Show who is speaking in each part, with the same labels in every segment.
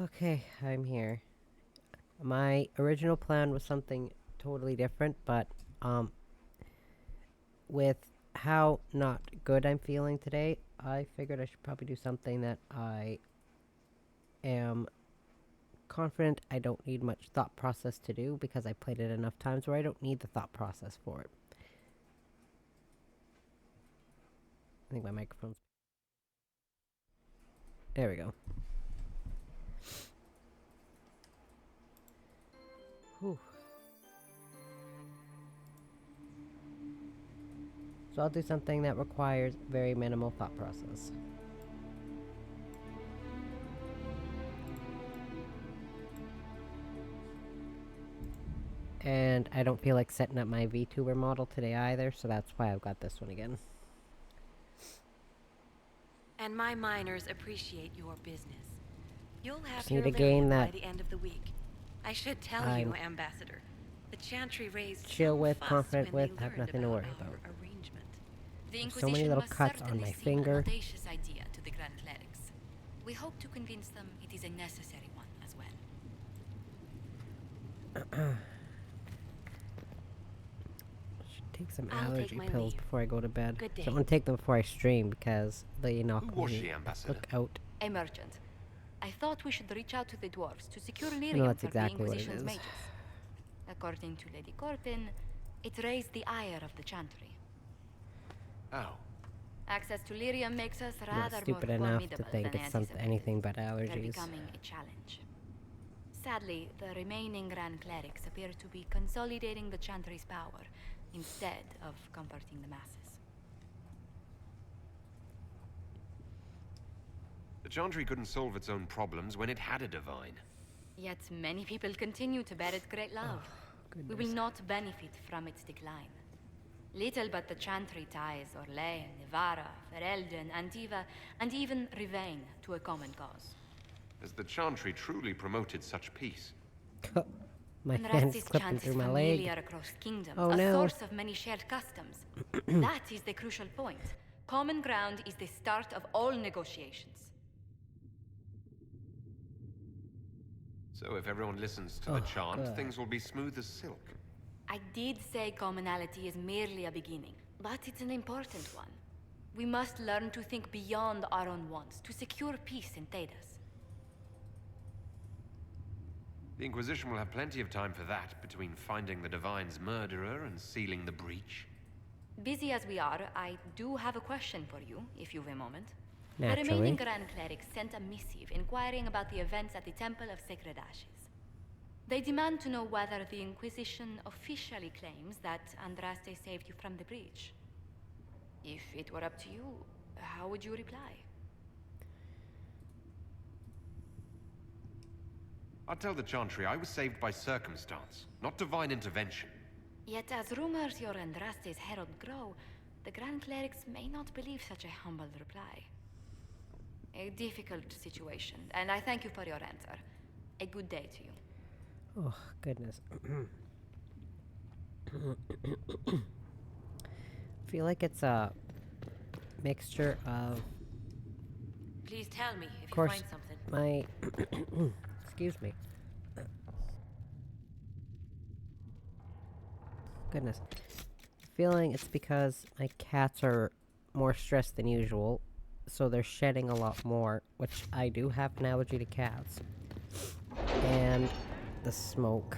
Speaker 1: Okay, I'm here. My original plan was something totally different, but with how not good I'm feeling today, I figured I should probably do something that I am confident I don't need much thought process to do because I played it enough times where I don't need the thought process for it. I think my microphone's. There we go. Whew. So I'll do something that requires very minimal thought process. And I don't feel like setting up my VTuber model today either, so that's why I've got this one again.
Speaker 2: And my miners appreciate your business. You'll have
Speaker 1: Just
Speaker 2: your
Speaker 1: need a game
Speaker 2: Lyrium by
Speaker 1: that
Speaker 2: the end of the week. I should tell you,
Speaker 1: I'm
Speaker 2: Ambassador, the Chantry raised
Speaker 1: chill
Speaker 2: some
Speaker 1: with,
Speaker 2: fuss
Speaker 1: confident
Speaker 2: when they
Speaker 1: with, have
Speaker 2: learned
Speaker 1: nothing to
Speaker 2: about
Speaker 1: worry about.
Speaker 2: our arrangement. The
Speaker 1: There's so many
Speaker 2: Inquisition
Speaker 1: little
Speaker 2: must
Speaker 1: cuts on
Speaker 2: certainly
Speaker 1: my
Speaker 2: seem an
Speaker 1: finger.
Speaker 2: audacious idea to the Grand Clerics. We hope to convince them it is a necessary one as well.
Speaker 1: Should take some
Speaker 2: I'll take
Speaker 1: allergy
Speaker 2: my
Speaker 1: pills
Speaker 2: leave.
Speaker 1: before I go to bed.
Speaker 2: Good day.
Speaker 1: So I'm gonna take them before I stream because they knock
Speaker 3: Who was
Speaker 1: me
Speaker 3: she, Ambassador?
Speaker 1: look out.
Speaker 4: A merchant. I thought we should reach out to the dwarves to secure
Speaker 1: I know
Speaker 4: lyrium
Speaker 1: that's
Speaker 4: for
Speaker 1: exactly
Speaker 4: the
Speaker 1: what it
Speaker 4: Inquisition's
Speaker 1: is.
Speaker 4: mages. According to Lady Corpin, it raised the ire of the Chantry.
Speaker 3: Oh.
Speaker 4: Access to lyrium makes us
Speaker 1: I'm not
Speaker 4: rather
Speaker 1: stupid
Speaker 4: more
Speaker 1: enough to
Speaker 4: formidable
Speaker 1: think
Speaker 4: than
Speaker 1: it's
Speaker 4: anticipated.
Speaker 1: anything but
Speaker 4: They're
Speaker 1: allergies.
Speaker 4: becoming a challenge. Sadly, the remaining Grand Clerics appear to be consolidating the Chantry's power instead of comforting the masses.
Speaker 3: The Chantry couldn't solve its own problems when it had a divine.
Speaker 4: Yet many people continue to bear it great love. We
Speaker 1: Goodness.
Speaker 4: will not benefit from its decline. Little but the Chantry ties Orlais, Nevara, Ferelden, Antiva, and even Rivain to a common cause.
Speaker 3: Has the Chantry truly promoted such peace?
Speaker 1: My
Speaker 4: And
Speaker 1: hand's
Speaker 4: Rastis
Speaker 1: clipping
Speaker 4: chants is
Speaker 1: through my leg.
Speaker 4: familiar across kingdoms,
Speaker 1: Oh,
Speaker 4: a
Speaker 1: no.
Speaker 4: source of many shared customs. That is the crucial point. Common ground is the start of all negotiations.
Speaker 3: So if everyone listens to the chant,
Speaker 1: God.
Speaker 3: things will be smooth as silk.
Speaker 4: I did say commonality is merely a beginning, but it's an important one. We must learn to think beyond our own wants to secure peace in Thedas.
Speaker 3: The Inquisition will have plenty of time for that, between finding the Divine's murderer and sealing the breach.
Speaker 4: Busy as we are, I do have a question for you, if you've a moment.
Speaker 1: Naturally.
Speaker 4: The remaining Grand Clerics sent a missive inquiring about the events at the Temple of Sacred Ashes. They demand to know whether the Inquisition officially claims that Andraste saved you from the breach. If it were up to you, how would you reply?
Speaker 3: I'll tell the Chantry I was saved by circumstance, not divine intervention.
Speaker 4: Yet as rumors your Andraste's herald grow, the Grand Clerics may not believe such a humble reply. A difficult situation, and I thank you for your answer. A good day to you.
Speaker 1: Oh, goodness. I feel like it's a mixture of
Speaker 2: Please tell me if you
Speaker 1: course,
Speaker 2: find something.
Speaker 1: my... Excuse me. Goodness. Feeling it's because my cats are more stressed than usual, so they're shedding a lot more, which I do have an allergy to cats. And the smoke.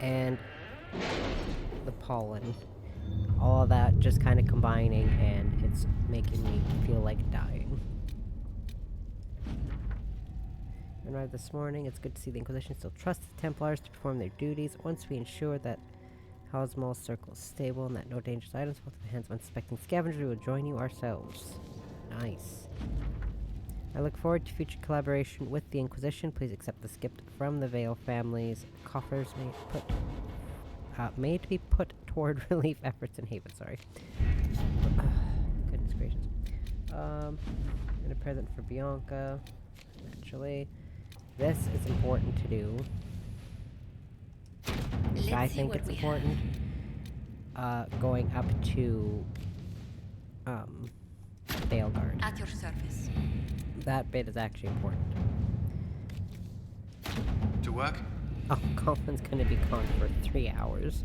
Speaker 1: And the pollen. All of that just kind of combining, and it's making me feel like dying. Arrived this morning. It's good to see the Inquisition still trusts the Templars to perform their duties. Once we ensure that Cosmo's circle is stable and that no dangerous items fall through the hands of unsuspecting scavengers, we will join you ourselves. Nice. I look forward to future collaboration with the Inquisition. Please accept this gift from the Vale family's coffers made to be put toward relief efforts in Haven. Sorry. Goodness gracious. And a present for Bianca. Naturally. This is important to do. I think it's important. Going up to Daleguard.
Speaker 4: At your service.
Speaker 1: That bit is actually important.
Speaker 5: work?
Speaker 1: Oh, Colin's gonna be gone for 3 hours.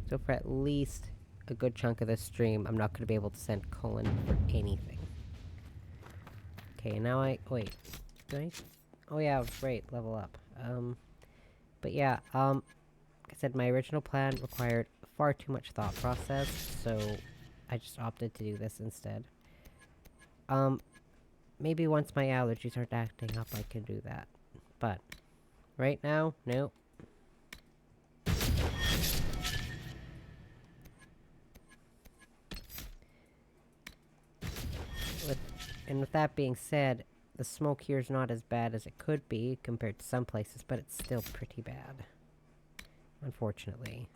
Speaker 1: So for at least a good chunk of this stream, I'm not gonna be able to send Colin for anything. Okay, now wait. Do I? Oh yeah, right, level up. But yeah, like I said, my original plan required far too much thought process, so I just opted to do this instead. Maybe once my allergies start acting up, I can do that. But, right now, nope. With that being said, the smoke here is not as bad as it could be compared to some places, but it's still pretty bad. Unfortunately.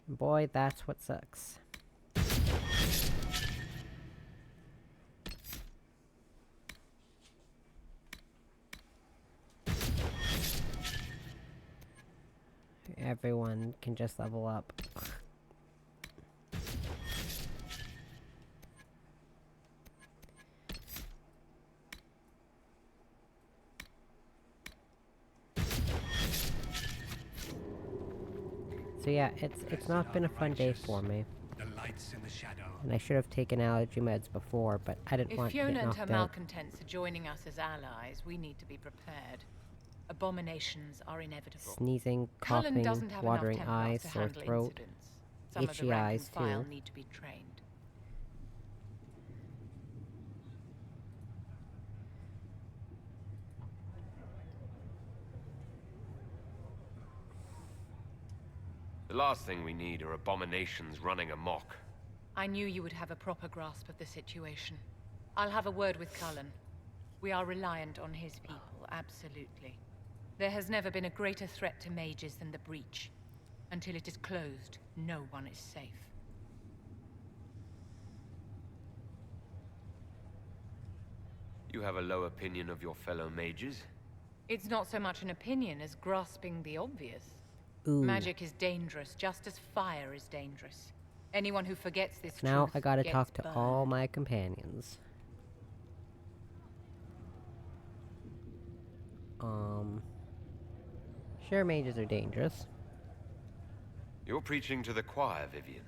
Speaker 1: Boy, that's what sucks. Everyone can just level up. So yeah, it's not been a fun day for me. And I should have taken allergy meds before, but I didn't want to get
Speaker 6: Fiona and
Speaker 1: knocked
Speaker 6: her
Speaker 1: out.
Speaker 6: malcontents are joining us as allies, we need to be prepared. Abominations are inevitable.
Speaker 1: Sneezing,
Speaker 6: Cullen
Speaker 1: coughing,
Speaker 6: doesn't have
Speaker 1: watering
Speaker 6: enough
Speaker 1: eyes,
Speaker 6: Templars to
Speaker 1: sore
Speaker 6: handle
Speaker 1: throat,
Speaker 6: incidents. Some of the
Speaker 1: itchy
Speaker 6: rank
Speaker 1: eyes
Speaker 6: and file
Speaker 1: too.
Speaker 6: need to be trained.
Speaker 3: The last thing we need are abominations running amok.
Speaker 6: I knew you would have a proper grasp of the situation. I'll have a word with Cullen. We are reliant on his people, absolutely. There has never been a greater threat to mages than the breach. Until it is closed, no one is safe.
Speaker 3: You have a low opinion of your fellow mages?
Speaker 6: It's not so much an opinion as grasping the obvious.
Speaker 1: Ooh.
Speaker 6: Magic is dangerous, just as fire is dangerous. Anyone who forgets this
Speaker 1: Now
Speaker 6: truth
Speaker 1: I gotta
Speaker 6: gets
Speaker 1: talk to
Speaker 6: burned.
Speaker 1: all my companions. Sure, mages are dangerous.
Speaker 3: You're preaching to the choir, Vivian.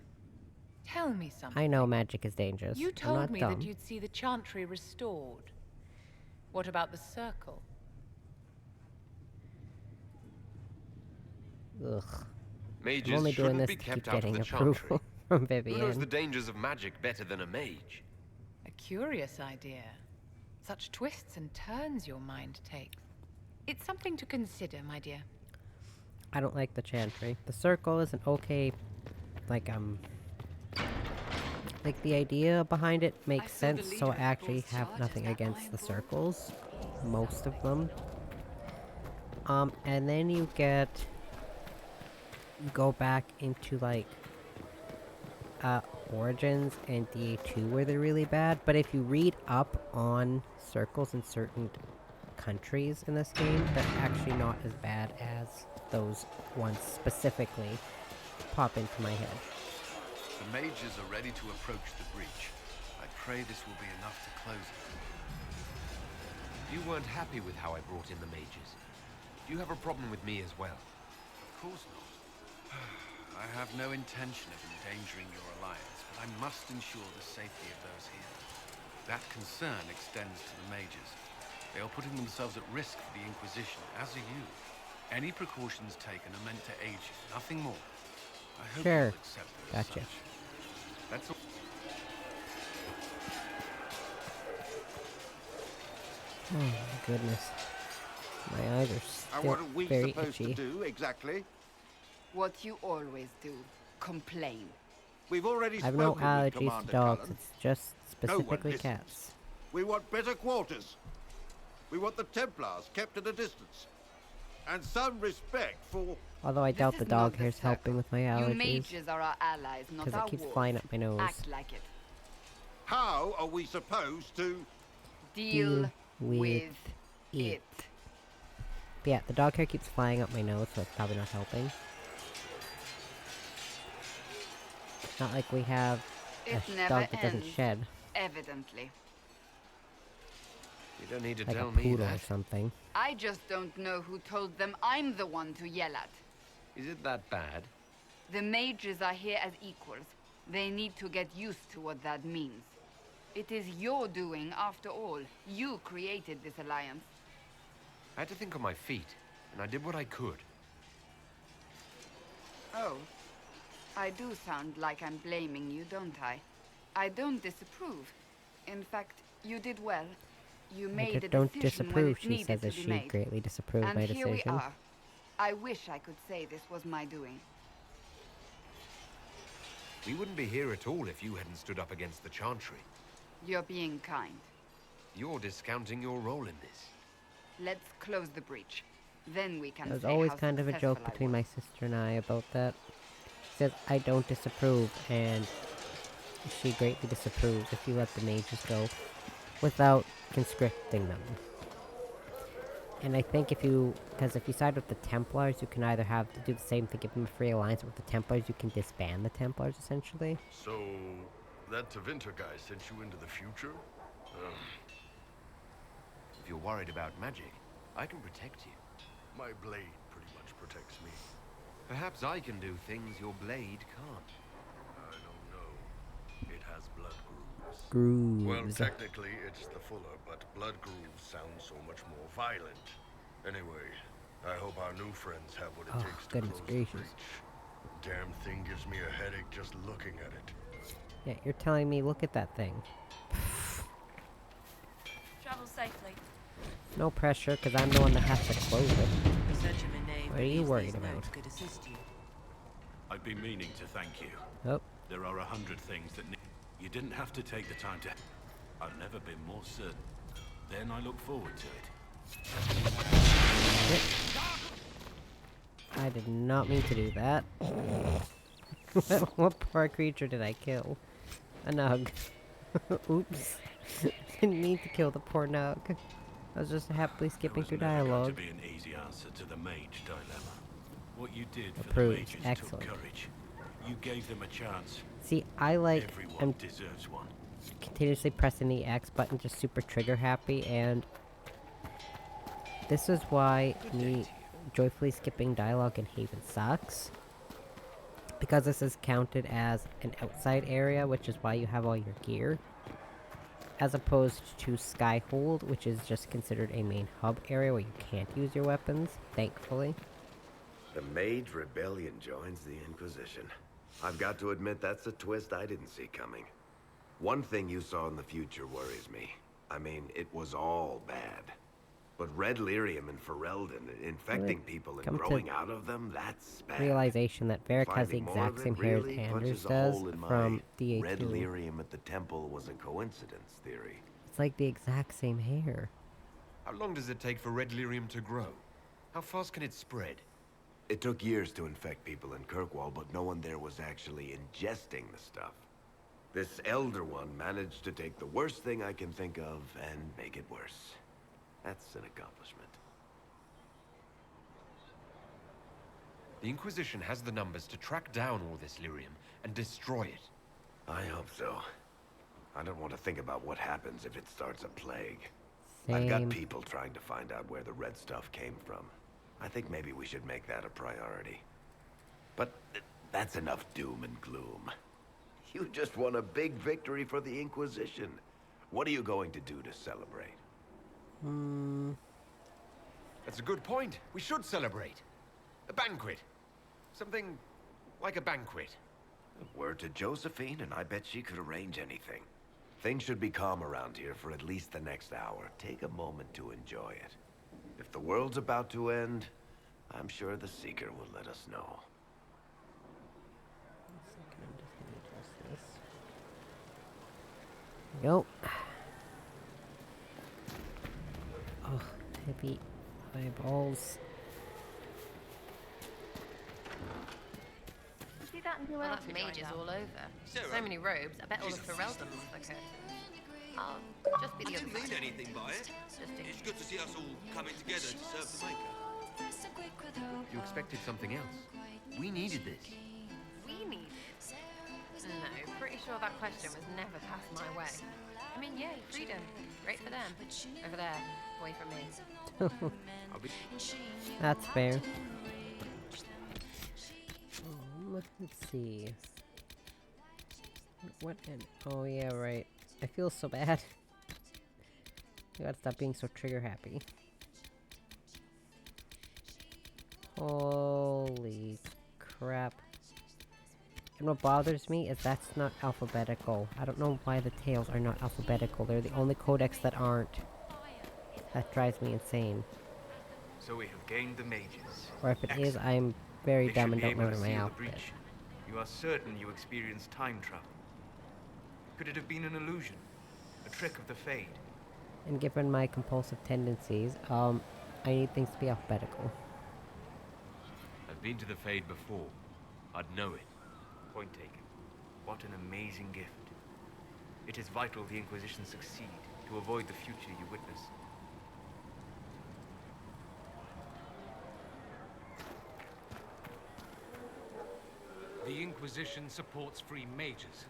Speaker 6: Tell me something.
Speaker 1: I know magic is dangerous.
Speaker 6: You
Speaker 1: I'm
Speaker 6: told
Speaker 1: not
Speaker 6: me
Speaker 1: dumb.
Speaker 6: that you'd see the Chantry restored. What about the Circle?
Speaker 1: Ugh.
Speaker 3: Mages
Speaker 1: I'm only doing
Speaker 3: shouldn't
Speaker 1: this
Speaker 3: be
Speaker 1: to
Speaker 3: kept
Speaker 1: keep
Speaker 3: out of
Speaker 1: getting
Speaker 3: the
Speaker 1: approval
Speaker 3: Chantry.
Speaker 1: from
Speaker 3: Who knows
Speaker 1: Vivian.
Speaker 3: the dangers of magic better than a mage?
Speaker 6: A curious idea. Such twists and turns your mind takes. It's something to consider, my dear.
Speaker 1: I don't like the Chantry. The Circle is an okay, like the idea behind it makes sense, so I actually have nothing against the circles. Most of them. And then you go back into, like, Origins and DA2 where they're really bad, but if you read up on circles in certain countries in this game, they're actually not as bad as those ones specifically pop into my head.
Speaker 5: The mages are ready to approach the breach. I pray this will be enough to close it.
Speaker 3: You weren't happy with how I brought in the mages. Do you have a problem with me as well?
Speaker 5: Of course not. I have no intention of endangering your alliance, but I must ensure the safety of those here. That concern extends to the mages. They are putting themselves at risk for the Inquisition, as are you. Any precautions taken are meant to aid you, nothing more. I hope
Speaker 1: Sure.
Speaker 5: you'll accept them as
Speaker 1: Gotcha.
Speaker 5: such. That's all.
Speaker 1: Oh my goodness. My eyes are
Speaker 7: And
Speaker 1: still
Speaker 7: what are we
Speaker 1: very
Speaker 7: supposed
Speaker 1: itchy.
Speaker 7: to do, exactly?
Speaker 8: What you always do. Complain.
Speaker 7: We've already
Speaker 1: I have no
Speaker 7: spoken with
Speaker 1: allergies
Speaker 7: Commander
Speaker 1: to dogs,
Speaker 7: Cullen.
Speaker 1: it's just
Speaker 7: No one
Speaker 1: specifically
Speaker 7: listens.
Speaker 1: cats.
Speaker 7: We want better quarters. We want the Templars kept at a distance. And some respect for...
Speaker 1: Although I doubt
Speaker 8: This
Speaker 1: the
Speaker 8: is
Speaker 1: dog
Speaker 8: not the
Speaker 1: hair's helping with my
Speaker 8: You
Speaker 1: allergies.
Speaker 8: mages are our allies, not
Speaker 1: Because
Speaker 8: our
Speaker 1: it keeps
Speaker 8: wolves.
Speaker 1: flying up my nose.
Speaker 8: Act like it.
Speaker 7: How are we supposed to...
Speaker 8: Deal
Speaker 1: with
Speaker 8: with it.
Speaker 1: But yeah, the dog hair keeps flying up my nose, so it's probably not helping. It's not like we have
Speaker 8: It
Speaker 1: A
Speaker 8: never
Speaker 1: dog that doesn't
Speaker 8: ends,
Speaker 1: shed.
Speaker 8: evidently.
Speaker 3: You don't need to
Speaker 1: Like a
Speaker 3: tell me
Speaker 1: poodle or
Speaker 3: that.
Speaker 1: something.
Speaker 8: I just don't know who told them I'm the one to yell at.
Speaker 3: Is it that bad?
Speaker 8: The mages are here as equals. They need to get used to what that means. It is your doing, after all. You created this alliance.
Speaker 3: I had to think on my feet, and I did what I could.
Speaker 8: Oh. I do sound like I'm blaming you, don't I? I don't disapprove. In fact, you did well. You made a
Speaker 1: Don't
Speaker 8: decision when
Speaker 1: disapprove,
Speaker 8: it
Speaker 1: she
Speaker 8: needed
Speaker 1: says
Speaker 8: to
Speaker 1: as
Speaker 8: be
Speaker 1: she
Speaker 8: made.
Speaker 1: greatly disapproved
Speaker 8: And
Speaker 1: my
Speaker 8: here we
Speaker 1: decision.
Speaker 8: are. I wish I could say this was my doing.
Speaker 3: We wouldn't be here at all if you hadn't stood up against the Chantry.
Speaker 8: You're being kind.
Speaker 3: You're discounting your role in this.
Speaker 8: Let's close the breach. Then we can
Speaker 1: There's
Speaker 8: say
Speaker 1: always
Speaker 8: how
Speaker 1: kind of a joke
Speaker 8: successful I
Speaker 1: between
Speaker 8: was.
Speaker 1: my sister and I about that. She says, I don't disapprove, and she greatly disapproves if you let the mages go without conscripting them. And I think because if you side with the Templars, you can either have to do the same thing, give them a free alliance, or with the Templars, you can disband the Templars, essentially.
Speaker 9: So, that Tevinter guy sent you into the future?
Speaker 3: If you're worried about magic, I can protect you.
Speaker 9: My blade pretty much protects me.
Speaker 3: Perhaps I can do things your blade can't.
Speaker 9: I don't know. It has blood grooves.
Speaker 1: Grooves.
Speaker 9: Well, technically, it's the Fuller, but blood grooves sound so much more violent. Anyway, I hope our new friends have what it
Speaker 1: Oh,
Speaker 9: takes to
Speaker 1: goodness
Speaker 9: close the
Speaker 1: gracious.
Speaker 9: breach. Damn thing gives me a headache just looking at it.
Speaker 1: Yeah, you're telling me, look at that thing.
Speaker 10: Travel safely.
Speaker 1: No pressure, because I'm the one that has to close it. What are you worried
Speaker 11: these
Speaker 1: about?
Speaker 11: notes could assist you.
Speaker 12: I've been meaning to thank you.
Speaker 1: Oh,
Speaker 12: There are 100 things that you didn't have to take the time to. I've never been more certain. Then I look forward to it.
Speaker 1: I did not mean to do that. What poor creature did I kill? A nug. Oops. Didn't mean to kill the poor nug. I was just happily skipping through
Speaker 12: There was never
Speaker 1: dialogue.
Speaker 12: going to be an easy answer to the mage dilemma. What you did for
Speaker 1: Approved.
Speaker 12: the mages
Speaker 1: Excellent.
Speaker 12: took courage. You gave them a chance.
Speaker 1: See, I like
Speaker 12: Everyone deserves one.
Speaker 1: continuously pressing the X button, just super trigger happy, and this is why me joyfully skipping dialogue in Haven sucks. Because this is counted as an outside area, which is why you have all your gear. As opposed to Skyhold, which is just considered a main hub area where you can't use your weapons, thankfully.
Speaker 13: The Mage Rebellion joins the Inquisition. I've got to admit that's a twist I didn't see coming. One thing you saw in the future worries me. I mean, it was all bad. But Red Lyrium and Ferelden, infecting people and
Speaker 1: come to
Speaker 13: growing out of them, that's bad.
Speaker 1: Realization that Varric has the
Speaker 13: Finding more
Speaker 1: exact
Speaker 13: of
Speaker 1: same
Speaker 13: it
Speaker 1: hair
Speaker 13: really
Speaker 1: as Anders
Speaker 13: punches a
Speaker 1: does
Speaker 13: hole in my
Speaker 1: from DA2.
Speaker 13: Red Lyrium at the temple was a coincidence theory.
Speaker 1: It's like the exact same hair.
Speaker 3: How long does it take for red lyrium to grow? How fast can it spread?
Speaker 13: It took years to infect people in Kirkwall, but no one there was actually ingesting the stuff. This Elder One managed to take the worst thing I can think of and make it worse. That's an accomplishment.
Speaker 3: The Inquisition has the numbers to track down all this lyrium and destroy it.
Speaker 13: I hope so. I don't want to think about what happens if it starts a plague.
Speaker 1: Same.
Speaker 13: I've got people trying to find out where the red stuff came from. I think maybe we should make that a priority. But that's enough doom and gloom. You just won a big victory for the Inquisition. What are you going to do to celebrate?
Speaker 3: That's a good point. We should celebrate. A banquet. Something like a banquet.
Speaker 13: Word to Josephine, and I bet she could arrange anything. Things should be calm around here for at least the next hour. Take a moment to enjoy it. If the world's about to end, I'm sure the Seeker will let us know.
Speaker 1: Yo. Oh, heavy eyeballs.
Speaker 10: See that and who
Speaker 6: Well,
Speaker 10: else
Speaker 6: that's
Speaker 10: we
Speaker 6: mages
Speaker 10: joined
Speaker 6: all
Speaker 10: up?
Speaker 6: over. So many robes. I bet all the Fereldons look okay. I'll just be the other side.
Speaker 14: anything by it. It's good to see us all coming together to serve the Maker.
Speaker 3: You expected something else. We needed this.
Speaker 6: We need it. No, pretty sure that question was never passed my way. I mean, yay, freedom. Great for them. Over there, away from me.
Speaker 1: That's fair. Let's see. What in? Oh yeah, right. I feel so bad. You gotta stop being so trigger happy. Holy crap. And what bothers me is that's not alphabetical. I don't know why the tales are not alphabetical. They're the only codex that aren't. That drives me insane.
Speaker 11: So we have gained the mages.
Speaker 1: Or if it is, I'm very dumb and don't remember my alphabet.
Speaker 11: You are certain you experienced time travel. Could it have been an illusion? A trick of the Fade?
Speaker 1: And given my compulsive tendencies, I need things to be alphabetical.
Speaker 3: I've been to the Fade before. I'd know it.
Speaker 11: Point taken. What an amazing gift. It is vital the Inquisition succeed to avoid the future you witness.
Speaker 15: The Inquisition supports free mages.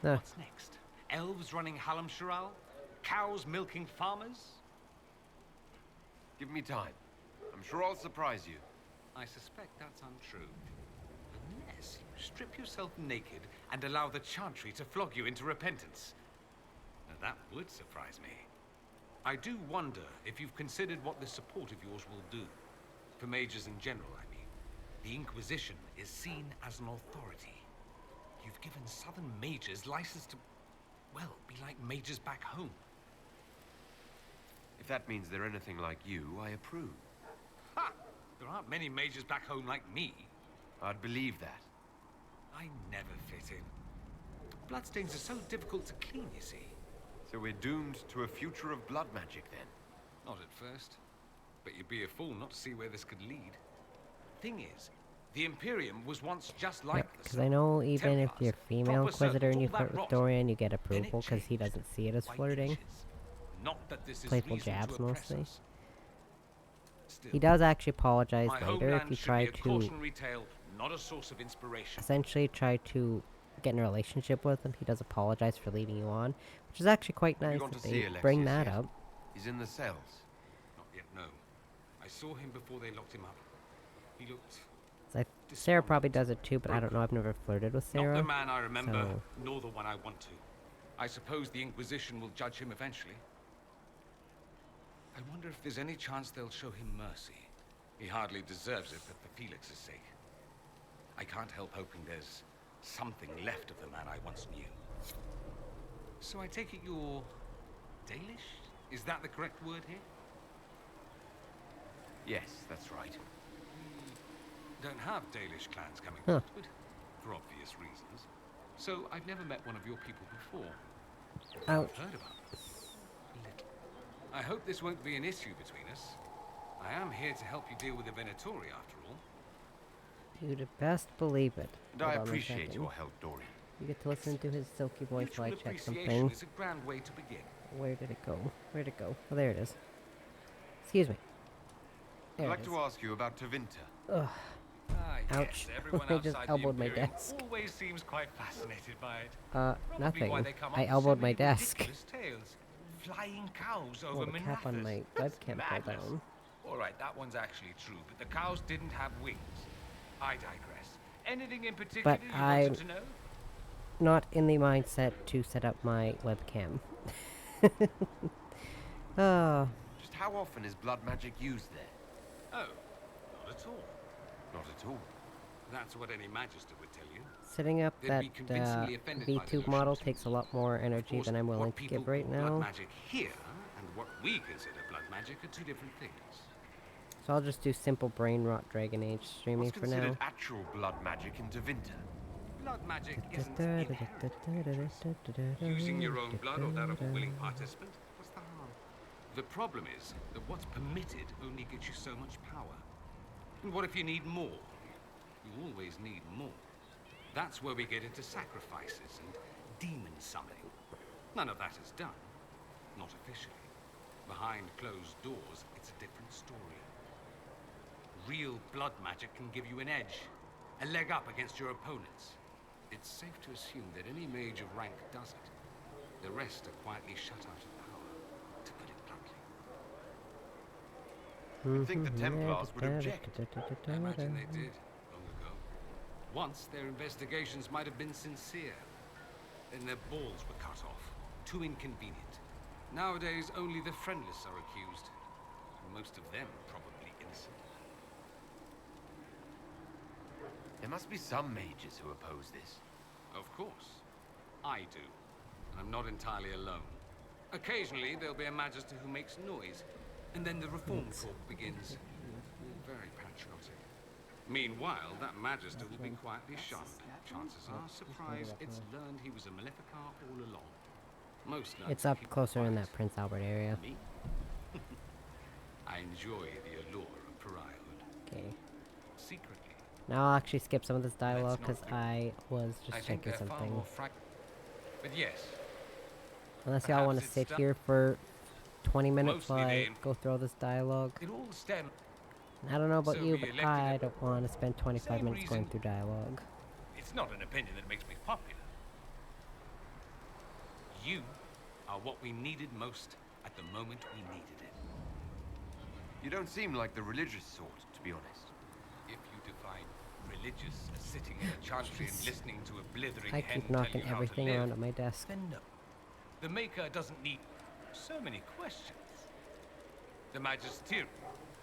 Speaker 1: No.
Speaker 15: What's next? Elves running Halam-Sharal? Cows milking farmers?
Speaker 3: Give me time. I'm sure I'll surprise you.
Speaker 15: I suspect that's untrue. Unless you strip yourself naked and allow the Chantry to flog you into repentance. Now that would surprise me. I do wonder if you've considered what this support of yours will do. For mages in general, I mean. The Inquisition is seen as an authority. You've given southern mages license to, well, be like mages back home.
Speaker 3: If that means they're anything like you, I approve.
Speaker 15: Ha! There aren't many mages back home like me.
Speaker 3: I'd believe that.
Speaker 15: I never fit in. Bloodstains are so difficult to clean, you see.
Speaker 3: So we're doomed to a future of blood magic, then?
Speaker 15: Not at first. But you'd be a fool not to see where this could lead. Thing is, the Imperium was once just like the
Speaker 1: because I know even if you're female Inquisitor and you flirt with Dorian, you get approval because he doesn't see it as flirting.
Speaker 15: Not that this is
Speaker 1: Playful jabs mostly.
Speaker 15: Still,
Speaker 1: he does actually apologize
Speaker 15: my
Speaker 1: later if you try to
Speaker 15: tale, not a source of inspiration.
Speaker 1: essentially try to get in a relationship with him. He does apologize for leading you on, which is actually quite nice that they bring that up.
Speaker 3: He's in the cells.
Speaker 15: Not yet, no. I saw him before they locked him up. He looked...
Speaker 1: Sarah probably does it too, but I don't know. I've never flirted with Sarah.
Speaker 15: Not the man I remember,
Speaker 1: so.
Speaker 15: nor the one I want to. I suppose the Inquisition will judge him eventually. I wonder if there's any chance they'll show him mercy. He hardly deserves it, but for Felix's sake. I can't help hoping there's something left of the man I once knew. So I take it you're... Dalish? Is that the correct word here?
Speaker 3: Yes, that's right.
Speaker 15: Don't have Dalish clans coming northward, for obvious reasons. So I've never met one of your people before. I've heard about this. Little. I hope this won't be an issue between us. I am here to help you deal with the Venatori, after all.
Speaker 1: You'd best believe it.
Speaker 3: And I appreciate your help, Dorian.
Speaker 1: You get to listen to his silky voice while I check something.
Speaker 15: Is a grand way to begin.
Speaker 1: Where did it go? Where'd it go? Oh, there it is. Excuse me.
Speaker 3: I'd like to ask you about Tevinter.
Speaker 1: Ugh.
Speaker 15: Ouch.
Speaker 1: Yes, I just elbowed my desk.
Speaker 15: Always seems quite fascinated by it.
Speaker 1: Nothing. I elbowed my desk.
Speaker 15: Tales. Flying cows over
Speaker 1: Oh, the cap on my webcam fell down.
Speaker 15: All right, that one's actually true, but the cows didn't have wings. I digress. Anything in particular you wanted to know?
Speaker 1: Not in the mindset to set up my webcam.
Speaker 3: Just how often is blood magic used there?
Speaker 15: Oh, not at all.
Speaker 3: Not at all.
Speaker 15: That's what any magister would tell you.
Speaker 1: Setting up that V2 model takes a lot more energy than I'm willing to give right now.
Speaker 15: Blood magic here and what we consider blood magic are two different things.
Speaker 1: So I'll just do simple brain rot Dragon Age streaming for now.
Speaker 3: What's considered actual blood magic in Tevinter?
Speaker 15: Blood magic isn't using your own blood or that of a willing participant. What's the harm? The problem is that what's permitted only gets you so much power. And what if you need more? You always need more. That's where we get into sacrifices and demon summoning. None of that is done. Not officially. Behind closed doors, it's a different story. Real blood magic can give you an edge. A leg up against your opponents. it's safe to assume that any mage of rank does it. The rest are quietly shut out of power, to put it bluntly.
Speaker 3: You'd think the Templars would object.
Speaker 15: I imagine they did, long ago. Once, their investigations might have been sincere. Then their balls were cut off. Too inconvenient. Nowadays, only the friendless are accused. And most of them probably innocent.
Speaker 3: There must be some mages who oppose this.
Speaker 15: Of course. I do. And I'm not entirely alone. Occasionally, there'll be a magister who makes noise. And then the reform talk begins. Very patriotic. Meanwhile, that magister will be quietly shunned. Chances are surprised it's learned he was a Maleficar all along. Most likely
Speaker 1: It's up closer in that Prince Albert area.
Speaker 15: Me? I enjoy the allure of pariahhood.
Speaker 1: Okay.
Speaker 15: Secretly.
Speaker 1: Now I'll actually skip some of this dialogue because I was just checking something.
Speaker 15: But yes.
Speaker 1: Unless y'all want to sit here for 20 minutes while I go through all this dialogue.
Speaker 15: It all stems.
Speaker 1: I don't know about you, but I don't want to spend 25 minutes going through dialogue.
Speaker 15: It's not an opinion that makes me popular. You are what we needed most at the moment we needed it.
Speaker 3: You don't seem like the religious sort, to be honest.
Speaker 15: If you define religious as sitting in a chantry and listening to a blithering
Speaker 1: I
Speaker 15: hen
Speaker 1: keep knocking
Speaker 15: tell you
Speaker 1: everything
Speaker 15: how to live,
Speaker 1: around at my desk.
Speaker 15: then no. The Maker doesn't need so many questions. The Magisterium.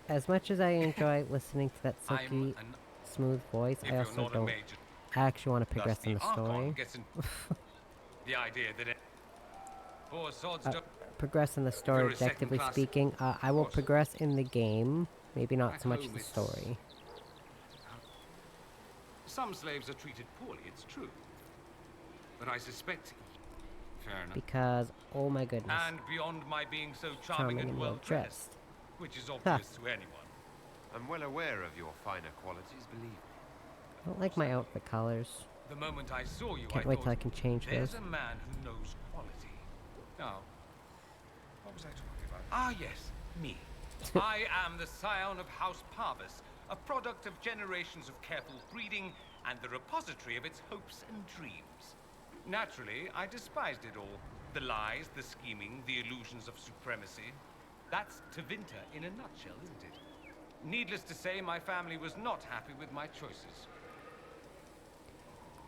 Speaker 1: As much as I enjoy listening to that silky, smooth voice, I also don't. I actually want to progress in the story.
Speaker 15: The idea that
Speaker 1: progress in the story, objectively speaking. I will progress in the game, maybe not so much the story.
Speaker 15: Some slaves are treated poorly, it's true. But I suspect... Fair enough.
Speaker 1: Because, oh my goodness.
Speaker 15: And beyond my being so charming and well-dressed, which is obvious to anyone.
Speaker 3: I'm well aware of your finer qualities, believe me.
Speaker 1: I don't like my outfit colors.
Speaker 15: The moment I saw you,
Speaker 1: Can't wait till I can change
Speaker 15: there's
Speaker 1: those.
Speaker 15: a man who knows quality. Now, what was I talking about? Ah, yes, me. I am the scion of House Parvis, a product of generations of careful breeding and the repository of its hopes and dreams. Naturally, I despised it all. The lies, the scheming, the illusions of supremacy. That's Tevinter in a nutshell, isn't it? Needless to say, my family was not happy with my choices.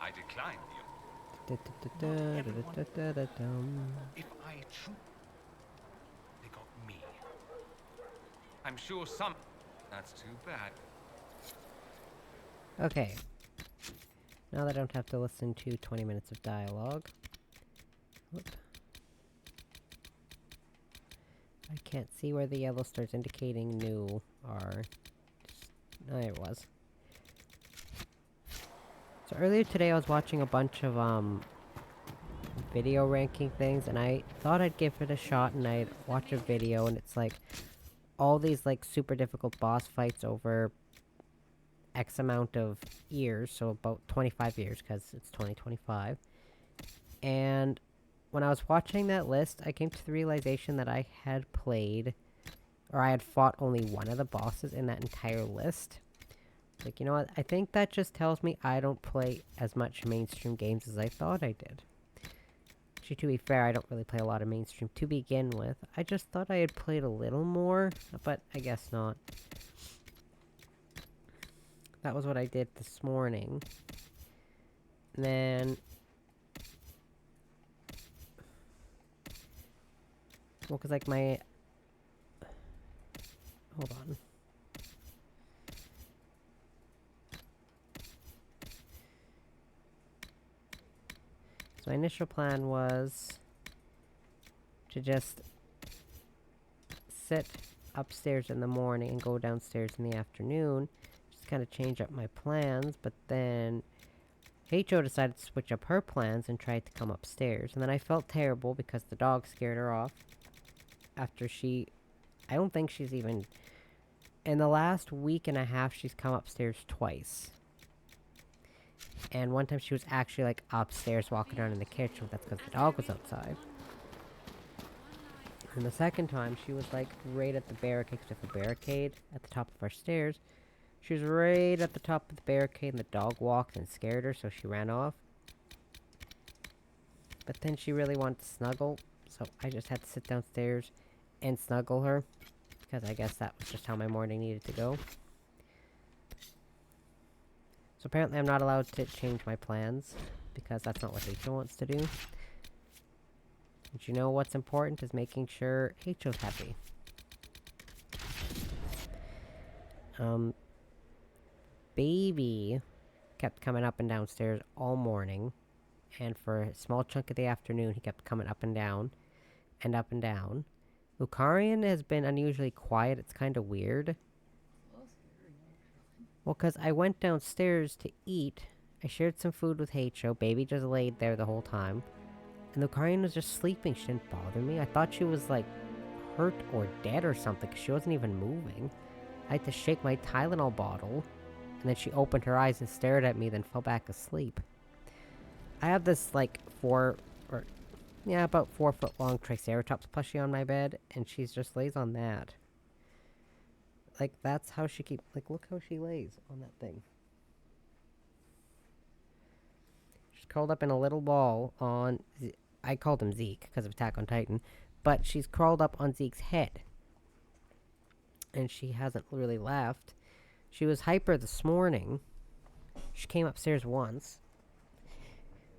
Speaker 15: I declined the offer. If I choose, they got me. I'm sure some... That's too bad.
Speaker 1: Okay. Now that I don't have to listen to 20 minutes of dialogue. Whoop. I can't see where the yellow stars indicating new are. There it was. So earlier today I was watching a bunch of video ranking things, and I thought I'd give it a shot, and I'd watch a video, and it's like all these like super difficult boss fights over X amount of years, so about 25 years because it's 2025. And when I was watching that list, I came to the realization that I had played, or I had fought only one of the bosses in that entire list. Like, you know what, I think that just tells me I don't play as much mainstream games as I thought I did. Actually, to be fair, I don't really play a lot of mainstream to begin with. I just thought I had played a little more, but I guess not. That was what I did this morning. And then... well, because like my... hold on. So my initial plan was to just sit upstairs in the morning and go downstairs in the afternoon. Just kind of change up my plans, but then H.O. decided to switch up her plans and tried to come upstairs. And then I felt terrible because the dog scared her off. After she... I don't think she's even... in the last week and a half, she's come upstairs twice. And one time she was actually, like, upstairs walking around in the kitchen, but that's because the dog was outside. And the second time, she was, like, right at the barricade, because there's a barricade at the top of our stairs. She was right at the top of the barricade, and the dog walked and scared her, so she ran off. But then she really wanted to snuggle, so I just had to sit downstairs and snuggle her. Because I guess that was just how my morning needed to go. So apparently I'm not allowed to change my plans, because that's not what H.O. wants to do. But you know what's important is making sure H.O.'s happy. Baby kept coming up and downstairs all morning, and for a small chunk of the afternoon he kept coming up and down, and up and down. Lucarian has been unusually quiet. It's kind of weird. Well, because I went downstairs to eat, I shared some food with H.O. Baby just laid there the whole time, and Lucarian was just sleeping. She didn't bother me. I thought she was, like, hurt or dead or something, because she wasn't even moving. I had to shake my Tylenol bottle, and then she opened her eyes and stared at me, then fell back asleep. I have this, like, about 4 foot long Triceratops plushie on my bed, and she just lays on that. Like, that's how she like, look how she lays on that thing. She's curled up in a little ball on, I called him Zeke, because of Attack on Titan, but she's crawled up on Zeke's head. And she hasn't really left. She was hyper this morning. She came upstairs once.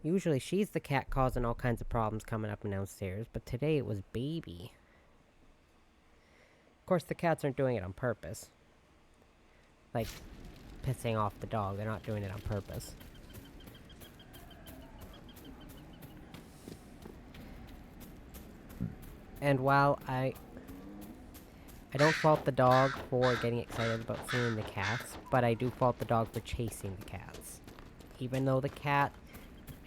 Speaker 1: Usually she's the cat causing all kinds of problems coming up and downstairs, but today it was Baby. Of course, the cats aren't doing it on purpose. Like, pissing off the dog. They're not doing it on purpose. And while I don't fault the dog for getting excited about seeing the cats, but I do fault the dog for chasing the cats. Even though the cat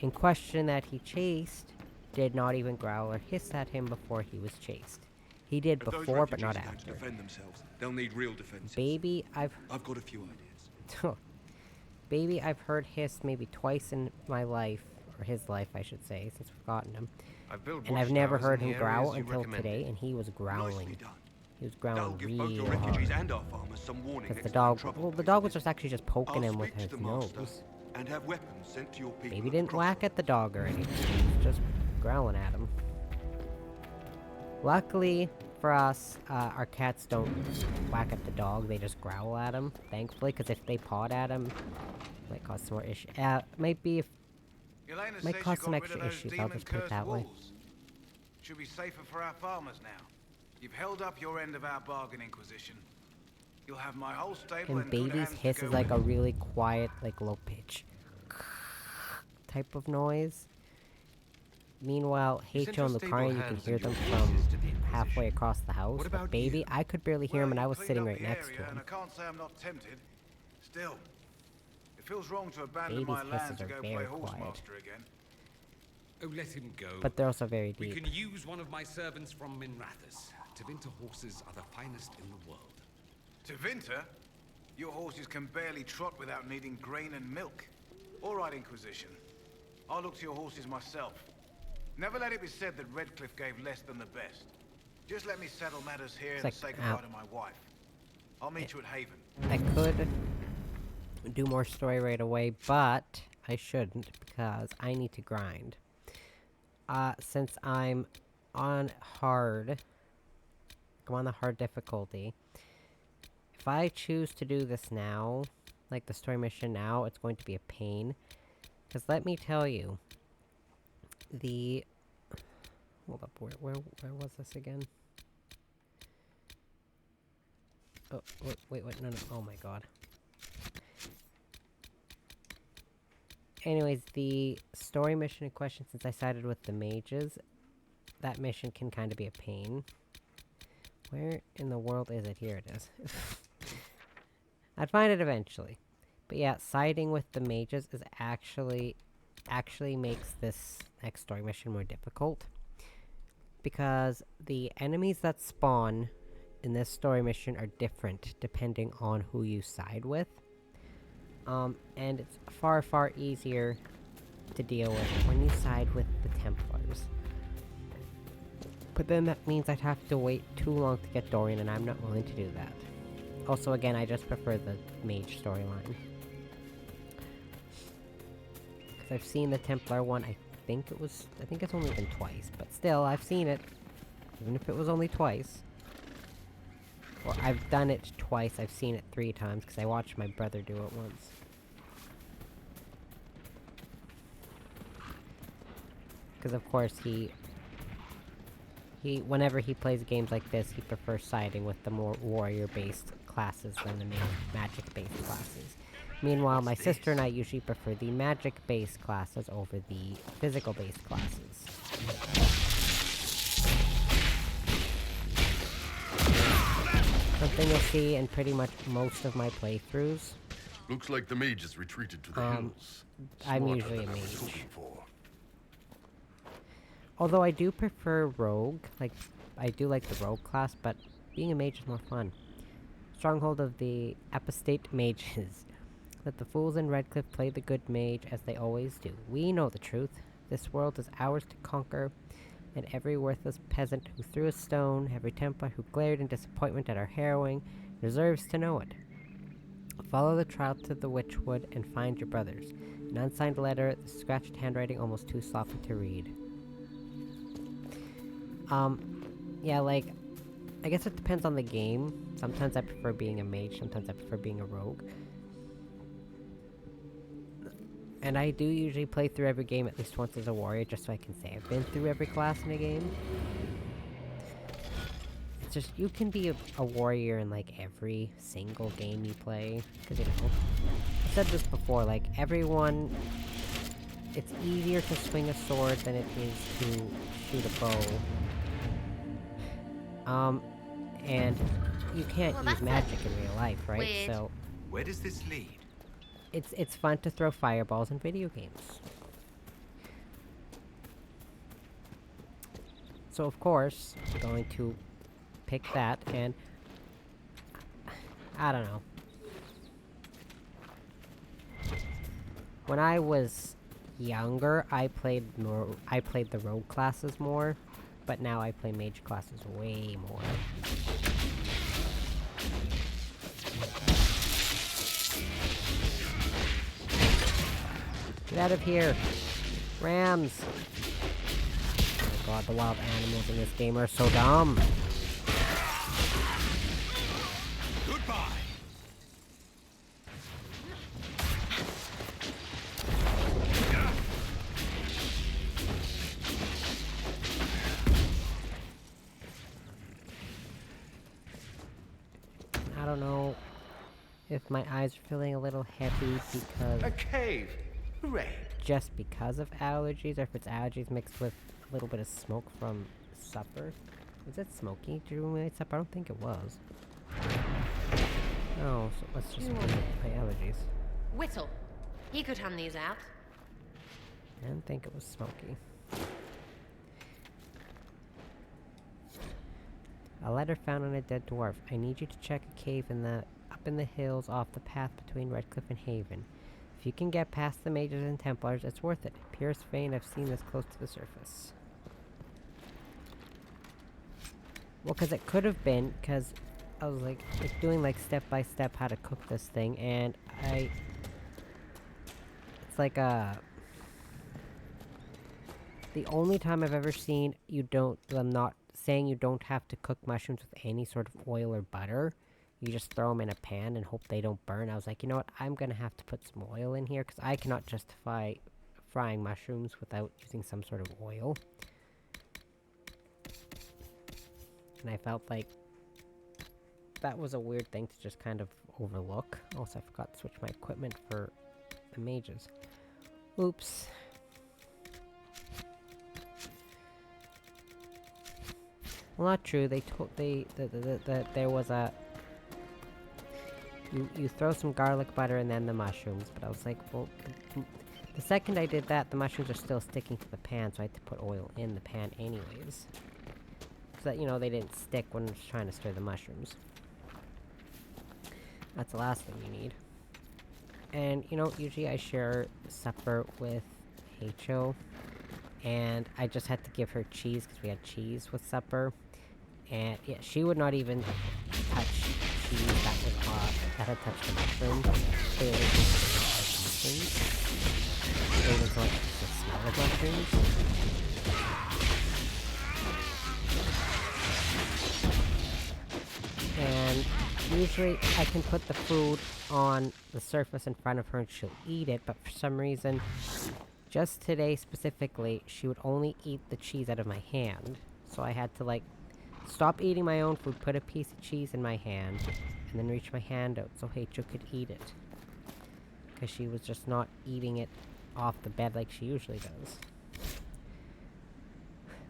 Speaker 1: in question that he chased did not even growl or hiss at him before he was chased. He did before, but not after.
Speaker 14: Defend themselves. They'll need real defense.
Speaker 1: Baby, I've
Speaker 14: got a few ideas.
Speaker 1: Baby, I've heard hiss maybe twice in my life, or his life, I should say, since we've gotten him. And I've never heard him growl until today, and he was growling. He was growling really hard. Because the dog, well, the dog was just actually just poking him with his nose.
Speaker 14: And have weapons sent to your people.
Speaker 1: Baby didn't whack at the dog or anything. He was just growling at him. Luckily for us, our cats don't whack at the dog. They just growl at him, thankfully, because if they pawed at him, it might cause some more issues. Might cause some extra issues, I'll just put it that way.
Speaker 15: Should be safer for our farmers now. You've held up your end of our bargain, Inquisition. You'll have my whole stable
Speaker 1: and Baby's hiss is like a really quiet, like low pitch type of noise. Meanwhile, H.O. and Lucarian, you can hear them from halfway across the house. But Baby, I could barely hear him, and I was sitting right next to him.
Speaker 15: And I can't say I'm not tempted. Still, it feels wrong to abandon my land to go play horsemaster again.
Speaker 16: Oh, let him go.
Speaker 1: But they're also very deep.
Speaker 16: We can use one of my servants from Minrathous. Tevinter horses are the finest in the world.
Speaker 15: Tevinter? Your horses can barely trot without needing grain and milk. All right, Inquisition. I'll look to your horses myself. Never let it be said that Redcliffe gave less than the best. Just let me settle matters here and say goodbye to my wife. I'll meet you at Haven.
Speaker 1: I could do more story right away, but I shouldn't because I need to grind. Since I'm on hard, I'm on the hard difficulty. If I choose to do this now, like the story mission now, it's going to be a pain. Because let me tell you, hold up, where was this again? Oh, wait, no, oh my god. Anyways, the story mission in question, since I sided with the mages, that mission can kind of be a pain. Where in the world is it? Here it is. I'd find it eventually. But yeah, siding with the mages is actually makes this next story mission more difficult. Because the enemies that spawn in this story mission are different depending on who you side with. And it's far, far easier to deal with when you side with the Templars. But then that means I'd have to wait too long to get Dorian, and I'm not willing to do that. Also, again, I just prefer the mage storyline. Because I've seen the Templar one, I think it's only been twice, but still, I've seen it. Even if it was only twice. Or I've done it twice, I've seen it 3 times, because I watched my brother do it once. Because of course whenever he plays games like this, he prefers siding with the more warrior-based classes than the magic-based classes. Meanwhile, my sister and I usually prefer the magic-based classes over the physical-based classes. Something you'll see in pretty much most of my playthroughs.
Speaker 9: Looks like the mage has retreated to the hills.
Speaker 1: I'm
Speaker 9: Smarter
Speaker 1: usually a
Speaker 9: than I was
Speaker 1: mage.
Speaker 9: hoping for.
Speaker 1: Although I do prefer rogue, like, I do like the rogue class, but being a mage is more fun. Stronghold of the apostate mages. Let the fools in Redcliffe play the good mage, as they always do. We know the truth. This world is ours to conquer, and every worthless peasant who threw a stone, every Templar who glared in disappointment at our harrowing, deserves to know it. Follow the trail to the Witchwood and find your brothers. An unsigned letter, the scratched handwriting almost too sloppy to read. Yeah, like, I guess it depends on the game. Sometimes I prefer being a mage, sometimes I prefer being a rogue. And I do usually play through every game at least once as a warrior, just so I can say I've been through every class in a game. It's just, you can be a warrior in, like, every single game you play. Because, you know, I've said this before, like, everyone... It's easier to swing a sword than it is to shoot a bow. And you can't use magic in real life, right?
Speaker 2: Weird.
Speaker 1: So...
Speaker 11: Where does this lead?
Speaker 1: It's fun to throw fireballs in video games. So of course, I'm going to pick that, and... I don't know. When I was younger, I played the rogue classes more, but now I play mage classes way more. Get out of here! Rams! Oh my god, the wild animals in this game are so dumb!
Speaker 14: Goodbye.
Speaker 1: I don't know if my eyes are feeling a little heavy because...
Speaker 15: A cave! Hooray!
Speaker 1: Just because of allergies, or if it's allergies mixed with a little bit of smoke from supper. Was it smoky during my supper? I don't think it was. Oh, so let's just put my allergies.
Speaker 17: Whittle, he could hand these out.
Speaker 1: I didn't think it was smoky. A letter found on a dead dwarf. I need you to check a cave up in the hills off the path between Redcliffe and Haven. If you can get past the mages and Templars, it's worth it. Purest vein I've seen this close to the surface. Well, because it could have been, because I was like doing like step by step how to cook this thing, and it's like the only time I've ever seen I'm not saying you don't have to cook mushrooms with any sort of oil or butter. You just throw them in a pan and hope they don't burn. I was like, you know what, I'm gonna have to put some oil in here, because I cannot justify frying mushrooms without using some sort of oil. And I felt like that was a weird thing to just kind of overlook. Also, I forgot to switch my equipment for the mages. Oops. Well, not true. They told that there was a... You throw some garlic butter and then the mushrooms, but I was like, well, the second I did that, the mushrooms are still sticking to the pan, so I had to put oil in the pan anyways. So that, you know, they didn't stick when I was trying to stir the mushrooms. That's the last thing you need. And, you know, usually I share supper with H.O., and I just had to give her cheese, because we had cheese with supper. And, yeah, she would not even touch cheese that had touched the mushroom. They even so much as the smell olive mushrooms. And usually I can put the food on the surface in front of her and she'll eat it, but for some reason, just today specifically, she would only eat the cheese out of my hand. So I had to like stop eating my own food, put a piece of cheese in my hand, and then reach my hand out so Rachel could eat it. Because she was just not eating it off the bed like she usually does.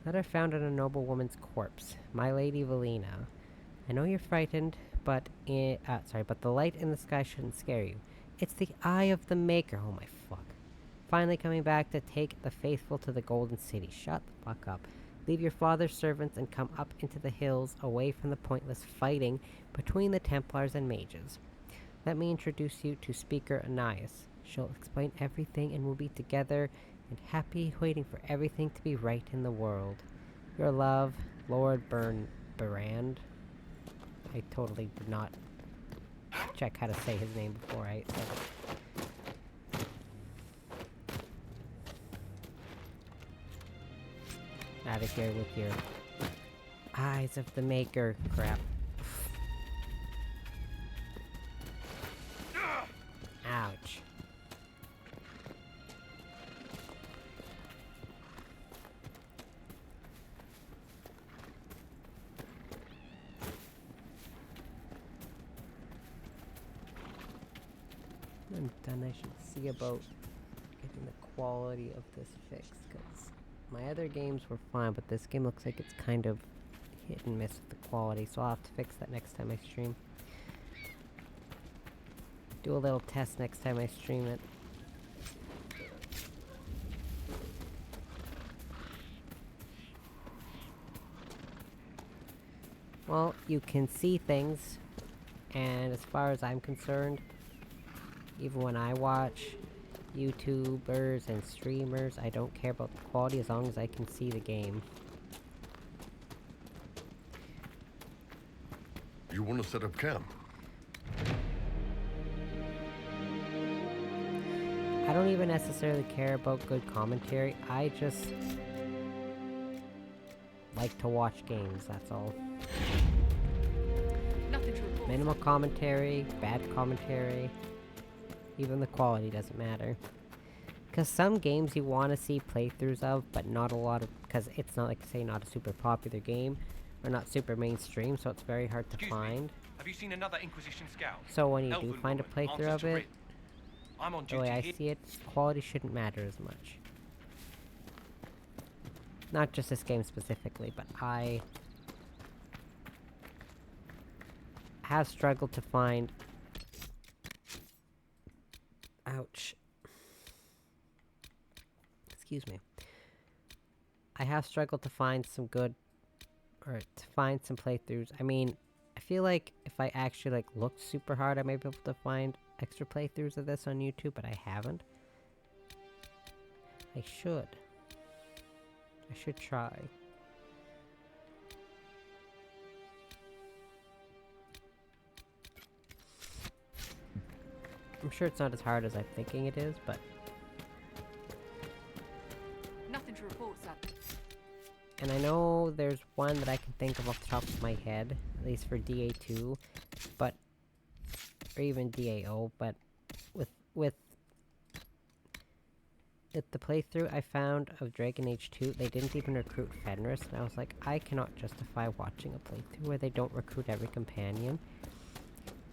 Speaker 1: Letter found on a noble woman's corpse. My Lady Valina. I know you're frightened, but but the light in the sky shouldn't scare you. It's the eye of the Maker. Oh my fuck. Finally coming back to take the faithful to the Golden City. Shut the fuck up. Leave your father's servants and come up into the hills, away from the pointless fighting between the Templars and mages. Let me introduce you to Speaker Anais. She'll explain everything and we'll be together and happy, waiting for everything to be right in the world. Your love, Lord Berand. I totally did not check how to say his name before I said it. Out of here with your eyes of the Maker crap. Ouch. I'm done. I should see about getting the quality of this fixed, because my other games were fine, but this game looks like it's kind of hit and miss with the quality, so I'll have to fix that next time I stream. Do a little test next time I stream it. Well, you can see things, and as far as I'm concerned, even when I watch YouTubers and streamers, I don't care about the quality as long as I can see the game.
Speaker 9: You want to set up camp?
Speaker 1: I don't even necessarily care about good commentary. I just like to watch games, that's all.
Speaker 6: Nothing to report.
Speaker 1: Minimal commentary, bad commentary. Even the quality doesn't matter. Because some games you want to see playthroughs of, but not a lot of... Because it's not like, say, not a super popular game, or not super mainstream, so it's very hard to find.
Speaker 18: Have you seen another Inquisition scout?
Speaker 1: So when you
Speaker 18: Elven
Speaker 1: do find a
Speaker 18: woman,
Speaker 1: playthrough
Speaker 18: answers
Speaker 1: of
Speaker 18: to
Speaker 1: it,
Speaker 18: writ. I'm on
Speaker 1: the
Speaker 18: duty
Speaker 1: way I
Speaker 18: here.
Speaker 1: see it, quality shouldn't matter as much. Not just this game specifically, but I have struggled to find... Ouch. Excuse me. I have struggled to find some good... Or to find some playthroughs. I mean, I feel like if I actually like looked super hard, I might be able to find extra playthroughs of this on YouTube, but I haven't. I should. I should try. I'm sure it's not as hard as I'm thinking it is, but...
Speaker 6: Nothing to report, sir.
Speaker 1: And I know there's one that I can think of off the top of my head, at least for DA2, but... Or even DAO, but... With the playthrough I found of Dragon Age 2, they didn't even recruit Fenris, and I was like, I cannot justify watching a playthrough where they don't recruit every companion.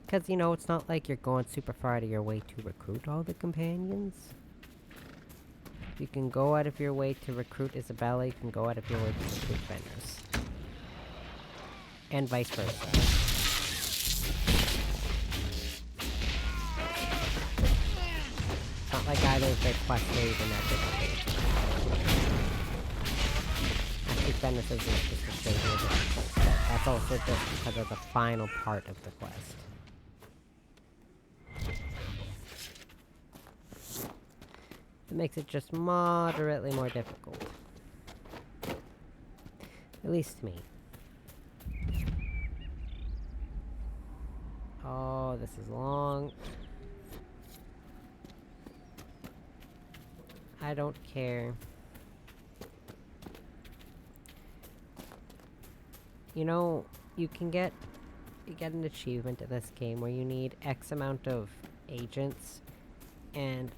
Speaker 1: Because, you know, it's not like you're going super far out of your way to recruit all the companions. You can go out of your way to recruit Isabella, you can go out of your way to recruit Fenris. And vice versa. It's not like either of their quests are even that difficult. Actually, Fenris is just a straight here, but that's also just because of the final part of the quest. It makes it just moderately more difficult. At least to me. Oh, this is long. I don't care. You know, you get an achievement in this game where you need X amount of agents, and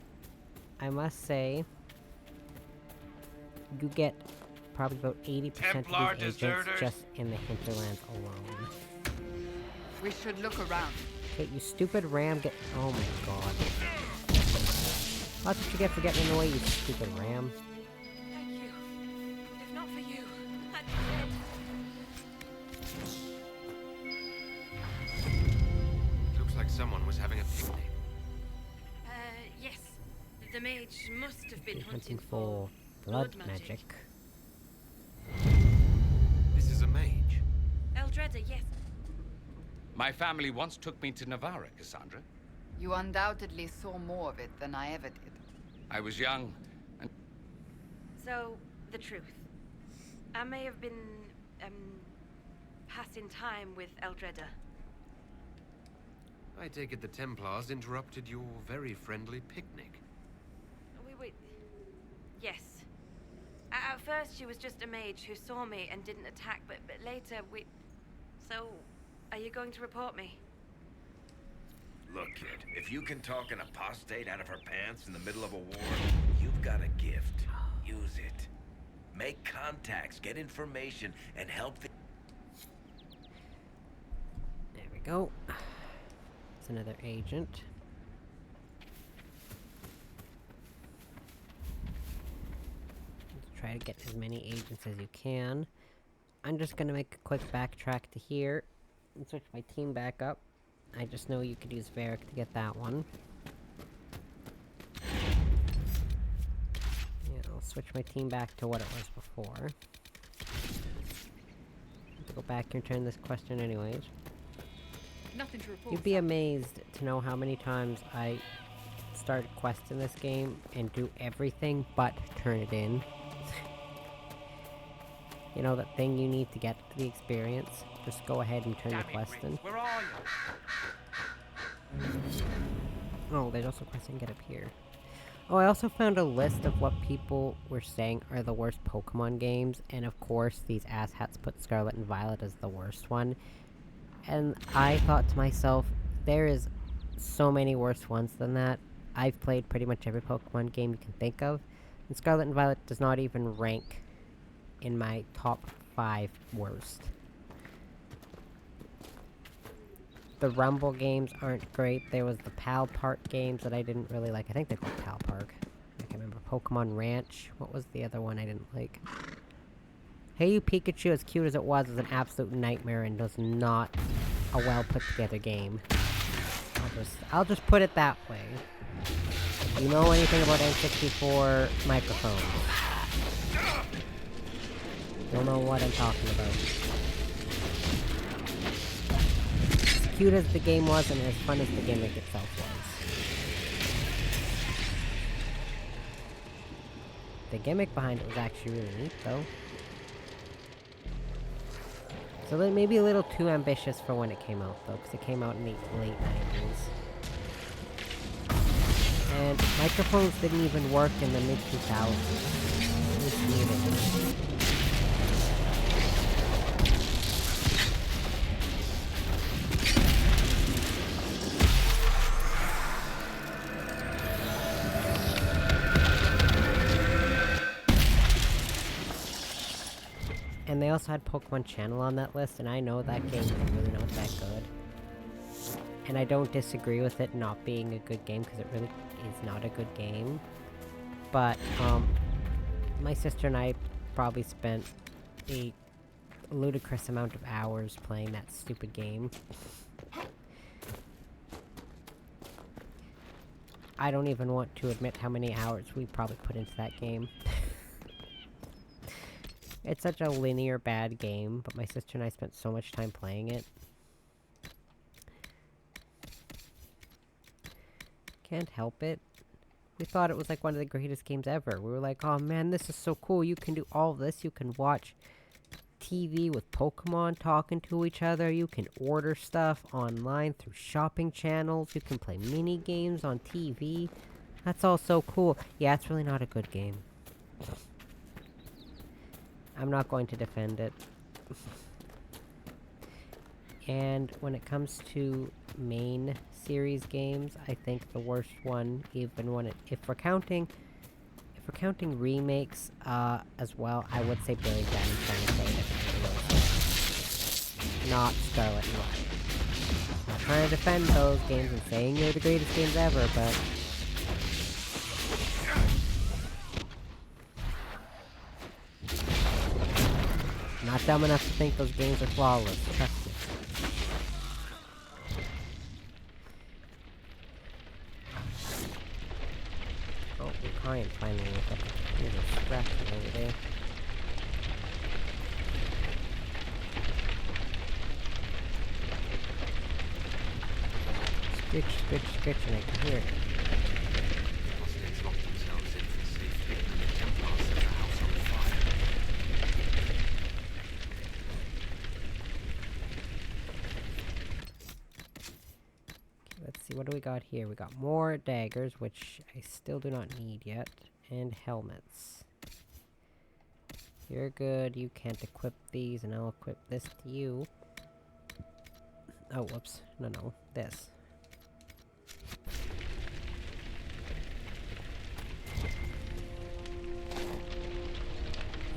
Speaker 1: I must say, you get probably about 80% of these agents just in the hinterlands alone.
Speaker 8: We should look around.
Speaker 1: Okay, you stupid ram, oh my god. That's what you get for getting in the way, you stupid ram.
Speaker 10: Thank you. If not for you, I'd be dead.
Speaker 3: Looks like someone was having a picnic.
Speaker 17: Yes. The mage must have been
Speaker 1: Hunting for blood magic.
Speaker 3: This is a mage.
Speaker 17: Eldredda, yes.
Speaker 15: My family once took me to Navarra, Cassandra.
Speaker 8: You undoubtedly saw more of it than I ever did.
Speaker 15: I was young, and...
Speaker 17: So, the truth. I may have been, passing time with Eldredda.
Speaker 3: I take it the Templars interrupted your very friendly picnic.
Speaker 17: We yes. At first she was just a mage who saw me and didn't attack, but later So, are you going to report me?
Speaker 13: Look, kid, if you can talk an apostate out of her pants in the middle of a war, you've got a gift. Use it. Make contacts, get information, and help the...
Speaker 1: There we go. It's another agent. Let's try to get as many agents as you can. I'm just gonna make a quick backtrack to here and switch my team back up. I just know you could use Varric to get that one. Yeah, I'll switch my team back to what it was before. Have to go back and turn this question anyways.
Speaker 2: Nothing to report.
Speaker 1: You'd be amazed to know how many times I start a quest in this game and do everything but turn it in. You know, that thing you need to get the experience? Just go ahead and turn the quest in.
Speaker 18: Where are you?
Speaker 1: Oh, there's also quests I can get up here. Oh, I also found a list of what people were saying are the worst Pokemon games, and of course, these asshats put Scarlet and Violet as the worst one. And I thought to myself, there is so many worse ones than that. I've played pretty much every Pokemon game you can think of, and Scarlet and Violet does not even rank in my top 5 worst. The Rumble games aren't great. There was the Pal Park games that I didn't really like. I think they're called Pal Park. I can't remember. Pokemon Ranch. What was the other one I didn't like? Hey You Pikachu, as cute as it was an absolute nightmare and was not a well put together game. I'll just put it that way. If you know anything about N64 microphones, you'll know what I'm talking about. As cute as the game was and as fun as the gimmick itself was. The gimmick behind it was actually really neat, though. So they may be a little too ambitious for when it came out, though, because it came out in the late 90s. And microphones didn't even work in the mid-2000s. It was needed. And they also had Pokemon Channel on that list, and I know that game is really not that good. And I don't disagree with it not being a good game, because it really is not a good game. But, my sister and I probably spent a ludicrous amount of hours playing that stupid game. I don't even want to admit how many hours we probably put into that game. It's such a linear bad game, but my sister and I spent so much time playing it. Can't help it. We thought it was like one of the greatest games ever. We were like, oh man, this is so cool. You can do all this. You can watch TV with Pokemon talking to each other. You can order stuff online through shopping channels. You can play mini games on TV. That's all so cool. Yeah, it's really not a good game. I'm not going to defend it. And when it comes to main series games, I think the worst one, even when if we're counting remakes, as well, I would say Brilliant Diamond Translate. Not Scarlet and Violet. Not trying to defend those games and saying they're the greatest games ever, but... I'm not dumb enough to think those games are flawless, trust me. Oh, the client finally woke up. There's a scratch over there. Scritch, scritch, scritch, and I can hear it.
Speaker 15: Apostates locked themselves in for safety, and the Templars set the house on fire.
Speaker 1: Okay, let's see, what do we got here? We got more daggers, which I still do not need yet, and helmets. You're good, you can't equip these, and I'll equip this to you. Oh, whoops. No, this.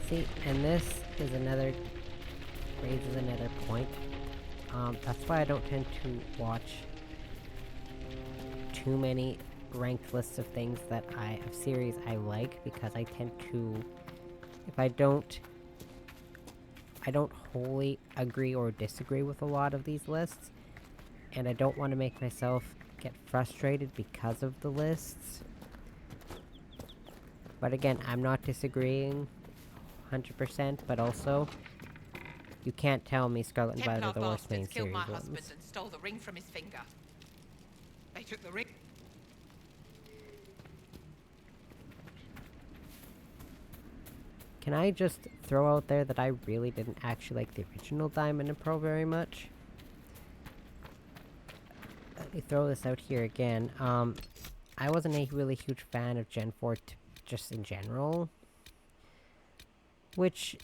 Speaker 1: See, and this is raises another point. That's why I don't tend to watch too many ranked lists of things of series I like, because I tend to, if I don't wholly agree or disagree with a lot of these lists, and I don't want to make myself get frustrated because of the lists. But again, I'm not disagreeing 100%, but also, you can't tell me Scarlet and Violet are the worst main series
Speaker 10: killed my
Speaker 1: ones.
Speaker 10: husband and stole the ring from his finger. They took the ring.
Speaker 1: Can I just throw out there that I really didn't actually like the original Diamond and Pearl very much? Let me throw this out here again. I wasn't a really huge fan of Gen 4 just in general. Which,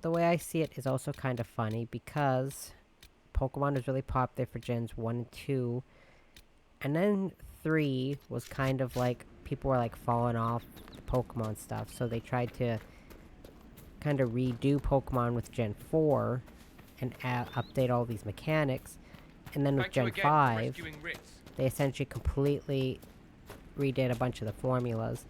Speaker 1: the way I see it, is also kind of funny, because Pokemon was really popular for Gens 1 and 2, and then 3 was kind of like, people were like falling off the Pokemon stuff, so they tried to kind of redo Pokemon with Gen 4, and update all these mechanics, and then with Gen 5, they essentially completely redid a bunch of the formulas,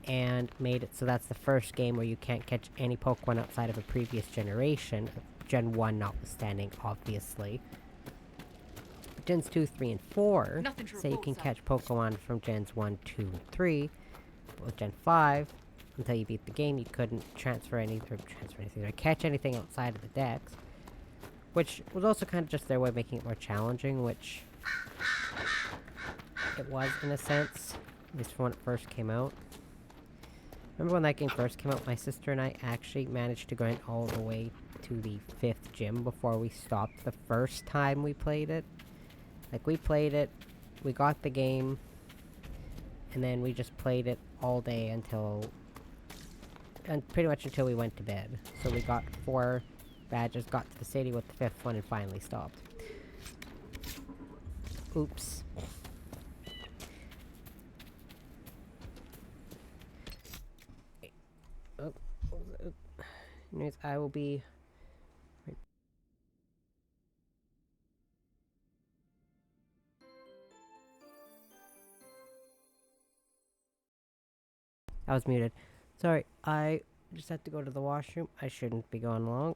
Speaker 1: and made it so that's the first game where you can't catch any Pokemon outside of a previous generation, Gen 1 notwithstanding, obviously. Gens 2, 3, and 4 say you can catch Pokemon from Gens 1, 2, and 3, but with Gen 5, until you beat the game, you couldn't transfer anything, or catch anything outside of the Dex, which was also kind of just their way of making it more challenging, which it was in a sense, at least when it first came out. Remember when that game first came out, my sister and I actually managed to grind all the way to the 5th gym before we stopped the first time we played it. Like, we played it, we got the game, and then we just played it all day until... and pretty much until we went to bed. So we got 4 badges, got to the city with the 5th one, and finally stopped. Oops. Oh, anyways, I will be... I was muted. Sorry, I just had to go to the washroom. I shouldn't be going long.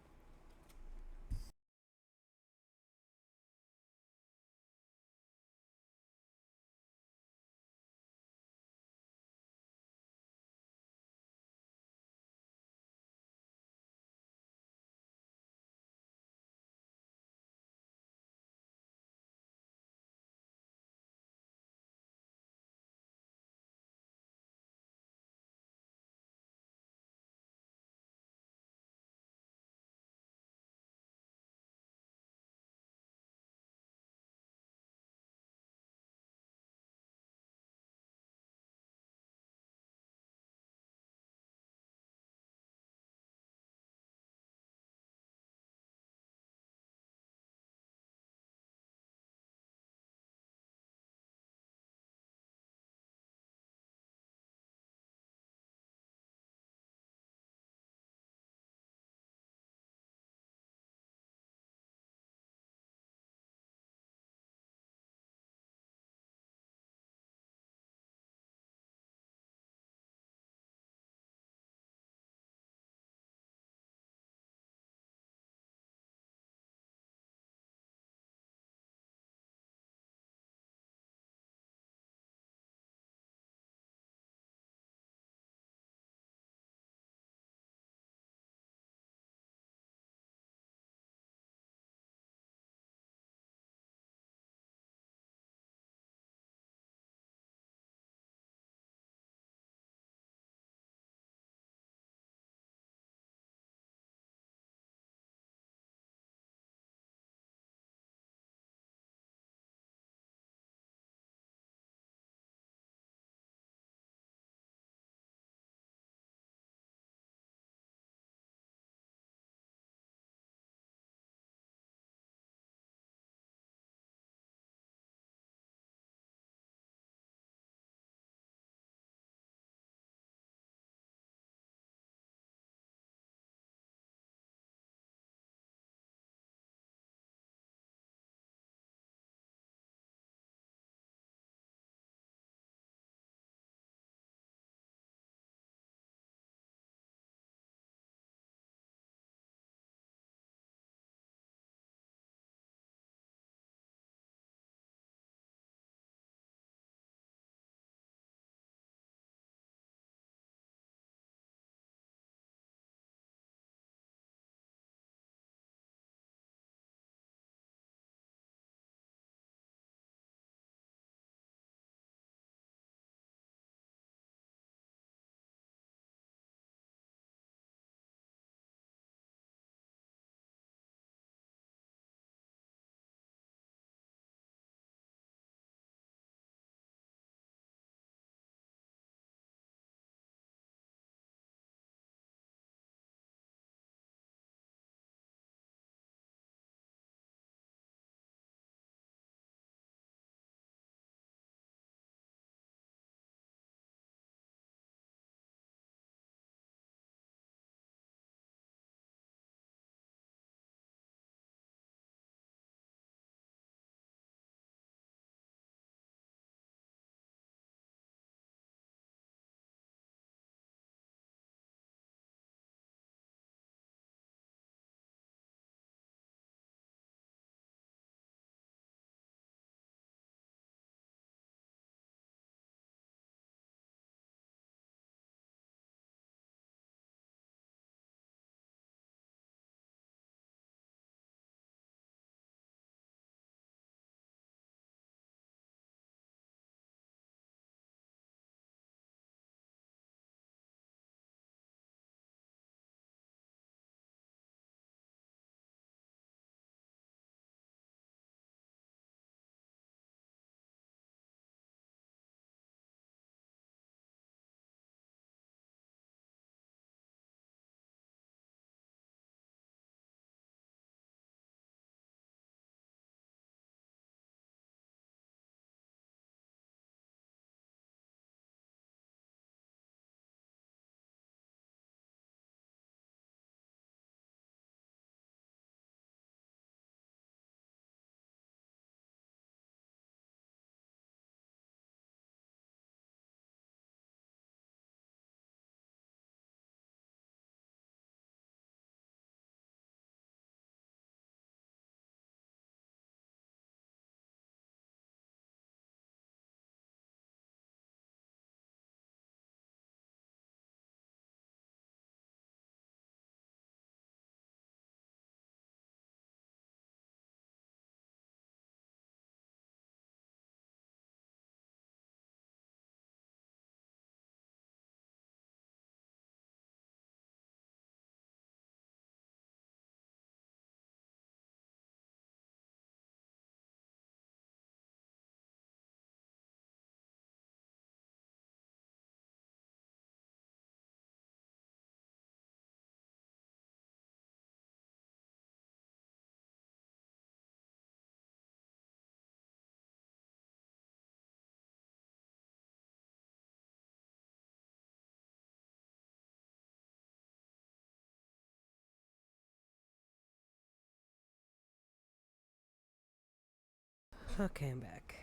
Speaker 1: Okay, I'm back.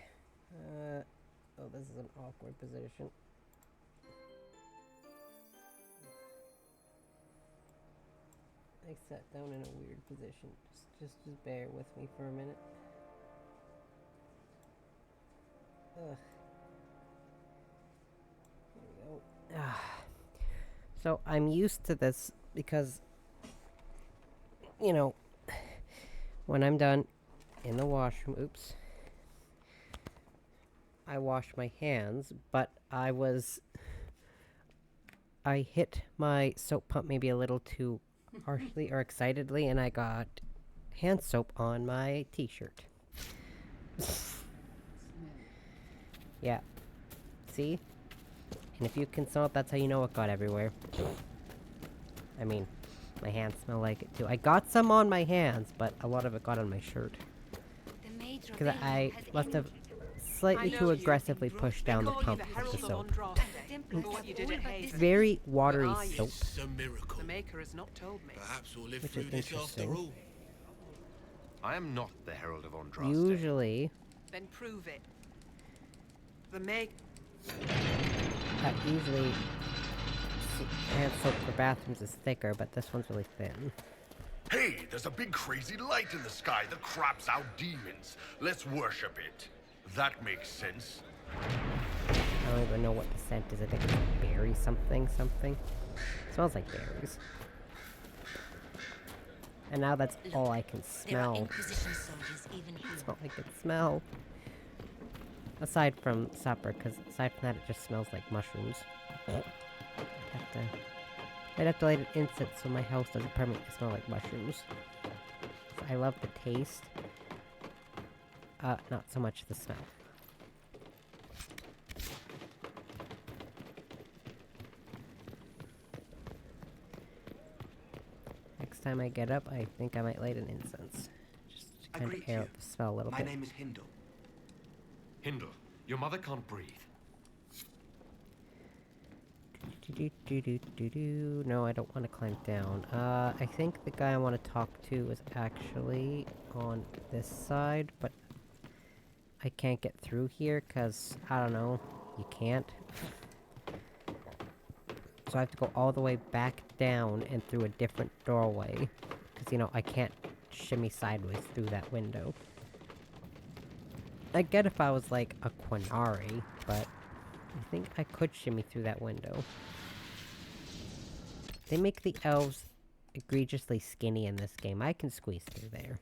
Speaker 1: Oh, this is an awkward position. I sat down in a weird position. Just bear with me for a minute. Ugh. There we go. So I'm used to this because, you know, when I'm done in the washroom, oops, I wash my hands, but I hit my soap pump maybe a little too harshly or excitedly, and I got hand soap on my t-shirt. Yeah. See? And if you can smell it, that's how you know it got everywhere. I mean, my hands smell like it too. I got some on my hands, but a lot of it got on my shirt. Because I must have slightly too aggressively pushed down the pump with the soap. It's very watery soap.
Speaker 10: The maker has not told me.
Speaker 9: Perhaps we'll live
Speaker 1: Which
Speaker 9: through
Speaker 1: is
Speaker 9: this after
Speaker 1: interesting.
Speaker 9: all.
Speaker 3: I am not the Herald of Andraste.
Speaker 1: Usually,
Speaker 10: Then prove it. The make.
Speaker 1: Usually hand soap for bathrooms is thicker, but this one's really thin.
Speaker 9: Hey, there's a big crazy light in the sky that craps out demons. Let's worship it. That makes sense.
Speaker 1: I don't even know what the scent is. I think it's berry something. Smells like berries. And now that's all I can smell.
Speaker 2: Inquisition soldiers even here.
Speaker 1: It's not like good smell. Aside from supper, because aside from that, it just smells like mushrooms. I'd have to light an incense so my house doesn't permanently smell like mushrooms. So I love the taste. Not so much the smell. Next time I get up, I think I might light an incense. Just to kind of air out the smell a little bit.
Speaker 14: My name is Hindle.
Speaker 3: Hindle, your mother can't breathe.
Speaker 1: No, I don't want to climb down. I think the guy I want to talk to is actually on this side, but I can't get through here because, I don't know, you can't. So I have to go all the way back down and through a different doorway. Because, you know, I can't shimmy sideways through that window. I'd get if I was like a Quinari, but I think I could shimmy through that window. They make the elves egregiously skinny in this game. I can squeeze through there.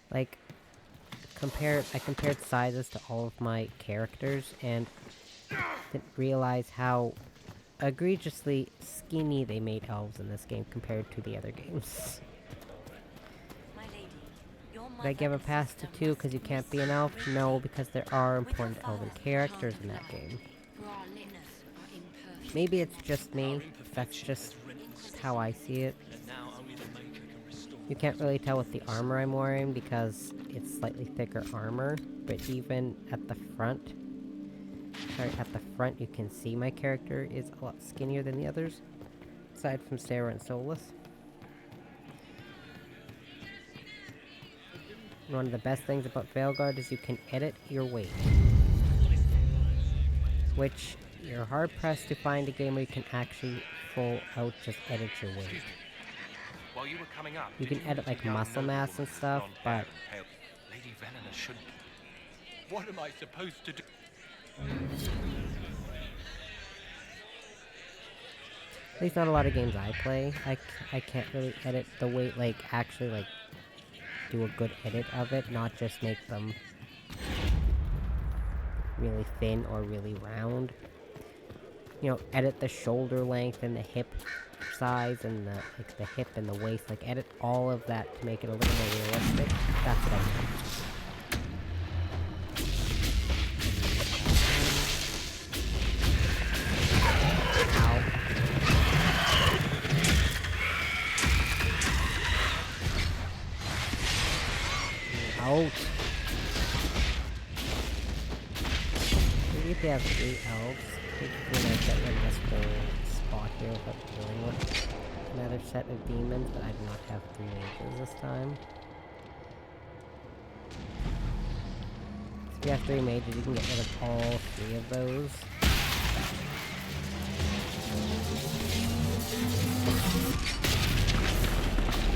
Speaker 1: Like, I compared sizes to all of my characters and didn't realize how egregiously skinny they made elves in this game compared to the other games. Did I give a pass to 2 because you can't be an elf? No, because there are important elven characters in that game. Maybe it's just me. That's just how I see it. You can't really tell with the armor I'm wearing because it's slightly thicker armor, but even at the front, you can see my character is a lot skinnier than the others, aside from Sarah and Solus. One of the best things about Veilguard is you can edit your weight. Which, you're hard-pressed to find a game where you can actually full out just edit your weight.
Speaker 3: While you were coming up,
Speaker 1: You can edit like muscle mass and stuff, but
Speaker 3: Lady Venena should. What am I supposed to do?
Speaker 1: at least not a lot of games I play. I can't really edit the weight, like, actually, like, do a good edit of it, not just make them really thin or really round. You know, edit the shoulder length and the hip size and the hip and the waist, like edit all of that to make it a little more realistic. That's what I mean. Ouch. Maybe if they have 3 elves, they can get rid of this whole spot here without dealing with. another set of demons, but I do not have 3 mages this time. So if you have 3 mages, you can get rid of all 3 of those.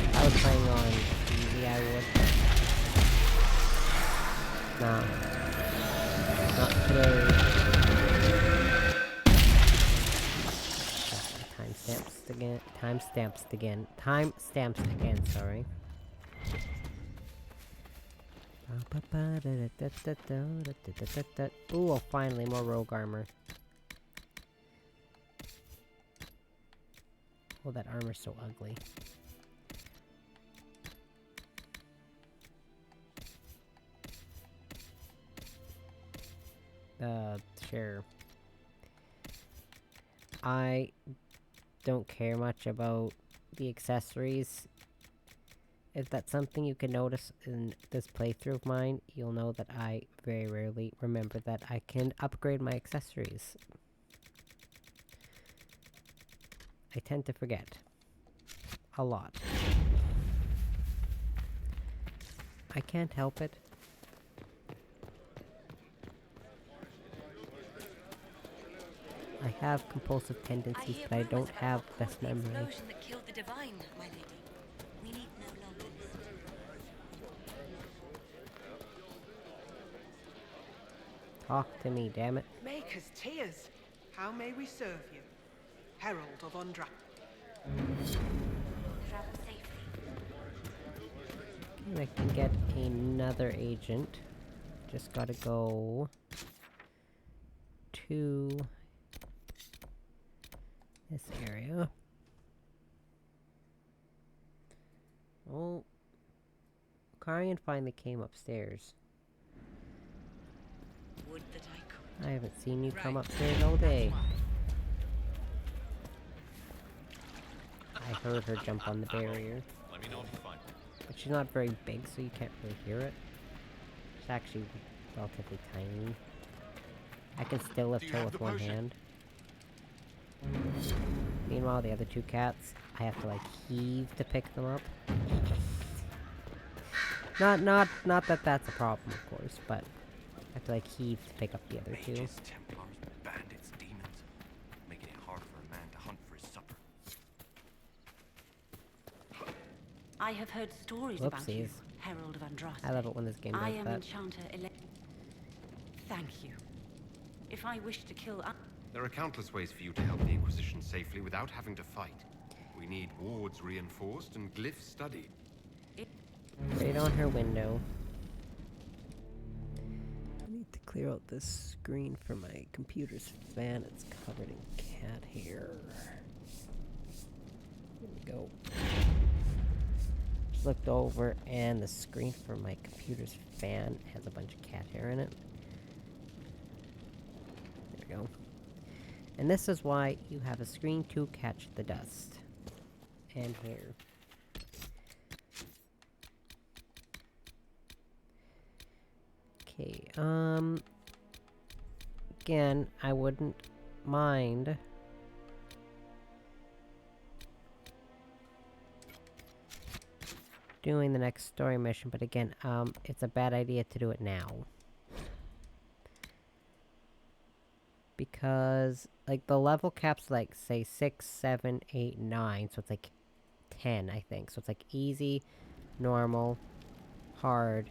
Speaker 1: If I was playing on easy, I would. Nah. Not today. Timestamps again, sorry. Ooh, finally, more rogue armor. Oh, that armor's so ugly. Sure. I don't care much about the accessories. If that's something you can notice in this playthrough of mine, you'll know that I very rarely remember that I can upgrade my accessories. I tend to forget. A lot. I can't help it. I have compulsive tendencies, but I don't have best memory.
Speaker 2: That killed the divine, my lady. We need no longer listen.
Speaker 1: Talk to me, damn it.
Speaker 10: Maker's tears. How may we serve you? Herald of Undra.
Speaker 2: Travel safely.
Speaker 1: Okay, I can get another agent. Just gotta go to this area. Oh, Karian finally came upstairs.
Speaker 2: Would that I could.
Speaker 1: I haven't seen you come upstairs all day. I heard her jump on the barrier.
Speaker 19: Let me know if you find it.
Speaker 1: But she's not very big, so you can't really hear it. She's actually relatively tiny. I can still lift her with one hand. Meanwhile, the other 2 cats, I have to like heave to pick them up. Not that that's a problem, of course, but I have to like heave to pick up the other 2.
Speaker 11: Mages, Templars, bandits, demons, making it hard for a man to hunt for his supper.
Speaker 20: I have heard stories about you, Herald of Andraste.
Speaker 1: I love it when this game does that.
Speaker 20: I am Enchanter Thank you. If I wish to kill...
Speaker 3: There are countless ways for you to help the Inquisition safely without having to fight. We need wards reinforced and glyphs studied.
Speaker 1: Right on her window. I need to clear out this screen for my computer's fan. It's covered in cat hair. There we go. Just looked over and the screen for my computer's fan has a bunch of cat hair in it. There we go. And this is why you have a screen to catch the dust. And hair. Okay, again, I wouldn't mind doing the next story mission, but again, it's a bad idea to do it now. Because, like, the level cap's, like, say, 6, 7, 8, 9, so it's, like, 10, I think. So it's, like, easy, normal, hard,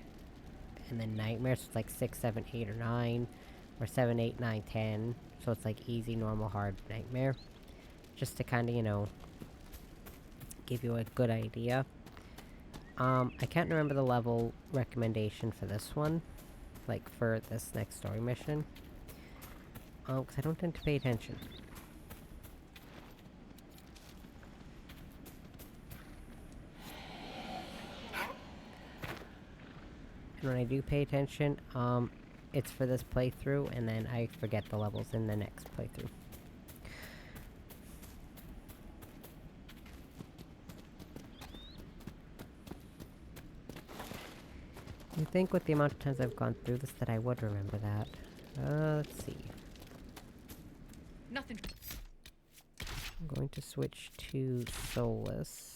Speaker 1: and then nightmare, so it's, like, 6, 7, 8, or 9, or 7, 8, 9, 10. So it's, like, easy, normal, hard, nightmare. Just to kind of, you know, give you a good idea. I can't remember the level recommendation for this one. Like, for this next story mission. Because I don't tend to pay attention. And when I do pay attention, it's for this playthrough, and then I forget the levels in the next playthrough. You think with the amount of times I've gone through this that I would remember that. Let's see.
Speaker 6: Nothing.
Speaker 1: going to switch to Solus.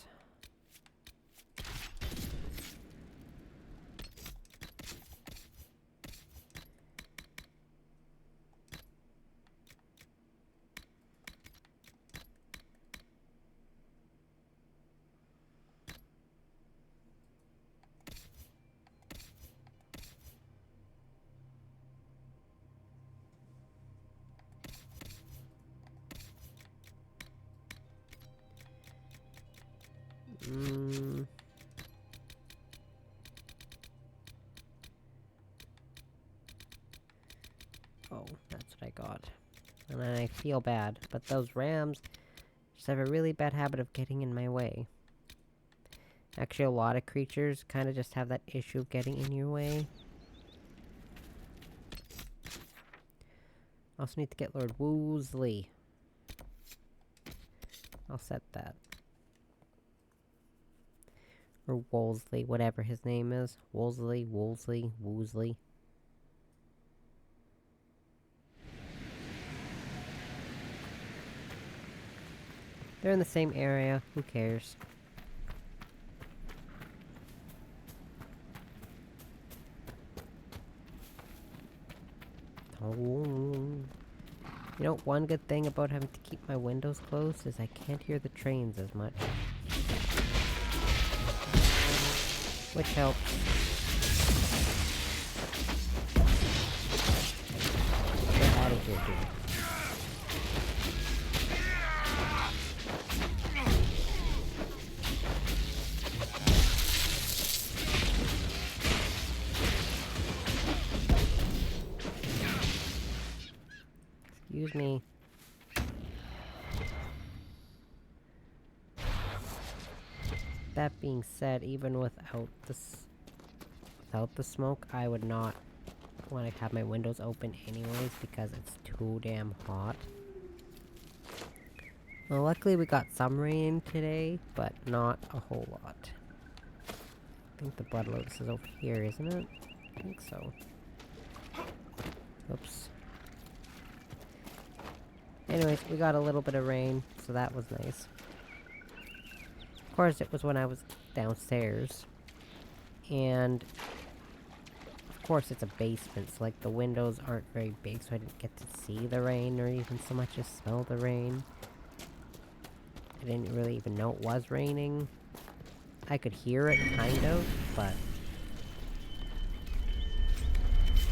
Speaker 1: Oh, that's what I got. And I feel bad, but those rams just have a really bad habit of getting in my way. Actually, a lot of creatures kind of just have that issue of getting in your way. Also need to get Lord Woosley. I'll set that. Or Wolseley, whatever his name is. Wolseley, Wolseley, Woosley. They're in the same area, who cares? Oh. You know, one good thing about having to keep my windows closed is I can't hear the trains as much. Which helps. Get out of here, dude. Excuse me. That being said, even without the smoke, I would not want to have my windows open anyways because it's too damn hot. Well, luckily we got some rain today, but not a whole lot. I think the Blood Lotus is over here, isn't it? I think so. Oops. Anyways, we got a little bit of rain, so that was nice. Of course, it was when I was downstairs. And of course it's a basement, so like the windows aren't very big, so I didn't get to see the rain or even so much as smell the rain. I didn't really even know it was raining. I could hear it, kind of, but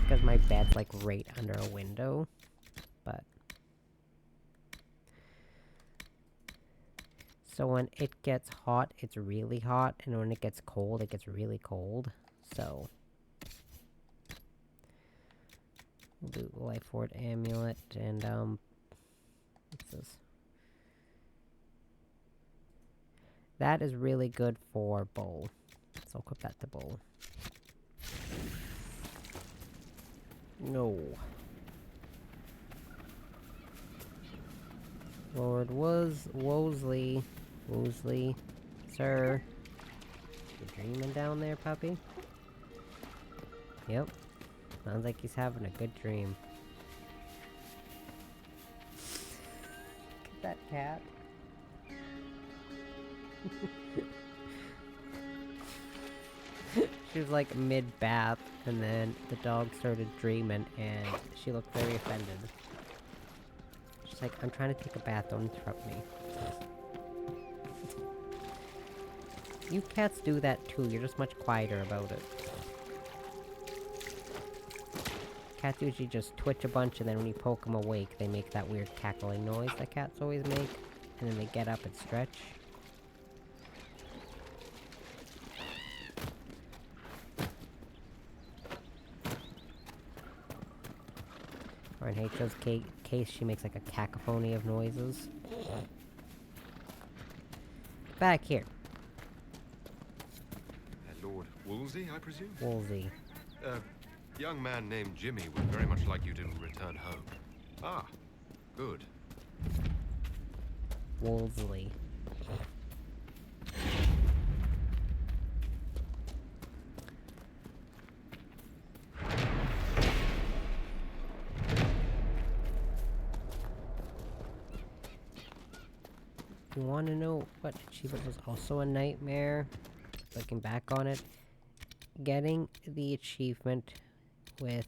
Speaker 1: because my bed's like right under a window, but so when it gets hot, it's really hot, and when it gets cold, it gets really cold, so we'll do Life Ward Amulet, and what's this? That is really good for bow, so I'll equip that to bow. No. Lord Woosley, sir. You dreaming down there, puppy? Yep. Sounds like he's having a good dream. Look at that cat. She was like mid-bath, and then the dog started dreaming, and she looked very offended. She's like, I'm trying to take a bath, don't interrupt me. You cats do that too, you're just much quieter about it. Cats usually just twitch a bunch, and then when you poke them awake, they make that weird cackling noise that cats always make, and then they get up and stretch. Or in H.O.'s case, she makes like a cacophony of noises. Back here.
Speaker 3: Lord Wolsey, I presume?
Speaker 1: Wolsey.
Speaker 3: A young man named Jimmy would very much like you to return home. Ah, good.
Speaker 1: Wolseley. you want to know what achievement was also a nightmare, looking back on it, getting the achievement with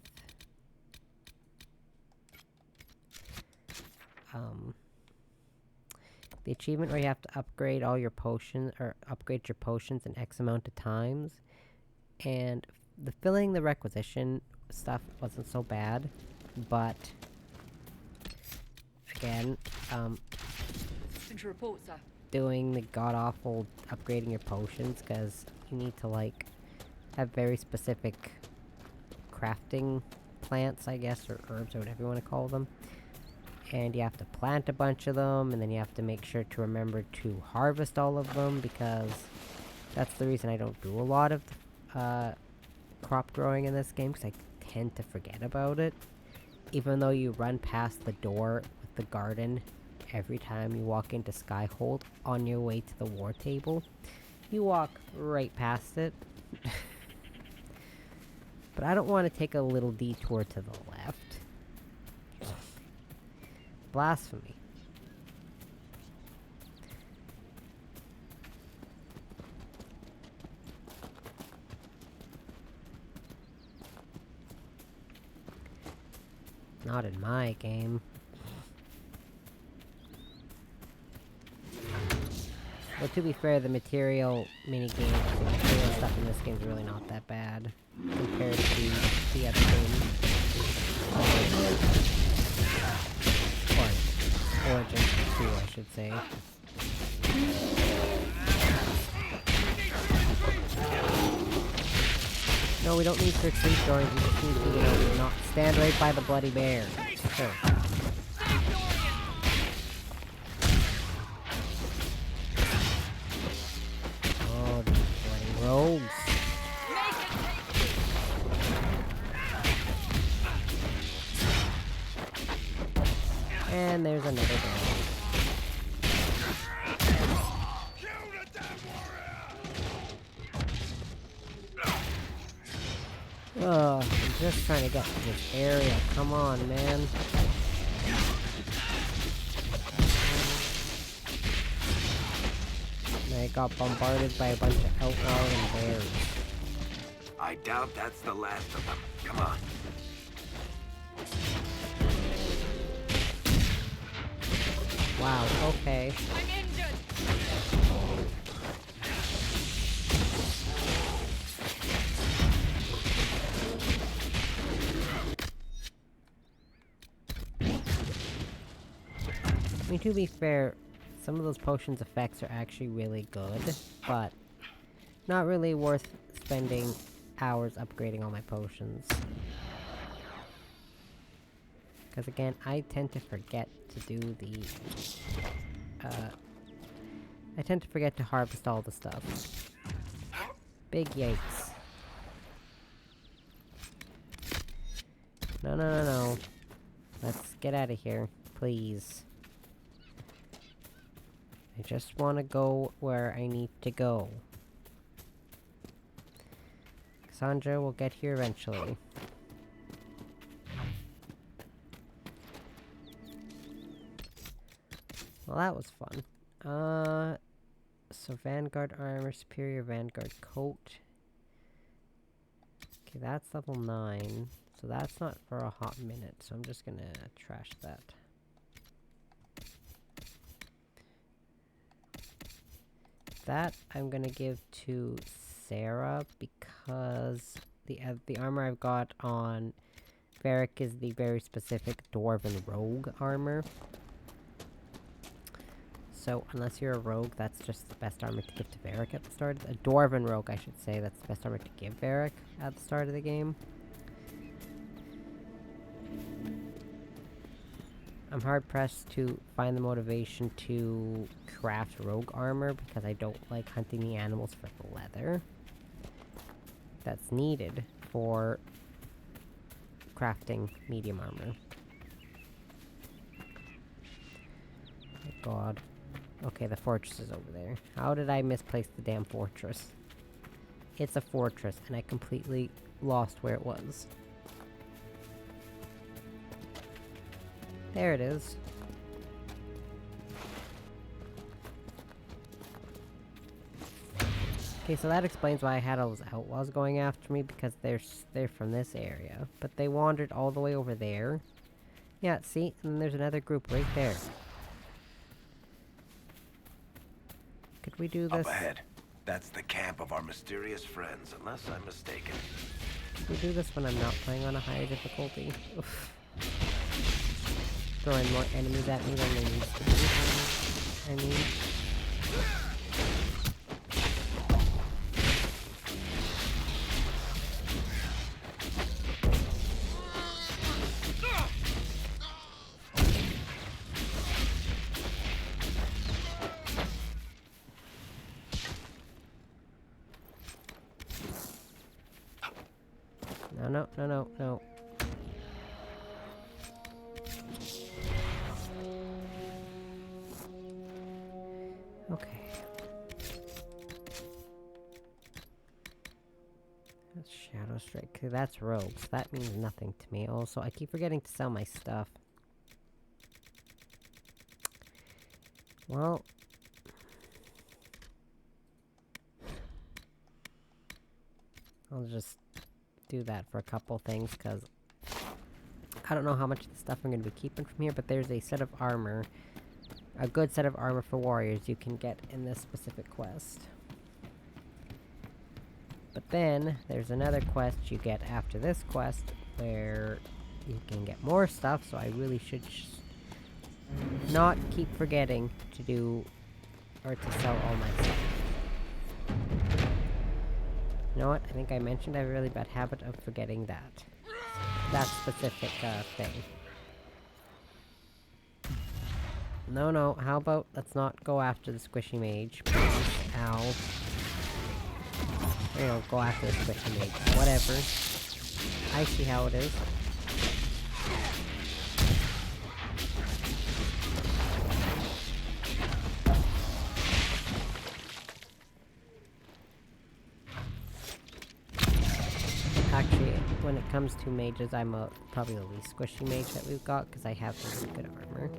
Speaker 1: the achievement where you have to upgrade all your potions, or upgrade your potions in X amount of times, and the filling the requisition stuff wasn't so bad, but again,
Speaker 20: To report, sir.
Speaker 1: doing the god-awful upgrading your potions, because you need to, like, have very specific crafting plants, I guess, or herbs, or whatever you want to call them. And you have to plant a bunch of them, and then you have to make sure to remember to harvest all of them, because that's the reason I don't do a lot of crop growing in this game, because I tend to forget about it. Even though you run past the door with the garden every time you walk into Skyhold on your way to the war table, you walk right past it. But I don't want to take a little detour to the left. Blasphemy. Not in my game. Well, to be fair, the material minigame, the material stuff in this game is really not that bad compared to the other games. Origin 2, I should say. No, we don't need to retreat, George. We just need to, you know, not stand right by the bloody bear. Sure. Oh, these bloody rogues. And there's another guy. Oh, I'm just trying to get to this area. Come on, man. And I got bombarded by a bunch of outlaws and bears.
Speaker 13: I doubt that's the last of them. Come on.
Speaker 1: Wow, okay.
Speaker 20: I'm injured.
Speaker 1: I mean, to be fair, some of those potions' effects are actually really good, but not really worth spending hours upgrading all my potions. Because again, I tend to forget to do the, I tend to forget to harvest all the stuff. Big yikes. No, no, no, no. Let's get out of here, please. I just want to go where I need to go. Cassandra will get here eventually. Well, that was fun. So Vanguard armor, superior Vanguard coat. Okay, that's level 9. So that's not for a hot minute, so I'm just gonna trash that. That I'm gonna give to Sarah because the armor I've got on Varric is the very specific Dwarven Rogue armor. So unless you're a rogue, that's just the best armor to give to Varric at the start. A Dwarven Rogue, I should say, that's the best armor to give Varric at the start of the game. I'm hard-pressed to find the motivation to craft rogue armor because I don't like hunting the animals for the leather that's needed for crafting medium armor. Oh god. Okay, the fortress is over there. How did I misplace the damn fortress? It's a fortress, and I completely lost where it was. There it is. Okay, so that explains why I had all those outlaws going after me, because they're from this area. But they wandered all the way over there. Yeah, see? And then there's another group right there. Could we do this?
Speaker 13: Up ahead. That's the camp of our mysterious friends, unless I'm mistaken.
Speaker 1: Could we do this when I'm not playing on a higher difficulty? Oof. Throwing more enemies at me than they need to be. I mean... No. Okay. That's Shadow Strike. Okay, that's rogues. That means nothing to me. Also, I keep forgetting to sell my stuff. Well... I'll just do that for a couple things, because I don't know how much of the stuff I'm going to be keeping from here, but there's a set of armor, a good set of armor for warriors you can get in this specific quest. But then, there's another quest you get after this quest, where you can get more stuff, so I really should not keep forgetting to do, or to sell all my stuff. You know what? I think I mentioned I have a really bad habit of forgetting that. That specific, thing. No, how about let's not go after the squishy mage, please. Ow. You know, go after the squishy mage. Whatever. I see how it is. Actually, when it comes to mages, I'm probably the least squishy mage that we've got, because I have really good armor.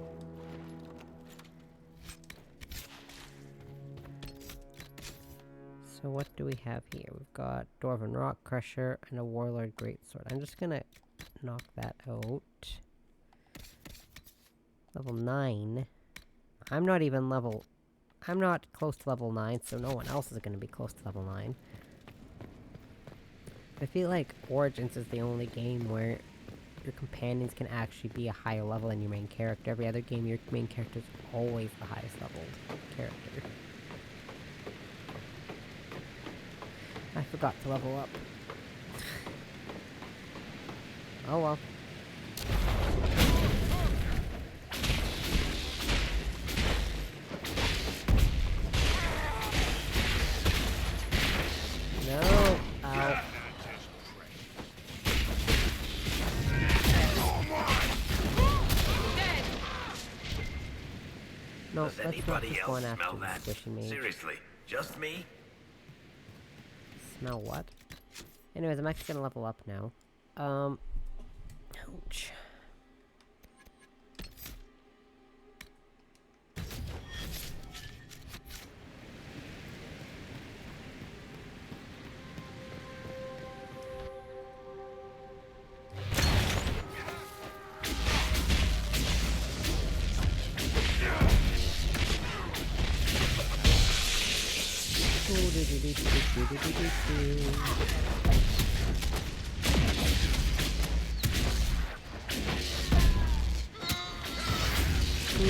Speaker 1: So what do we have here? We've got Dwarven Rock Crusher and a Warlord Greatsword. I'm just gonna knock that out. Level 9. I'm not close to level 9, so no one else is gonna be close to level 9. I feel like Origins is the only game where your companions can actually be a higher level than your main character. Every other game, your main character is always the highest level character. I forgot to level up. Oh well. No! Ow. No,
Speaker 13: Does
Speaker 1: let's not
Speaker 13: anybody
Speaker 1: keep
Speaker 13: else
Speaker 1: going after
Speaker 13: smell
Speaker 1: the
Speaker 13: that?
Speaker 1: squishy mage.
Speaker 13: Seriously, just me?
Speaker 1: Smell what? Anyways, I'm actually gonna level up now. Ouch. I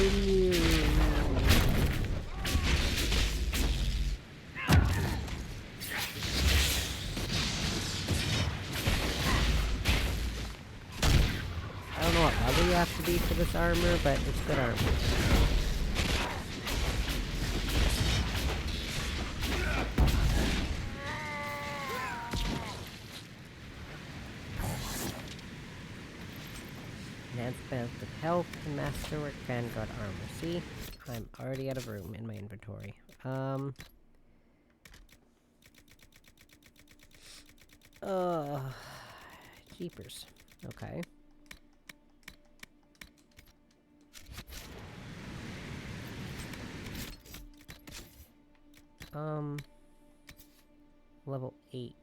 Speaker 1: don't know what level you have to be for this armor, but it's good armor. Enhanced balance of health and masterwork vanguard armor. See? I'm already out of room in my inventory. Jeepers. Okay. level 8.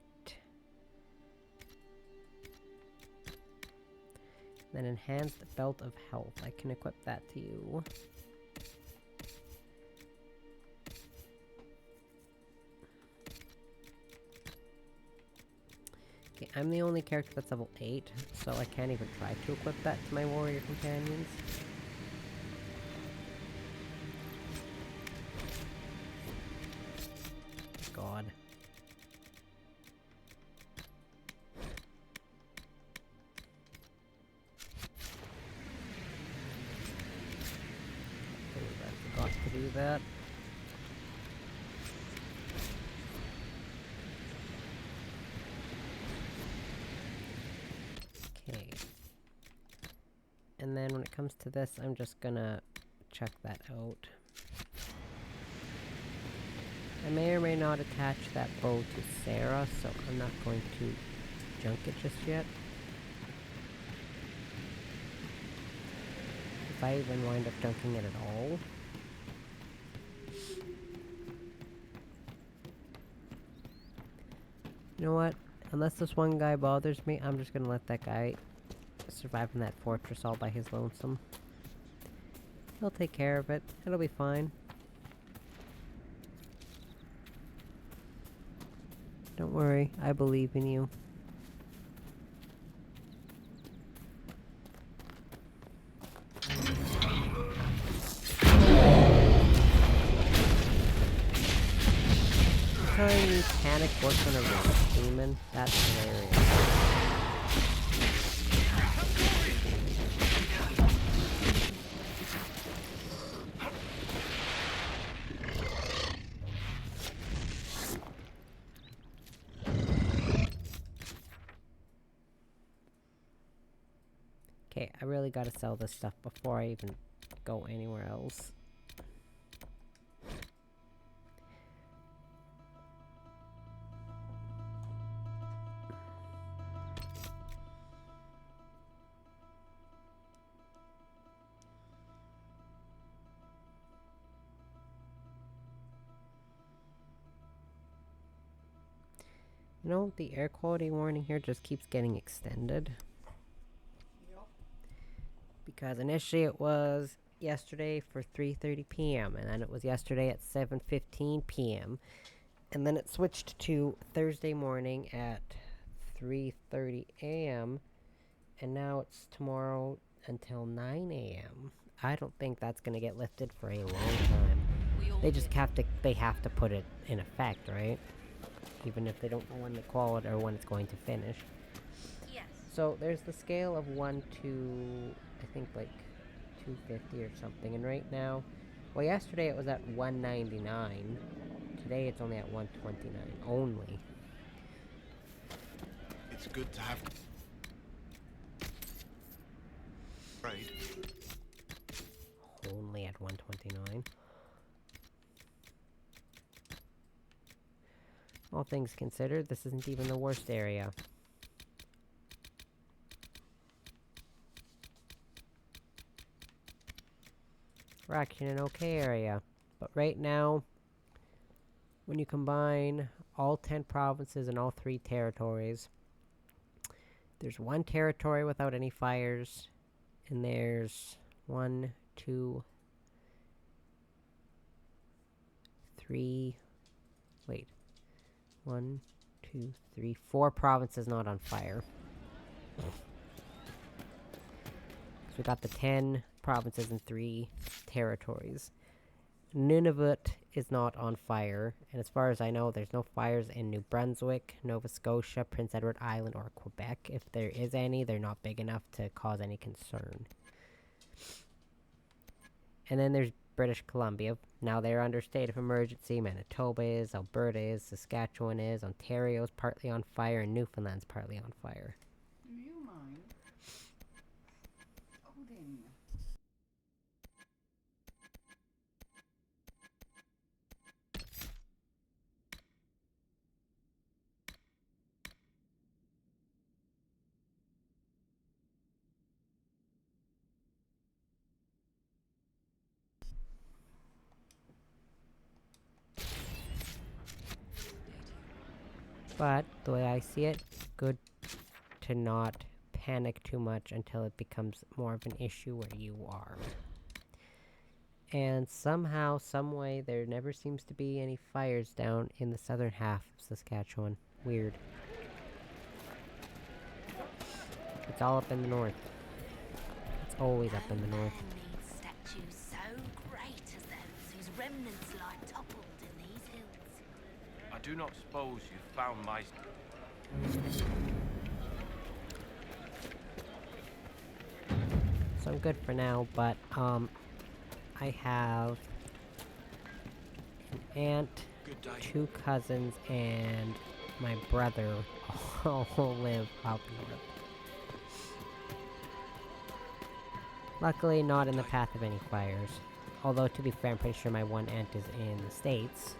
Speaker 1: Then enhanced belt of health. I can equip that to you. Okay, I'm the only character that's level 8, so I can't even try to equip that to my warrior companions. God. I forgot to do that. Okay. And then when it comes to this, I'm just gonna check that out. I may or may not attach that bow to Sarah, so I'm not going to junk it just yet. If I even wind up junking it at all. You know what? Unless this one guy bothers me, I'm just gonna let that guy survive in that fortress all by his lonesome. He'll take care of it. It'll be fine. Don't worry, I believe in you. Time you panic works on a rage demon? That's hilarious. Okay, I really gotta sell this stuff before I even go anywhere else. You know, the air quality warning here just keeps getting extended. Because initially it was yesterday for 3:30 p.m. and then it was yesterday at 7:15 p.m. and then it switched to Thursday morning at 3:30 a.m. and now it's tomorrow until 9 a.m. I don't think that's gonna get lifted for a long time. They just have to put it in effect, right? Even if they don't know when the quality or when it's going to finish.
Speaker 17: Yes.
Speaker 1: So there's the scale of 1 to, I think, like 250 or something, and right now, well, yesterday it was at 199. Today it's only at 129 only.
Speaker 9: It's good to have. Right.
Speaker 1: Only at 129. All things considered, this isn't even the worst area. We're actually in an okay area. But right now, when you combine all 10 provinces and all 3 territories, there's 1 territory without any fires, and there's 1, 2, 3, wait. 1, 2, 3, 4 provinces not on fire. So we got the 10 provinces and 3 territories. None of it is not on fire, and as far as I know, there's no fires in New Brunswick, Nova Scotia, Prince Edward Island, or Quebec. If there is any, they're not big enough to cause any concern. And then there's British Columbia. Now they're under state of emergency. Manitoba is, Alberta is, Saskatchewan is, Ontario's partly on fire, and Newfoundland's partly on fire.
Speaker 20: Do you mind? Odin.
Speaker 1: But, the way I see it, good to not panic too much until it becomes more of an issue where you are. And somehow, someway, there never seems to be any fires down in the southern half of Saskatchewan. Weird. It's all up in the north. It's always up in the north.
Speaker 19: Statues so great as those whose remnants lie toppled in these hills.
Speaker 11: I do not suppose you found my...
Speaker 1: So I'm good for now, but, I have an aunt, 2 cousins, and my brother all live up here. Luckily, not in the path of any fires. Although, to be fair, I'm pretty sure my one aunt is in the States.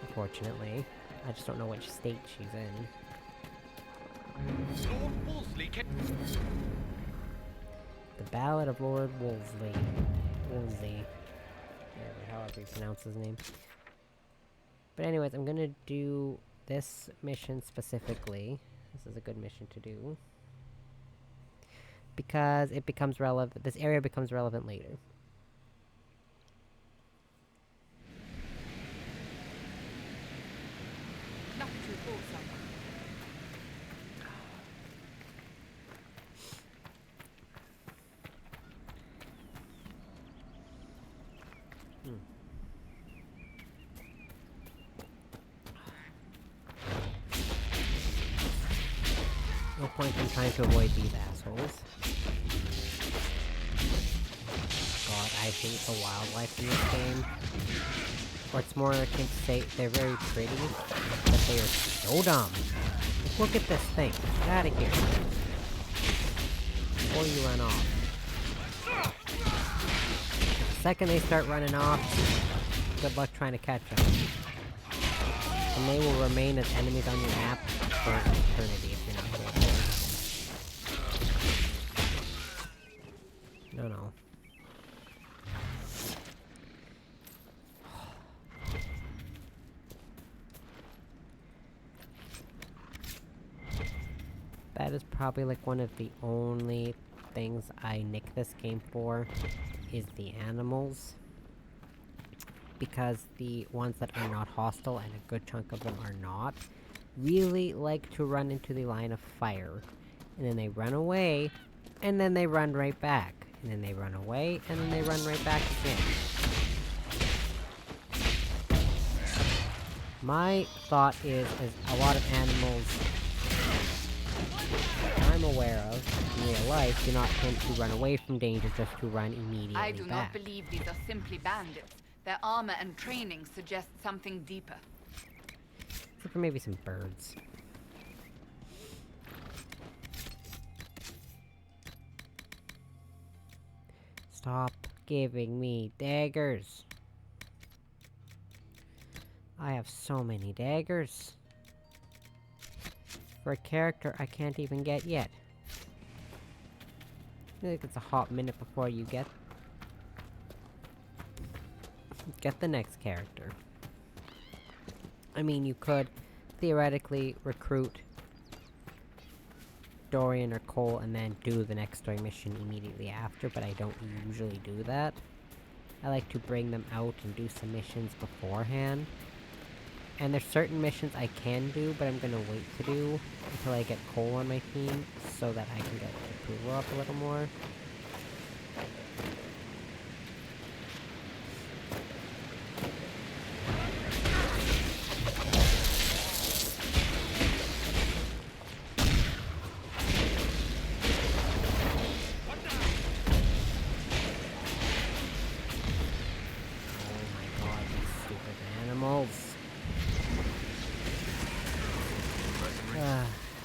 Speaker 1: Unfortunately. I just don't know which state she's in. The Ballad of Lord Wolseley. Wolsey. However you pronounce his name. But anyways, I'm gonna do this mission specifically. This is a good mission to do. Because it becomes relevant, this area becomes relevant later.
Speaker 6: Nothing to report, someone.
Speaker 1: No point in trying to avoid these assholes. God, I hate the wildlife in this game. Or it's more akin to say they're very pretty, but they are so dumb. Like, look at this thing. Get out of here. Before you run off. The second they start running off, good luck trying to catch them. And they will remain as enemies on your map for eternity if you're not careful. No. That is probably like one of the only things I nick this game for, is the animals. Because the ones that are not hostile, and a good chunk of them are not, really like to run into the line of fire. And then they run away, and then they run right back. And then they run away, and then they run right back again. My thought is a lot of animals that I'm aware of in real life do not tend to run away from danger just to run immediately back.
Speaker 8: I do not believe these are simply bandits. Their armor and training suggest something deeper.
Speaker 1: Except for maybe some birds. Stop giving me daggers. I have so many daggers. For a character I can't even get yet. I think it's a hot minute before you get the next character. I mean, you could theoretically recruit Dorian or Cole and then do the next story mission immediately after, but I don't usually do that. I like to bring them out and do some missions beforehand. And there's certain missions I can do, but I'm gonna wait to do until I get Cole on my team, so that I can get approval up a little more.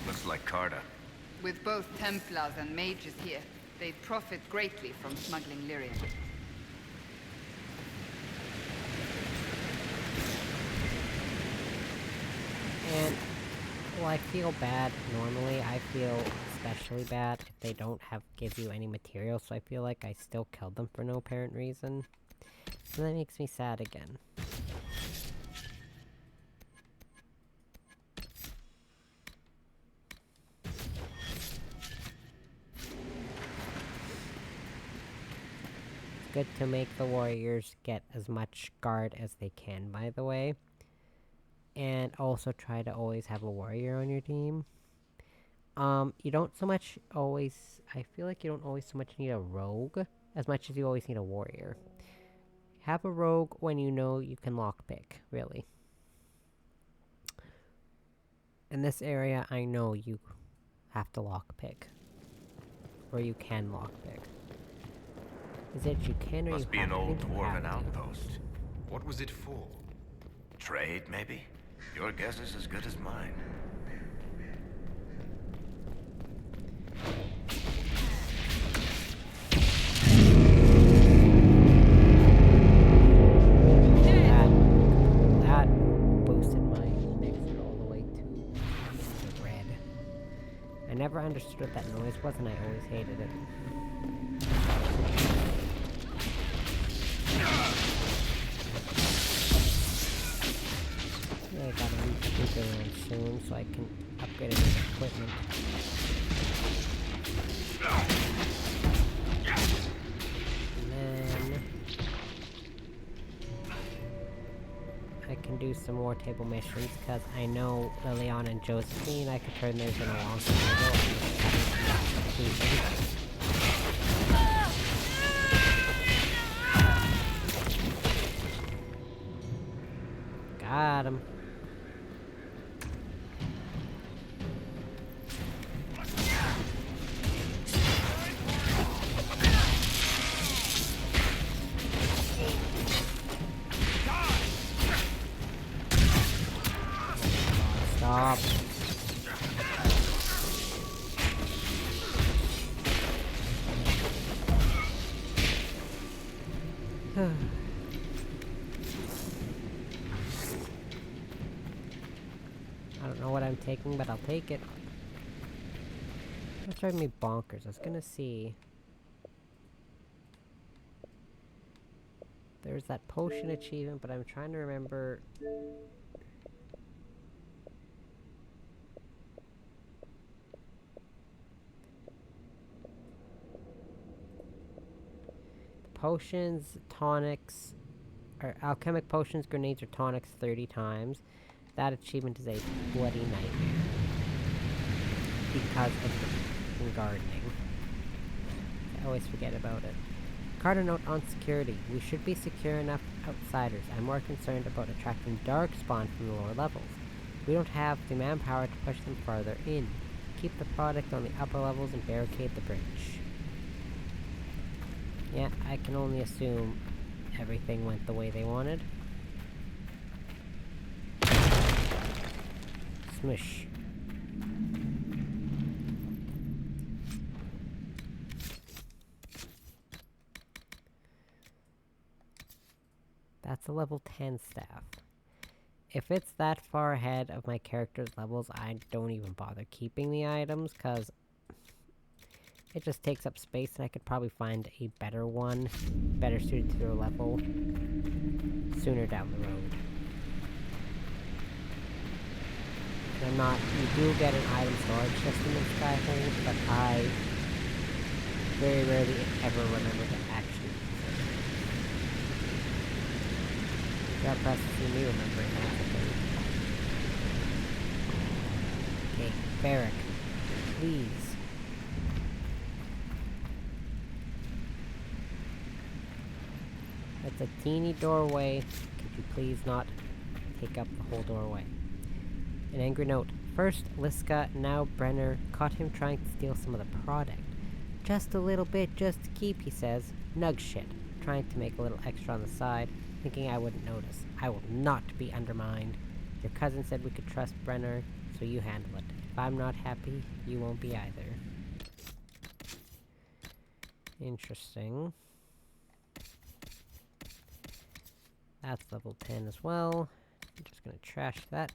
Speaker 13: Looks like Carta.
Speaker 8: With both Templars and mages here, they'd profit greatly from smuggling Lyrian.
Speaker 1: And, well, I feel bad normally. I feel especially bad if they don't give you any material, so I feel like I still killed them for no apparent reason. And that makes me sad again. good to make the warriors get as much guard as they can, by the way. And also try to always have a warrior on your team. You don't so much always... I feel like you don't always so much need a rogue as much as you always need a warrior. Have a rogue when you know you can lockpick, really. In this area, I know you have to lockpick. Or you can lockpick. Is it you can or
Speaker 13: Must
Speaker 1: you
Speaker 13: be
Speaker 1: have
Speaker 13: an
Speaker 1: to? I
Speaker 13: old
Speaker 1: think you
Speaker 13: dwarven
Speaker 1: have to.
Speaker 13: outpost.
Speaker 3: What was it for?
Speaker 13: Trade, maybe? Your guess is as good as mine.
Speaker 1: That boosted my mixer all the way to red. I never understood what that noise was, and I always hated it. I gotta reach around soon so I can upgrade his equipment. And then I can do some more table missions because I know Liliana and Josephine. I could turn theirs in a long time ago. Got him. Stop. I don't know what I'm taking, but I'll take it. That's driving me bonkers. I was gonna see. There's that potion achievement, but I'm trying to remember. Potions, tonics, or alchemic potions, grenades, or tonics 30 times. That achievement is a bloody nightmare. Because of the gardening. I always forget about it. Card a note on security. We should be secure enough outsiders. I'm more concerned about attracting darkspawn from the lower levels. We don't have the manpower to push them farther in. Keep the product on the upper levels and barricade the bridge. Yeah, I can only assume everything went the way they wanted. Smush. That's a level 10 staff. If it's that far ahead of my character's levels, I don't even bother keeping the items, because it just takes up space, and I could probably find a better one, better suited to their level, sooner down the road. And I'm not, you do get an item storage system in Skyhold, but I very rarely, if ever, remember to actually use it. You gotta press to see me remembering that, I think. Okay, Barrack, please. It's a teeny doorway. Could you please not take up the whole doorway? An angry note. First, Liska, now Brenner, caught him trying to steal some of the product. Just a little bit, just to keep, he says. Nug shit. Trying to make a little extra on the side, thinking I wouldn't notice. I will not be undermined. Your cousin said we could trust Brenner, so you handle it. If I'm not happy, you won't be either. Interesting. That's level 10 as well. I'm just gonna trash that.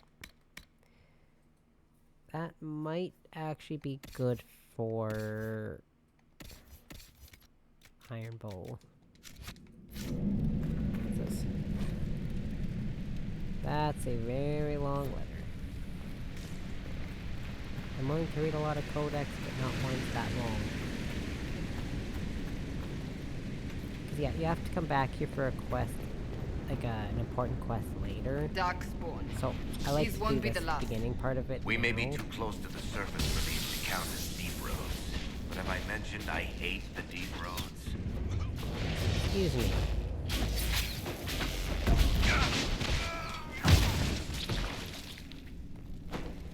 Speaker 1: That might actually be good for Iron Bowl. What's this? That's a very long letter. I'm willing to read a lot of codex, but not ones that long. Because yeah, you have to come back here for a quest, like an important quest later.
Speaker 8: Darkspawn.
Speaker 1: So I like
Speaker 8: These
Speaker 1: to do
Speaker 8: won't be
Speaker 1: this
Speaker 8: the last.
Speaker 1: beginning part of it.
Speaker 13: We may be
Speaker 1: now.
Speaker 13: too close to the surface for these to count as deep roads. But have I mentioned I hate the deep roads?
Speaker 1: Excuse me.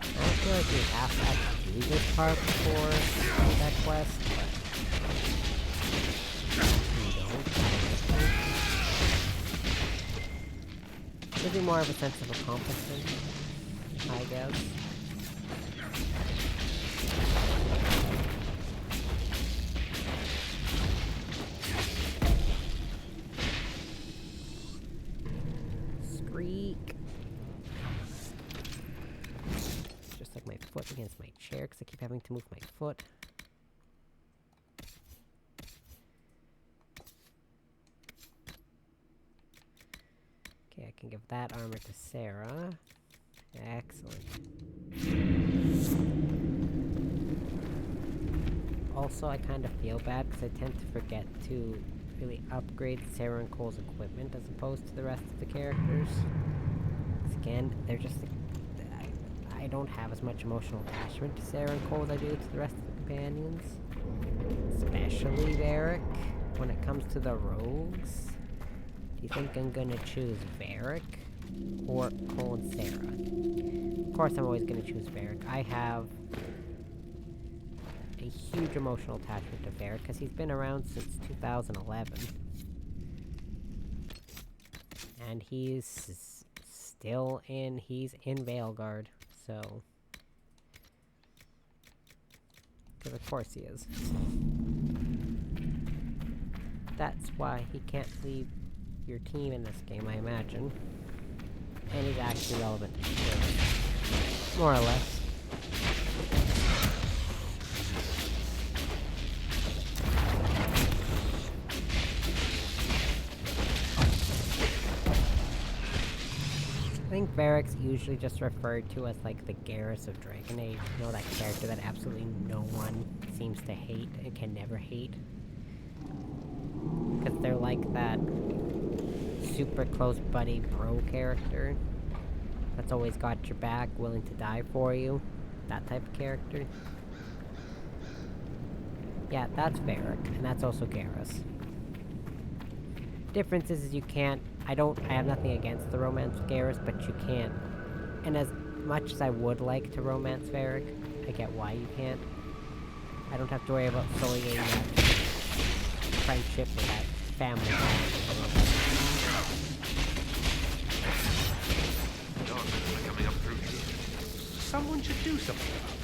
Speaker 1: I feel like we have to actually do this part before that quest, but we don't. Gives me more of a sense of accomplishment, I guess. Screek. Just like my foot against my chair, because I keep having to move my foot. Okay, I can give that armor to Sarah. Excellent. Also, I kind of feel bad because I tend to forget to really upgrade Sarah and Cole's equipment as opposed to the rest of the characters. 'Cause again, they're just... I don't have as much emotional attachment to Sarah and Cole as I do to the rest of the companions. Especially Varric. When it comes to the rogues, do you think I'm gonna choose Varric or Cole and Sarah? Of course I'm always gonna choose Varric. I have a huge emotional attachment to Varric because he's been around since 2011. And he's still in... he's in Veilguard, so... because of course he is. That's why he can't leave your team in this game, I imagine. And he's actually relevant to the story. More or less. I think Varric's usually just referred to as like the Garrus of Dragon Age. You know, that character that absolutely no one seems to hate and can never hate. Because they're like that super close buddy bro character that's always got your back, willing to die for you. That type of character. Yeah, that's Varric, and that's also Garrus. Difference is you can't... I have nothing against the romance with Garrus, but you can't. And as much as I would like to romance Varric, I get why you can't. I don't have to worry about sullying that friendship with that family bond.
Speaker 3: Coming up through here.
Speaker 15: Someone should do something about that.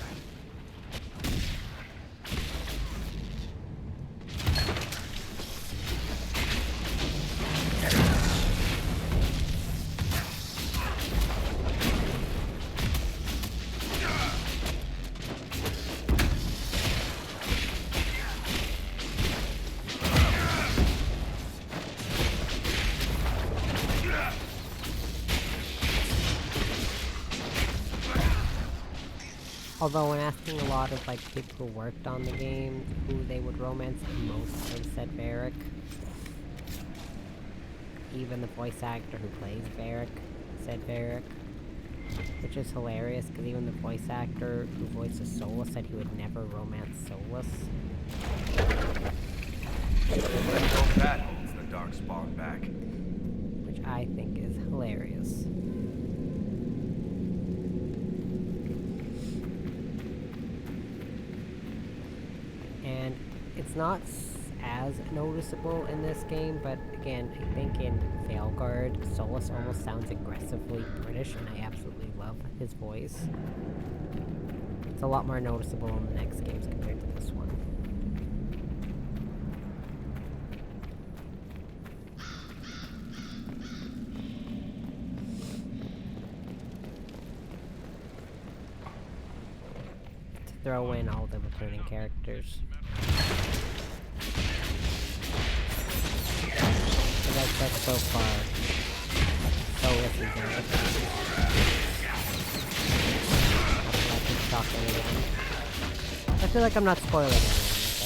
Speaker 1: Although when asking a lot of like people who worked on the game who they would romance, most of them said Varric. Even the voice actor who plays Varric said Varric. Which is hilarious, because even the voice actor who voices Solus said he would never romance Solus.
Speaker 13: Hope that holds the Darkspawn back.
Speaker 1: Which I think is hilarious. And it's not as noticeable in this game, but again, I think in Veilguard, Solus almost sounds aggressively British, and I absolutely love his voice. It's a lot more noticeable in the next games compared to this one. To throw in all the returning characters. As I said so far, Solus is there. I feel like I'm not spoiling anything with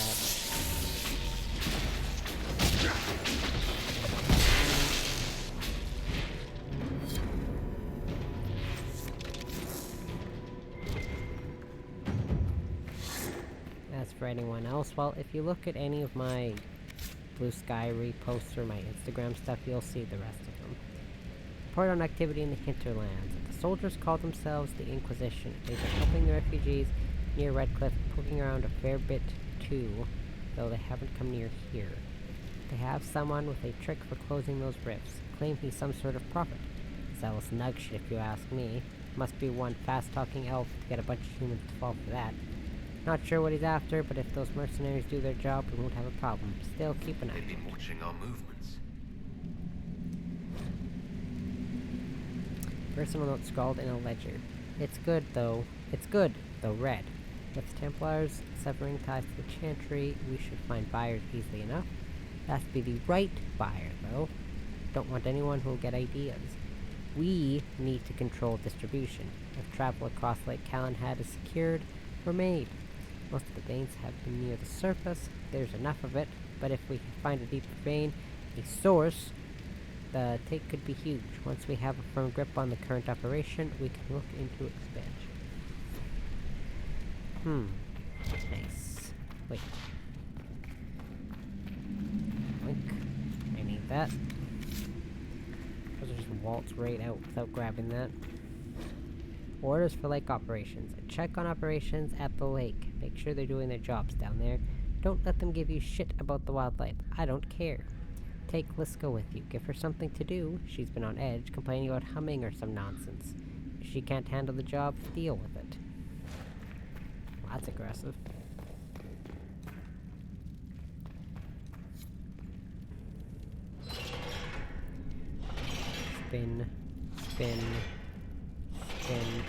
Speaker 1: that. for anyone else, well, if you look at any of my BlueSky reposts or my Instagram stuff, you'll see the rest of them. Report on activity in the hinterlands. The soldiers call themselves the Inquisition. They've been helping the refugees near Redcliffe, poking around a fair bit too, though they haven't come near here. They have someone with a trick for closing those rifts. Claim he's some sort of prophet. Zealous nug shit if you ask me. Must be one fast-talking elf to get a bunch of humans to fall for that. Not sure what he's after, but if those mercenaries do their job, we won't have a problem. Still, keep an eye.
Speaker 3: They've been watching our movements.
Speaker 1: Personal note scrawled in a ledger. It's good, though red. With the Templars severing ties to the Chantry, we should find buyers easily enough. Has to be the right buyer, though. Don't want anyone who'll get ideas. We need to control distribution. If travel across Lake Calenhad is secured, we're made. Most of the veins have been near the surface. There's enough of it, but if we find a deeper vein, a source, the take could be huge. Once we have a firm grip on the current operation, we can look into expansion. Nice. Wait. Link. I need that. Those are just waltz right out without grabbing that. Orders for lake operations. A check on operations at the lake. Make sure they're doing their jobs down there. Don't let them give you shit about the wildlife. I don't care. Take Liska with you. Give her something to do. She's been on edge, complaining about humming or some nonsense. If she can't handle the job, deal with it. Well, that's aggressive. Spin. Spin. Spin.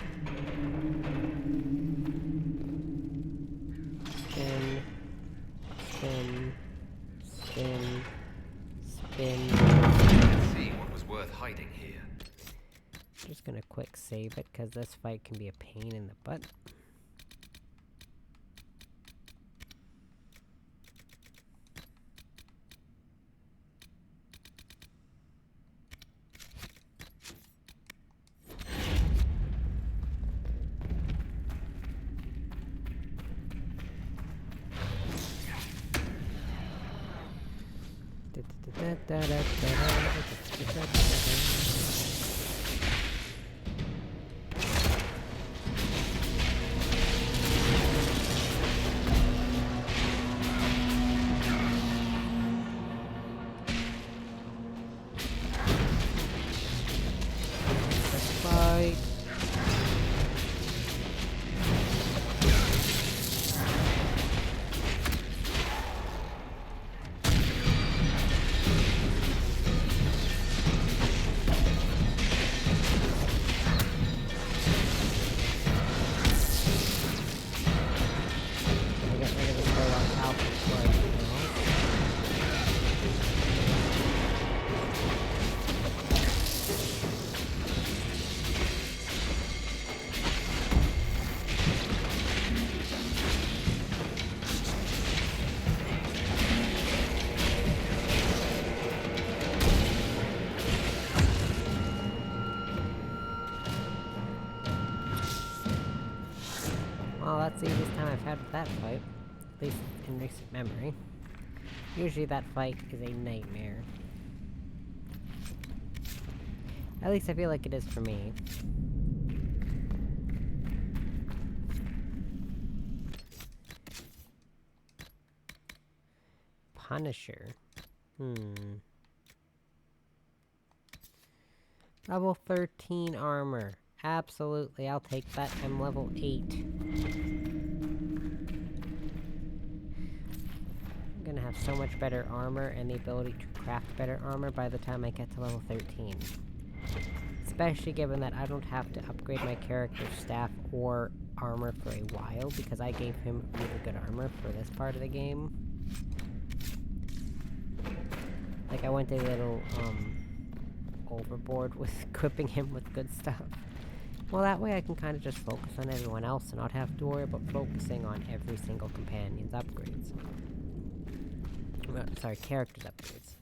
Speaker 1: Spin. Spin. Spin. Spin.
Speaker 3: Let's see what was worth hiding here.
Speaker 1: Just gonna quick save it, because this fight can be a pain in the butt. Well, that's the easiest time I've had with that fight. At least in recent memory. Usually that fight is a nightmare. At least I feel like it is for me. Punisher. Level 13 armor. Absolutely, I'll take that. I'm level 8. I'm gonna have so much better armor and the ability to craft better armor by the time I get to level 13. Especially given that I don't have to upgrade my character's staff or armor for a while, because I gave him really good armor for this part of the game. Like, I went a little, overboard with equipping him with good stuff. Well, that way I can kind of just focus on everyone else and not have to worry about focusing on every single companion's upgrades. Sorry, character's upgrades.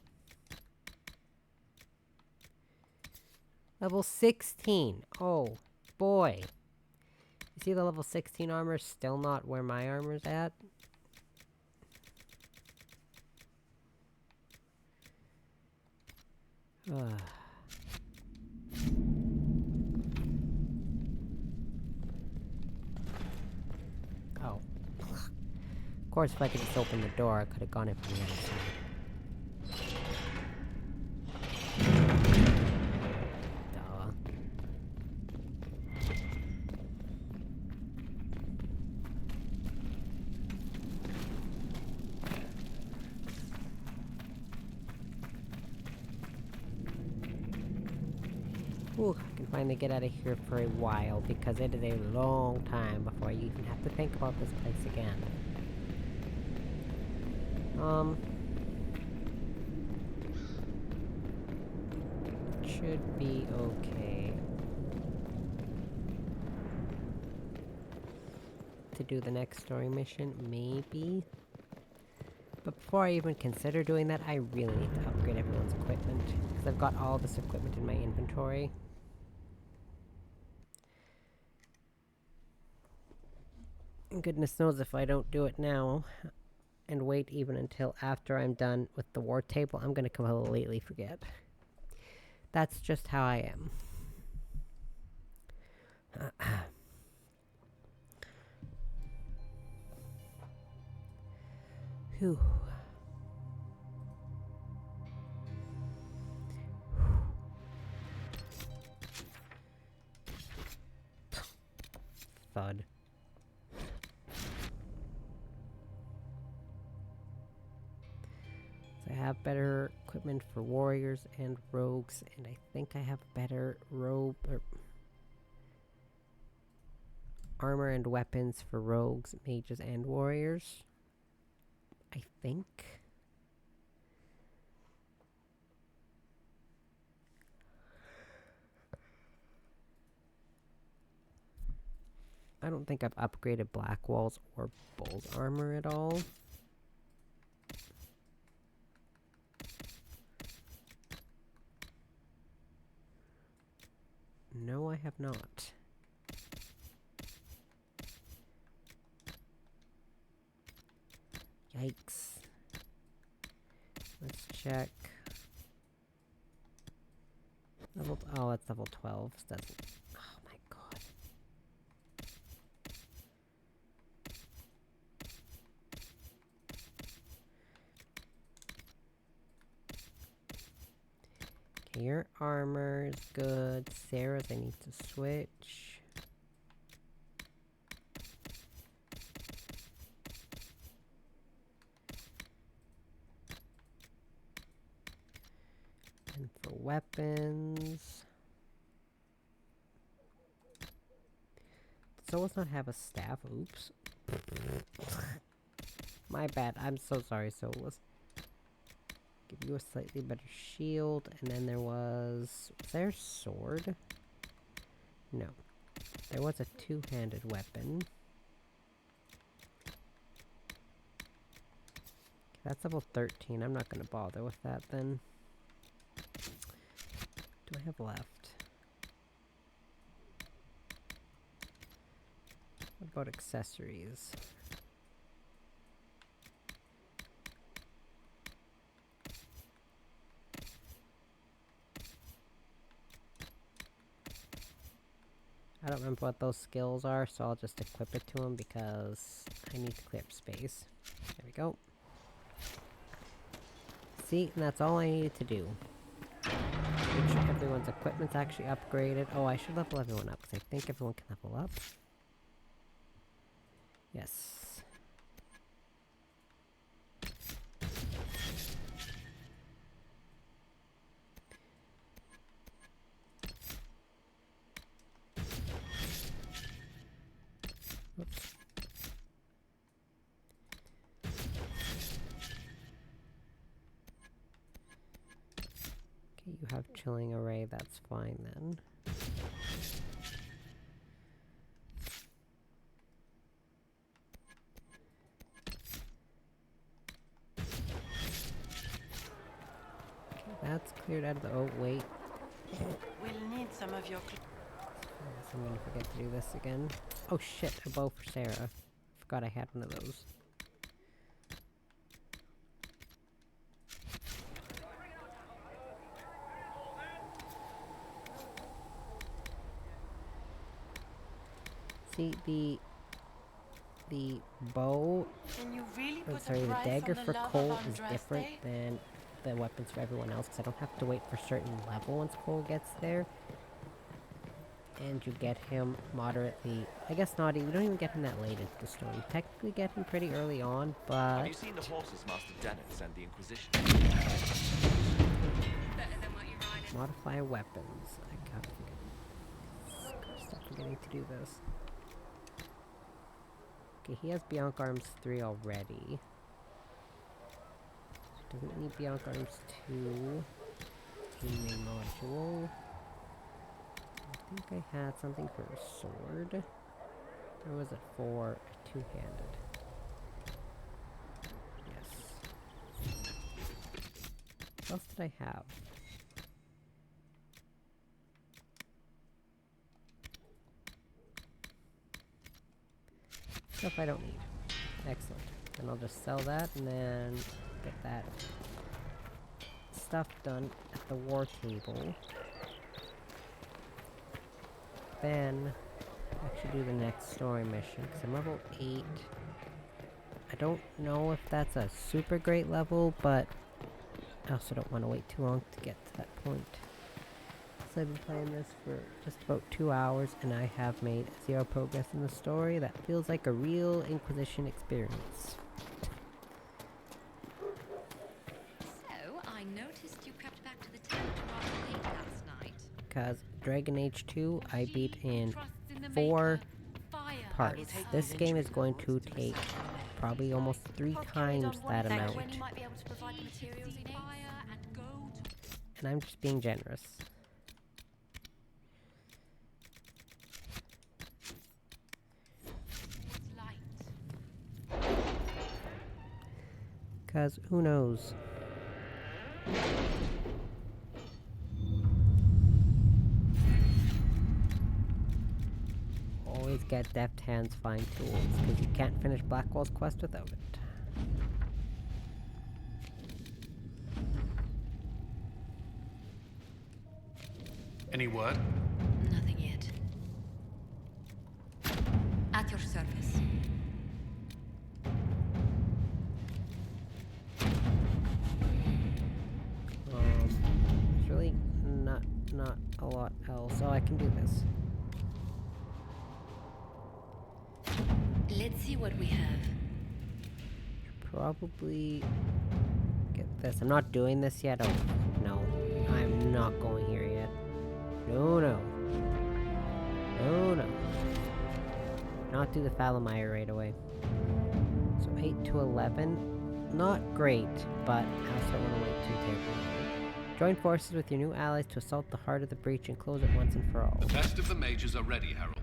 Speaker 1: Level 16! Oh, boy! You see the level 16 armor still not where my armor's at? Oh. Of course, if I could just open the door, I could have gone in from the other side. Duh. Ooh, I can finally get out of here for a while, because it is a long time before I even have to think about this place again. Should be okay to do the next story mission, maybe? But before I even consider doing that, I really need to upgrade everyone's equipment, because I've got all this equipment in my inventory. And goodness knows if I don't do it now, and wait even until after I'm done with the war table, I'm gonna completely forget. That's just how I am. Whew. Thud. So I have better equipment for warriors and rogues, and I think I have better robe or armor and weapons for rogues, mages, and warriors. I think. I don't think I've upgraded Black Walls or Bull's armor at all. No, I have not. Yikes. Let's check. Level, oh, that's level 12. So that's, oh my god. Okay, your armor is good. Sarah's, I need to switch. And for weapons... Does Solus not have a staff? Oops. My bad. I'm so sorry, Solus. Give you a slightly better shield. And then there was... Was there a sword? No. There was a two-handed weapon. That's level 13. I'm not going to bother with that then. What do I have left? What about accessories? I don't remember what those skills are, so I'll just equip it to him because I need to clear up space. There we go. See, and that's all I needed to do. Make sure everyone's equipment's actually upgraded. Oh, I should level everyone up, because I think everyone can level up. Yes. Oops. Okay, you have chilling array, that's fine then. That's cleared out of the... Oh, wait.
Speaker 10: We'll need some of your...
Speaker 1: I guess I'm gonna forget to do this again. Oh shit, a bow for Sarah. Forgot I had one of those. See, the bow,
Speaker 19: Can you really
Speaker 1: or
Speaker 19: put
Speaker 1: sorry,
Speaker 19: a
Speaker 1: the
Speaker 19: price
Speaker 1: dagger
Speaker 19: on the
Speaker 1: for
Speaker 19: love
Speaker 1: Cole
Speaker 19: of
Speaker 1: is different
Speaker 19: Andraste?
Speaker 1: than the weapons for everyone else, because I don't have to wait for a certain level once Cole gets there. And you get him moderately, I guess not, you don't even get him that late into the story. You technically get him pretty early on, but...
Speaker 21: Have you seen the horses Master Dennet sent the Inquisition?
Speaker 1: Modify weapons. I gotta stop forgetting to do this. Okay, he has Bianca Arms 3 already. Doesn't need Bianca Arms 2. Teaming module. I think I had something for a sword. Or was it for a two-handed? Yes. What else did I have? Stuff I don't need. Excellent. Then I'll just sell that and then get that stuff done at the war table. Then actually do the next story mission because I'm level 8. I don't know if that's a super great level, but I also don't want to wait too long to get to that point. So I've been playing this for just about 2 hours and I have made 0 progress in the story. That feels like a real Inquisition experience.
Speaker 2: So, I noticed you crept back to the tent rather late last night.
Speaker 1: Because Dragon Age 2 I beat in 4 parts. This game is going to take probably almost 3 times that amount. And I'm just being generous. Because who knows? Always get deft hands find tools, because you can't finish Blackwall's quest without it.
Speaker 5: Any word?
Speaker 2: Nothing yet. At your service.
Speaker 1: There's really not a lot else. Oh, I can do this.
Speaker 2: Let's see what we have.
Speaker 1: Probably get this. I'm not doing this yet. Oh, no. I'm not going here yet. No, no. No, no. Not do the Falamire right away. So 8 to 11. Not great, but I also want to wait too terribly. Join forces with your new allies to assault the heart of the breach and close it once and for all.
Speaker 22: The best of the mages are ready, Harold.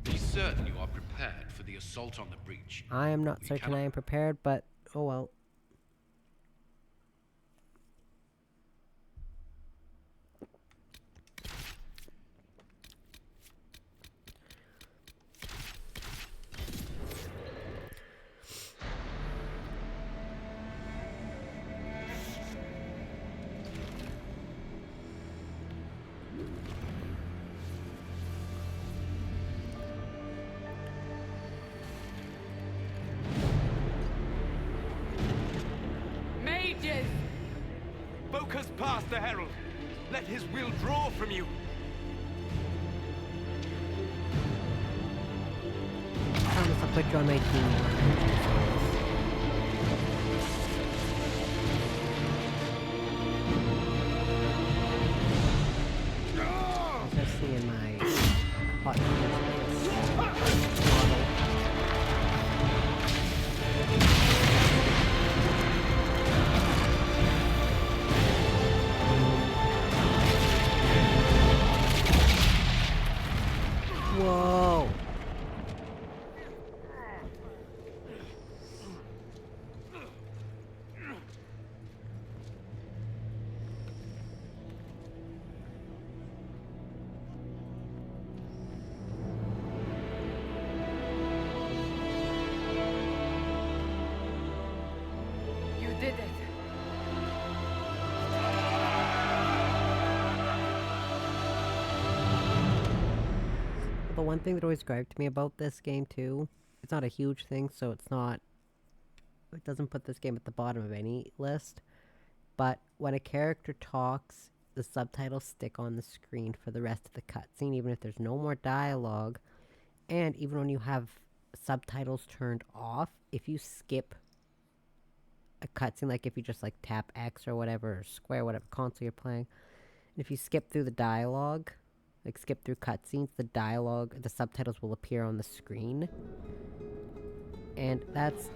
Speaker 22: Be certain you are prepared for the assault on the breach.
Speaker 1: I am not certain I am prepared, but oh well.
Speaker 11: Focus past the Herald. Let his will draw from you.
Speaker 1: I'll put you on my team. Just seeing my hot Whoa! Also, one thing that always griped me about this game too, it's not a huge thing, so it doesn't put this game at the bottom of any list, but when a character talks, the subtitles stick on the screen for the rest of the cutscene, even if there's no more dialogue, and even when you have subtitles turned off, if you skip a cutscene, like if you just like tap X or whatever, or square, whatever console you're playing, and if you skip through the dialogue, like skip through cutscenes, the subtitles will appear on the screen. And that's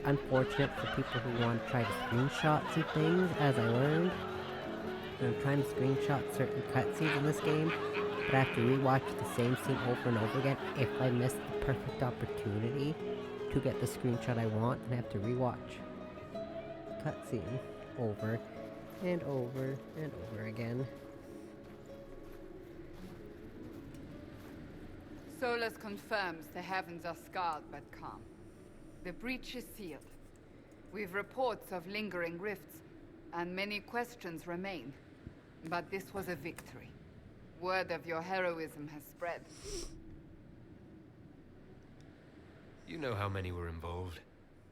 Speaker 1: unfortunate for people who want to try to screenshot some things, as I learned. I'm trying to screenshot certain cutscenes in this game, but I have to rewatch the same scene over and over again if I miss the perfect opportunity to get the screenshot I want, and I have to rewatch the cutscene over and over and over again.
Speaker 8: Solus confirms the heavens are scarred but calm. The breach is sealed. We've reports of lingering rifts, and many questions remain. But this was a victory. Word of your heroism has spread.
Speaker 3: You know how many were involved.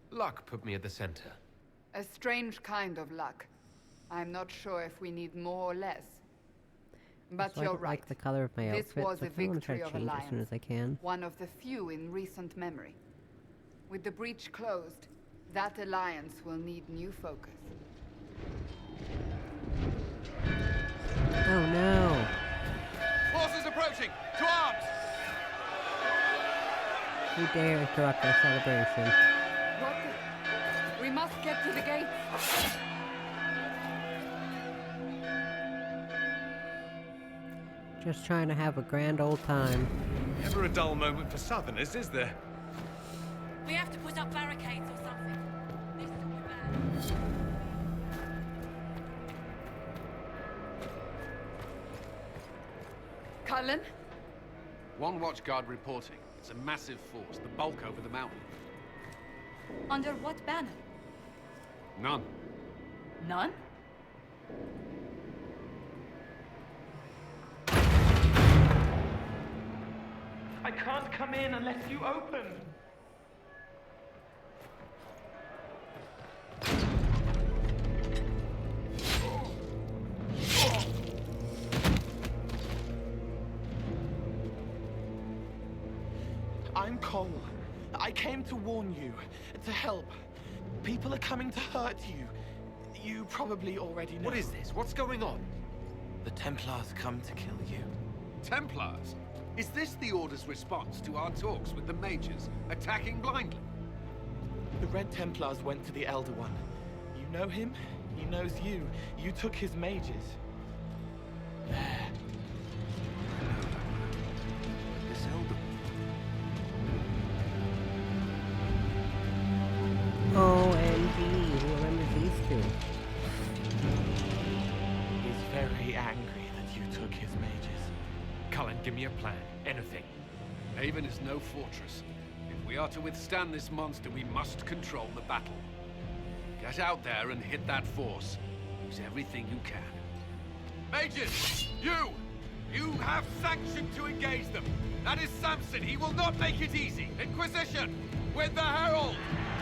Speaker 3: Luck put me at the center.
Speaker 8: A strange kind of luck. I'm not sure if we need more or less. But
Speaker 1: So I
Speaker 8: you're
Speaker 1: don't
Speaker 8: right.
Speaker 1: like the color of my
Speaker 8: This
Speaker 1: outfit,
Speaker 8: was
Speaker 1: so
Speaker 8: a
Speaker 1: I kinda wanna try
Speaker 8: victory
Speaker 1: to
Speaker 8: of
Speaker 1: change it as soon
Speaker 8: Alliance.
Speaker 1: as I can.
Speaker 8: One of the few in recent memory. With the breach closed, that alliance will need new focus.
Speaker 1: Oh no!
Speaker 15: Forces approaching! To arms!
Speaker 1: Who dare interrupt our celebration?
Speaker 8: What the... We must get to the gates!
Speaker 1: Just trying to have a grand old time.
Speaker 16: Never a dull moment for Southerners, is there?
Speaker 17: We have to put up barricades or something. This will be bad.
Speaker 8: Cullen?
Speaker 15: One watchguard reporting. It's a massive force, the bulk over the mountain.
Speaker 2: Under what banner?
Speaker 15: None.
Speaker 2: None?
Speaker 4: I can't come in unless you open. I'm Cole. I came to warn you, to help. People are coming to hurt you. You probably already know.
Speaker 15: What is this? What's going on?
Speaker 4: The Templars come to kill you.
Speaker 15: Templars? Is this the Order's response to our talks with the mages, attacking blindly?
Speaker 4: The Red Templars went to the Elder One. You know him, he knows you. You took his mages. There.
Speaker 11: This Elder.
Speaker 1: OMG, who remembers these two?
Speaker 4: He's very angry that you took his mages.
Speaker 15: Cullen, give me a plan. Anything. Haven is no fortress. If we are to withstand this monster, we must control the battle. Get out there and hit that force. Use everything you can. Mages! You have sanction to engage them. That is Samson. He will not make it easy. Inquisition! With the Herald!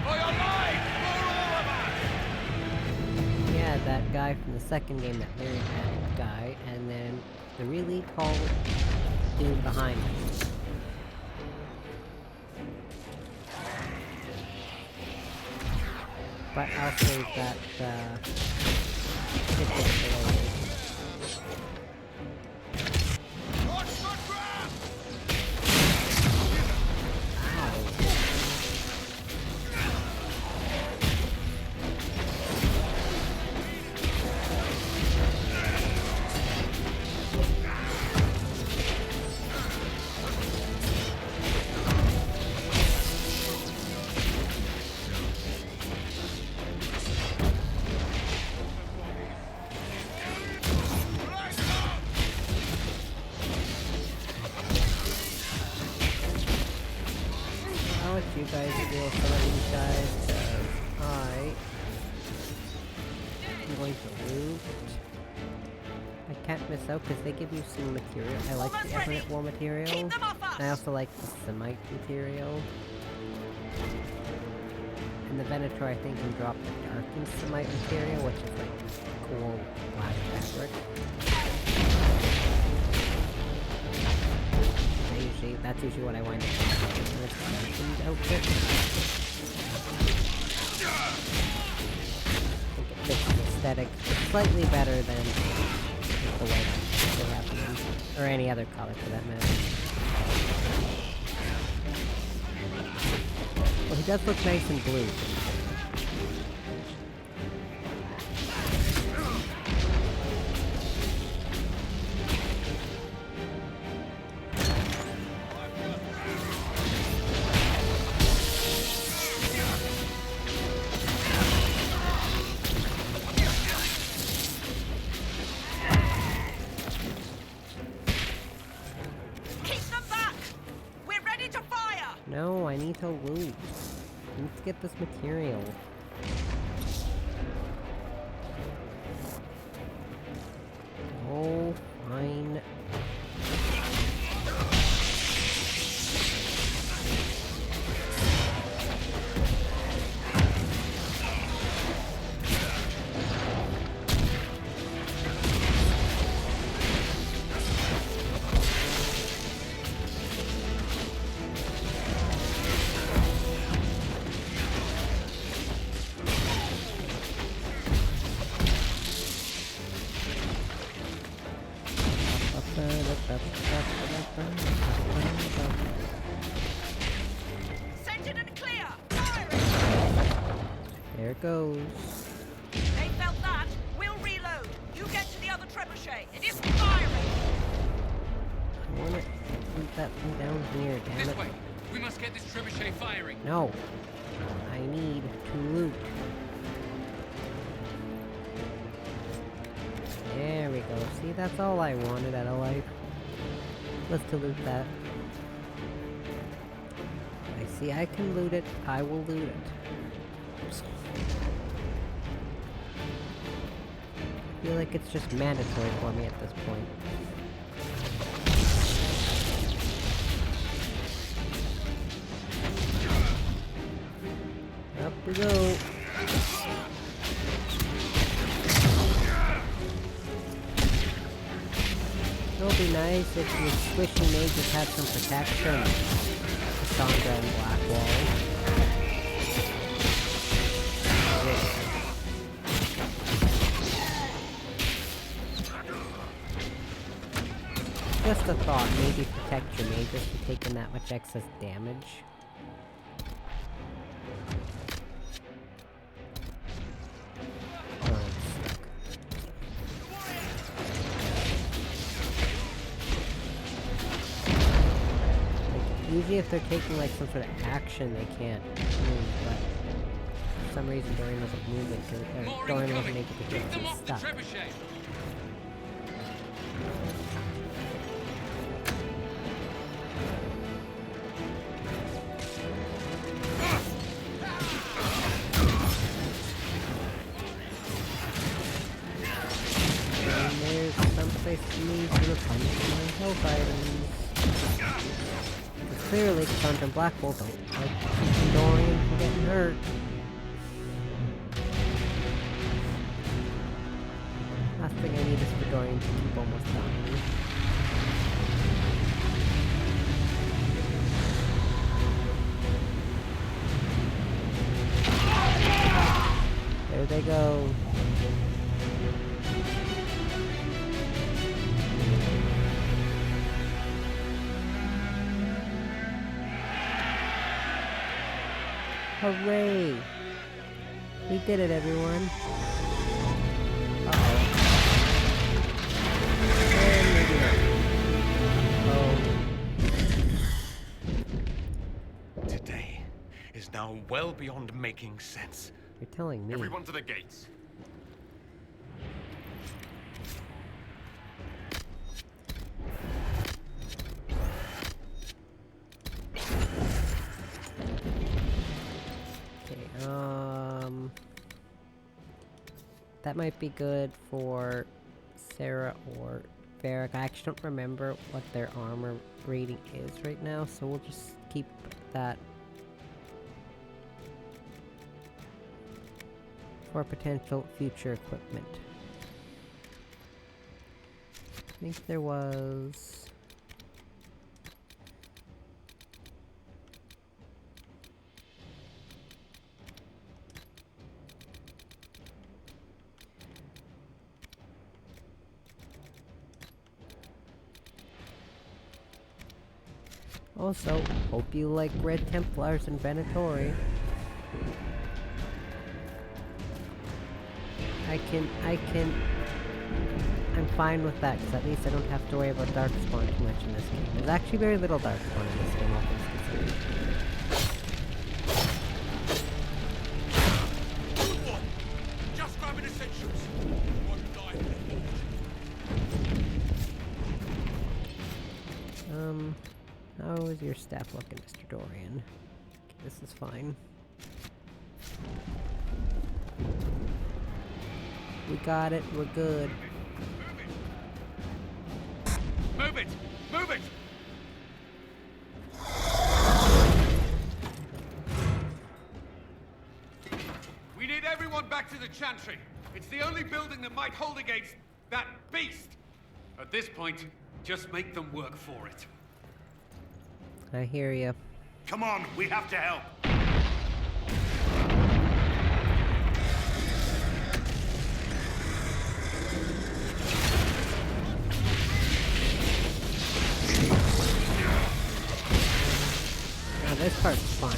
Speaker 15: For your lives! For all of us!
Speaker 1: Yeah, that guy from the second game, that very bad guy, and then the really tall dude behind him. But I'll save that, for later. I'll let you guys deal with some of these guys, because I'm going to loot. I can't miss out because they give you some material. I like the Everett War materials.
Speaker 17: Keep them off us!
Speaker 1: I also like the Semite material. And the Venator, I think, can drop the darkened Semite material, which is like cool black fabric. That's usually what I wind up with this darkened outfit. I think it fits the aesthetic slightly better than the white they have in them. Or any other color for that matter. Well, he does look nice in blue. No, I need to loot. I need to get this material. Oh, fine.
Speaker 7: Sentient and clear! Firing!
Speaker 1: There it goes.
Speaker 7: They felt that. We'll reload. You get to the other trebuchet. It isn't firing!
Speaker 1: I want to put that thing down here, damn it.
Speaker 22: This way! We must get this trebuchet firing!
Speaker 1: No. I need to loot. There we go. See, that's all I wanted out of life. Let's to loot that. I see I can loot it. I will loot it. I feel like it's just mandatory for me at this point. Up we go. It would be nice if your squishy mages had some protection. Cassandra and Blackwall. Just a thought, maybe protect your mages from taking that much excess damage. Usually if they're taking like some sort of action, they can't move, but for some reason Dorian wasn't moving, or Dorian wasn't able to get him stuck. And there's some place for me to replenish my health items. Clearly, Cassandra and Blackwall don't like keeping Dorian from getting hurt. Last thing I need is for Dorian to keep almost dying. There they go. Hooray! We did it, everyone. Uh-oh. And maybe not.
Speaker 15: Today is now well beyond making sense.
Speaker 1: You're telling me.
Speaker 15: Everyone to the gates.
Speaker 1: That might be good for Sarah or Varric. I actually don't remember what their armor rating is right now, so we'll just keep that for potential future equipment. I think there was... Also, hope you like Red Templars and Venatori. I'm fine with that, because at least I don't have to worry about Darkspawn too much in this game. There's actually very little Darkspawn in this game, all things considered.
Speaker 14: Just grabbing essentials.
Speaker 1: How is your staff looking, Mr. Dorian? Okay, this is fine. We got it, we're good.
Speaker 15: Move it! Move it! We need everyone back to the Chantry. It's the only building that might hold against that beast. At this point, just make them work for it.
Speaker 1: I hear ya.
Speaker 14: Come on, we have to help.
Speaker 1: Now this part's fun.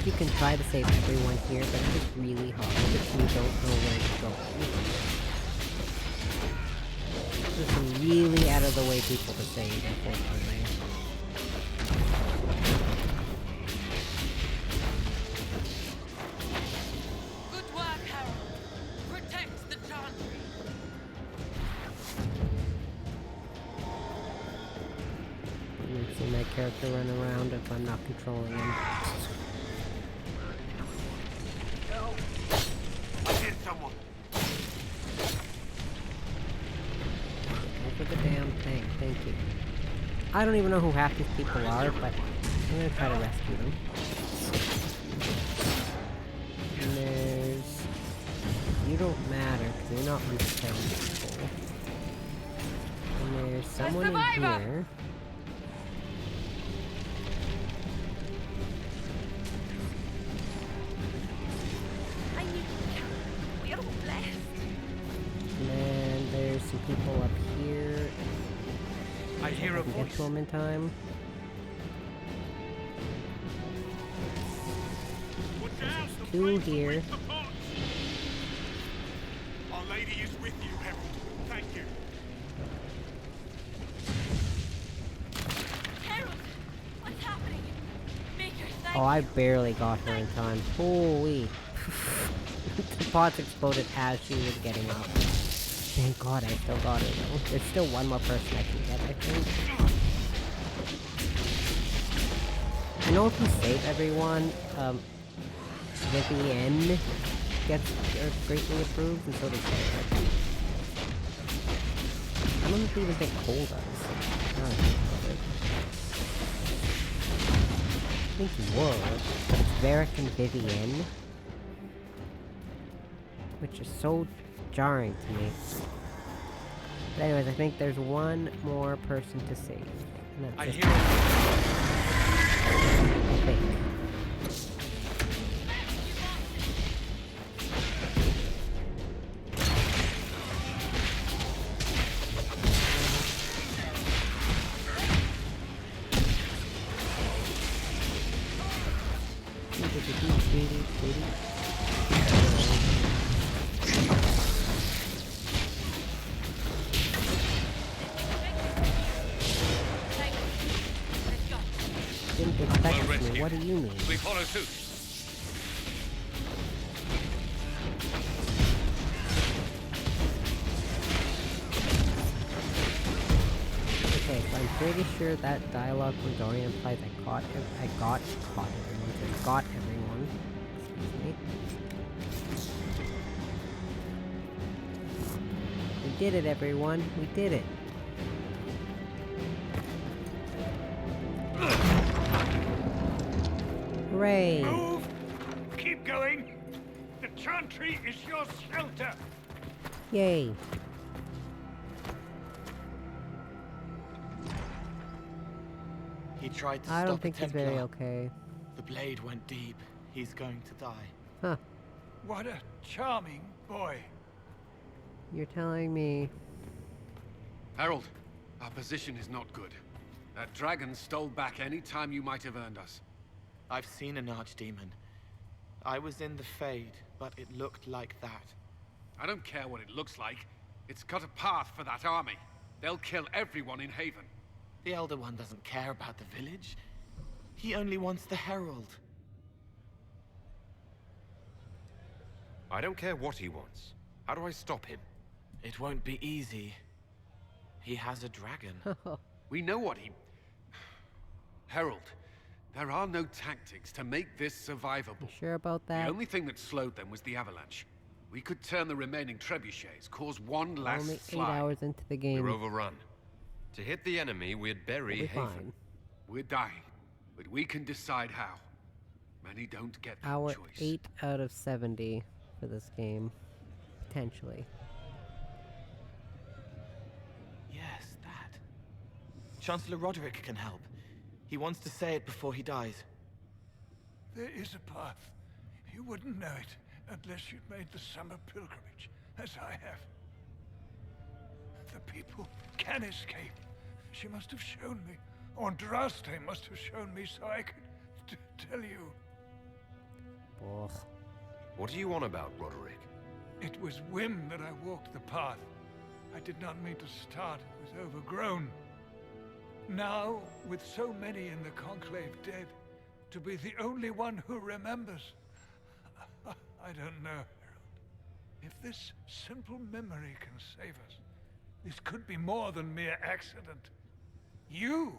Speaker 1: You can try to save everyone here, but it's just really hard if you don't know where to go. There's some really out of the way people to save, unfortunately.
Speaker 7: Good work, Harold. Protect the Chantry.
Speaker 1: You can see my character run around if I'm not controlling him.
Speaker 14: I hit someone.
Speaker 1: For the damn thing, thank you. I don't even know who half these people are, but I'm gonna try to rescue them. And there's... You don't matter, because you're not understandable. And there's someone in here.
Speaker 7: I need you. We're all blessed.
Speaker 1: And then there's some people up here.
Speaker 14: I hear a
Speaker 1: Get
Speaker 14: voice.
Speaker 1: to them in time. There's two here.
Speaker 14: Our Lady is with you, Harold. Thank you.
Speaker 7: Harold, what's happening? Maker, thank
Speaker 1: Oh, I barely got her in time. Holy. The pots exploded as she was getting up. Thank God I still got her though. There's still one more person I can get, I think. I know if you save everyone, Vivienne gets greatly improved, and so does Sarah. I don't even think Cole does. Now I think about it. I think he would, but it's Varric and Vivienne, which is so jarring to me. But anyways, I think there's one more person to save. And that's
Speaker 14: I
Speaker 1: just
Speaker 14: hear
Speaker 1: I think. Didn't expect me. What do you mean?
Speaker 15: We follow suit.
Speaker 1: Okay, so I'm pretty sure that dialogue from Dorian implies I got everyone. Excuse me. did it, everyone. We did it. Hooray!
Speaker 12: Move! Keep going! The chantry is your shelter!
Speaker 1: Yay!
Speaker 4: He tried to
Speaker 1: I
Speaker 4: stop
Speaker 1: don't think
Speaker 4: the
Speaker 1: he's very
Speaker 4: Templar.
Speaker 1: okay.
Speaker 4: The blade went deep. He's going to die.
Speaker 1: Huh.
Speaker 12: What a charming boy.
Speaker 1: You're telling me.
Speaker 22: Harold, our position is not good. That dragon stole back any time you might have earned us.
Speaker 4: I've seen an archdemon. I was in the Fade, but it looked like that.
Speaker 22: I don't care what it looks like. It's got a path for that army. They'll kill everyone in Haven.
Speaker 4: The Elder One doesn't care about the village. He only wants the Herald.
Speaker 3: I don't care what he wants. How do I stop him?
Speaker 4: It won't be easy. He has a dragon.
Speaker 22: We know what he... Herald, there are no tactics to make this survivable.
Speaker 1: You sure about that?
Speaker 22: The only thing that slowed them was the avalanche. We could turn the remaining trebuchets, cause one last
Speaker 1: Only 8
Speaker 22: slide.
Speaker 1: hours into the game.
Speaker 3: We're overrun. To hit the enemy, we'd bury
Speaker 1: We'll be
Speaker 3: Haven.
Speaker 1: fine.
Speaker 22: We're dying, but we can decide how. Many don't get that
Speaker 1: Hour
Speaker 22: choice.
Speaker 1: 8 out of 70 for this game. Potentially.
Speaker 4: Yes, that. Chancellor Roderick can help. He wants to say it before he dies.
Speaker 12: There is a path. You wouldn't know it unless you'd made the summer pilgrimage, as I have. The people can escape. She must have shown me. Andraste must have shown me so I could tell you.
Speaker 1: Ugh.
Speaker 3: What are you on about, Roderick?
Speaker 12: It was whim that I walked the path. I did not mean to start. It was overgrown. Now, with so many in the Conclave dead, to be the only one who remembers. I don't know, Harold. If this simple memory can save us, this could be more than mere accident. You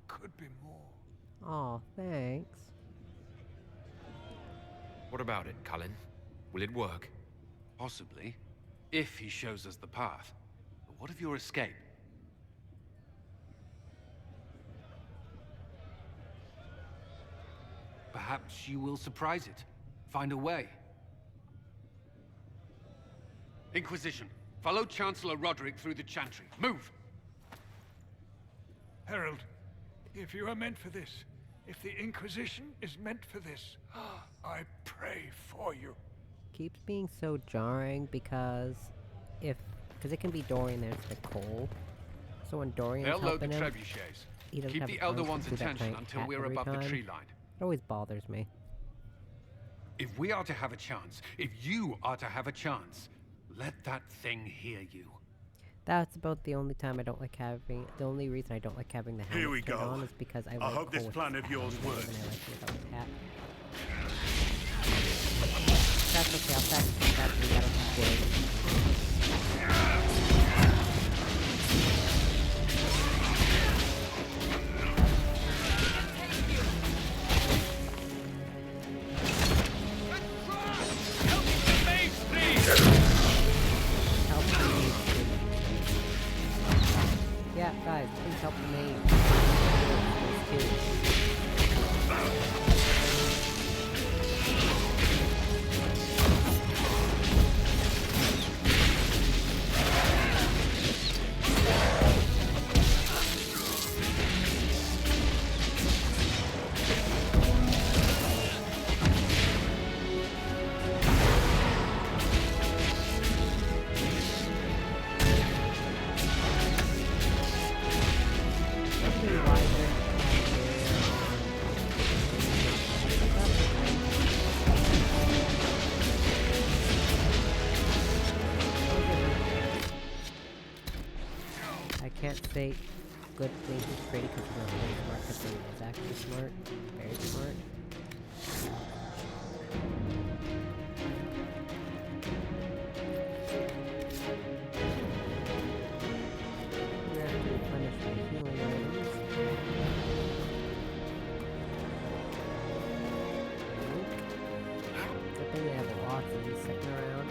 Speaker 12: could be more.
Speaker 1: Aw, thanks.
Speaker 3: What about it, Cullen? Will it work?
Speaker 22: Possibly, if he shows us the path. But what of your escape? Perhaps you will surprise it. Find a way. Inquisition, follow Chancellor Roderick through the Chantry. Move!
Speaker 12: Harold, if you are meant for this, if the Inquisition is meant for this, I pray for you.
Speaker 1: Keeps being so jarring because it can be Dorian there instead of Cole. So when Dorian's
Speaker 22: They'll load the
Speaker 1: helping him,
Speaker 22: trebuchets.
Speaker 1: he doesn't
Speaker 22: Keep
Speaker 1: have
Speaker 22: the
Speaker 1: the
Speaker 22: Elder
Speaker 1: arms to
Speaker 22: One's
Speaker 1: do that
Speaker 22: attention
Speaker 1: giant
Speaker 22: until
Speaker 1: cat
Speaker 22: we're
Speaker 1: every
Speaker 22: above the
Speaker 1: time.
Speaker 22: tree line.
Speaker 1: It always bothers me.
Speaker 22: If we are to have a chance, if you are to have a chance, let that thing hear you.
Speaker 1: That's about the only time I don't like having. The only reason I don't like having the helmet
Speaker 18: Here we
Speaker 1: turned
Speaker 18: go.
Speaker 1: on is because I
Speaker 18: I
Speaker 1: like
Speaker 18: hope this
Speaker 1: Cole
Speaker 18: plan of yours
Speaker 1: more
Speaker 18: works.
Speaker 1: than I like it without the hat. That's okay. I'll sacrifice that so we got him dead. Yeah, guys, please help the maid. I can't say good things is pretty because he's not really smart, because he is actually smart. Very smart. We have to replenish my healing items. Good thing they have lots of these sitting around.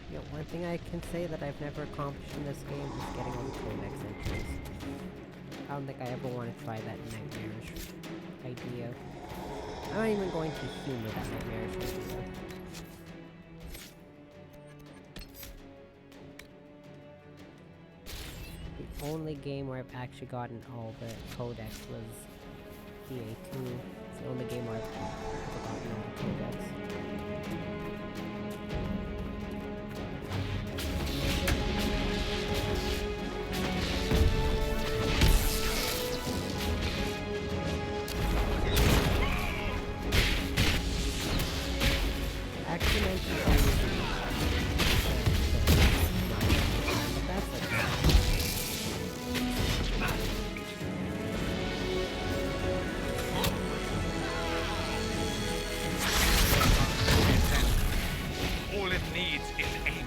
Speaker 1: You know, one thing I can say that I've never accomplished in this game is getting all the codex entries. I don't think I ever want to try that nightmarish idea. I'm not even going to humor that nightmarish idea. The only game where I've actually gotten all the codex was DA2. It's the only game where I've gotten all the codex. Actually mentioned but that's okay.
Speaker 15: All it needs is aiming.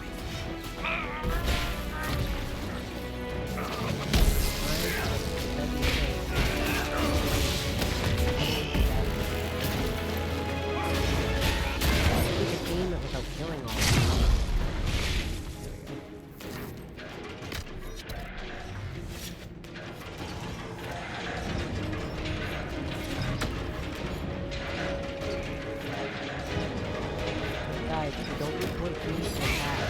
Speaker 1: We can aim it without killing all of them. Guys, you don't need to wait for me to attack.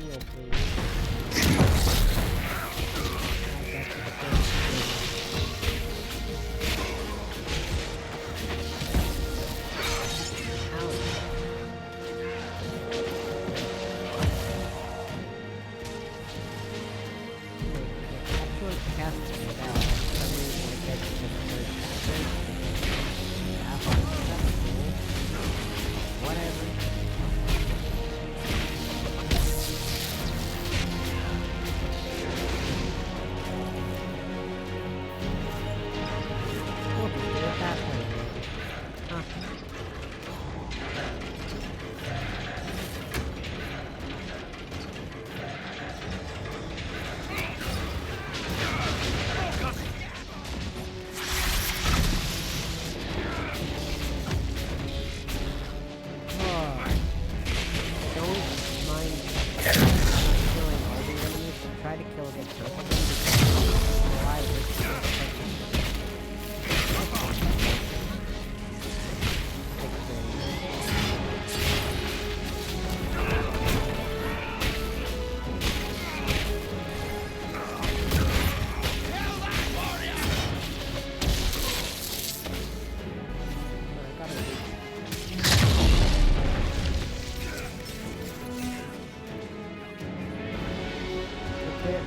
Speaker 1: Heal, please.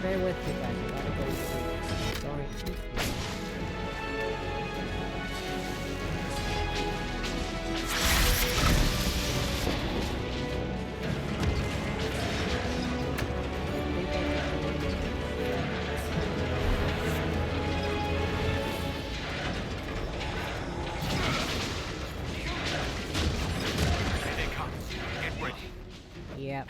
Speaker 1: Bear with me, guys. I gotta go through. Going too slow. Yep.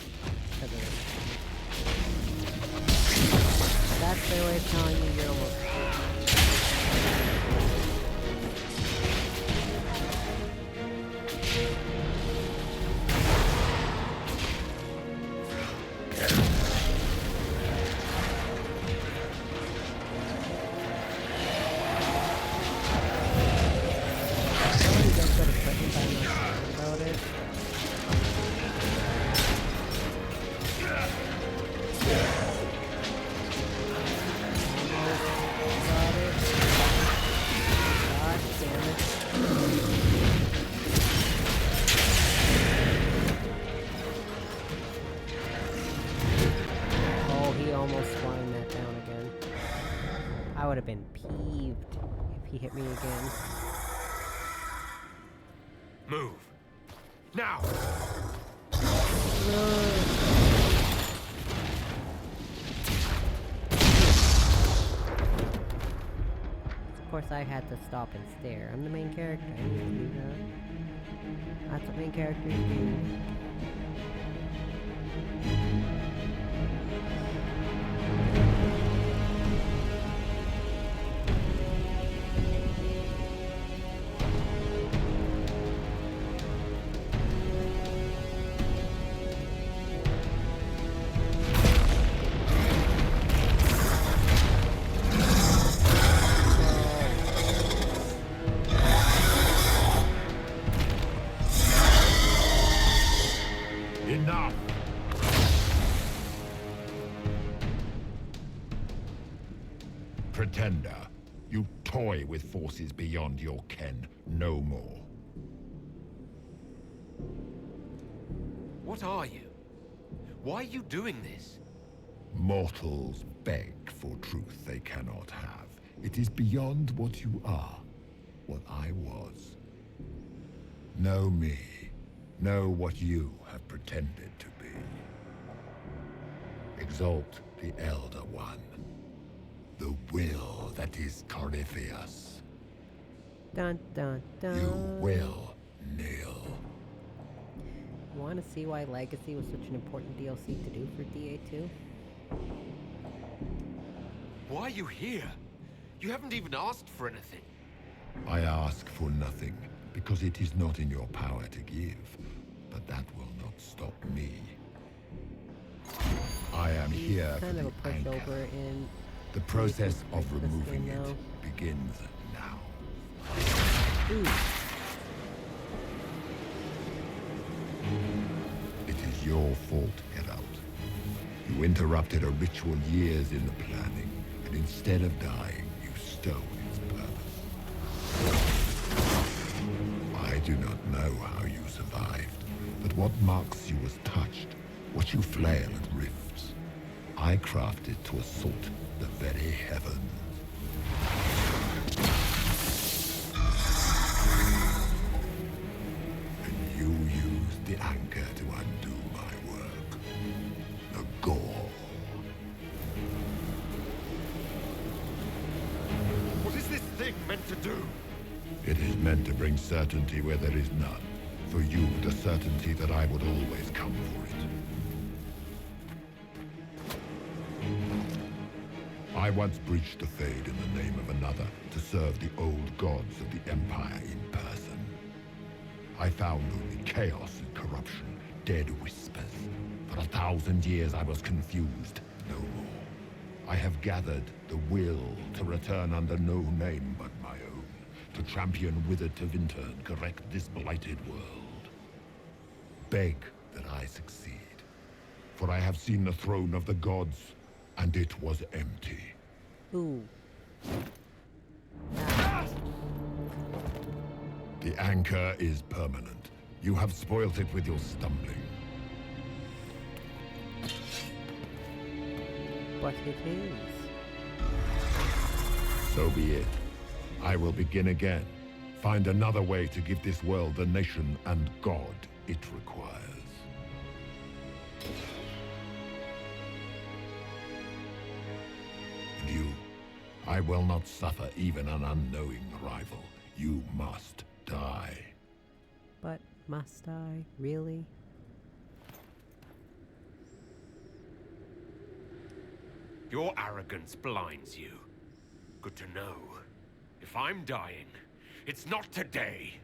Speaker 1: That's their way of telling you you're almost. I would have been peeved if he hit me again.
Speaker 15: Move. Now!
Speaker 1: course I had to stop and stare. I'm the main character. I need to do that. That's what main characters do.
Speaker 9: Enough! Pretender, you toy with forces beyond your ken, no more.
Speaker 3: What are you? Why are you doing this?
Speaker 9: Mortals beg for truth they cannot have. It is beyond what you are, what I was. Know me. Know what you have pretended to be. Exalt the Elder One. The will that is Corypheus.
Speaker 1: Dun dun dun.
Speaker 9: You will kneel.
Speaker 1: Want to see why Legacy was such an important DLC to do for DA2?
Speaker 3: Why are you here? You haven't even asked for anything.
Speaker 9: I ask for nothing, because it is not in your power to give. But that will not stop me. I am here for
Speaker 1: kind of
Speaker 9: the
Speaker 1: a
Speaker 9: anchor.
Speaker 1: pushover in
Speaker 9: The process of
Speaker 1: this
Speaker 9: removing
Speaker 1: game,
Speaker 9: it
Speaker 1: though.
Speaker 9: begins now.
Speaker 1: Ooh.
Speaker 9: It is your fault, Geralt. You interrupted a ritual years in the planning, and instead of dying, you stole its purpose. I do not know how you survived, but what marks you as touched, what you flail at rifts, I crafted to assault the very heavens. And you used the anchor to undo my work. The gore.
Speaker 3: What is this thing meant to do?
Speaker 9: It is meant to bring certainty where there is none. For you, the certainty that I would always come for it. I once breached the Fade in the name of another to serve the old gods of the Empire in person. I found only chaos and corruption, dead whispers. For 1,000 years I was confused, no more. I have gathered the will to return under no name but my own, to champion withered to winter and correct this blighted world. Beg that I succeed, for I have seen the throne of the gods, and it was empty.
Speaker 1: Ooh.
Speaker 9: The anchor is permanent. You have spoilt it with your stumbling.
Speaker 1: But it is.
Speaker 9: So be it. I will begin again. Find another way to give this world the nation and God it requires. And you, I will not suffer even an unknowing rival. You must die.
Speaker 1: But must I? Really?
Speaker 3: Your arrogance blinds you. Good to know. If I'm dying, it's not today.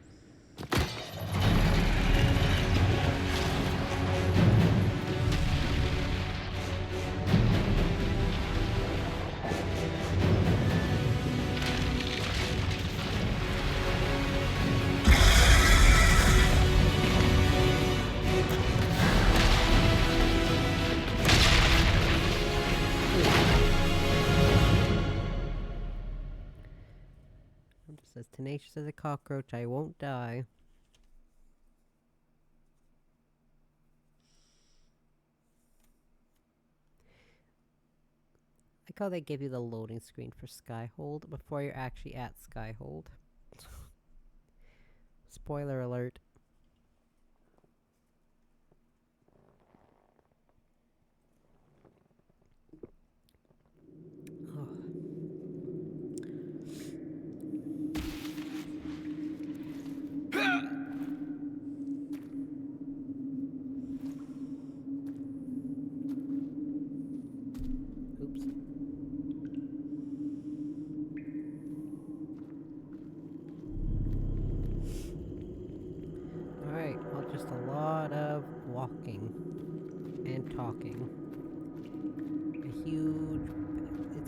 Speaker 1: I'm just as tenacious as a cockroach. I won't die. I like how they give you the loading screen for Skyhold before you're actually at Skyhold. Spoiler alert.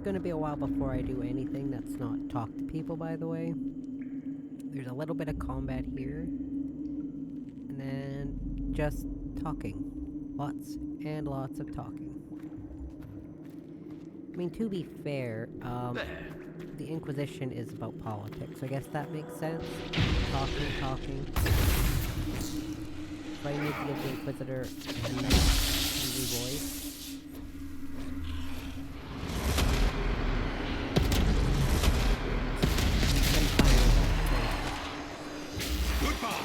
Speaker 1: gonna be a while before I do anything that's not talk to people, by the way. There's a little bit of combat here. And then just talking. Lots and lots of talking. I mean, to be fair, the Inquisition is about politics. I guess that makes sense. Talking. So I need to give the Inquisitor a nice, easy voice.
Speaker 22: Goodbye!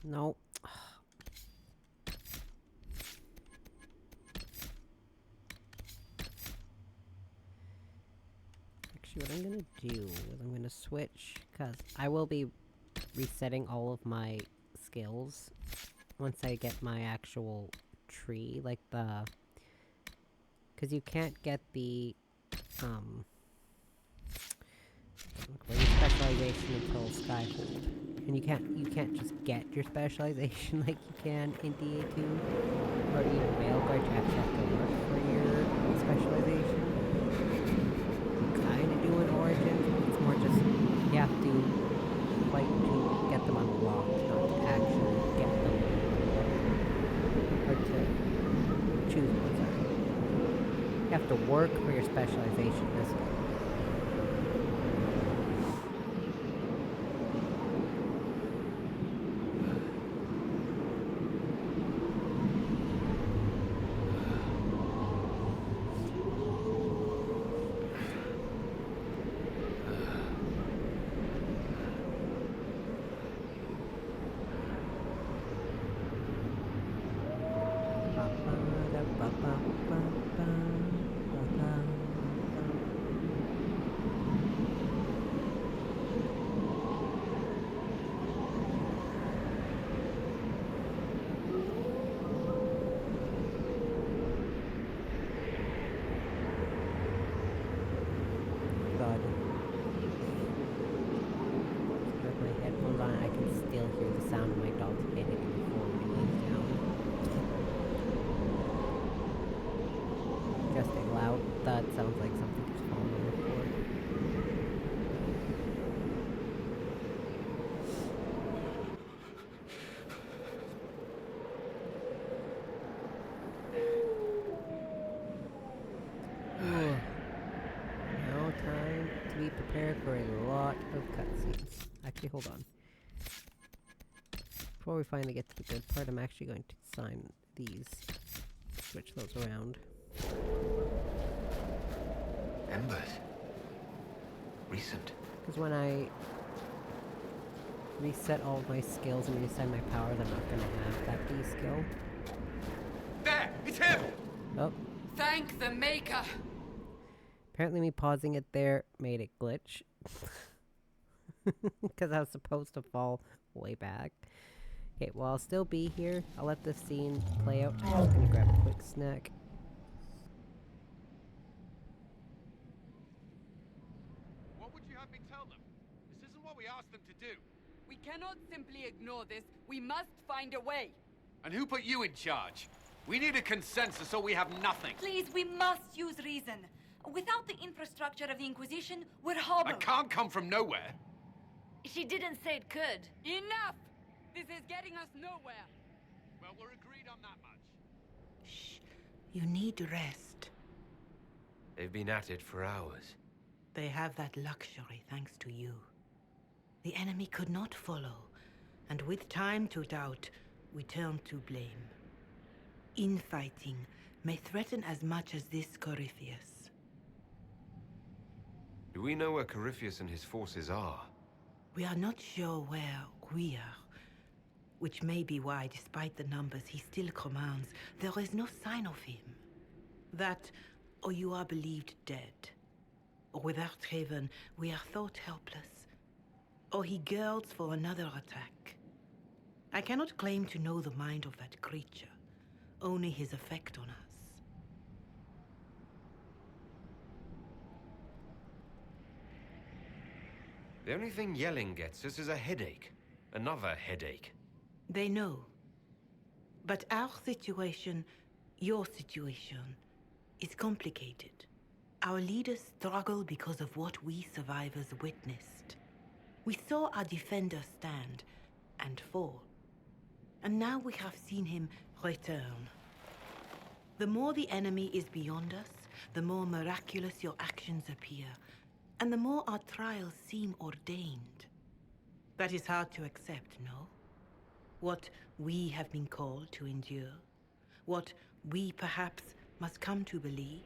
Speaker 1: No. Actually, what I'm gonna do is I'm gonna switch, because I will be resetting all of my skills once I get my actual tree, like the... Because you can't get the, specialization until Skyhold. And you can't just get your specialization like you can in DA2 or even Veilguard. You actually have to work for your specialization. You kinda do in Origins, but it's more just you have to fight to get them unlocked, not to actually get them. Or to choose one, sorry. You have to work for your specialization this way. For a lot of cutscenes. Actually, hold on. Before we finally get to the good part, I'm actually going to sign these. Switch those around.
Speaker 11: Embers. Recent.
Speaker 1: Because when I reset all of my skills and reset my powers, I'm not going to have that D skill.
Speaker 22: There! It's him!
Speaker 1: Oh.
Speaker 8: Thank the Maker!
Speaker 1: Apparently me pausing it there made it glitch. Because I was supposed to fall way back. Okay, well I'll still be here. I'll let this scene play out. I'm just gonna grab a quick snack.
Speaker 22: What would you have me tell them? This isn't what we asked them to do.
Speaker 8: We cannot simply ignore this. We must find a way.
Speaker 22: And who put you in charge? We need a consensus or we have nothing.
Speaker 17: Please, we must use reason. Without the infrastructure of the Inquisition, we're hobbled.
Speaker 22: I can't come from nowhere.
Speaker 17: She didn't say it could.
Speaker 8: Enough! This is getting us nowhere.
Speaker 22: Well, we're agreed on that much.
Speaker 10: Shh. You need rest.
Speaker 3: They've been at it for hours.
Speaker 10: They have that luxury thanks to you. The enemy could not follow, and with time to doubt, we turn to blame. Infighting may threaten as much as this Corypheus.
Speaker 3: Do we know where Corypheus and his forces are?
Speaker 10: We are not sure where we are, which may be why, despite the numbers he still commands, there is no sign of him. That, or you are believed dead. Or without Haven, we are thought helpless, or he girds for another attack. I cannot claim to know the mind of that creature, only his effect on us.
Speaker 3: The only thing yelling gets us is a headache. Another headache.
Speaker 10: They know. But our situation, your situation, is complicated. Our leaders struggle because of what we survivors witnessed. We saw our defender stand and fall. And now we have seen him return. The more the enemy is beyond us, the more miraculous your actions appear, and the more our trials seem ordained. That is hard to accept, no? What we have been called to endure, what we perhaps must come to believe.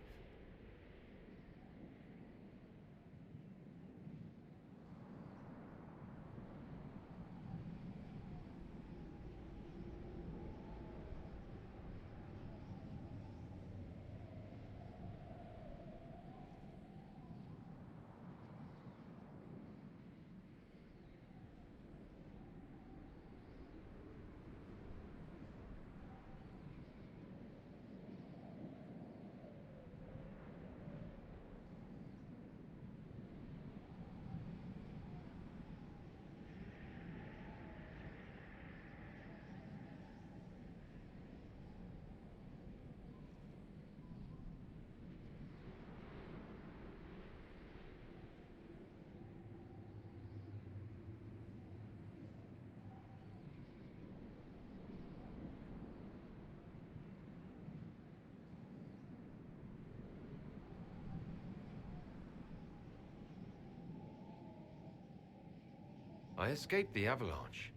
Speaker 3: I escaped the avalanche.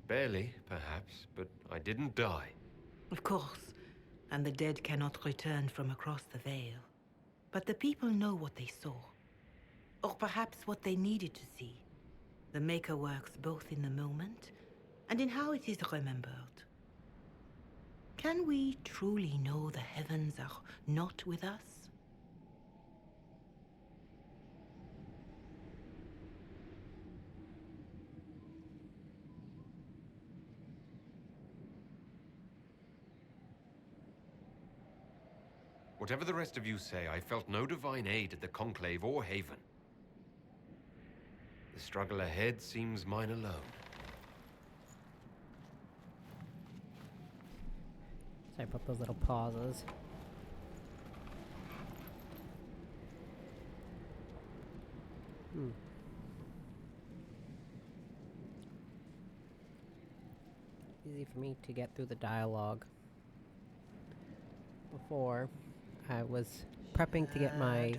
Speaker 3: Barely, perhaps, but I didn't die.
Speaker 10: Of course, and the dead cannot return from across the veil. But the people know what they saw. Or perhaps what they needed to see. The Maker works both in the moment and in how it is remembered. Can we truly know the heavens are not with us?
Speaker 3: Whatever the rest of you say, I felt no divine aid at the Conclave or Haven. The struggle ahead seems mine alone.
Speaker 1: So I put those little pauses. Easy for me to get through the dialogue. Before, I was prepping to get my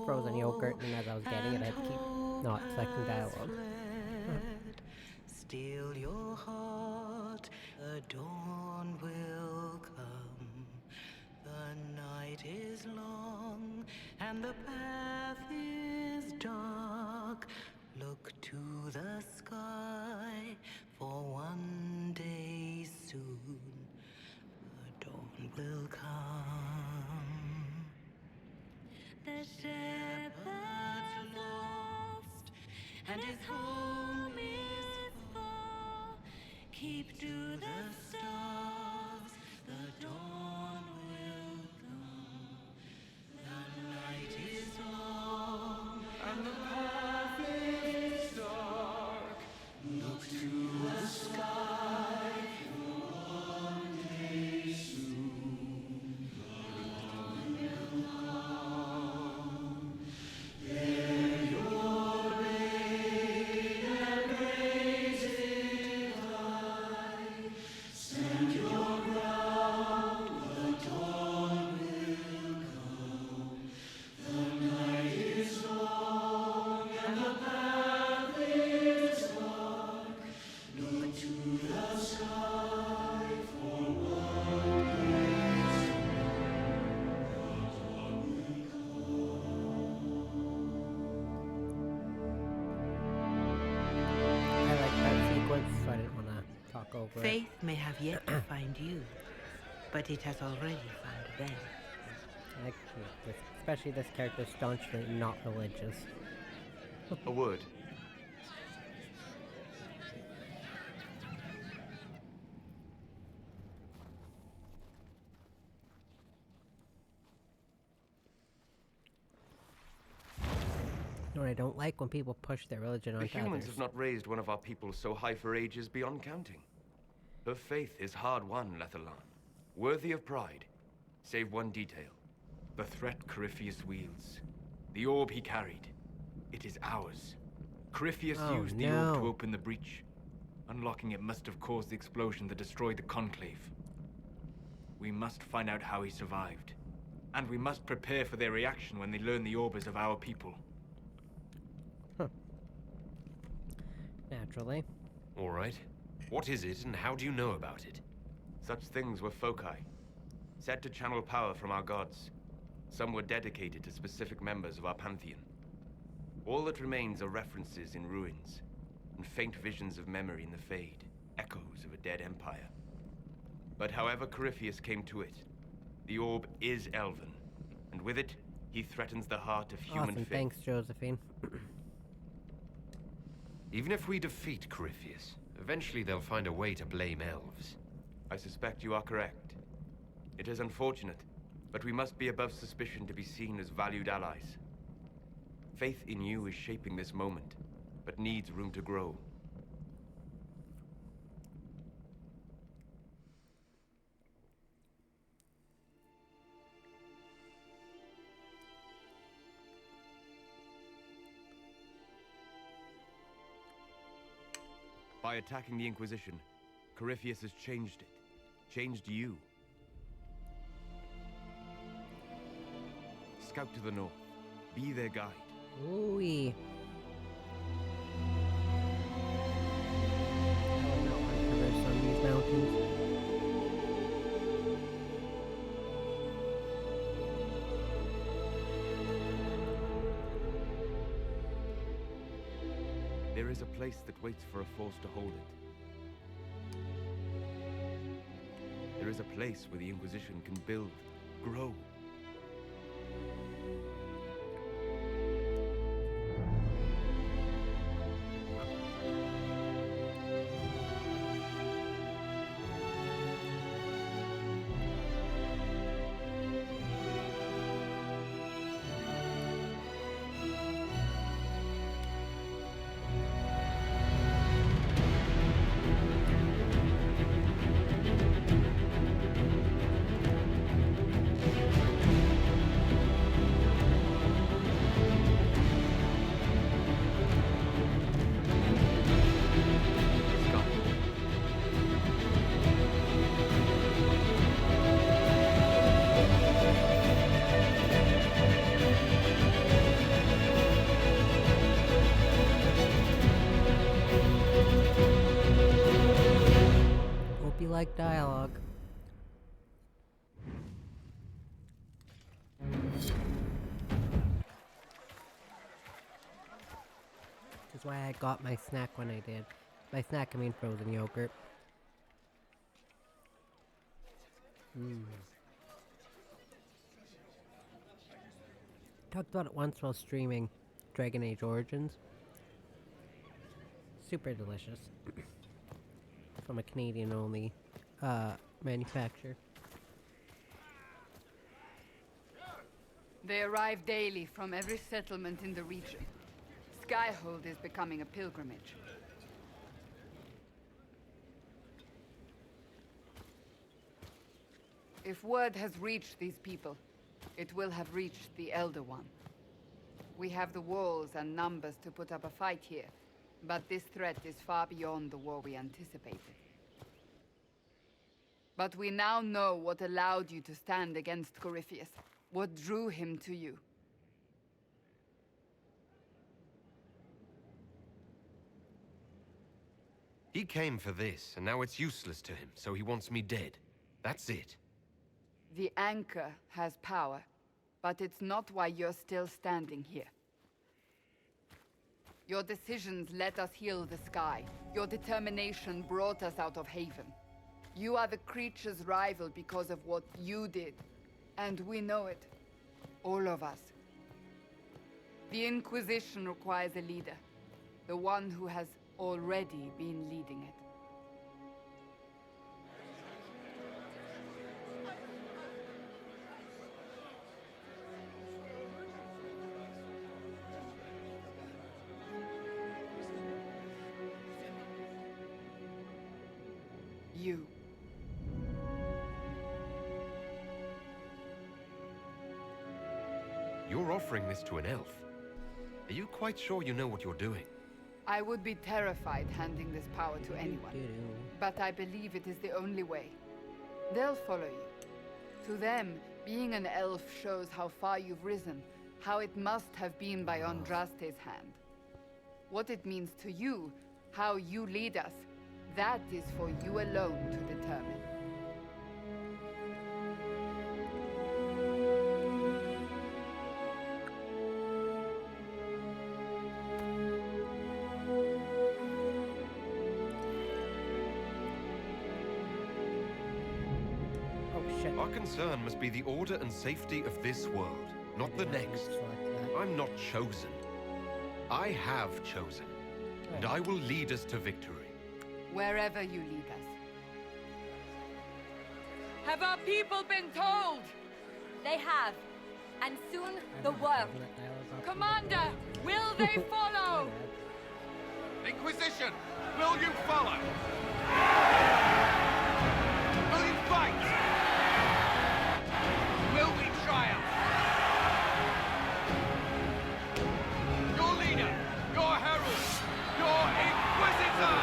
Speaker 1: frozen yogurt, and as I was getting it, I'd keep not selecting dialogue.
Speaker 10: Still your heart, the dawn will come. The night is long, and the path is dark. Look to the sky, for one day soon the dawn will come. The shepherd's lost, and his home is far. Keep to the stars, the dawn will come. The night is long, and the path is dark. Look to the sky, for one day soon the dawn will come. Bear your blade and raise it high. Stand your ground, the dawn will come. The night is long and the path is dark. Look to the sky, for one day soon the dawn will
Speaker 1: I like that sequence, so I didn't want to talk over it.
Speaker 10: Faith may have yet to find you, but it has already found them.
Speaker 1: I like especially this character staunchly not religious.
Speaker 11: A word.
Speaker 1: I don't like, when people push their religion
Speaker 18: The
Speaker 1: onto
Speaker 18: humans
Speaker 1: others.
Speaker 18: have not raised one of our people so high for ages beyond counting. Her faith is hard-won, Lethalan. Worthy of pride. Save one detail. The threat Corypheus wields. The orb he carried. It is ours. Corypheus used the orb to open the breach. Unlocking it must have caused the explosion that destroyed the Conclave. We must find out how he survived. And we must prepare for their reaction when they learn the orb is of our people.
Speaker 1: Naturally.
Speaker 3: All right. What is it, and how do you know about it?
Speaker 18: Such things were foci, said to channel power from our gods. Some were dedicated to specific members of our pantheon. All that remains are references in ruins, and faint visions of memory in the Fade, echoes of a dead empire. But however Corypheus came to it, the orb is Elven, and with it, he threatens the heart of human
Speaker 1: Awesome,
Speaker 18: faith.
Speaker 1: thanks, Josephine.
Speaker 3: Even if we defeat Corypheus, eventually they'll find a way to blame elves.
Speaker 18: I suspect you are correct. It is unfortunate, but we must be above suspicion to be seen as valued allies. Faith in you is shaping this moment, but needs room to grow. By attacking the Inquisition, Corypheus has changed it. Changed you. Scout to the north. Be their guide.
Speaker 1: Ooh-wee. I don't know how to traverse on these mountains.
Speaker 18: There is a place that waits for a force to hold it. There is a place where the Inquisition can build, grow.
Speaker 1: Hope you like dialogue. Which is why I got my snack when I did. By snack, I mean frozen yogurt. Talked about it once while streaming Dragon Age Origins. Super delicious. From a Canadian-only manufacturer.
Speaker 8: They arrive daily from every settlement in the region. Skyhold is becoming a pilgrimage. If word has reached these people, it will have reached the Elder One. We have the walls and numbers to put up a fight here, but this threat is far beyond the war we anticipated. But we now know what allowed you to stand against Corypheus, what drew him to you.
Speaker 3: He came for this, and now it's useless to him, so he wants me dead. That's it.
Speaker 8: The Anchor has power, but it's not why you're still standing here. Your decisions let us heal the sky. Your determination brought us out of Haven. You are the creature's rival because of what you did. And we know it. All of us. The Inquisition requires a leader. The one who has already been leading it. You.
Speaker 3: You're offering this to an elf. Are you quite sure you know what you're doing?
Speaker 8: I would be terrified handing this power to anyone. But I believe it is the only way. They'll follow you. To them, being an elf shows how far you've risen, how it must have been by Andraste's hand. What it means to you, how you lead us, that is for you alone to determine.
Speaker 3: Our concern must be the order and safety of this world, not the next. I'm not chosen. I have chosen. And I will lead us to victory.
Speaker 8: Wherever you lead us. Have our people been told?
Speaker 6: They have. And soon, the world.
Speaker 8: Commander, will they follow?
Speaker 22: Inquisition, will you follow? Will you fight? Will we triumph? Your leader, your herald, your Inquisitor!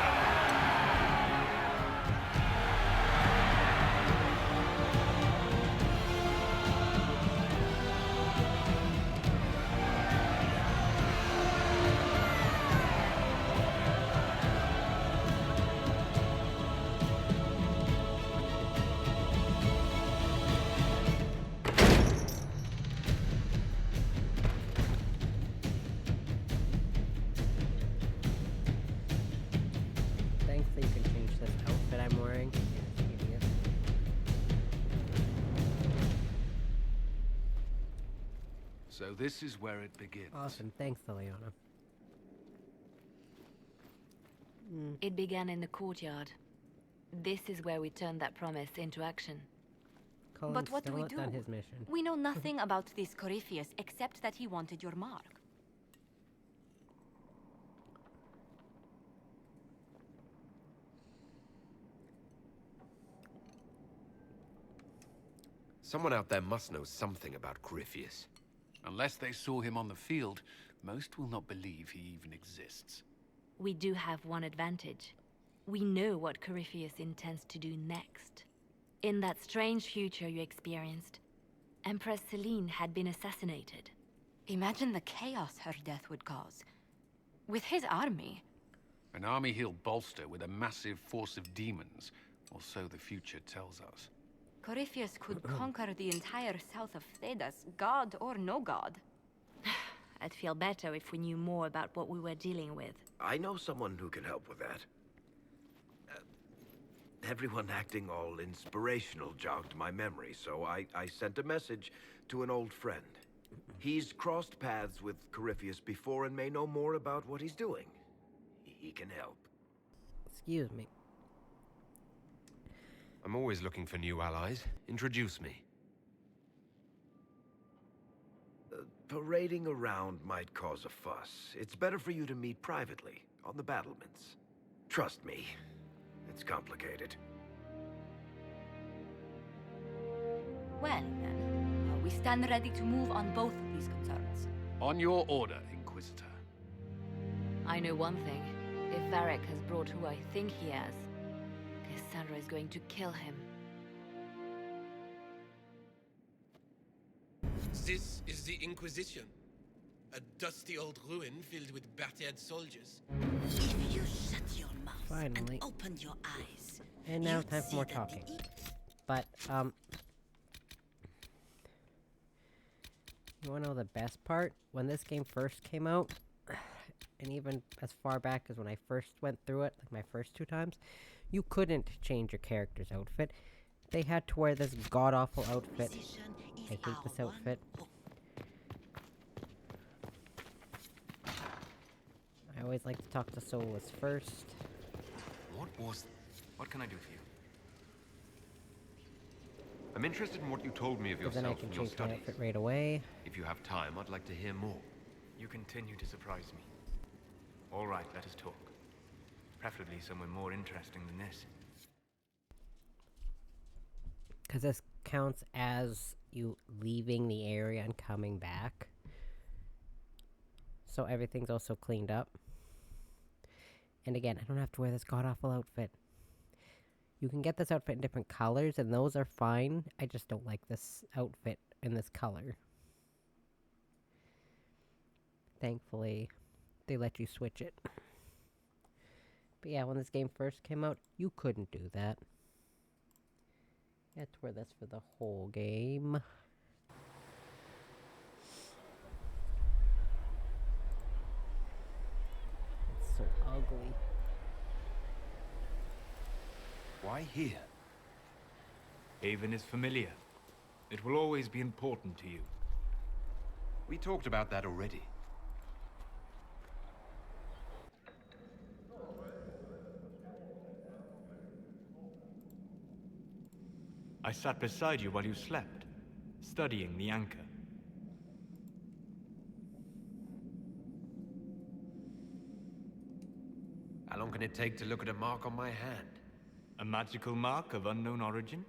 Speaker 1: Thankfully, you can change this outfit I'm wearing. Idiot.
Speaker 22: So this is where it begins.
Speaker 1: Awesome. Thanks, Liliana.
Speaker 6: It began in the courtyard. This is where we turned that promise into action.
Speaker 1: Colin's
Speaker 6: But what do
Speaker 1: still
Speaker 6: we
Speaker 1: not
Speaker 6: do?
Speaker 1: done his mission.
Speaker 6: We know nothing about this Corypheus except that he wanted your mark.
Speaker 3: Someone out there must know something about Corypheus.
Speaker 22: Unless they saw him on the field, most will not believe he even exists.
Speaker 6: We do have one advantage. We know what Corypheus intends to do next. In that strange future you experienced, Empress Celine had been assassinated. Imagine the chaos her death would cause. With his army.
Speaker 22: An army he'll bolster with a massive force of demons, or so the future tells us.
Speaker 6: Corypheus could conquer the entire south of Thedas, god or no god. I'd feel better if we knew more about what we were dealing with.
Speaker 13: I know someone who can help with that. Everyone acting all inspirational jogged my memory, so I sent a message to an old friend. He's crossed paths with Corypheus before and may know more about what he's doing. He can help.
Speaker 1: Excuse me.
Speaker 3: I'm always looking for new allies. Introduce me.
Speaker 13: Parading around might cause a fuss. It's better for you to meet privately, on the battlements. Trust me, it's complicated.
Speaker 6: Well, then, we stand ready to move on both of these concerns.
Speaker 22: On your order, Inquisitor.
Speaker 6: I know one thing. If Varric has brought who I think he has, Cassandra is going to kill him.
Speaker 20: This is the Inquisition. A dusty old ruin filled with battered soldiers.
Speaker 19: If you shut your mouth
Speaker 1: Finally.
Speaker 19: and opened your eyes,
Speaker 1: And now
Speaker 19: you'd
Speaker 1: time for
Speaker 19: see
Speaker 1: more
Speaker 19: that
Speaker 1: talking.
Speaker 19: the
Speaker 1: But, you wanna know the best part? When this game first came out, and even as far back as when I first went through it, like my first 2 times, you couldn't change your character's outfit. They had to wear this god-awful outfit. I hate this outfit. I always like to talk to Solus first.
Speaker 18: What can I do for you? I'm interested in what you told me of
Speaker 1: Because then I
Speaker 18: yourself
Speaker 1: can
Speaker 18: and your
Speaker 1: change my
Speaker 18: studies.
Speaker 1: outfit right away.
Speaker 18: If you have time, I'd like to hear more.
Speaker 11: You continue to surprise me. All right, let us talk. Preferably somewhere more interesting than this.
Speaker 1: because this counts as you leaving the area and coming back. So everything's also cleaned up. And again, I don't have to wear this god-awful outfit. You can get this outfit in different colors, and those are fine. I just don't like this outfit in this color. Thankfully, they let you switch it. But yeah, when this game first came out, you couldn't do that. You had to wear this for the whole game. It's so ugly.
Speaker 18: Why here? Haven is familiar. It will always be important to you.
Speaker 3: We talked about that already.
Speaker 18: I sat beside you while you slept, studying the anchor.
Speaker 3: How long can it take to look at a mark on my hand?
Speaker 18: A magical mark of unknown origin?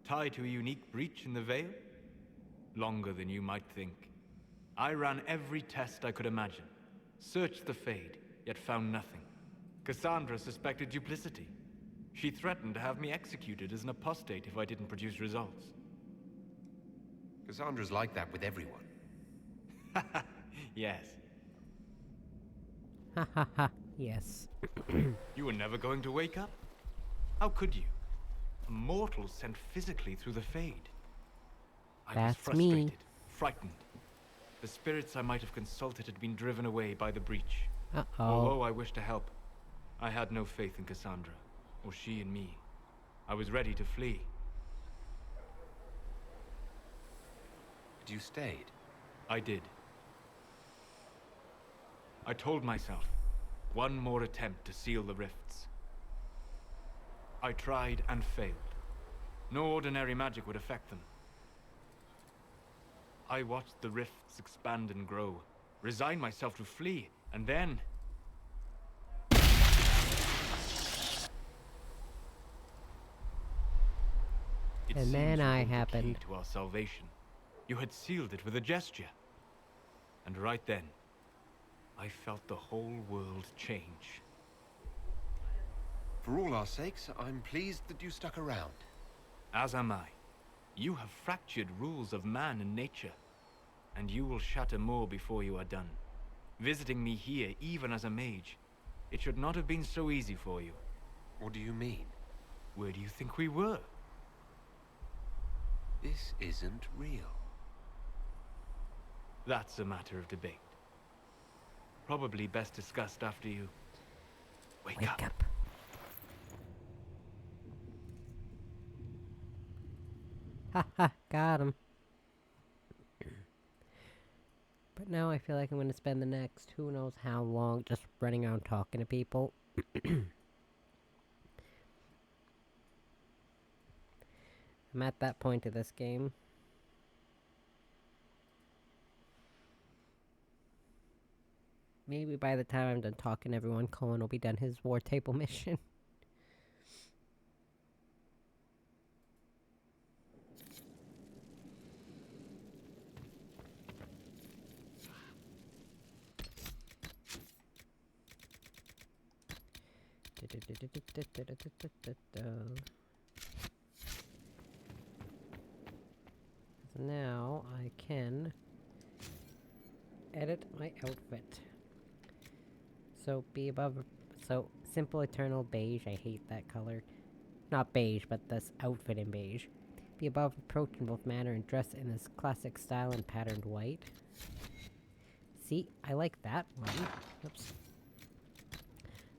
Speaker 18: Tied to a unique breach in the veil? Longer than you might think. I ran every test I could imagine. Searched the Fade, yet found nothing. Cassandra suspected duplicity. She threatened to have me executed as an apostate if I didn't produce results.
Speaker 3: Cassandra's like that with everyone.
Speaker 18: Yes.
Speaker 1: Ha ha ha, yes.
Speaker 18: You were never going to wake up? How could you? A mortal sent physically through the Fade. I was
Speaker 1: That's
Speaker 18: frustrated,
Speaker 1: me.
Speaker 18: frightened. The spirits I might have consulted had been driven away by the breach.
Speaker 1: Uh-oh.
Speaker 18: Although I wished to help, I had no faith in Cassandra, or she in me. I was ready to flee.
Speaker 3: But you stayed.
Speaker 18: I did. I told myself, one more attempt to seal the rifts. I tried and failed. No ordinary magic would affect them. I watched the rifts expand and grow, resigned myself to flee, and then...
Speaker 1: And then I happened.
Speaker 18: To our salvation. You had sealed it with a gesture. And right then, I felt the whole world change.
Speaker 3: For all our sakes, I'm pleased that you stuck around.
Speaker 18: As am I. You have fractured rules of man and nature, and you will shatter more before you are done. Visiting me here, even as a mage, it should not have been so easy for you.
Speaker 3: What do you mean?
Speaker 18: Where do you think we were?
Speaker 3: This isn't real.
Speaker 18: That's a matter of debate. Probably best discussed after you... Wake up.
Speaker 1: Ha ha, got him. But now I feel like I'm going to spend the next who knows how long just running around talking to people. I'm at that point of this game. Maybe by the time I'm done talking to everyone, Cohen will be done his war table mission. So now I can edit my outfit. So be above, so simple eternal beige, I hate that color. Not beige, but this outfit in beige. Be above reproach in both manner and dress in this classic style and patterned white. See, I like that one. Oops.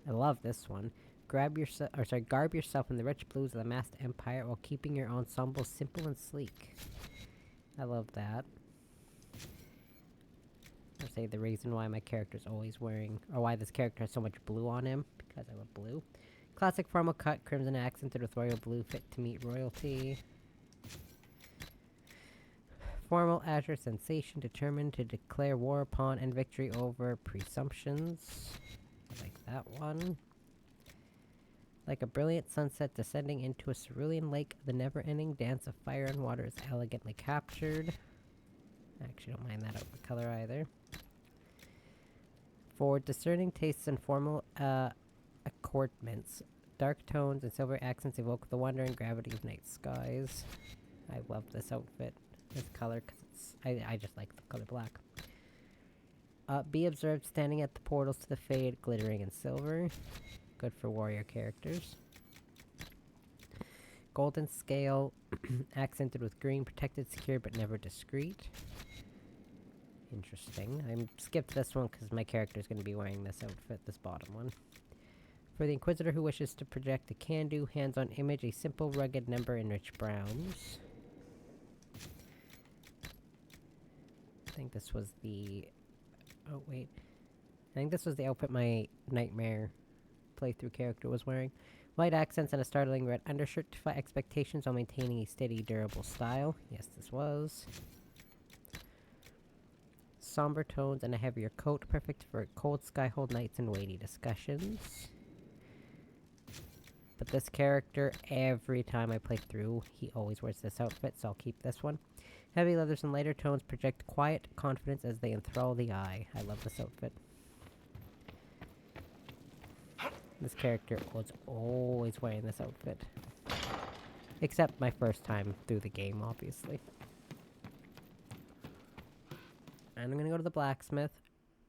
Speaker 1: I love this one. Garb yourself in the rich blues of the masked empire while keeping your ensemble simple and sleek. I love that. I'll say the reason why my character's always wearing, or why this character has so much blue on him, because I love blue. Classic formal cut, crimson accented with royal blue, fit to meet royalty. Formal azure sensation, determined to declare war upon and victory over presumptions. I like that one. Like a brilliant sunset descending into a cerulean lake, the never-ending dance of fire and water is elegantly captured. I actually don't mind that outfit color either. For discerning tastes and formal accordments, dark tones and silver accents evoke the wonder and gravity of night skies. I love this outfit, this color, because I just like the color black. Be observed standing at the portals to the Fade, glittering in silver. Good for warrior characters. Golden scale, accented with green, protected, secure, but never discreet. Interesting. I skipped this one because my character is going to be wearing this outfit, this bottom one. For the Inquisitor who wishes to project a can-do, hands-on image, a simple, rugged number in rich browns. I think this was the... Oh, wait. I think this was the outfit my Nightmare playthrough character was wearing. Light accents and a startling red undershirt to defy expectations while maintaining a steady, durable style. Yes, this was. Somber tones and a heavier coat, perfect for cold skyhold nights and weighty discussions. But this character, every time I play through, he always wears this outfit, so I'll keep this one. Heavy leathers and lighter tones project quiet confidence as they enthrall the eye. I love this outfit. This character was always wearing this outfit. Except my first time through the game, obviously. And I'm gonna go to the blacksmith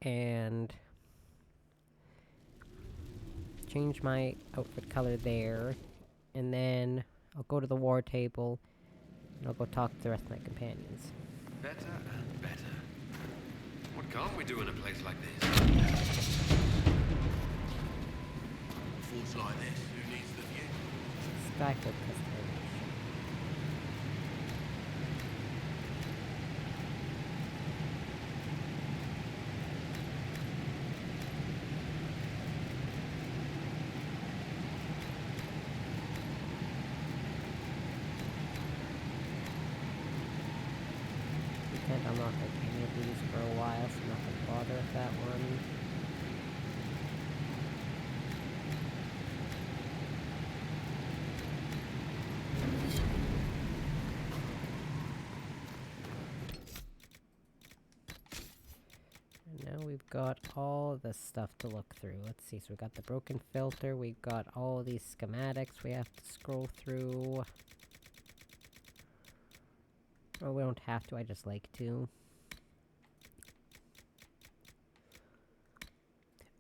Speaker 1: and change my outfit color there. And then I'll go to the war table and I'll go talk to the rest of my companions.
Speaker 3: Better and better. What can't we do in a place like this?
Speaker 20: Forts like this, who needs them yet?
Speaker 1: Skyfall customization. We can't unlock like any of these for a while, so I'm not gonna bother with that one. We've got all this stuff to look through. Let's see, so we've got the broken filter, we've got all these schematics we have to scroll through. Oh, we don't have to, I just like to.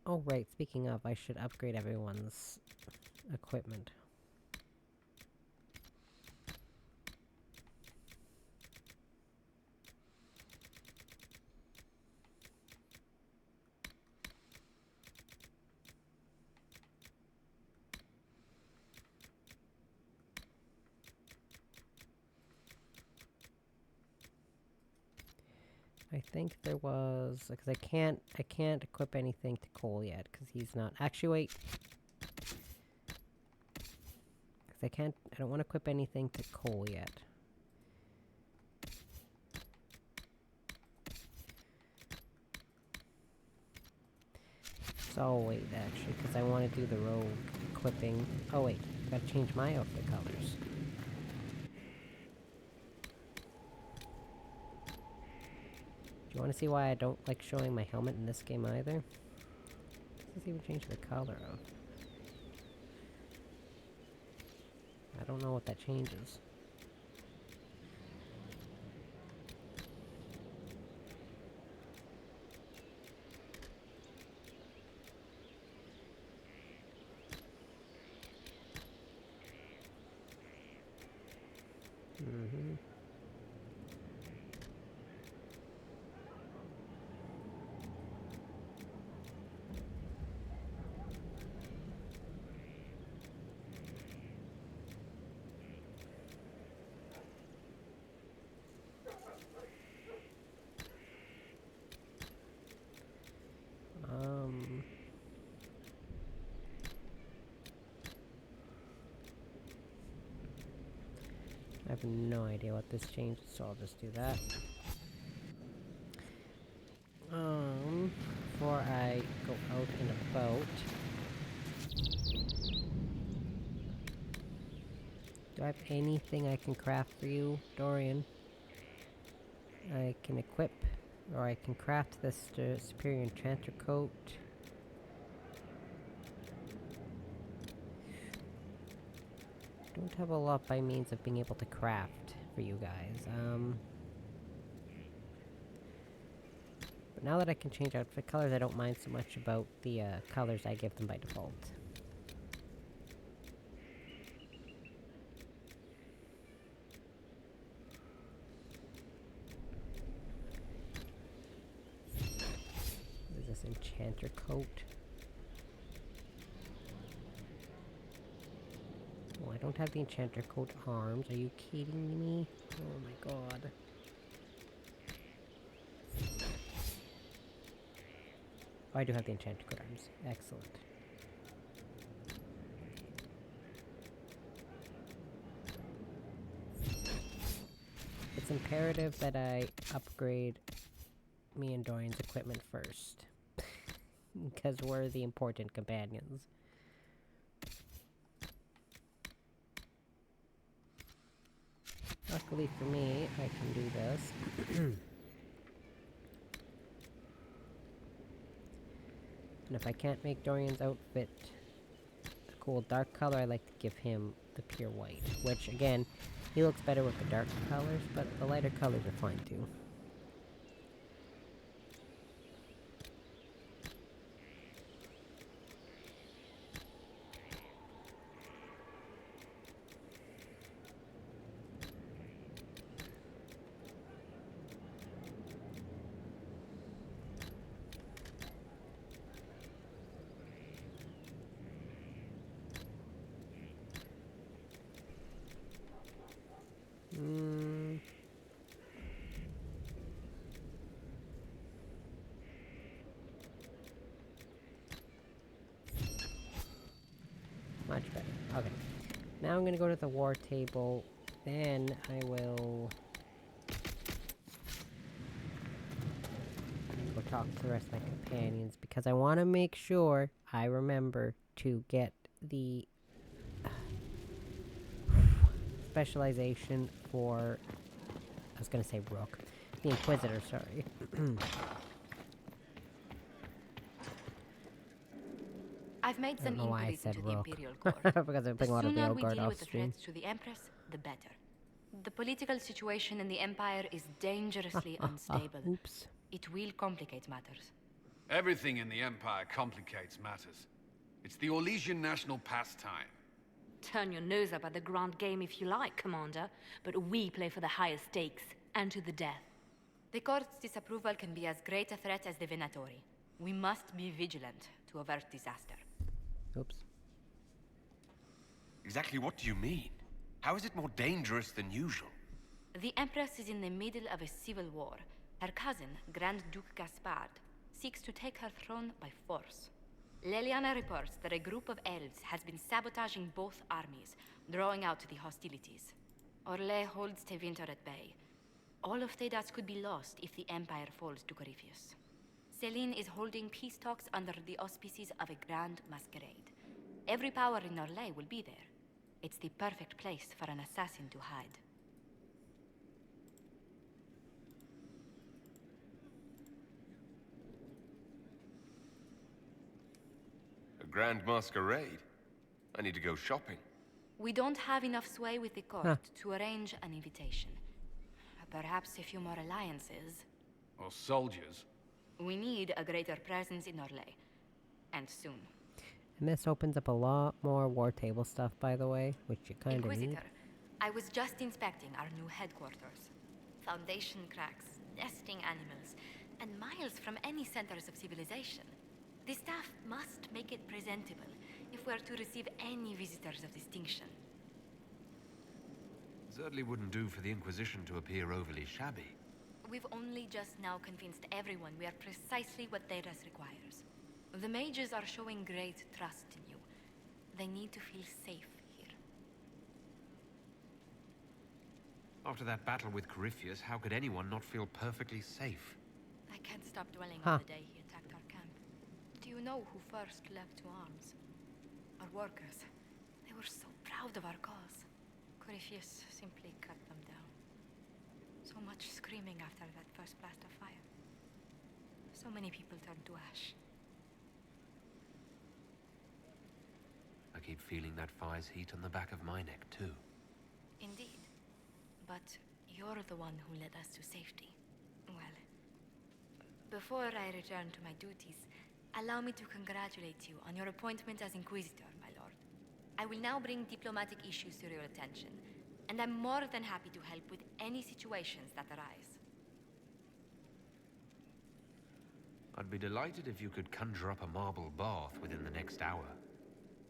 Speaker 1: Oh right, speaking of, I should upgrade everyone's equipment. I think there was, because I can't equip anything to Cole yet, because he's not, actually wait. Because I don't want to equip anything to Cole yet. So I'll wait actually, because I want to do the rogue equipping. Oh wait, gotta change my outfit colors. You want to see why I don't like showing my helmet in this game either? Let's even change the color of. I don't know what that changes. I have no idea what this changes, so I'll just do that. Before I go out and about, Do I have anything I can craft for you, Dorian? I can equip, or I can craft this superior enchanter coat. Don't have a lot by means of being able to craft for you guys. But now that I can change outfit colors, I don't mind so much about the colors I give them by default. What is this enchanter coat? Oh, I don't have the enchanter coat arms. Are you kidding me? Oh my god. Oh, I do have the enchanter coat arms. Excellent. It's imperative that I upgrade me and Dorian's equipment first. Because we're the important companions. Luckily for me, I can do this. And if I can't make Dorian's outfit a cool dark color, I like to give him the pure white. Which, again, he looks better with the dark colors, but the lighter colors are fine too. Much better. Okay. Now I'm gonna go to the war table. Then I will go talk to the rest of my companions because I want to make sure I remember to get the specialization for, I was gonna say Rook. The Inquisitor, sorry.
Speaker 6: I've made some inquiries into the
Speaker 1: Rook.
Speaker 6: Imperial Court.
Speaker 1: Because I'm playing a lot of the old guard
Speaker 6: sooner we deal
Speaker 1: off
Speaker 6: with the
Speaker 1: stream.
Speaker 6: threats to the Empress, the better. The political situation in the Empire is dangerously unstable.
Speaker 1: Oops.
Speaker 6: It will complicate matters.
Speaker 22: Everything in the Empire complicates matters. It's the Orlesian national pastime.
Speaker 6: Turn your nose up at the grand game if you like, Commander, but we play for the highest stakes, and to the death.
Speaker 2: The court's disapproval can be as great a threat as the Venatori. We must be vigilant to avert disaster.
Speaker 1: Oops.
Speaker 3: Exactly what do you mean? How is it more dangerous than usual?
Speaker 2: The Empress is in the middle of a civil war. Her cousin, Grand Duke Gaspard, seeks to take her throne by force. Leliana reports that a group of elves has been sabotaging both armies, drawing out the hostilities. Orlais holds Tevinter at bay. All of Thedas could be lost if the Empire falls to Corypheus. Celine is holding peace talks under the auspices of a grand masquerade. Every power in Orlais will be there. It's the perfect place for an assassin to hide.
Speaker 3: A grand masquerade? I need to go shopping.
Speaker 2: We don't have enough sway with the court to arrange an invitation. Perhaps a few more alliances.
Speaker 22: Or soldiers.
Speaker 2: We need a greater presence in Orlais. And soon.
Speaker 1: And this opens up a lot more war table stuff, by the way, which you kind of need.
Speaker 2: Inquisitor, I was just inspecting our new headquarters. Foundation cracks, nesting animals, and miles from any centers of civilization. The staff must make it presentable if we're to receive any visitors of distinction.
Speaker 11: Certainly wouldn't do for the Inquisition to appear overly shabby.
Speaker 2: We've only just now convinced everyone we are precisely what Thedas requires. The mages are showing great trust in you. They need to feel safe here.
Speaker 11: After that battle with Corypheus, how could anyone not feel perfectly safe?
Speaker 2: I can't stop dwelling on the day he attacked our camp. Do you know who first leapt to arms? Our workers. They were so proud of our cause. Corypheus simply cut them down. So much screaming after that first blast of fire. So many people turned to ash.
Speaker 5: I keep feeling that fire's heat on the back of my neck, too.
Speaker 2: Indeed. But you're the one who led us to safety. Well, before I return to my duties, allow me to congratulate you on your appointment as Inquisitor, my lord. I will now bring diplomatic issues to your attention, and I'm more than happy to help with any situations that arise.
Speaker 5: I'd be delighted if you could conjure up a marble bath within the next hour.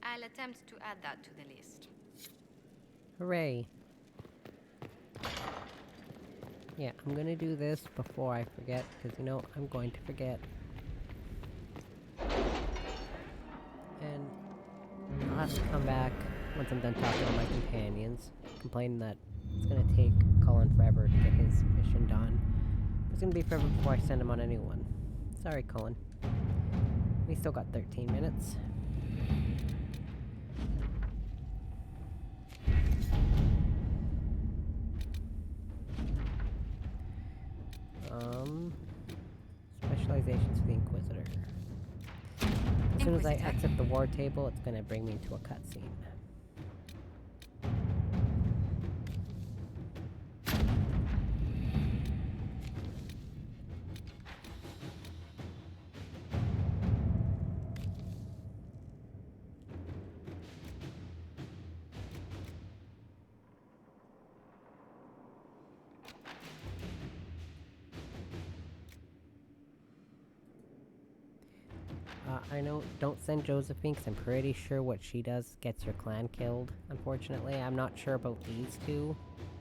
Speaker 2: I'll attempt to add that to the list.
Speaker 1: Hooray. Yeah, I'm gonna do this before I forget, because, you know, I'm going to forget. And I'll have to come back once I'm done talking to my companions, complaining that it's gonna take Colin forever to get his mission done. It's gonna be forever before I send him on a new one. Sorry, Colin. We still got 13 minutes. Specializations for the Inquisitor. As soon as I exit the war table, it's gonna bring me into a cutscene. I know, don't send Josephine, because I'm pretty sure what she does gets your clan killed, unfortunately. I'm not sure about these two,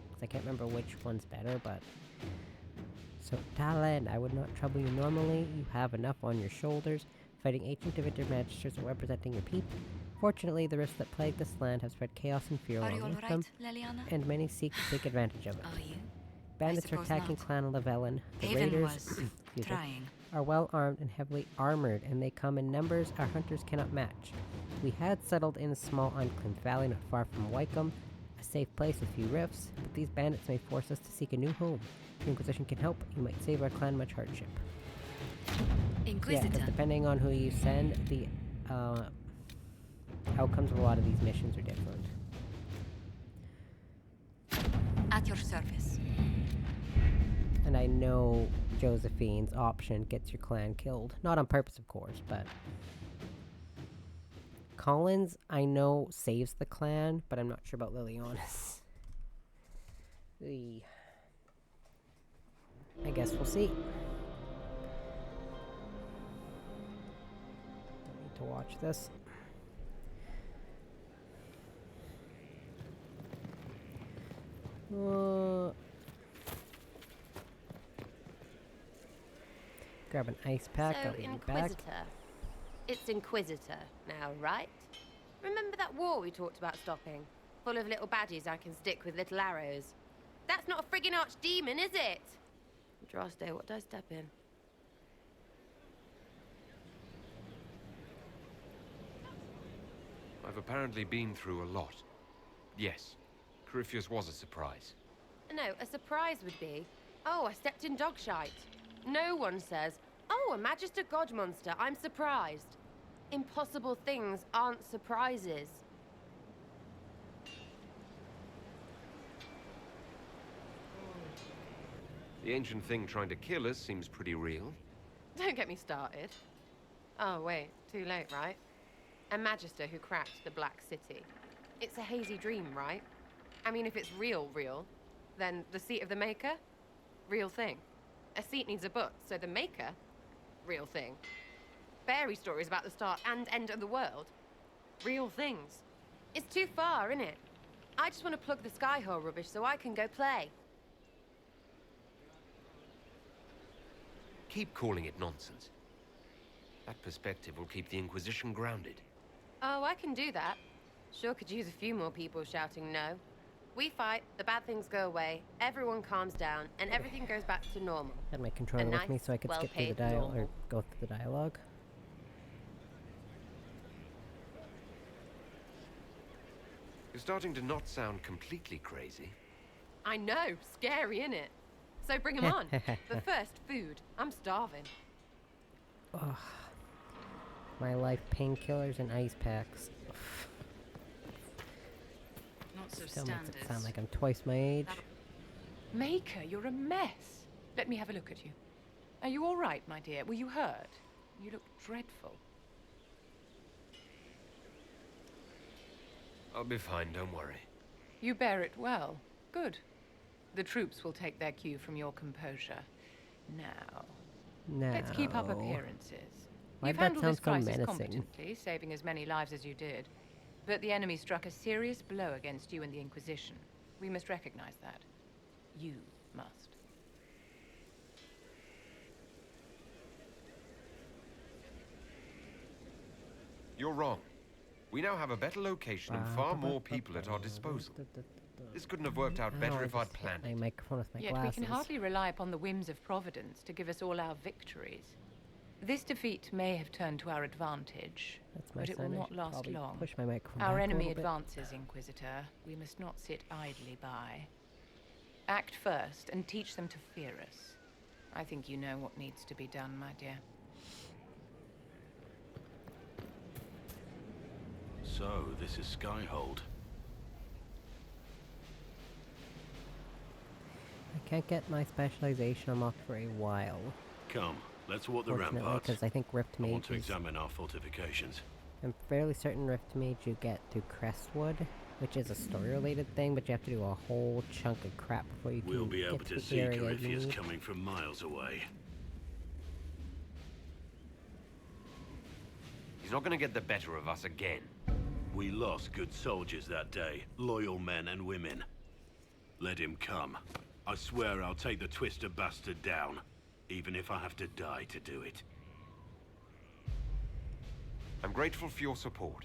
Speaker 1: because I can't remember which one's better, but... So, Talon, I would not trouble you normally. You have enough on your shoulders, fighting ancient divinity magisters and representing your people. Fortunately, the rifts that plague this land have spread chaos and fear along with them, and many seek to take advantage of it.
Speaker 2: Are you?
Speaker 1: Bandits are attacking Clan Llewellyn. The
Speaker 2: Haven
Speaker 1: raiders
Speaker 2: was trying.
Speaker 1: Are well armed and heavily armored, and they come in numbers our hunters cannot match. We had settled in a small unclaimed valley not far from Wycombe, a safe place with few rifts, but these bandits may force us to seek a new home. If the Inquisition can help, you might save our clan much hardship.
Speaker 2: Inquisitor.
Speaker 1: Yeah, because depending on who you send, the outcomes of a lot of these missions are different.
Speaker 2: At your service.
Speaker 1: And I know Josephine's option gets your clan killed. Not on purpose, of course, but... Colin's, I know, saves the clan, but I'm not sure about Liliana's. I guess we'll see. Don't need to watch this. Grab an ice pack, I'll be back.
Speaker 21: It's Inquisitor now, right? Remember that war we talked about stopping? Full of little baddies I can stick with little arrows. That's not a friggin' archdemon, is it? Droste, what did I step in?
Speaker 5: I've apparently been through a lot. Yes, Corypheus was a surprise.
Speaker 21: No, a surprise would be, oh, I stepped in dog shite. No one says, oh, a Magister God monster, I'm surprised. Impossible things aren't surprises.
Speaker 5: The ancient thing trying to kill us seems pretty real.
Speaker 21: Don't get me started. Oh, wait, too late, right? A Magister who cracked the Black City. It's a hazy dream, right? I mean, if it's real, then the seat of the Maker? Real thing. A seat needs a book, so the Maker? Real thing. Fairy stories about the start and end of the world? Real things. It's too far, innit? I just want to plug the Skyhole rubbish so I can go play.
Speaker 5: Keep calling it nonsense. That perspective will keep the Inquisition grounded.
Speaker 21: Oh, I can do that. Sure could use a few more people shouting no. We fight, the bad things go away, everyone calms down, and everything goes back to normal.
Speaker 1: Had my controller with me so I could skip through the dialogue, or go through the dialogue.
Speaker 3: You're starting to not sound completely crazy.
Speaker 21: I know, scary, innit? So bring 'em on. But first, food. I'm starving.
Speaker 1: Ugh. My life, painkillers and ice packs.
Speaker 7: Not so
Speaker 1: Still makes it
Speaker 7: standard.
Speaker 1: sound like I'm twice my age.
Speaker 16: Maker, you're a mess. Let me have a look at you. Are you all right, my dear? Were you hurt? You look dreadful.
Speaker 3: I'll be fine, don't worry.
Speaker 16: You bear it well. Good. The troops will take their cue from your composure. Now, let's keep up appearances.
Speaker 1: Why
Speaker 16: You've
Speaker 1: that
Speaker 16: handled this
Speaker 1: sound so
Speaker 16: crisis
Speaker 1: menacing?
Speaker 16: competently, saving as many lives as you did. But the enemy struck a serious blow against you and the Inquisition. We must recognize that. You must.
Speaker 3: You're wrong. We now have a better location and far more people at our disposal. This couldn't have worked out better if I'd planned it.
Speaker 1: My microphone with my
Speaker 16: Yet
Speaker 1: glasses.
Speaker 16: we can hardly rely upon the whims of Providence to give us all our victories. This defeat may have turned to our advantage,
Speaker 1: That's my
Speaker 16: but it will
Speaker 1: sign. I
Speaker 16: not
Speaker 1: should
Speaker 16: last
Speaker 1: probably
Speaker 16: long.
Speaker 1: push my microphone
Speaker 16: Our
Speaker 1: back a
Speaker 16: enemy
Speaker 1: little bit.
Speaker 16: advances, Inquisitor. We must not sit idly by. Act first and teach them to fear us. I think you know what needs to be done, my dear.
Speaker 23: So, this is Skyhold.
Speaker 1: I can't get my specialization unlocked for a while.
Speaker 23: Come, let's walk the
Speaker 1: Fortunately,
Speaker 23: ramparts.
Speaker 1: because I think Rift
Speaker 23: I want
Speaker 1: Mage
Speaker 23: to
Speaker 1: is...
Speaker 23: examine our fortifications.
Speaker 1: I'm fairly certain Rift Mage you get through Crestwood, which is a story-related thing, but you have to do a whole chunk of crap before you
Speaker 23: We'll
Speaker 1: can
Speaker 23: be able
Speaker 1: get
Speaker 23: to
Speaker 1: the
Speaker 23: see
Speaker 1: area you
Speaker 23: Corypheus
Speaker 1: need.
Speaker 23: coming from miles away.
Speaker 3: He's not going to get the better of us again.
Speaker 23: We lost good soldiers that day, loyal men and women. Let him come. I swear I'll take the Twister bastard down, even if I have to die to do it.
Speaker 3: I'm grateful for your support.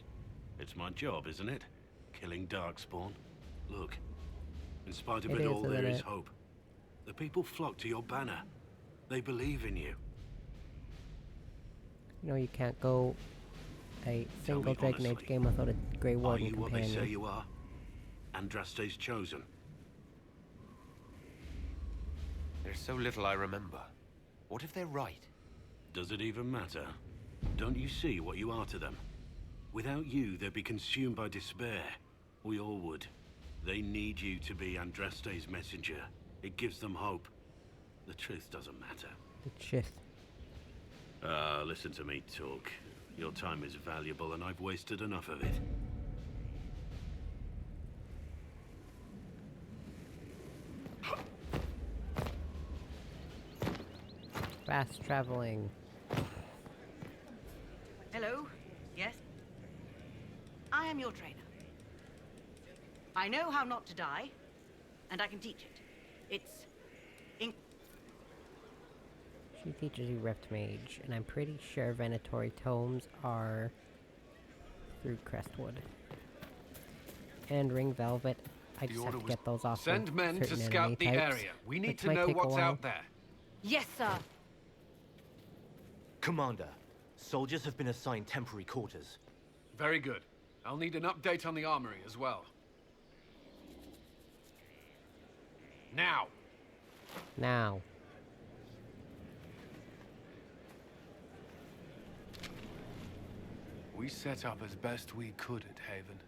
Speaker 23: It's my job, isn't it? Killing Darkspawn. Look, in spite of
Speaker 1: It
Speaker 23: it
Speaker 1: is,
Speaker 23: all, there
Speaker 1: isn't
Speaker 23: is
Speaker 1: it?
Speaker 23: hope. The people flock to your banner. They believe in you.
Speaker 1: You know, you can't go a
Speaker 23: Tell
Speaker 1: single
Speaker 23: me
Speaker 1: Dragon Age
Speaker 23: honestly,
Speaker 1: game without a Grey
Speaker 23: Are
Speaker 1: Warden
Speaker 23: you what they
Speaker 1: companion.
Speaker 23: say you are? Andraste's chosen.
Speaker 3: There's so little I remember. What if they're right?
Speaker 23: Does it even matter? Don't you see what you are to them? Without you, they'd be consumed by despair. We all would. They need you to be Andraste's messenger. It gives them hope. The truth doesn't matter.
Speaker 1: The truth.
Speaker 23: Listen to me talk. Your time is valuable and I've wasted enough of it.
Speaker 1: Fast traveling.
Speaker 7: Hello? Yes? I am your trainer. I know how not to die, and I can teach it. It's...
Speaker 1: She teaches you Rift Mage, and I'm pretty sure Venatory Tomes are through Crestwood. And Ring Velvet, I just have to get those off.
Speaker 22: Send
Speaker 1: of
Speaker 22: men to
Speaker 1: certain
Speaker 22: scout
Speaker 1: enemy
Speaker 22: the
Speaker 1: types,
Speaker 22: area. We need
Speaker 1: which
Speaker 22: to
Speaker 1: might
Speaker 22: know
Speaker 1: take a
Speaker 22: what's
Speaker 1: while.
Speaker 22: out there.
Speaker 21: Yes, sir.
Speaker 24: Commander, soldiers have been assigned temporary quarters.
Speaker 22: Very good. I'll need an update on the armory as well. Now!
Speaker 1: Now.
Speaker 22: We set up as best we could at Haven,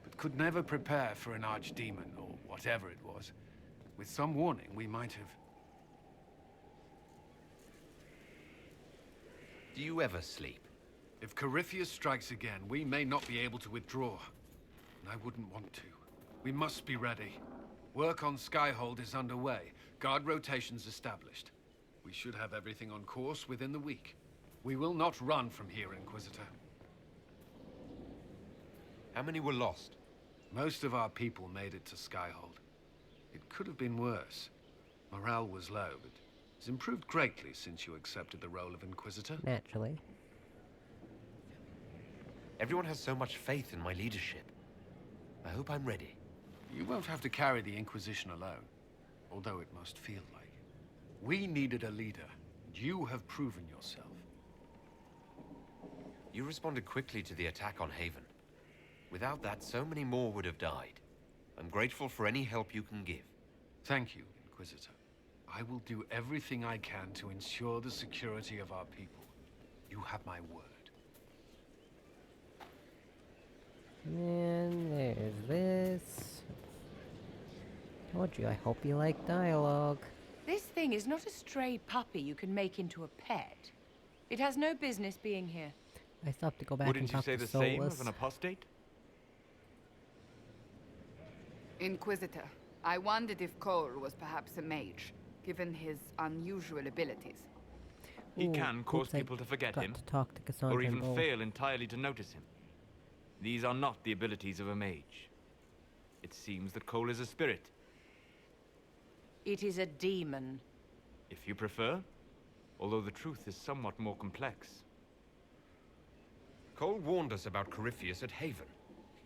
Speaker 22: but could never prepare for an archdemon, or whatever it was. With some warning, we might have...
Speaker 3: Do you ever sleep?
Speaker 22: If Corypheus strikes again, we may not be able to withdraw. And I wouldn't want to. We must be ready. Work on Skyhold is underway. Guard rotations established. We should have everything on course within the week. We will not run from here, Inquisitor.
Speaker 3: How many were lost?
Speaker 22: Most of our people made it to Skyhold. It could have been worse. Morale was low, but it's improved greatly since you accepted the role of Inquisitor.
Speaker 1: Naturally.
Speaker 3: Everyone has so much faith in my leadership. I hope I'm ready.
Speaker 22: You won't have to carry the Inquisition alone, although it must feel like it. We needed a leader, and you have proven yourself.
Speaker 3: You responded quickly to the attack on Haven. Without that, so many more would have died. I'm grateful for any help you can give.
Speaker 22: Thank you, Inquisitor. I will do everything I can to ensure the security of our people. You have my word.
Speaker 1: And there's this. Told you, I hope you like dialogue.
Speaker 16: This thing is not a stray puppy you can make into a pet. It has no business being here.
Speaker 1: I still have to go back
Speaker 11: Wouldn't
Speaker 1: and
Speaker 11: you
Speaker 1: talk
Speaker 11: say
Speaker 1: to
Speaker 11: the same
Speaker 1: Solus.
Speaker 11: of an apostate?
Speaker 8: Inquisitor, I wondered if Cole was perhaps a mage, given his unusual abilities.
Speaker 11: He
Speaker 1: Ooh,
Speaker 11: can cause
Speaker 1: oops, I
Speaker 11: people to forget
Speaker 1: got
Speaker 11: him,
Speaker 1: to talk to Cassandra
Speaker 11: or
Speaker 1: and
Speaker 11: even
Speaker 1: Bull.
Speaker 11: fail entirely to notice him. These are not the abilities of a mage. It seems that Cole is a spirit.
Speaker 16: It is a demon.
Speaker 11: If you prefer, although the truth is somewhat more complex.
Speaker 3: Cole warned us about Corypheus at Haven.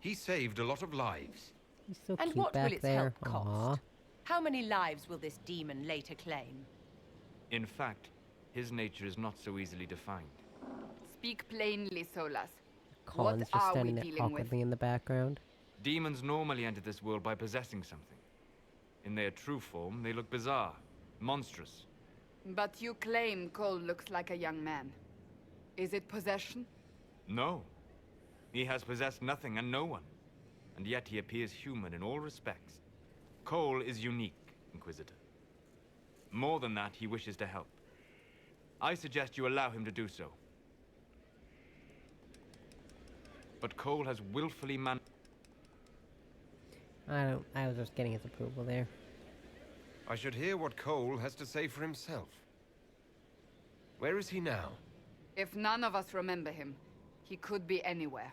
Speaker 3: He saved a lot of lives.
Speaker 1: He's so
Speaker 16: And
Speaker 1: cute
Speaker 16: what
Speaker 1: back
Speaker 16: will its
Speaker 1: there.
Speaker 16: help cost?
Speaker 1: Aw.
Speaker 16: How many lives will this demon later claim?
Speaker 11: In fact, his nature is not so easily defined.
Speaker 8: Speak plainly, Solas.
Speaker 1: Colin's
Speaker 8: What
Speaker 1: just
Speaker 8: are we
Speaker 1: standing there
Speaker 8: dealing with?
Speaker 1: awkwardly in the background.
Speaker 11: Demons normally enter this world by possessing something. In their true form, they look bizarre, monstrous.
Speaker 8: But you claim Cole looks like a young man. Is it possession?
Speaker 11: No. He has possessed nothing and no one. And yet he appears human in all respects. Cole is unique, Inquisitor. More than that, he wishes to help. I suggest you allow him to do so. But Cole has willfully
Speaker 1: I was just getting his approval there.
Speaker 3: I should hear what Cole has to say for himself. Where is he now?
Speaker 8: If none of us remember him, he could be anywhere.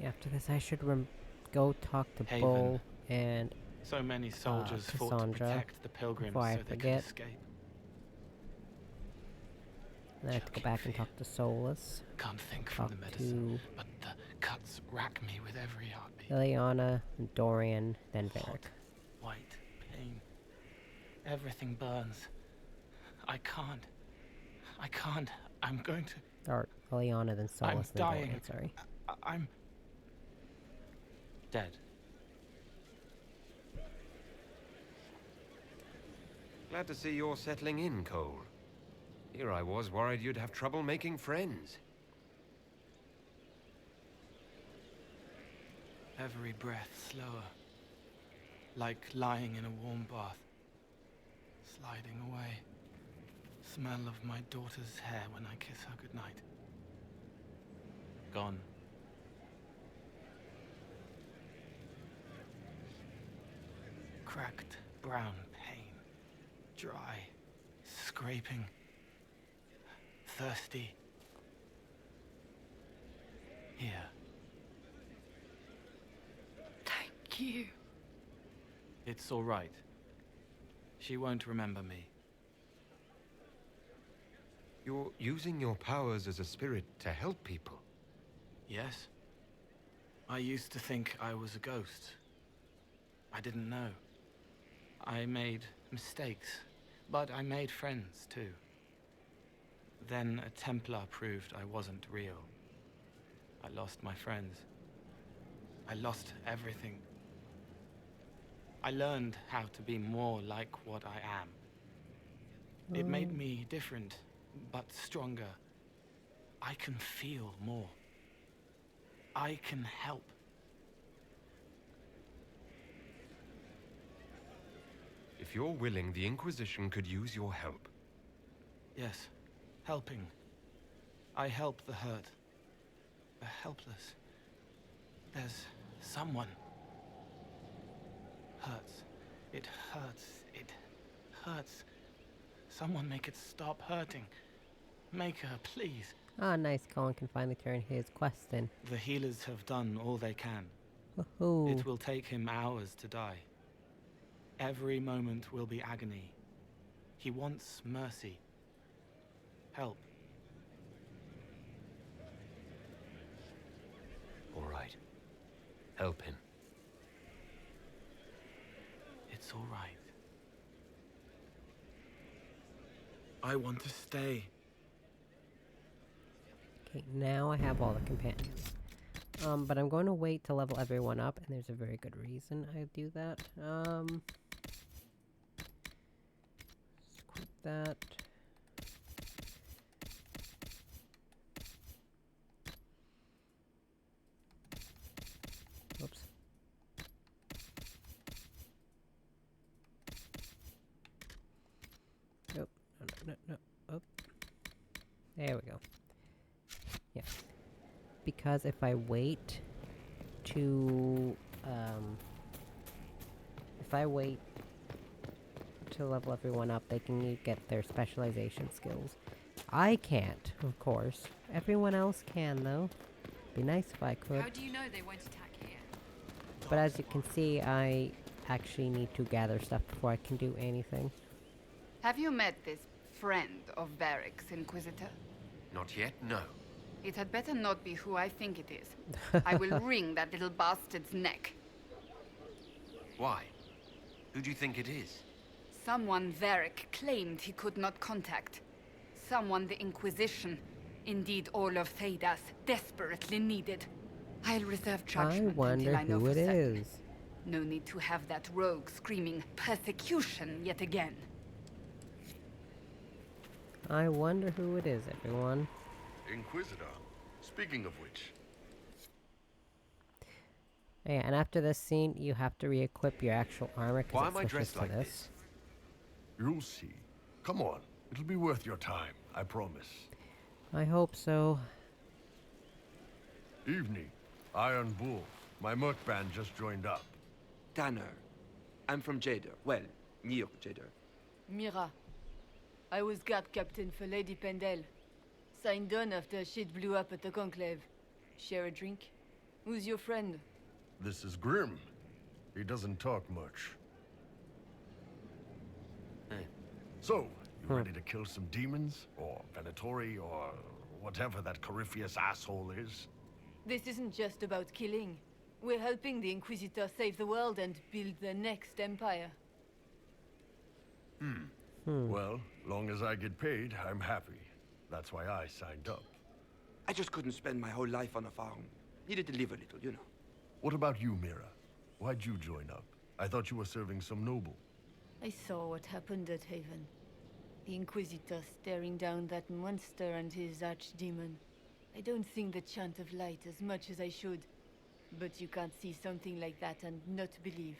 Speaker 1: After this, I should go talk to
Speaker 4: Haven.
Speaker 1: Bull and
Speaker 4: So many soldiers fought to
Speaker 1: Cassandra
Speaker 4: protect the pilgrims
Speaker 1: before I
Speaker 4: so they could
Speaker 1: forget.
Speaker 4: escape.
Speaker 1: Then I have to go back and talk to Solus.
Speaker 4: Can't think from the medicine, but the cuts rack me with every heartbeat.
Speaker 1: Ileana, Dorian, then Varric.
Speaker 4: White pain. Everything burns. I can't. I'm going to.
Speaker 1: Or Ileana, then Solus,
Speaker 4: I'm
Speaker 1: then
Speaker 4: dying.
Speaker 1: Dorian, sorry.
Speaker 4: I'm dead.
Speaker 3: Glad to see you're settling in, Cole. Here I was worried you'd have trouble making friends.
Speaker 4: Every breath slower. Like lying in a warm bath. Sliding away. Smell of my daughter's hair when I kiss her goodnight. Gone. Cracked brown pain. Dry. Scraping. Thirsty. Here.
Speaker 6: Thank you.
Speaker 4: It's all right. She won't remember me.
Speaker 3: You're using your powers as a spirit to help people.
Speaker 4: Yes? I used to think I was a ghost. I didn't know. I made mistakes, but I made friends too. Then a Templar proved I wasn't real. I lost my friends. I lost everything. I learned how to be more like what I am. It made me different, but stronger. I can feel more. I can help.
Speaker 3: If you're willing, the Inquisition could use your help.
Speaker 4: Yes, helping. I help the hurt. The helpless. There's someone. Hurts. It hurts. It hurts. Someone make it stop hurting. Make her, please.
Speaker 1: Ah, nice. Colin can finally turn his quest in.
Speaker 4: The healers have done all they can.
Speaker 1: Woohoo.
Speaker 4: It will take him hours to die. Every moment will be agony. He wants mercy. Help.
Speaker 3: All right. Help him.
Speaker 4: It's all right. I want to stay.
Speaker 1: Okay, now I have all the companions. But I'm going to wait to level everyone up, and there's a very good reason I do that. Let's quit that. Oops. Nope. No. Oh. There we go. Yeah. Because if I wait to level everyone up, they can get their specialization skills. I can't, of course. Everyone else can, though. Be nice if I could.
Speaker 2: How do you know they won't attack here?
Speaker 1: But as you can see, I actually need to gather stuff before I can do anything.
Speaker 8: Have you met this friend of Varric's, Inquisitor?
Speaker 3: Not yet, no.
Speaker 8: It had better not be who I think it is. I will wring that little bastard's neck.
Speaker 3: Why? Who do you think it is?
Speaker 8: Someone Varric claimed he could not contact. Someone the Inquisition, indeed all of Thedas, desperately needed. I'll reserve judgment until I know
Speaker 1: who
Speaker 8: for
Speaker 1: it
Speaker 8: certain.
Speaker 1: is.
Speaker 8: No need to have that rogue screaming persecution yet again.
Speaker 1: I wonder who it is, everyone.
Speaker 9: Inquisitor. Speaking of which.
Speaker 1: Yeah, and after this scene, you have to re-equip your actual armor
Speaker 9: Why
Speaker 1: because
Speaker 9: am I
Speaker 1: it switches
Speaker 9: dressed
Speaker 1: to
Speaker 9: like
Speaker 1: this.
Speaker 9: You'll see. Come on. It'll be worth your time, I promise.
Speaker 1: I hope so.
Speaker 9: Evening. Iron Bull. My merc band just joined up.
Speaker 12: Tanner. I'm from Jader. Well, near Jader.
Speaker 14: Mira. I was guard captain for Lady Pendel. Signed on after shit blew up at the Conclave. Share a drink? Who's your friend?
Speaker 9: This is Grim. He doesn't talk much. So, you ready to kill some demons? Or Venatori? Or whatever that Corypheus asshole is?
Speaker 14: This isn't just about killing. We're helping the Inquisitor save the world and build the next empire.
Speaker 9: Well, long as I get paid, I'm happy. That's why I signed up.
Speaker 12: I just couldn't spend my whole life on a farm. Needed to live a little, you know.
Speaker 9: What about you, Mira? Why'd you join up? I thought you were serving some noble.
Speaker 14: I saw what happened at Haven. The Inquisitor staring down that monster and his archdemon. I don't sing the chant of light as much as I should. But you can't see something like that and not believe.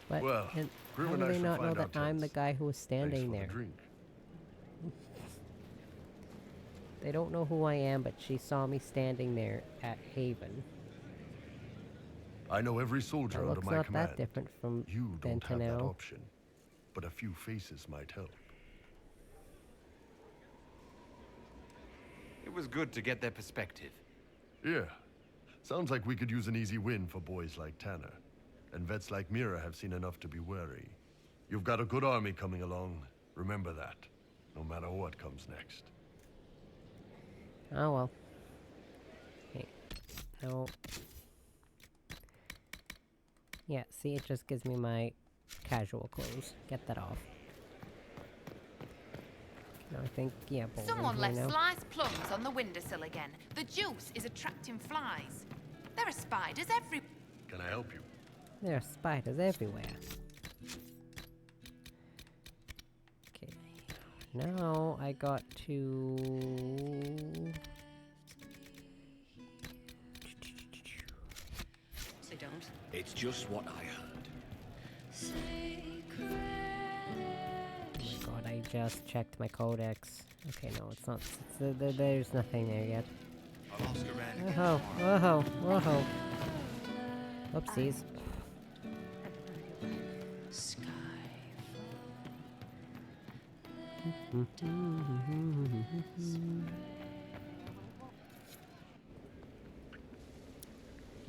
Speaker 1: But
Speaker 9: Well,
Speaker 1: and
Speaker 9: Grim
Speaker 1: how
Speaker 9: and
Speaker 1: do
Speaker 9: I
Speaker 1: they
Speaker 9: shall
Speaker 1: not know
Speaker 9: find
Speaker 1: that
Speaker 9: our
Speaker 1: I'm the
Speaker 9: tents.
Speaker 1: guy who was standing
Speaker 9: Thanks for
Speaker 1: there?
Speaker 9: the drink.
Speaker 1: They don't know who I am, but she saw me standing there at Haven.
Speaker 9: I know every soldier
Speaker 1: That
Speaker 9: under
Speaker 1: looks
Speaker 9: my
Speaker 1: not
Speaker 9: command.
Speaker 1: that different from
Speaker 9: You don't have that
Speaker 1: Bentonel.
Speaker 9: option, but a few faces might help.
Speaker 3: It was good to get their perspective.
Speaker 9: Yeah. Sounds like we could use an easy win for boys like Tanner. And vets like Mira have seen enough to be wary. You've got a good army coming along. Remember that. No matter what comes next.
Speaker 1: Oh well. Hey. No. Yeah, see, it just gives me my casual clothes. Get that off. No, I think, yeah, Bowler's
Speaker 2: Someone
Speaker 1: here
Speaker 2: left
Speaker 1: now.
Speaker 2: sliced plums on the windowsill again. The juice is attracting flies. There are spiders every...
Speaker 9: Can I help you?
Speaker 1: There are spiders everywhere. Okay. Now I got to...
Speaker 2: They don't.
Speaker 15: It's just what I heard.
Speaker 1: Oh my god, I just checked my codex. Okay, no, it's not. There's nothing there yet. Whoa, whoa, whoa. Oopsies.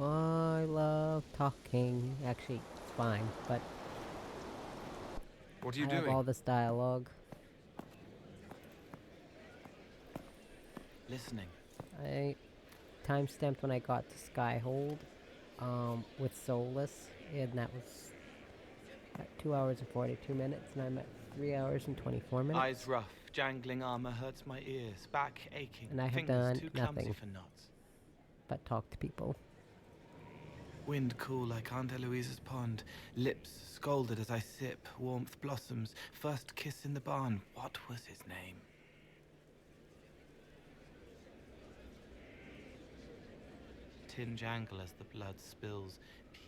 Speaker 1: I love talking. Actually, it's fine, but
Speaker 3: What are you
Speaker 1: I have
Speaker 3: doing?
Speaker 1: all this dialogue.
Speaker 4: Listening.
Speaker 1: I time-stamped when I got to Skyhold with Solus, and that was at 2 hours and 42 minutes, and I'm at 3 hours and 24 minutes.
Speaker 4: Eyes rough, jangling armor hurts my ears, back aching,
Speaker 1: And I have
Speaker 4: fingers
Speaker 1: done
Speaker 4: too clumsy
Speaker 1: nothing.
Speaker 4: for knots.
Speaker 1: But talk to people.
Speaker 4: Wind cool like Aunt Eloise's pond, lips scalded as I sip, warmth blossoms, first kiss in the barn. What was his name? Tin jangle as the blood spills,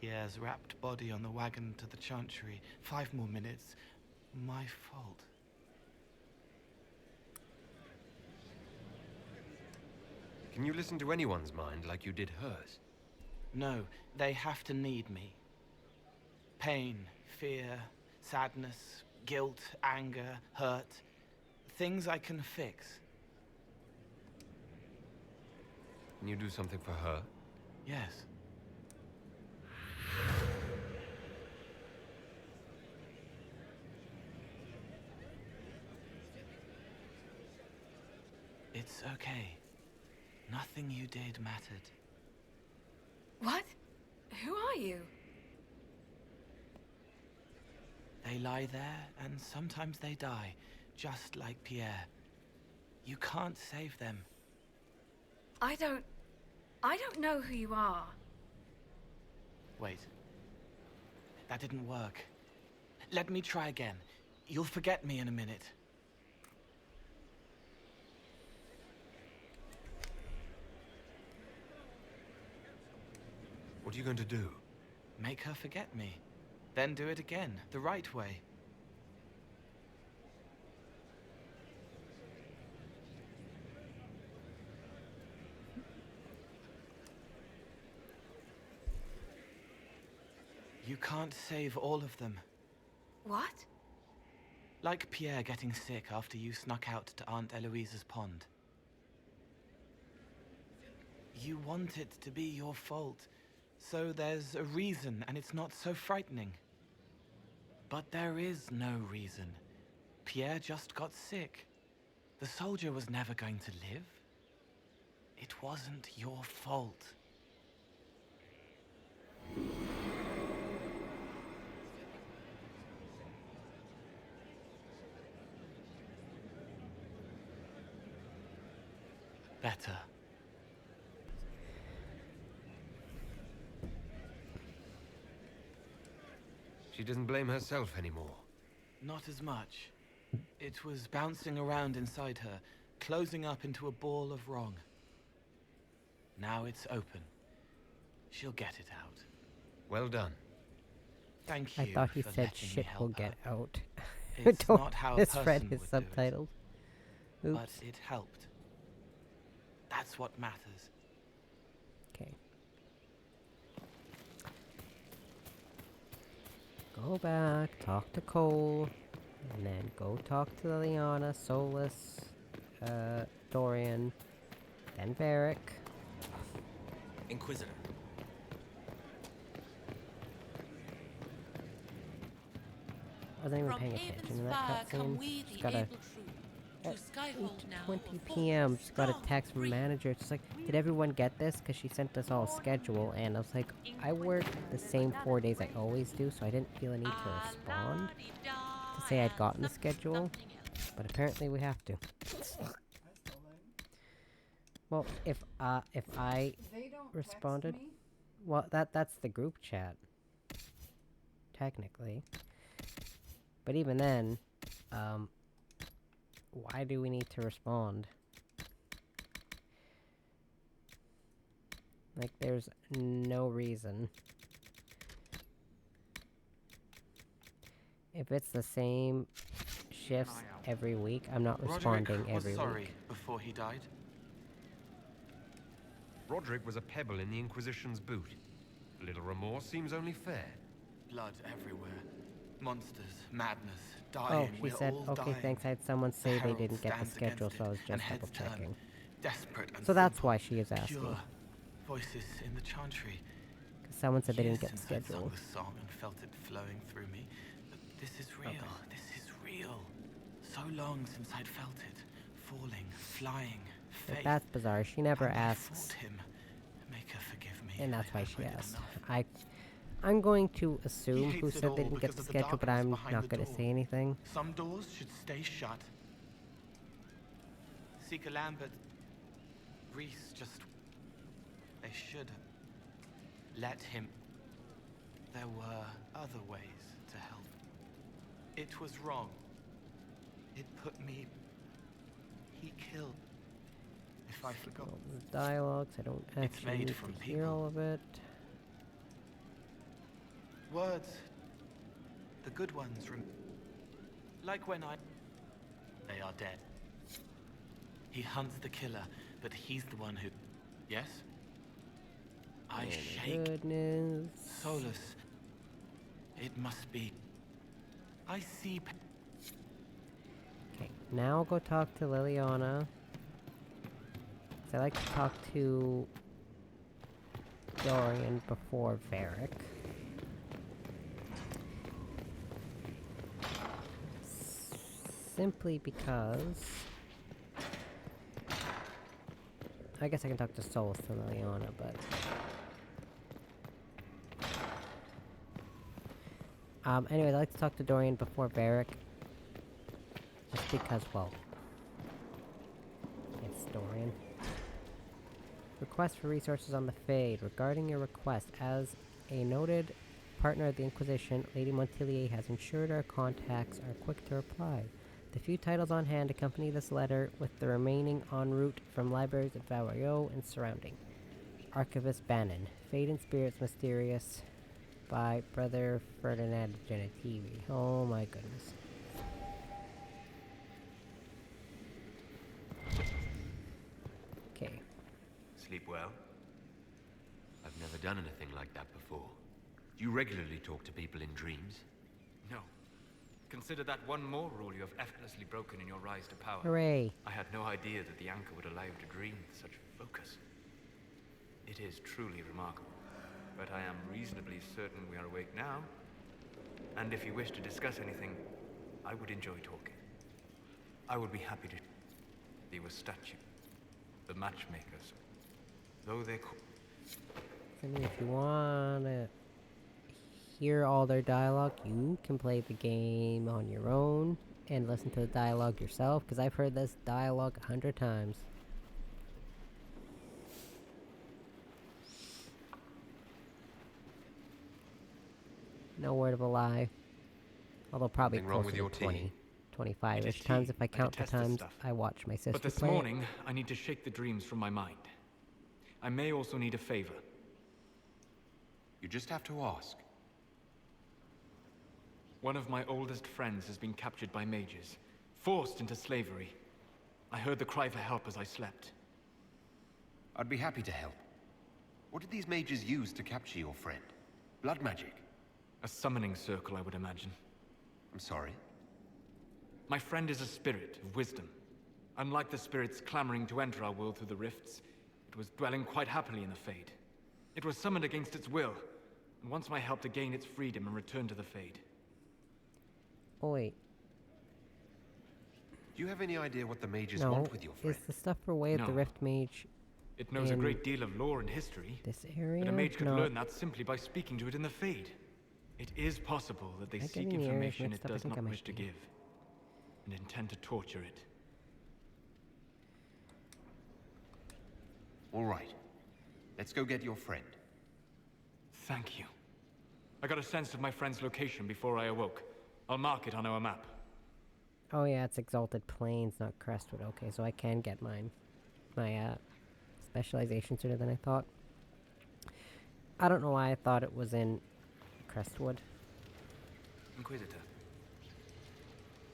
Speaker 4: Pierre's wrapped body on the wagon to the chantry. 5 more minutes. My fault.
Speaker 3: Can you listen to anyone's mind like you did hers?
Speaker 4: No, they have to need me. Pain, fear, sadness, guilt, anger, hurt. Things I can fix.
Speaker 3: Can you do something for her?
Speaker 4: Yes. It's okay. Nothing you did mattered.
Speaker 6: What? Who are you?
Speaker 4: They lie there, and sometimes they die, just like Pierre. You can't save them.
Speaker 6: I don't know who you are.
Speaker 4: Wait. That didn't work. Let me try again. You'll forget me in a minute.
Speaker 3: What are you going to do?
Speaker 4: Make her forget me. Then do it again, the right way. You can't save all of them.
Speaker 6: What?
Speaker 4: Like Pierre getting sick after you snuck out to Aunt Eloise's pond. You want it to be your fault, so there's a reason and it's not so frightening. But there is no reason. Pierre just got sick. The soldier was never going to live. It wasn't your fault. Better.
Speaker 3: She doesn't blame herself anymore.
Speaker 4: Not as much. It was bouncing around inside her, closing up into a ball of wrong. Now it's open. She'll get it out.
Speaker 3: Well done.
Speaker 4: Thank you.
Speaker 1: I thought he
Speaker 4: for
Speaker 1: said
Speaker 4: letting me
Speaker 1: shit will
Speaker 4: help
Speaker 1: get
Speaker 4: her.
Speaker 1: out.
Speaker 4: It's
Speaker 1: Don't
Speaker 4: not how a
Speaker 1: misread
Speaker 4: person
Speaker 1: his
Speaker 4: would do it.
Speaker 1: subtitles. Oops.
Speaker 4: But it helped. That's what matters.
Speaker 1: Okay. Go back, talk to Cole, and then go talk to Liliana, Solus, Dorian, then Varric.
Speaker 10: Inquisitor.
Speaker 1: I wasn't even
Speaker 19: From
Speaker 1: paying
Speaker 19: Haven's
Speaker 1: attention to that
Speaker 19: fire come
Speaker 1: cutscene.
Speaker 19: we,
Speaker 1: Just
Speaker 19: the
Speaker 1: got a
Speaker 19: able true, to Skyhold now.
Speaker 1: 20 p.m. Just got a text from manager. It's just like, did everyone get this? Because she sent us all a schedule, and I was like, I work the same 4 days I always do, so I didn't feel a need to respond to say I'd gotten the schedule. But apparently we have to. Well, if I responded, well, that's the group chat, technically. But even then, why do we need to respond? Like, there's no reason. If it's the same shifts every week, I'm not responding
Speaker 4: Roderick was
Speaker 1: every
Speaker 4: sorry
Speaker 1: week.
Speaker 4: before he died.
Speaker 3: Roderick was a pebble in the Inquisition's boot. A little remorse seems only fair.
Speaker 4: Blood everywhere. Monsters, madness,
Speaker 1: Oh,
Speaker 4: dying.
Speaker 1: she
Speaker 4: We're
Speaker 1: said,
Speaker 4: all
Speaker 1: okay,
Speaker 4: dying.
Speaker 1: thanks, I had someone
Speaker 4: The
Speaker 1: say they
Speaker 4: Herald
Speaker 1: didn't get the
Speaker 4: stands
Speaker 1: schedule,
Speaker 4: against
Speaker 1: so I was
Speaker 4: it, and
Speaker 1: just
Speaker 4: heads
Speaker 1: double
Speaker 4: turn,
Speaker 1: checking.
Speaker 4: desperate and
Speaker 1: So that's
Speaker 4: simple,
Speaker 1: why she is asking.
Speaker 4: pure. Voices in the chantry.
Speaker 1: Because someone said they didn't
Speaker 4: Years
Speaker 1: get the
Speaker 4: since I'd
Speaker 1: schedule.
Speaker 4: sung the song and felt it flowing through me. But this is real. This is real. So long since I'd felt it. Falling, flying,
Speaker 1: Like,
Speaker 4: faith.
Speaker 1: that's bizarre. She never
Speaker 4: And I
Speaker 1: asks.
Speaker 4: fought him. Make her forgive me.
Speaker 1: And that's
Speaker 4: I
Speaker 1: why
Speaker 4: hope
Speaker 1: she
Speaker 4: I did
Speaker 1: asked.
Speaker 4: enough.
Speaker 1: I'm going to assume
Speaker 4: He
Speaker 1: who
Speaker 4: hates it
Speaker 1: said
Speaker 4: all
Speaker 1: they didn't get
Speaker 4: because
Speaker 1: the
Speaker 4: of the
Speaker 1: schedule, but
Speaker 4: darkness
Speaker 1: I'm
Speaker 4: behind
Speaker 1: not
Speaker 4: the
Speaker 1: going to
Speaker 4: door.
Speaker 1: say anything.
Speaker 4: Some doors should stay shut. Seeker Lambert, Reese just... They should let him... There were other ways to help. It was wrong. It put me... He killed. If I forgot...
Speaker 1: All the dialogues, I don't actually
Speaker 4: made
Speaker 1: need
Speaker 4: from
Speaker 1: to hear all of it.
Speaker 4: Words. The good ones like when They are dead. He hunts the killer, but he's the one who... Yes? I shake.
Speaker 1: Goodness.
Speaker 4: Solus. It must be... I see...
Speaker 1: Okay, now I'll go talk to Liliana. 'Cause I like to talk to Dorian before Varric. Simply because... I guess I can talk to Solus and Liliana, but... anyways, I like to talk to Dorian before Varric. Just because, well... It's Dorian. Request for resources on the Fade. Regarding your request, as a noted partner of the Inquisition, Lady Montilier has ensured our contacts are quick to reply. The few titles on hand accompany this letter, with the remaining en route from libraries at Valerio and surrounding. Archivist Bannon. Fate and Spirits Mysterious by Brother Ferdinand Genitivi. Oh my goodness. Okay.
Speaker 5: Sleep well? I've never done anything like that before. Do you regularly talk to people in dreams?
Speaker 11: No. Consider that one more rule you have effortlessly broken in your rise to power.
Speaker 1: Hooray.
Speaker 11: I had no idea that the anchor would allow you to dream with such focus. It is truly remarkable. But I am reasonably certain we are awake now. And if you wish to discuss anything, I would enjoy talking. I would be happy to be with statue, the matchmakers, though they could.
Speaker 1: I mean, if you wanna hear all their dialogue, you can play the game on your own and listen to the dialogue yourself, because I've heard this dialogue 100 times. No word of a lie. Although probably
Speaker 3: Something wrong
Speaker 1: closer
Speaker 3: with
Speaker 1: to
Speaker 3: your
Speaker 1: 20, 25-ish
Speaker 11: tea.
Speaker 1: times if I count the
Speaker 11: detest this
Speaker 1: times
Speaker 11: stuff.
Speaker 1: I watch my sister
Speaker 11: But this
Speaker 1: play it.
Speaker 11: morning, I need to shake the dreams from my mind. I may also need a favor.
Speaker 3: You just have to ask.
Speaker 11: One of my oldest friends has been captured by mages, forced into slavery. I heard the cry for help as I slept.
Speaker 3: I'd be happy to help. What did these mages use to capture your friend? Blood magic?
Speaker 11: A summoning circle, I would imagine.
Speaker 3: I'm sorry?
Speaker 11: My friend is a spirit of wisdom. Unlike the spirits clamoring to enter our world through the rifts, it was dwelling quite happily in the Fade. It was summoned against its will, and wants my help to gain its freedom and return to the Fade.
Speaker 1: Oh wait.
Speaker 3: Do you have any idea what the mages
Speaker 1: No,
Speaker 3: want with your friend?
Speaker 1: is the stuff for Way of the
Speaker 11: No.
Speaker 1: Rift Mage
Speaker 11: It knows a
Speaker 1: in
Speaker 11: great deal of lore and history,
Speaker 1: this area?
Speaker 11: but a mage could
Speaker 1: No.
Speaker 11: learn that simply by speaking to it in the Fade. It is possible that they
Speaker 1: Am I
Speaker 11: seek
Speaker 1: getting the areas
Speaker 11: information it
Speaker 1: mixed up? I
Speaker 11: does
Speaker 1: think I
Speaker 11: not
Speaker 1: might
Speaker 11: wish to
Speaker 1: be.
Speaker 11: give, and intend to torture it.
Speaker 3: All right. Let's go get your friend.
Speaker 11: Thank you. I got a sense of my friend's location before I awoke. I'll mark it on our map.
Speaker 1: Oh yeah, it's Exalted Plains, not Crestwood. Okay, so I can get my specialization sooner than I thought. I don't know why I thought it was in Crestwood.
Speaker 11: Inquisitor,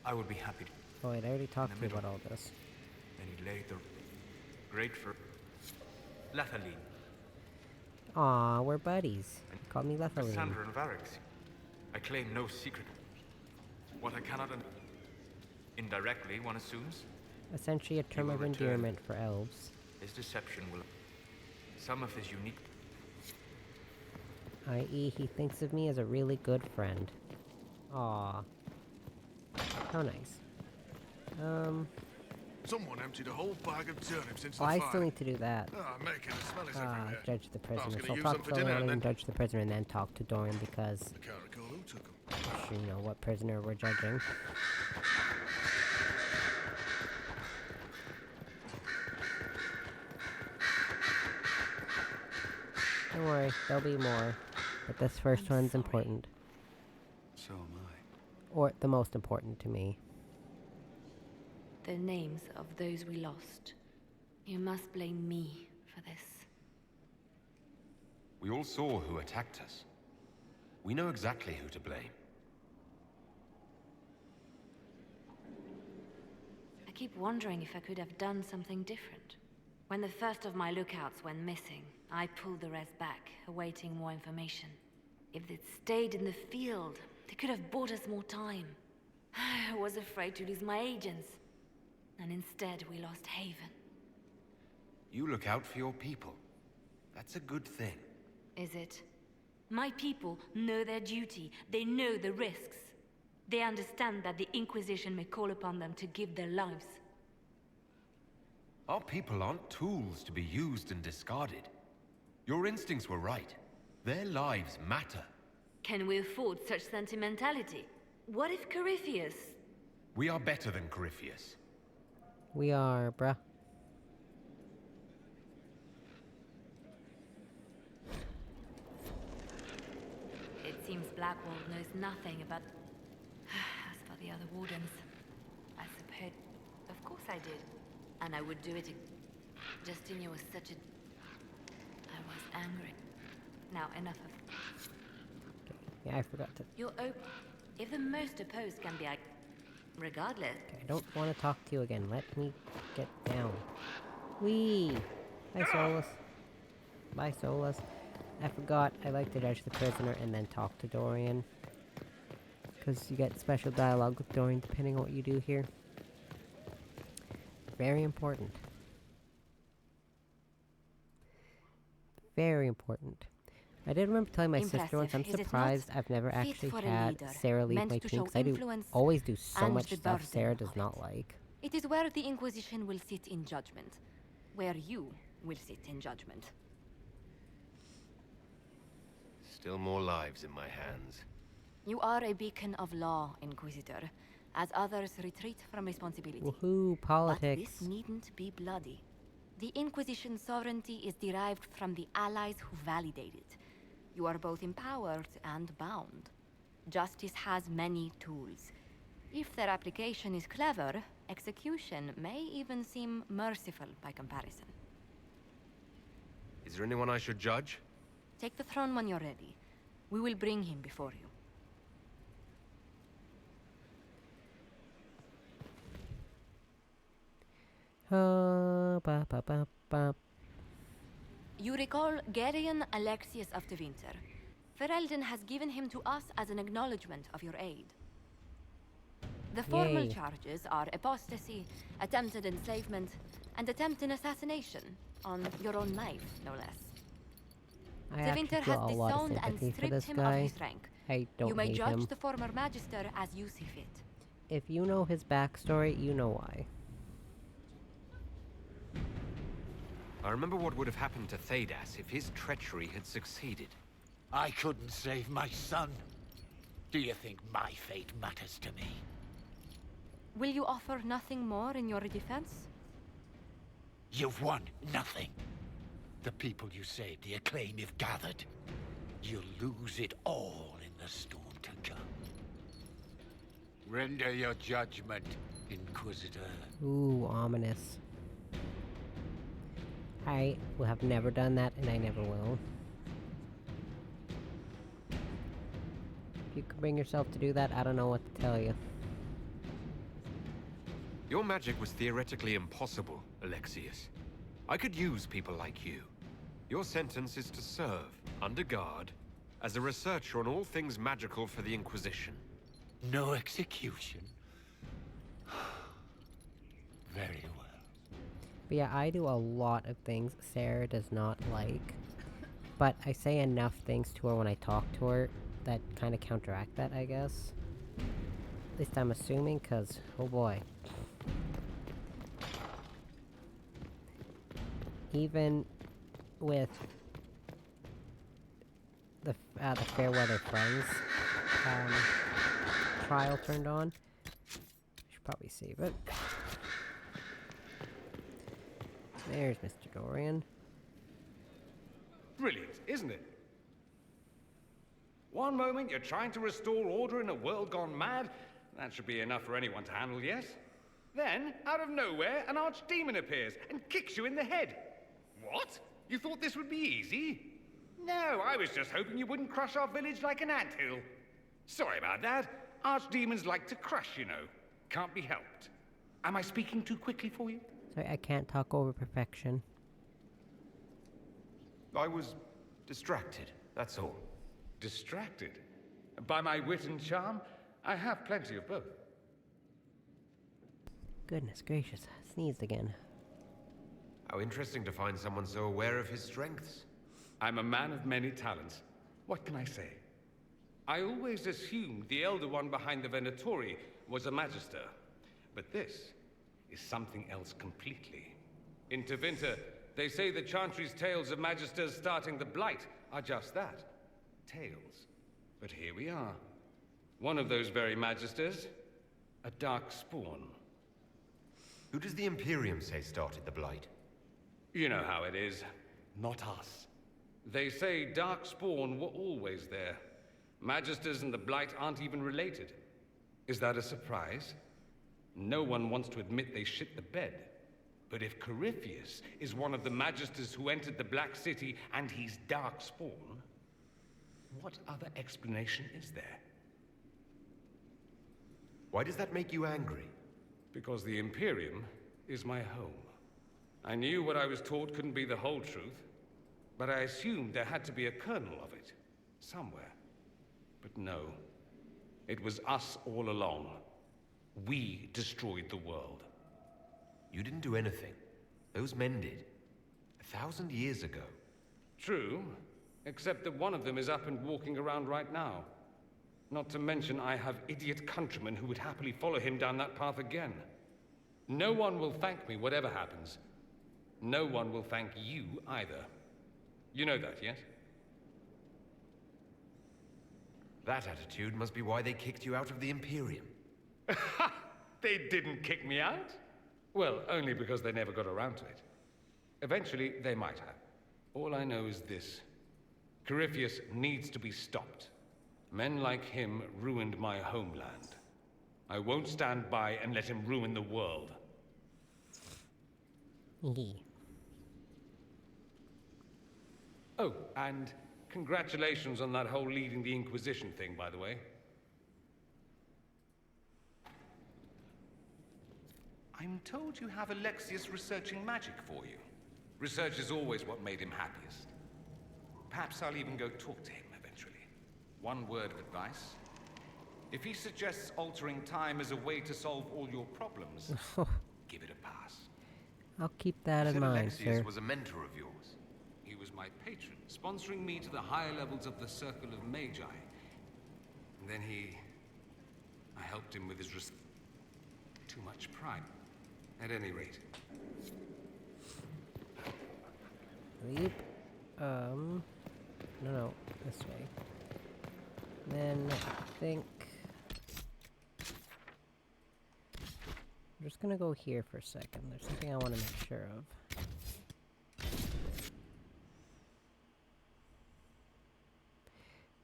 Speaker 11: I would be happy to.
Speaker 1: Oh wait, I already talked to you
Speaker 11: middle.
Speaker 1: about all this.
Speaker 11: Then he laid the great for Lethaline.
Speaker 1: Aw, we're buddies. Call me Lethaline.
Speaker 11: Cassandra and Varix. I claim no secret. What I cannot indirectly, one assumes.
Speaker 1: Essentially a term
Speaker 11: will
Speaker 1: of
Speaker 11: return.
Speaker 1: endearment for elves.
Speaker 11: His deception will. Some of his unique.
Speaker 1: I.e., he thinks of me as a really good friend. Aw. How nice.
Speaker 10: Someone emptied a whole bag of turnips into
Speaker 1: Oh,
Speaker 10: the
Speaker 1: I
Speaker 10: fire.
Speaker 1: still need to do that.
Speaker 10: Ah, making the smell is everywhere.
Speaker 1: Judge the
Speaker 10: I was
Speaker 1: prisoner.
Speaker 10: gonna
Speaker 1: So
Speaker 10: use
Speaker 1: talk
Speaker 10: them for
Speaker 1: to
Speaker 10: dinner
Speaker 1: Dorian,
Speaker 10: and then...
Speaker 1: judge the prisoner, and then talk to Dorian because
Speaker 10: I can't recall who took them.
Speaker 1: you know what prisoner we're judging. Don't worry, there'll be more. But this first one's important.
Speaker 22: So am I.
Speaker 1: Or the most important to me.
Speaker 6: The names of those we lost. You must blame me for this.
Speaker 3: We all saw who attacked us. We know exactly who to blame.
Speaker 6: I keep wondering if I could have done something different. When the first of my lookouts went missing, I pulled the rest back, awaiting more information. If they'd stayed in the field, they could have bought us more time. I was afraid to lose my agents. And instead, we lost Haven.
Speaker 3: You look out for your people. That's a good thing.
Speaker 6: Is it? My people know their duty. They know the risks. They understand that the Inquisition may call upon them to give their lives.
Speaker 3: Our people aren't tools to be used and discarded. Your instincts were right. Their lives matter.
Speaker 6: Can we afford such sentimentality? What if Corypheus...
Speaker 3: We are better than Corypheus.
Speaker 1: We are, bruh.
Speaker 6: It seems Blackwall knows nothing about... As for the other wardens, I suppose... Of course I did. And I would do it... Justinia was such a... I was angry. Now, enough of...
Speaker 1: Yeah, I forgot to...
Speaker 6: You're open. If the most opposed can be... Regardless...
Speaker 1: I don't want to talk to you again. Let me get down. Whee! Bye, Solus. Bye, Solus. I forgot I like to judge the prisoner and then talk to Dorian. Because you get special dialogue with Dorian depending on what you do here. Very important. Very important. I did remember telling my sister once, I'm surprised I've never actually had Sarah leave my team, because I always do so much stuff Sarah does not like.
Speaker 2: It is where the Inquisition will sit in judgment. Where you will sit in judgment.
Speaker 3: Still more lives in my hands.
Speaker 2: You are a beacon of law, Inquisitor, as others retreat from responsibility.
Speaker 1: Woohoo, politics.
Speaker 2: But this needn't be bloody. The Inquisition's sovereignty is derived from the allies who validate it. You are both empowered and bound. Justice has many tools. If their application is clever, execution may even seem merciful by comparison.
Speaker 3: Is there anyone I should judge?
Speaker 2: Take the throne when you're ready. We will bring him before you.
Speaker 1: Ba, ba, ba, ba.
Speaker 2: You recall Gerion Alexius of the Winter. Ferelden has given him to us as an acknowledgement of your aid. The formal charges are apostasy, attempted enslavement, and attempted assassination on your own life, no less.
Speaker 1: I
Speaker 2: the Winter
Speaker 1: actually
Speaker 2: has
Speaker 1: feel a lot of
Speaker 2: disowned and
Speaker 1: sympathy for
Speaker 2: stripped
Speaker 1: this
Speaker 2: him
Speaker 1: guy.
Speaker 2: of his rank.
Speaker 1: I don't
Speaker 2: You may
Speaker 1: hate
Speaker 2: judge
Speaker 1: him.
Speaker 2: the former Magister as you see fit.
Speaker 1: If you know his backstory, you know why.
Speaker 3: I remember what would have happened to Thedas if his treachery had succeeded.
Speaker 13: I couldn't save my son. Do you think my fate matters to me?
Speaker 2: Will you offer nothing more in your defense?
Speaker 13: You've won nothing. The people you saved, the acclaim you've gathered. You'll lose it all in the storm to come. Render your judgment, Inquisitor.
Speaker 1: Ooh, ominous. I will have never done that, and I never will. If you can bring yourself to do that, I don't know what to tell you.
Speaker 3: Your magic was theoretically impossible, Alexius. I could use people like you. Your sentence is to serve, under guard, as a researcher on all things magical for the Inquisition.
Speaker 13: No execution? Very well.
Speaker 1: But yeah, I do a lot of things Sarah does not like. But I say enough things to her when I talk to her that kind of counteract that, I guess. At least I'm assuming, because, oh boy. even with the Fairweather Friends trial turned on. Should probably save it. There's Mr. Dorian.
Speaker 15: Brilliant, isn't it? One moment you're trying to restore order in a world gone mad. That should be enough for anyone to handle, yes? Then, out of nowhere, an archdemon appears and kicks you in the head. What? You thought this would be easy? No, I was just hoping you wouldn't crush our village like an anthill. Sorry about that. Archdemons like to crush, you know. Can't be helped. Am I speaking too quickly for you?
Speaker 1: Sorry, I can't talk over perfection.
Speaker 3: I was distracted, that's all.
Speaker 15: Distracted? By my wit and charm? I have plenty of both.
Speaker 1: Goodness gracious, sneezed again.
Speaker 3: How interesting to find someone so aware of his strengths.
Speaker 15: I'm a man of many talents. What can I say? I always assumed the Elder One behind the Venatori was a Magister. But this is something else completely. In Tevinter, they say the Chantry's tales of Magisters starting the Blight are just that. Tales. But here we are. One of those very Magisters, a dark spawn.
Speaker 3: Who does the Imperium say started the Blight?
Speaker 15: You know how it is. Not us. They say dark spawn were always there. Magisters and the Blight aren't even related. Is that a surprise? No one wants to admit they shit the bed. But if Corypheus is one of the Magisters who entered the Black City and he's dark spawn, what other explanation is there?
Speaker 3: Why does that make you angry?
Speaker 15: Because the Imperium is my home. I knew what I was taught couldn't be the whole truth, but I assumed there had to be a kernel of it, somewhere. But no, it was us all along. We destroyed the world.
Speaker 3: You didn't do anything. Those men did. 1,000 years ago.
Speaker 15: True, except that one of them is up and walking around right now. Not to mention I have idiot countrymen who would happily follow him down that path again. No one will thank me, whatever happens. No one will thank you either. You know that, yes?
Speaker 3: That attitude must be why they kicked you out of the Imperium.
Speaker 15: They didn't kick me out? Well, only because they never got around to it. Eventually, they might have. All I know is this. Corypheus needs to be stopped. Men like him ruined my homeland. I won't stand by and let him ruin the world. Oh, and congratulations on that whole leading the Inquisition thing, by the way. I'm told you have Alexius researching magic for you. Research is always what made him happiest. Perhaps I'll even go talk to him eventually. One word of advice. If he suggests altering time as a way to solve all your problems, give it a pass.
Speaker 1: I'll keep that in mind,
Speaker 3: Alexius
Speaker 1: sir.
Speaker 3: was a mentor of yours.
Speaker 15: He was my patron, sponsoring me to the higher levels of the Circle of Magi. And then I helped him with his too much pride. At any rate.
Speaker 1: Leap. No, this way. Then I think I'm just gonna go here for a second. There's something I want to make sure of.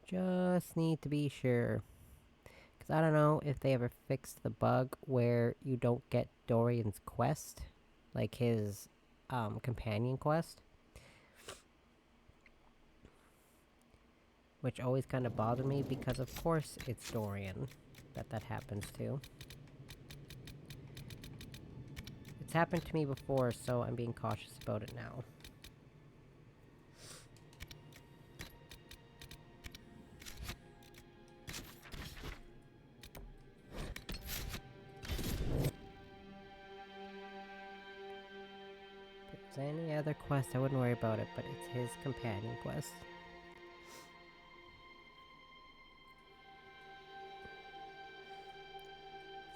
Speaker 1: Just need to be sure. Because I don't know if they ever fixed the bug where you don't get Dorian's quest. Like his companion quest. Which always kind of bothered me because of course it's Dorian that happens to. It's happened to me before, so I'm being cautious about it now. If there's any other quest, I wouldn't worry about it, but it's his companion quest.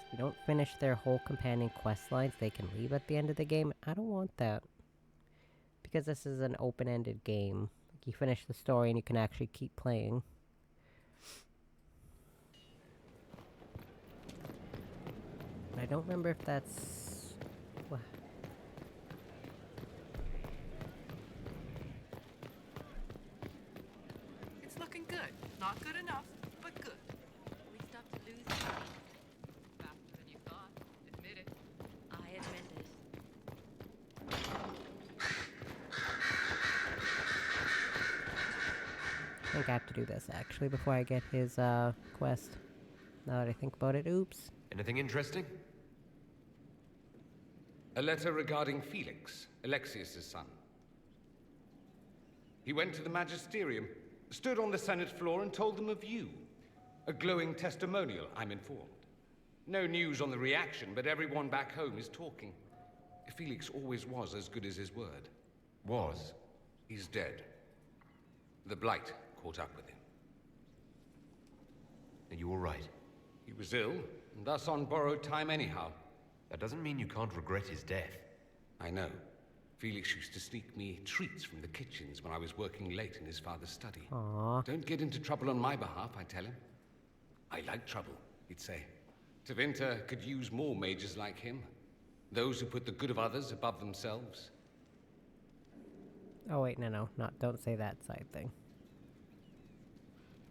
Speaker 1: If we don't finish their whole companion quest lines, they can leave at the end of the game. I don't want that. because this is an open-ended game. Like, you finish the story and you can actually keep playing. I don't remember if that's... What?
Speaker 17: It's looking good. Not good enough, but good.
Speaker 2: We stopped losing weight.
Speaker 21: Faster than you thought. Admit it.
Speaker 2: I admit it.
Speaker 1: I think I have to do this, actually, before I get his, quest. Now that I think about it, oops.
Speaker 3: Anything interesting?
Speaker 15: A letter regarding Felix, Alexius' son. He went to the magisterium, stood on the Senate floor and told them of you. A glowing testimonial, I'm informed. No news on the reaction, but everyone back home is talking. Felix always was as good as his word.
Speaker 3: Was?
Speaker 15: He's dead. The Blight caught up with him.
Speaker 3: Are you all right?
Speaker 15: He was ill, and thus on borrowed time anyhow.
Speaker 3: That doesn't mean you can't regret his death.
Speaker 15: I know. Felix used to sneak me treats from the kitchens when I was working late in his father's study.
Speaker 1: Aww.
Speaker 15: Don't get into trouble on my behalf, I tell him. I like trouble, he'd say. Tevinter could use more mages like him. Those who put the good of others above themselves.
Speaker 1: Oh wait, no, don't say that side thing.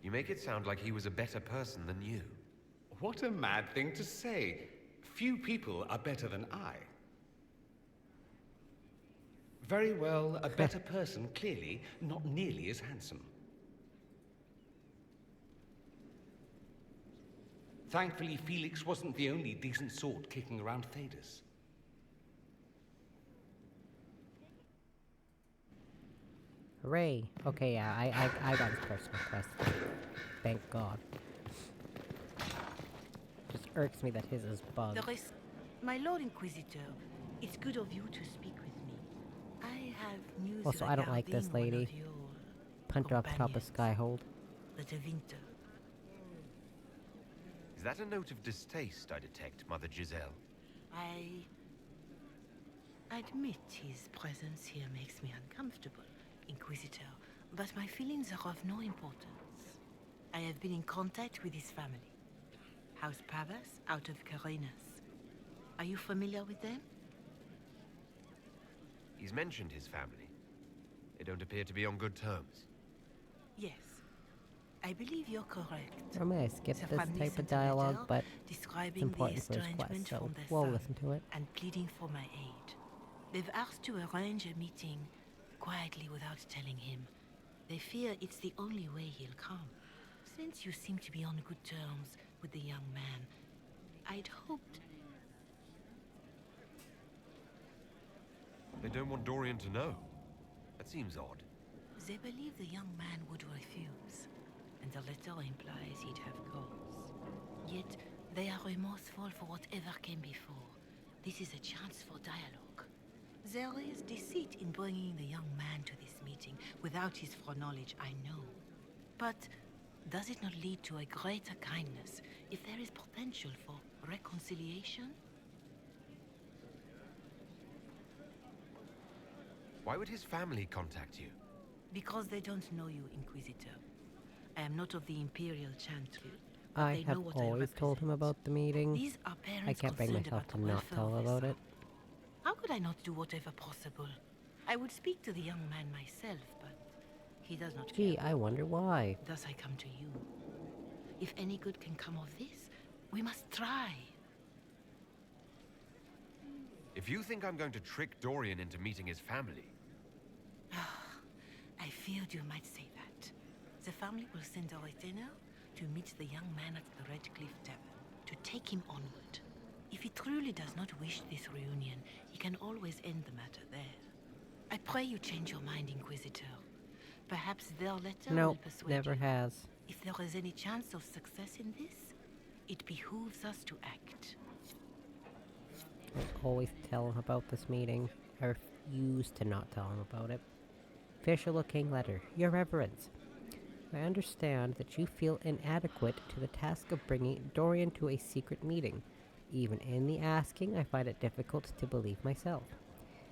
Speaker 3: You make it sound like he was a better person than you.
Speaker 15: What a mad thing to say. Few people are better than I. Very well, a better person, clearly, not nearly as handsome. Thankfully, Felix wasn't the only decent sort kicking around Thedas.
Speaker 1: Hooray! Okay, yeah, I got his personal quest. Thank God. Just irks me that his is bugged.
Speaker 7: My Lord Inquisitor, it's good of you to speak with me. I have news
Speaker 1: Also, I don't like this
Speaker 7: regarding one
Speaker 1: lady.
Speaker 7: of your
Speaker 1: Punch her off the top of
Speaker 7: companions,
Speaker 1: Skyhold.
Speaker 7: the Tevinter.
Speaker 3: Is that a note of distaste I detect, Mother Giselle?
Speaker 7: I admit his presence here makes me uncomfortable, Inquisitor, but my feelings are of no importance. I have been in contact with his family. House Pavas, out of Carenas. Are you familiar with them?
Speaker 3: He's mentioned his family. They don't appear to be on good terms.
Speaker 7: Yes. I believe you're correct.
Speaker 1: I may skip
Speaker 7: The
Speaker 1: this
Speaker 7: family
Speaker 1: type of
Speaker 7: sent a letter
Speaker 1: dialogue, but
Speaker 7: describing
Speaker 1: it's important
Speaker 7: the
Speaker 1: for his quest,
Speaker 7: estrangement
Speaker 1: so
Speaker 7: from their
Speaker 1: we'll
Speaker 7: son
Speaker 1: listen to it.
Speaker 7: and pleading for my aid. They've asked to arrange a meeting quietly without telling him. They fear it's the only way he'll come. Since you seem to be on good terms with the young man, I'd hoped...
Speaker 3: They don't want Dorian to know. That seems odd.
Speaker 7: They believe the young man would refuse, and the letter implies he'd have cause. Yet, they are remorseful for whatever came before. This is a chance for dialogue. There is deceit in bringing the young man to this meeting without his foreknowledge, I know. But does it not lead to a greater kindness if there is potential for reconciliation?
Speaker 3: Why would his family contact you?
Speaker 7: Because they don't know you, Inquisitor. I am not of the Imperial Chantry.
Speaker 1: I have always told him about the meeting.
Speaker 7: These are parents
Speaker 1: I can't bring
Speaker 7: concerned
Speaker 1: myself
Speaker 7: about
Speaker 1: to
Speaker 7: the
Speaker 1: not
Speaker 7: welfare
Speaker 1: tell
Speaker 7: of
Speaker 1: about
Speaker 7: their
Speaker 1: it.
Speaker 7: How could I not do whatever possible? I would speak to the young man myself, but he does not
Speaker 1: Gee,
Speaker 7: care.
Speaker 1: I wonder why.
Speaker 7: Thus I come to you. If any good can come of this, we must try.
Speaker 3: If you think I'm going to trick Dorian into meeting his family...
Speaker 7: I feared you might say that. The family will send a retainer to meet the young man at the Red Cliff Tavern, to take him onward. If he truly does not wish this reunion, he can always end the matter there. I pray you change your mind, Inquisitor. Perhaps their letter will persuade
Speaker 1: never
Speaker 7: you.
Speaker 1: has.
Speaker 7: If there is any chance of success in this, it behooves us to act.
Speaker 1: I always tell him about this meeting. I refuse to not tell him about it. Official looking letter. Your Reverence. I understand that you feel inadequate to the task of bringing Dorian to a secret meeting. Even in the asking, I find it difficult to believe myself.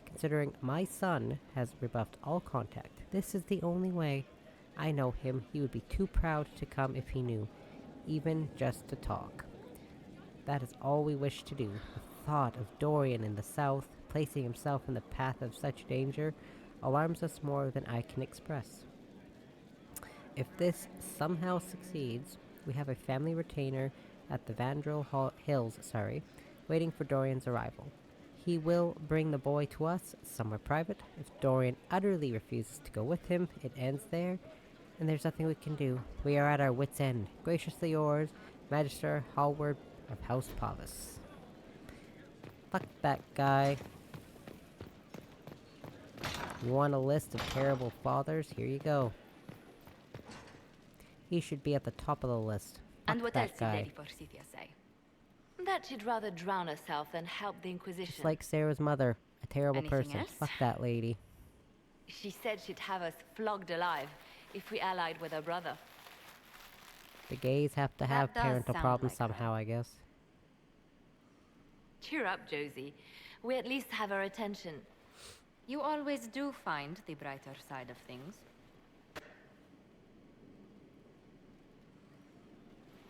Speaker 1: Considering my son has rebuffed all contact, this is the only way. I know him. He would be too proud to come if he knew, even just to talk. That is all we wish to do. The thought of Dorian in the south, placing himself in the path of such danger, alarms us more than I can express. If this somehow succeeds, we have a family retainer at the Vandrel Hills, waiting for Dorian's arrival. He will bring the boy to us, somewhere private. If Dorian utterly refuses to go with him, it ends there, and there's nothing we can do. We are at our wits' end. Graciously yours, Magister Hallward of House Pavis. Fuck that guy. You want a list of terrible fathers? Here you go. He should be at the top of the list.
Speaker 2: And what else
Speaker 1: that guy.
Speaker 2: did Lady Forsythia say?
Speaker 6: That she'd rather drown herself than help the Inquisition.
Speaker 1: Just like Sarah's mother, a terrible
Speaker 2: Anything
Speaker 1: person.
Speaker 2: else?
Speaker 1: Fuck that lady.
Speaker 6: She said she'd have us flogged alive if we allied with her brother.
Speaker 1: The gays have to have
Speaker 2: does
Speaker 1: parental
Speaker 2: sound
Speaker 1: problems
Speaker 2: like her.
Speaker 1: somehow, I guess.
Speaker 6: Cheer up, Josie. We at least have her attention.
Speaker 2: You always do find the brighter side of things.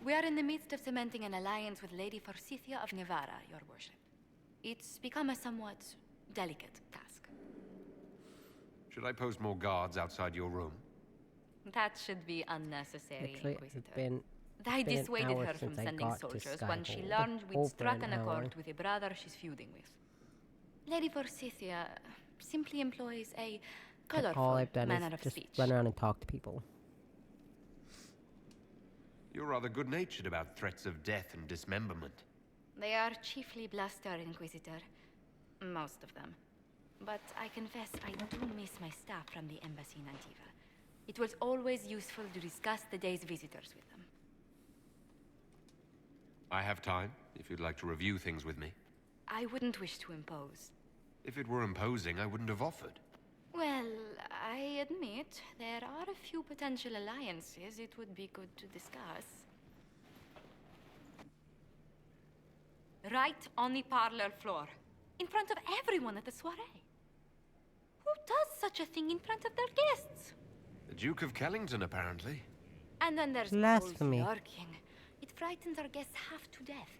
Speaker 2: We are in the midst of cementing an alliance with Lady Forsythia of Nevada, your worship. It's become a somewhat delicate task.
Speaker 3: Should I post more guards outside your room?
Speaker 2: That should be unnecessary,
Speaker 1: Actually,
Speaker 2: Inquisitor.
Speaker 1: it's been
Speaker 2: I
Speaker 1: been an
Speaker 2: dissuaded
Speaker 1: hour
Speaker 2: her from
Speaker 1: since I
Speaker 2: sending
Speaker 1: got to
Speaker 2: soldiers when she
Speaker 1: Skyhold.
Speaker 2: learned we'd
Speaker 1: Over
Speaker 2: struck an
Speaker 1: an hour.
Speaker 2: accord with a brother she's feuding with. Lady Forsythia simply employs a
Speaker 1: all
Speaker 2: colorful
Speaker 1: I've done
Speaker 2: manner
Speaker 1: is
Speaker 2: of
Speaker 1: just
Speaker 2: speech.
Speaker 1: run around and talk to people.
Speaker 3: You're rather good-natured about threats of death and dismemberment.
Speaker 2: They are chiefly bluster, Inquisitor. Most of them. But I confess I do miss my staff from the embassy in Antiva. It was always useful to discuss the day's visitors with them.
Speaker 3: I have time, if you'd like to review things with me.
Speaker 2: I wouldn't wish to impose.
Speaker 3: If it were imposing, I wouldn't have offered.
Speaker 2: Well, I admit there are a few potential alliances it would be good to discuss. Right on the parlor floor, in front of everyone at the soiree. Who does such a thing in front of their guests?
Speaker 3: The Duke of Kellington, apparently.
Speaker 2: And then there's
Speaker 1: Blasphemy.
Speaker 2: Cole's lurking. It frightens our guests half to death.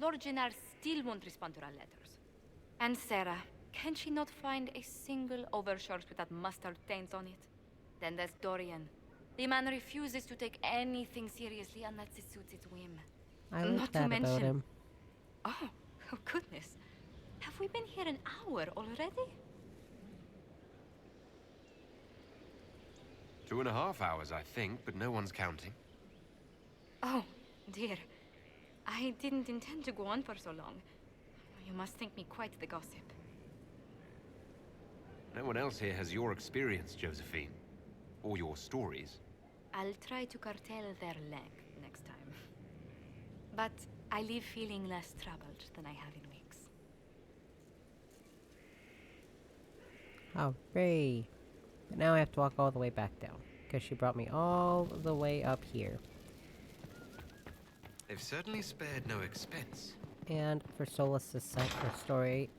Speaker 2: Lord Gennard still won't respond to our letters. And Sarah, can she not find a single overshirt with that mustard taint on it? Then there's Dorian. The man refuses to take anything seriously unless it suits its whim.
Speaker 1: I like
Speaker 2: Not
Speaker 1: that
Speaker 2: to mention...
Speaker 1: about him.
Speaker 2: Oh goodness. Have we been here an hour already?
Speaker 3: 2.5 hours, I think, but no one's counting.
Speaker 2: Oh, dear. I didn't intend to go on for so long. You must think me quite the gossip.
Speaker 3: No one else here has your experience, Josephine. Or your stories.
Speaker 2: I'll try to curtail their length next time. But I leave feeling less troubled than I have in weeks.
Speaker 1: Hooray! But now I have to walk all the way back down, because she brought me all the way up here.
Speaker 3: They've certainly spared no expense.
Speaker 1: And for Solus's story,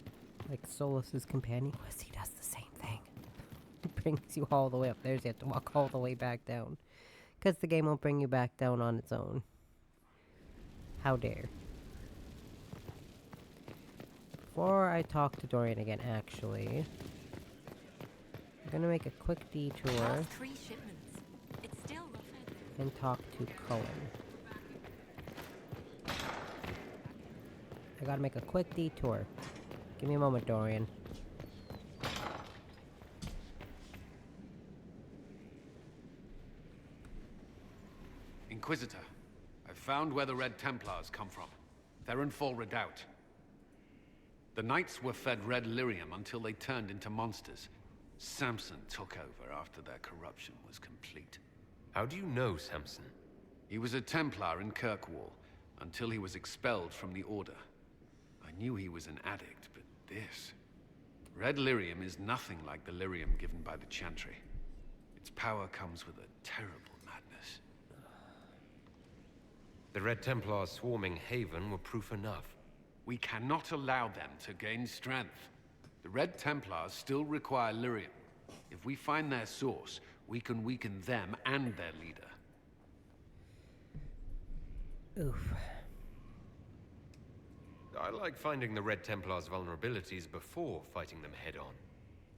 Speaker 1: like Solus's companion quest, he does the same thing. It brings you all the way up there, so you have to walk all the way back down. Because the game won't bring you back down on its own. How dare. Before I talk to Dorian again, actually, I'm gonna make a quick detour
Speaker 19: 3 shipments. It's still rough out there.
Speaker 1: and talk to Cullen. I gotta make a quick detour. Give me a moment, Dorian.
Speaker 22: Inquisitor, I've found where the Red Templars come from. They're in full redoubt. The Knights were fed red lyrium until they turned into monsters. Samson took over after their corruption was complete.
Speaker 3: How do you know Samson?
Speaker 22: He was a Templar in Kirkwall, until he was expelled from the Order. I knew he was an addict, but this... Red lyrium is nothing like the lyrium given by the Chantry. Its power comes with a terrible madness.
Speaker 3: The Red Templars swarming Haven were proof enough.
Speaker 22: We cannot allow them to gain strength. The Red Templars still require lyrium. If we find their source, we can weaken them and their leader.
Speaker 1: Oof.
Speaker 3: I like finding the Red Templars' vulnerabilities before fighting them head-on.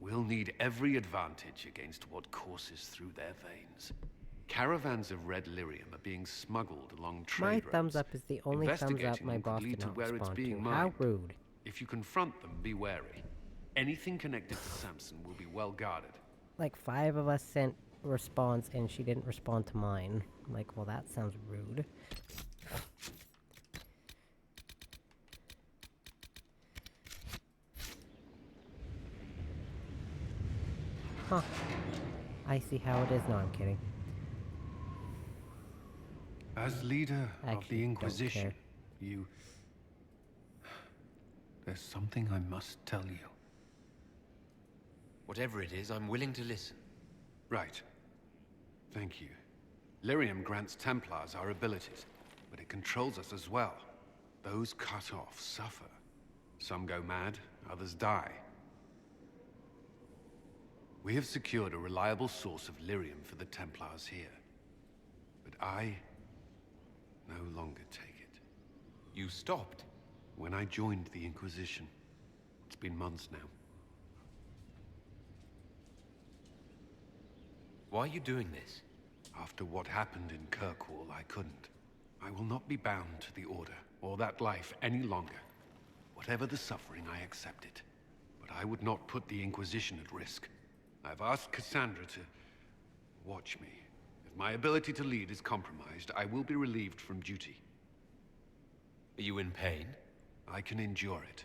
Speaker 22: We'll need every advantage against what courses through their veins. Caravans of red lyrium are being smuggled along trade
Speaker 1: My
Speaker 22: routes.
Speaker 1: thumbs up is the only thumbs up
Speaker 22: Investigating
Speaker 1: my
Speaker 22: them could
Speaker 1: boss
Speaker 22: lead
Speaker 1: did
Speaker 22: to
Speaker 1: not
Speaker 22: where it's
Speaker 1: respond
Speaker 22: being
Speaker 1: to.
Speaker 22: mined.
Speaker 1: How rude.
Speaker 22: If you confront them, be wary. Anything connected to Samson will be well guarded.
Speaker 1: Like 5 of us sent response and she didn't respond to mine. I'm like, well, that sounds rude. Huh. I see how it is. No, I'm kidding.
Speaker 22: As leader of
Speaker 1: Actually,
Speaker 22: the
Speaker 1: don't
Speaker 22: Inquisition,
Speaker 1: care.
Speaker 22: you... There's something I must tell you.
Speaker 5: Whatever it is, I'm willing to listen.
Speaker 22: Right. Thank you. Lyrium grants Templars our abilities, but it controls us as well. Those cut off suffer. Some go mad, others die. We have secured a reliable source of lyrium for the Templars here. But I no longer take it.
Speaker 5: You stopped?
Speaker 22: When I joined the Inquisition. It's been months now.
Speaker 5: Why are you doing this?
Speaker 22: After what happened in Kirkwall, I couldn't. I will not be bound to the Order, or that life any longer. Whatever the suffering, I accept it. But I would not put the Inquisition at risk. I've asked Cassandra to watch me. If my ability to lead is compromised, I will be relieved from duty.
Speaker 5: Are you in pain?
Speaker 22: I can endure it.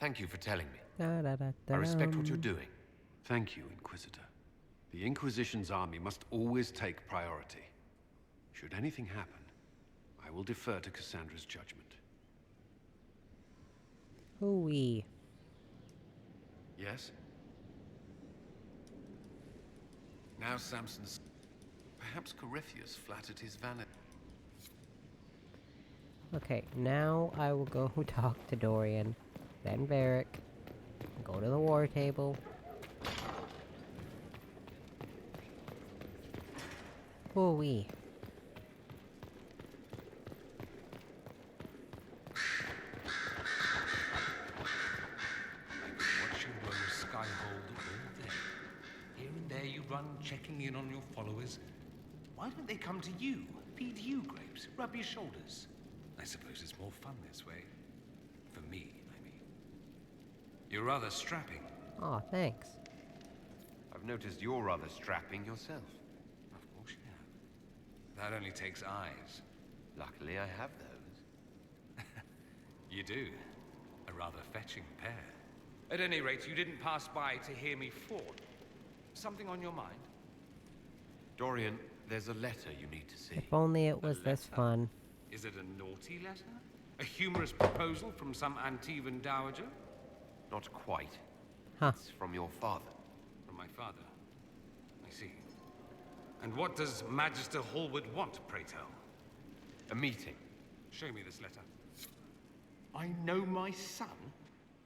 Speaker 5: Thank you for telling me.
Speaker 22: I
Speaker 5: I respect what you're doing.
Speaker 22: Thank you, Inquisitor. The Inquisition's army must always take priority. Should anything happen, I will defer to Cassandra's judgment.
Speaker 1: Hooey.
Speaker 22: Yes? Now Samson's... Perhaps Corypheus flattered his vanity.
Speaker 1: Okay, now I will go talk to Dorian, then Varric, go to the war table. Hooey.
Speaker 15: Watching BlueSky hold all day. Here and there you run, checking in on your followers. Why don't they come to you, feed you grapes, rub your shoulders? I suppose it's more fun this way. For me, I mean. You're rather strapping.
Speaker 1: Aw, thanks.
Speaker 3: I've noticed you're rather strapping yourself.
Speaker 15: Of course you have. That only takes eyes.
Speaker 3: Luckily, I have those.
Speaker 15: You do. A rather fetching pair. At any rate, you didn't pass by to hear me fawn. Something on your mind?
Speaker 3: Dorian, there's a letter you need to see.
Speaker 1: If only it was this fun.
Speaker 15: Is it a naughty letter? A humorous proposal from some Antivan dowager?
Speaker 3: Not quite.
Speaker 1: Huh.
Speaker 3: It's from your father.
Speaker 15: From my father. I see. And what does Magister Hallwood want, pray tell?
Speaker 3: A meeting.
Speaker 15: Show me this letter. I know my son?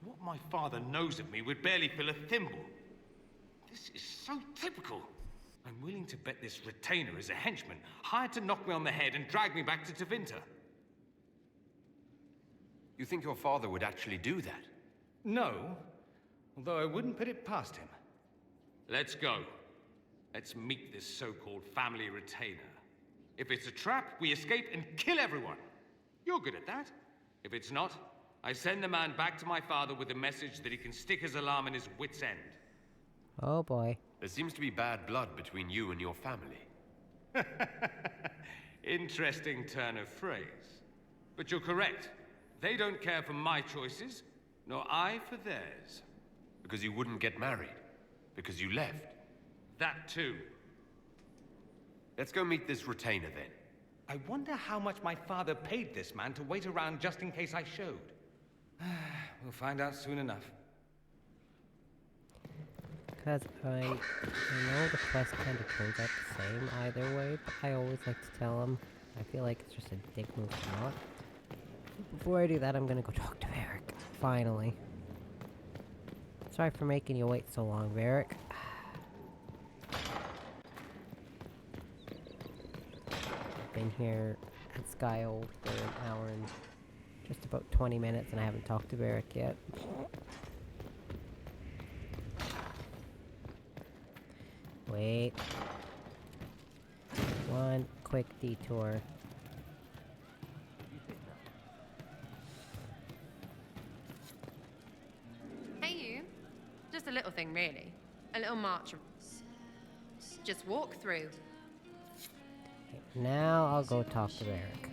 Speaker 15: What my father knows of me would barely fill a thimble. This is so typical. I'm willing to bet this retainer is a henchman, hired to knock me on the head and drag me back to Tevinter.
Speaker 3: You think your father would actually do that?
Speaker 15: No, although I wouldn't put it past him. Let's go. Let's meet this so-called family retainer. If it's a trap, we escape and kill everyone. You're good at that. If it's not, I send the man back to my father with a message that he can stick his alarm in his wit's end.
Speaker 1: Oh boy.
Speaker 3: There seems to be bad blood between you and your family.
Speaker 15: Interesting turn of phrase. But you're correct. They don't care for my choices, nor I for theirs.
Speaker 3: Because you wouldn't get married. Because you left.
Speaker 15: That too.
Speaker 3: Let's go meet this retainer then.
Speaker 15: I wonder how much my father paid this man to wait around just in case I showed. We'll find out soon enough.
Speaker 1: Because I know the quest kind of turns out the same either way, but I always like to tell them. I feel like it's just a dick move to not. Before I do that, I'm gonna go talk to Eric. finally. Sorry for making you wait so long, Varric. I've been here at Skyhold for an hour and just about 20 minutes and I haven't talked to Varric yet. Wait. One quick detour.
Speaker 21: Hey you. Just a little thing really. A little march. Just walk through.
Speaker 1: Okay, now I'll go talk to Varric.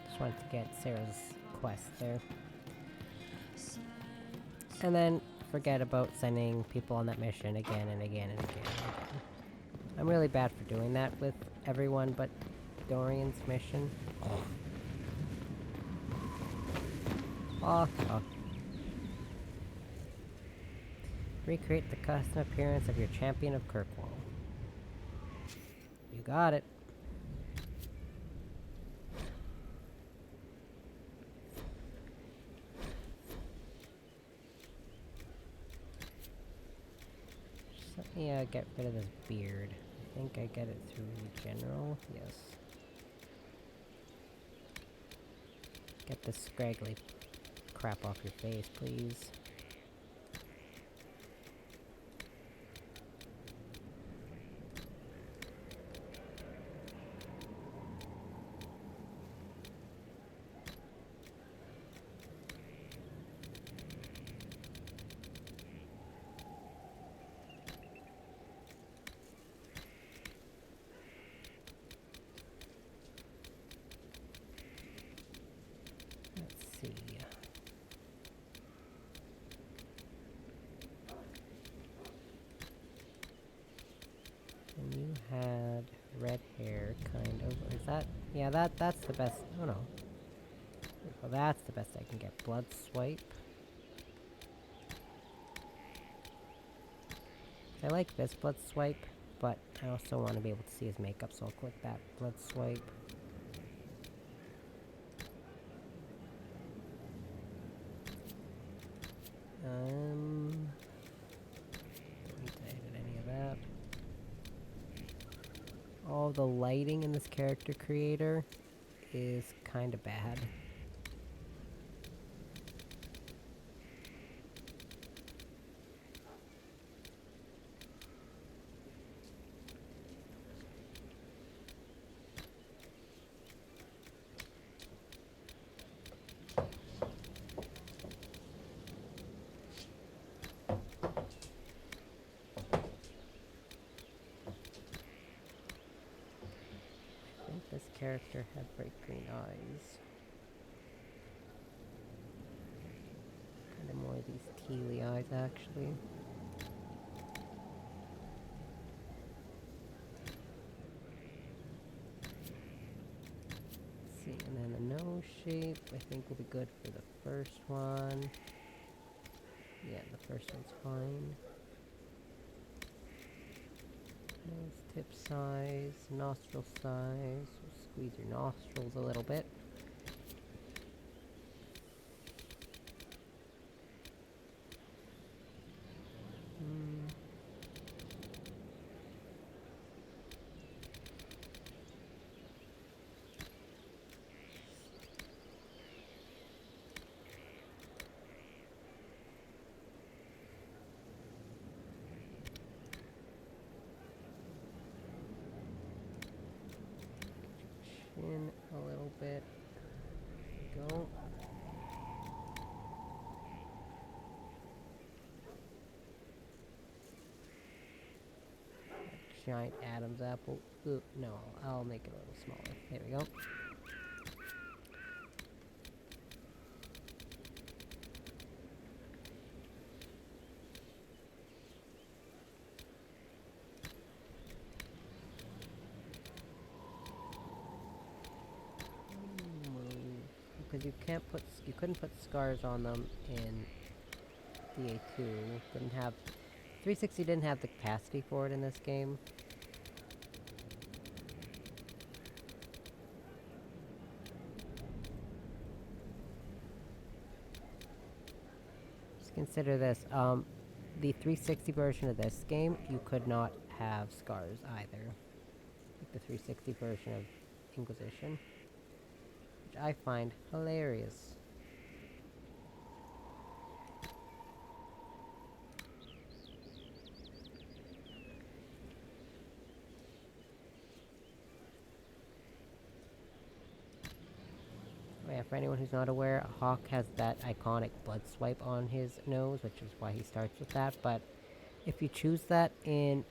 Speaker 1: Just wanted to get Sarah's quest there. And then forget about sending people on that mission again and again and again and again. I'm really bad for doing that with everyone but Dorian's mission. Oh. Recreate the custom appearance of your champion of Kirkwall. You got it. Just let me get rid of this beard. I think I get it through general. Yes. Get this scraggly crap off your face, please. Had red hair, kind of. Or is that? Yeah, that's the best. Oh no. Well, that's the best I can get. Blood swipe. I like this blood swipe, but I also want to be able to see his makeup, so I'll click that blood swipe. Don't need to edit any of that. All the lighting in this character creator is kind of bad. This character had bright green eyes. Kind of more of these tealy eyes, actually. Let's see, and then the nose shape, I think will be good for the first one. Yeah, the first one's fine. Nose tip size, nostril size. Squeeze your nostrils a little bit. In a little bit. There we go. Giant Adam's apple. Ooh, no, I'll make it a little smaller. There we go. Because you couldn't put scars on them in DA2. Didn't have 360 didn't have the capacity for it in this game. Just consider this. The 360 version of this game, you could not have scars either. Like the 360 version of Inquisition. Which I find hilarious. Yeah, for anyone who's not aware, Hawk has that iconic blood swipe on his nose, which is why he starts with that, but if you choose that in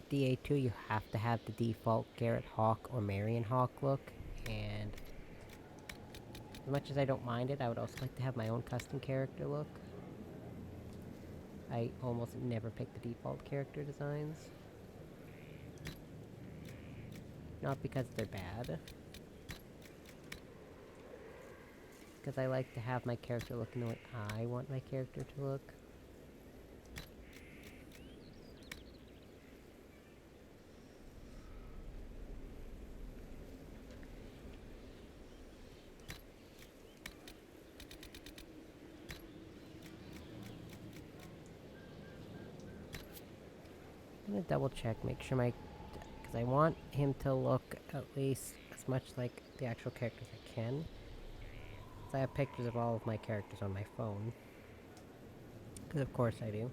Speaker 1: DA2, you have to have the default Garrett Hawk or Marion Hawk look, and as much as I don't mind it, I would also like to have my own custom character look. I almost never pick the default character designs. Not because they're bad. Because I like to have my character look in the way I want my character to look. I'm gonna double check, make sure my... because I want him to look at least as much like the actual characters I can. I have pictures of all of my characters on my phone. Because of course I do.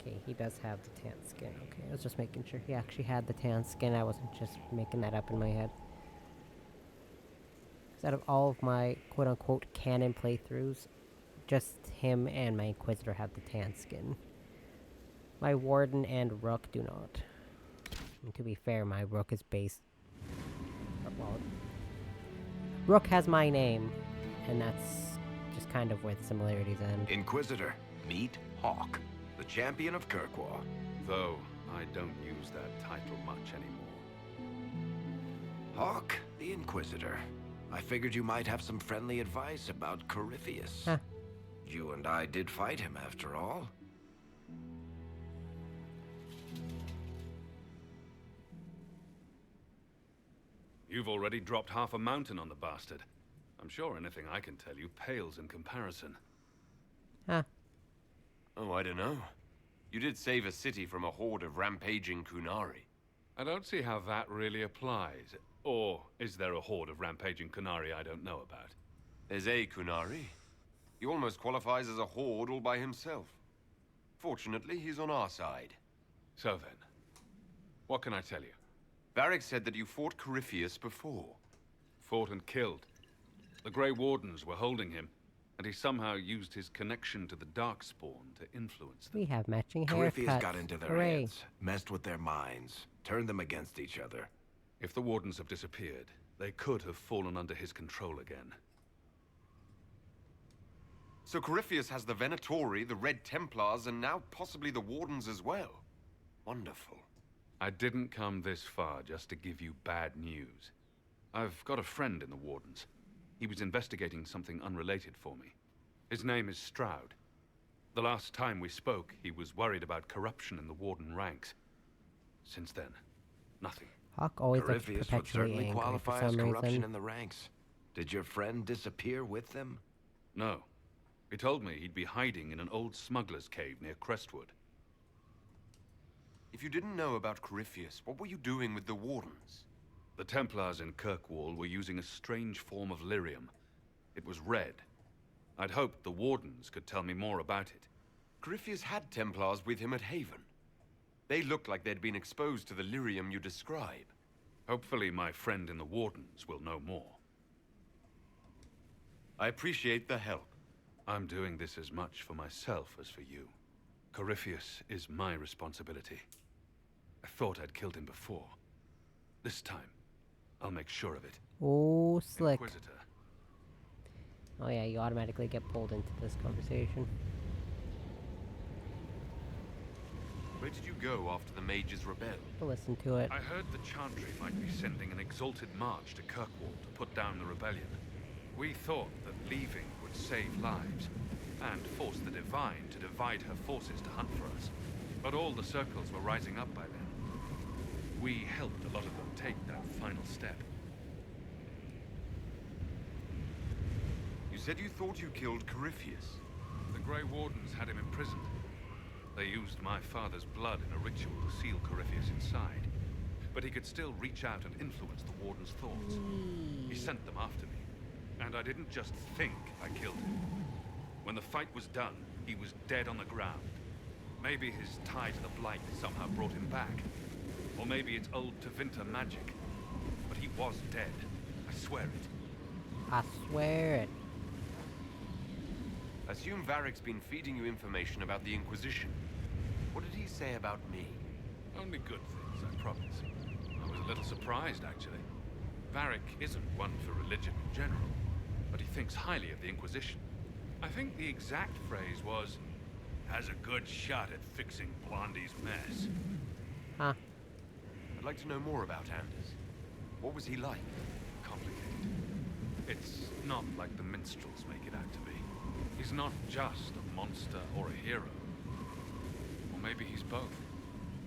Speaker 1: Okay, he does have the tan skin. Okay, I was just making sure he actually had the tan skin. I wasn't just making that up in my head. Because out of all of my quote-unquote canon playthroughs, just him and my Inquisitor have the tan skin. My Warden and Rook do not. And to be fair, my Rook is based... well, Rook has my name, and that's just kind of where the similarities end.
Speaker 18: Inquisitor, meet Hawk, the champion of Kirkwall.
Speaker 22: Though, I don't use that title much anymore.
Speaker 18: Hawk, the Inquisitor. I figured you might have some friendly advice about Corypheus.
Speaker 1: Huh.
Speaker 18: You and I did fight him, after all.
Speaker 22: You've already dropped half a mountain on the bastard. I'm sure anything I can tell you pales in comparison.
Speaker 1: Huh.
Speaker 3: Oh, I don't know. You did save a city from a horde of rampaging Kunari.
Speaker 22: I don't see how that really applies. Or is there a horde of rampaging Kunari I don't know about?
Speaker 3: There's a Kunari. He almost qualifies as a horde all by himself. Fortunately, he's on our side.
Speaker 22: So then, what can I tell you?
Speaker 3: Varric said that you fought Corypheus before.
Speaker 22: Fought and killed. The Grey Wardens were holding him, and he somehow used his connection to the Darkspawn to influence them.
Speaker 1: We have matching
Speaker 18: Corypheus
Speaker 1: haircuts.
Speaker 18: got into their
Speaker 1: Hooray.
Speaker 18: heads, messed with their minds, turned them against each other.
Speaker 22: If the Wardens have disappeared, they could have fallen under his control again.
Speaker 3: So Corypheus has the Venatori, the Red Templars, and now possibly the Wardens as well. Wonderful.
Speaker 22: I didn't come this far just to give you bad news. I've got a friend in the Wardens. He was investigating something unrelated for me. His name is Stroud. The last time we spoke, he was worried about corruption in the Warden ranks. Since then, nothing.
Speaker 1: Hawk always looks
Speaker 18: Corypheus would
Speaker 1: perpetually
Speaker 18: certainly
Speaker 1: angry
Speaker 18: qualify
Speaker 1: for
Speaker 18: as
Speaker 1: some
Speaker 18: corruption
Speaker 1: reason.
Speaker 18: in the ranks. Did your friend disappear with them?
Speaker 22: No. He told me he'd be hiding in an old smuggler's cave near Crestwood.
Speaker 3: If you didn't know about Corypheus, what were you doing with the Wardens?
Speaker 22: The Templars in Kirkwall were using a strange form of lyrium. It was red. I'd hoped the Wardens could tell me more about it.
Speaker 3: Corypheus had Templars with him at Haven. They looked like they'd been exposed to the lyrium you describe.
Speaker 22: Hopefully my friend in the Wardens will know more.
Speaker 3: I appreciate the help.
Speaker 22: I'm doing this as much for myself as for you. Corypheus is my responsibility. I thought I'd killed him before. This time, I'll make sure of it.
Speaker 1: Oh, slick.
Speaker 22: Inquisitor.
Speaker 1: Oh yeah, you automatically get pulled into this conversation.
Speaker 3: Where did you go after the mages rebelled?
Speaker 1: To listen to it.
Speaker 22: I heard the Chantry might be sending an exalted march to Kirkwall to put down the rebellion. We thought that leaving would save lives, and force the Divine to divide her forces to hunt for us. But all the circles were rising up by then. We helped a lot of them take that final step.
Speaker 3: said you thought you killed Corypheus.
Speaker 22: The Grey Wardens had him imprisoned. They used my father's blood in a ritual to seal Corypheus inside. But he could still reach out and influence the Warden's thoughts. He sent them after me. And I didn't just think I killed him. When the fight was done, he was dead on the ground. Maybe his tie to the Blight somehow brought him back. Or maybe it's old Tevinter magic. But he was dead. I swear it.
Speaker 1: I swear it.
Speaker 3: Assume Varric's been feeding you information about the Inquisition. What did he say about me?
Speaker 22: Only good things, I promise. I was a little surprised, actually. Varric isn't one for religion in general, but he thinks highly of the Inquisition. I think the exact phrase was, has a good shot at fixing Blondie's mess.
Speaker 1: Huh.
Speaker 3: I'd like to know more about Anders. What was he like?
Speaker 22: Complicated. It's not like the minstrels make it out to be. He's not just a monster or a hero. Or maybe he's both.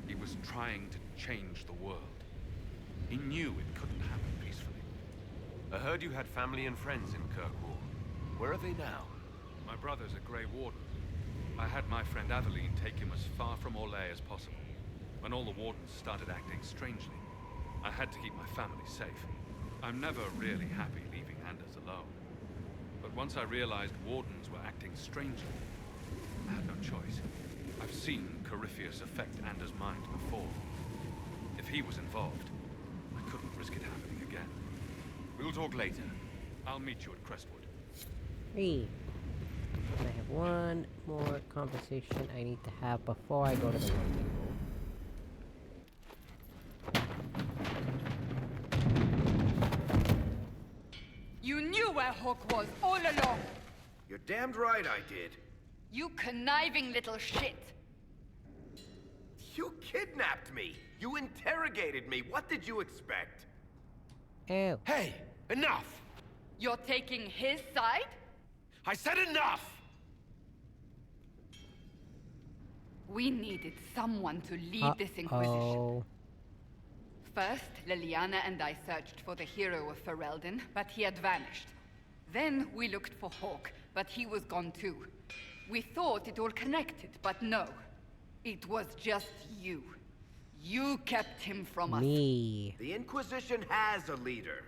Speaker 22: He was trying to change the world. He knew it couldn't happen peacefully.
Speaker 3: I heard you had family and friends in Kirkwall. Where are they now?
Speaker 22: My brother's a Grey Warden. I had my friend Aveline take him as far from Orlais as possible. When all the Wardens started acting strangely, I had to keep my family safe. I'm never really happy leaving Anders alone. But once I realized Wardens were acting strangely, I had no choice. I've seen Corypheus affect Anders' mind before. If he was involved, I couldn't risk it happening again.
Speaker 3: We'll talk later.
Speaker 22: I'll meet you at Crestwood.
Speaker 1: 3. I have one more conversation I need to have before I go to the rendezvous.
Speaker 8: You knew where Hawk was all along!
Speaker 18: You're damned right I did.
Speaker 8: You conniving little shit!
Speaker 18: You kidnapped me! You interrogated me! What did you expect?
Speaker 1: Ew.
Speaker 18: Hey! Enough!
Speaker 8: You're taking his side?
Speaker 18: I said enough!
Speaker 8: We needed someone to lead this Inquisition. First, Liliana and I searched for the hero of Ferelden, but he had vanished. Then we looked for Hawk, but he was gone too. We thought it all connected, but no. It was just you. You kept him from us.
Speaker 1: Me.
Speaker 18: The Inquisition has a leader.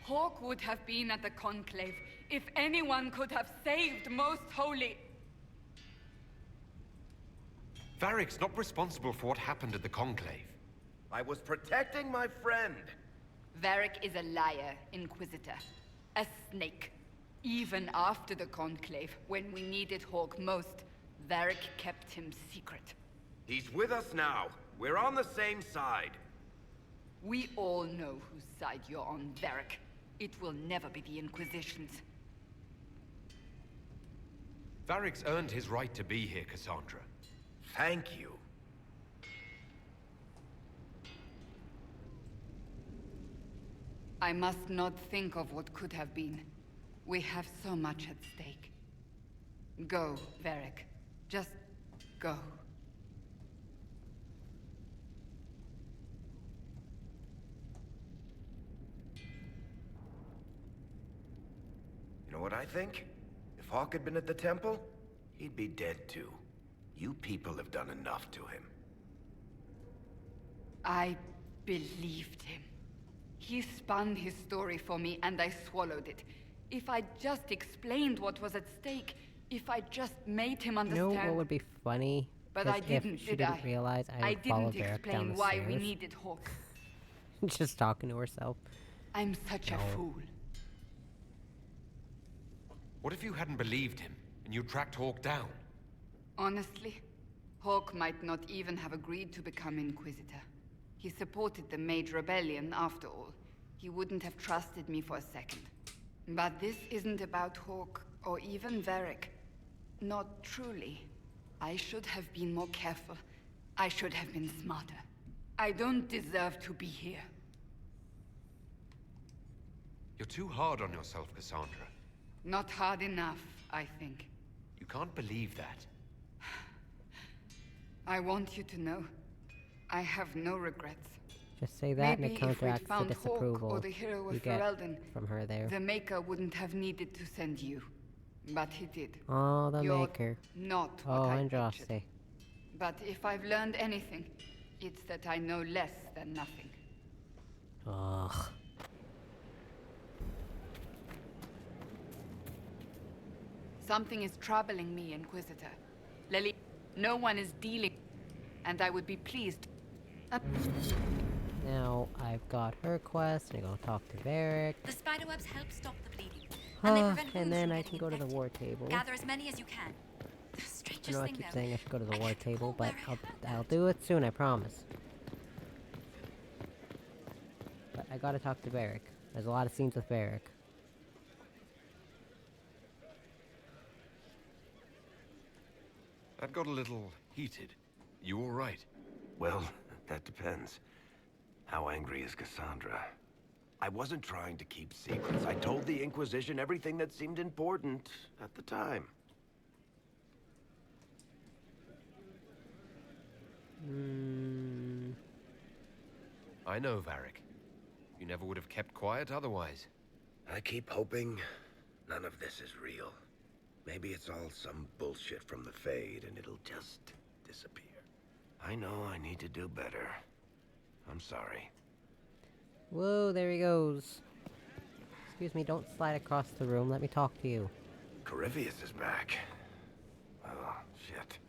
Speaker 8: Hawk would have been at the Conclave if anyone could have saved Most Holy.
Speaker 3: Varric's not responsible for what happened at the Conclave.
Speaker 18: I was protecting my friend.
Speaker 8: Varric is a liar, Inquisitor. A snake. Even after the Conclave, when we needed Hawk most, Varric kept him secret.
Speaker 18: He's with us now. We're on the same side.
Speaker 8: We all know whose side you're on, Varric. It will never be the Inquisition's.
Speaker 3: Varric's earned his right to be here, Cassandra.
Speaker 18: Thank you.
Speaker 8: I must not think of what could have been. We have so much at stake. Go, Varric. Just go.
Speaker 18: You know what I think? If Hawk had been at the temple, he'd be dead too. You people have done enough to him.
Speaker 8: I believed him. He spun his story for me, and I swallowed it. If I just explained what was at stake, if I just made him understand...
Speaker 1: You know what would be funny?
Speaker 8: But I didn't,
Speaker 1: if she didn't realize I
Speaker 8: didn't
Speaker 1: Varric
Speaker 8: explain
Speaker 1: down the
Speaker 8: why we
Speaker 1: stairs.
Speaker 8: needed Hawk.
Speaker 1: Just talking to herself.
Speaker 8: I'm such a fool.
Speaker 3: What if you hadn't believed him, and you tracked Hawk down?
Speaker 8: Honestly, Hawk might not even have agreed to become Inquisitor. He supported the Mage Rebellion, after all. He wouldn't have trusted me for a second. But this isn't about Hawk, or even Varric. Not truly. I should have been more careful. I should have been smarter. I don't deserve to be here.
Speaker 3: You're too hard on yourself, Cassandra.
Speaker 8: Not hard enough, I think.
Speaker 3: You can't believe that.
Speaker 8: I want you to know, I have no regrets.
Speaker 1: Just say that and
Speaker 8: Maybe
Speaker 1: it counteracts the
Speaker 8: Hawk
Speaker 1: disapproval
Speaker 8: or the hero
Speaker 1: you
Speaker 8: of
Speaker 1: get
Speaker 8: Ferelden,
Speaker 1: from her there.
Speaker 8: the Maker wouldn't have needed to send you. but he did.
Speaker 1: Oh, the
Speaker 8: You're
Speaker 1: maker.
Speaker 8: not
Speaker 1: Oh,
Speaker 8: what I
Speaker 1: Andraste.
Speaker 8: pictured. But if I've learned anything, it's that I know less than nothing.
Speaker 1: Ugh.
Speaker 8: Something is troubling me, Inquisitor. Lily, no one is dealing, and I would be pleased.
Speaker 1: Now I've got her quest, and I go talk to Varric.
Speaker 2: The spiderwebs help stop the bleeding, and they prevent
Speaker 1: And
Speaker 2: wounds
Speaker 1: then
Speaker 2: from
Speaker 1: I
Speaker 2: getting
Speaker 1: can go to the
Speaker 2: infected.
Speaker 1: war table.
Speaker 2: Gather as many as you can. The
Speaker 1: I
Speaker 2: strangest
Speaker 1: know I
Speaker 2: thing,
Speaker 1: keep
Speaker 2: though,
Speaker 1: saying I should go to the war table, but I'll do it soon, I promise. But I gotta talk to Varric. There's a lot of scenes with Varric.
Speaker 3: That got a little heated. You all right?
Speaker 18: Well, that depends. How angry is Cassandra? I wasn't trying to keep secrets. I told the Inquisition everything that seemed important at the time.
Speaker 3: I know, Varric. You never would have kept quiet otherwise.
Speaker 18: I keep hoping none of this is real. Maybe it's all some bullshit from the Fade and it'll just disappear. I know I need to do better. I'm sorry.
Speaker 1: Whoa, there he goes. Excuse me, don't slide across the room. Let me talk to you.
Speaker 18: Corypheus is back. Oh, shit.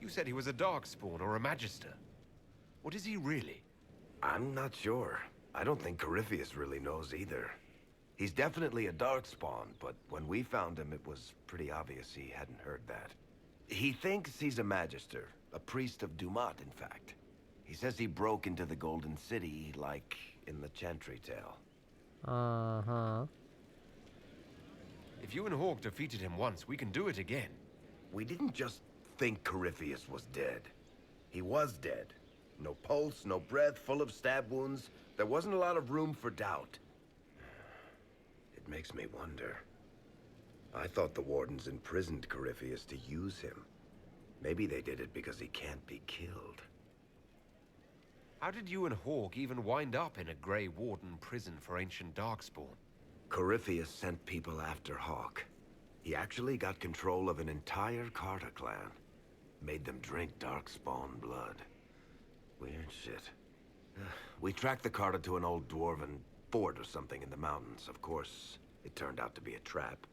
Speaker 3: You said he was a Darkspawn or a Magister. What is he really?
Speaker 18: I'm not sure. I don't think Corypheus really knows either. He's definitely a Darkspawn, but when we found him, it was pretty obvious he hadn't heard that. He thinks he's a Magister, a priest of Dumat, in fact. He says he broke into the Golden City, like in the Chantry tale.
Speaker 1: Uh-huh.
Speaker 3: If you and Hawk defeated him once, we can do it again.
Speaker 18: We didn't just think Corypheus was dead. He was dead. No pulse, no breath, full of stab wounds. There wasn't a lot of room for doubt. It makes me wonder. I thought the Wardens imprisoned Corypheus to use him. Maybe they did it because he can't be killed.
Speaker 3: How did you and Hawk even wind up in a Grey Warden prison for ancient Darkspawn?
Speaker 18: Corypheus sent people after Hawk. He actually got control of an entire Carter clan. Made them drink Darkspawn blood. Weird shit. We tracked the Carter to an old dwarven fort or something in the mountains. Of course, it turned out to be a trap.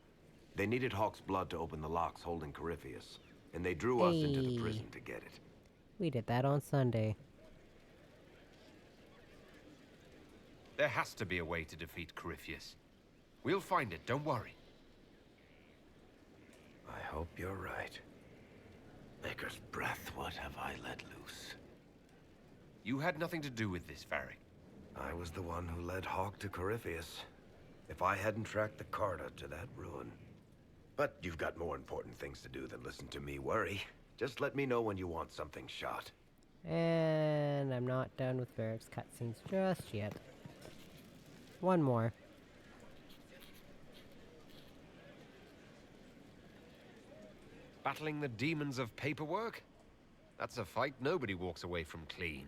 Speaker 18: They needed Hawk's blood to open the locks holding Corypheus, and they drew us into the prison to get it.
Speaker 1: We did that on Sunday.
Speaker 3: There has to be a way to defeat Corypheus. We'll find it, don't worry.
Speaker 18: I hope you're right. Maker's breath, what have I let loose?
Speaker 3: You had nothing to do with this, Varric.
Speaker 18: I was the one who led Hawk to Corypheus. If I hadn't tracked the Carter to that ruin. But you've got more important things to do than listen to me worry. Just let me know when you want something shot.
Speaker 1: And I'm not done with Varric's cutscenes just yet. One more.
Speaker 3: Battling the demons of paperwork? That's a fight nobody walks away from clean.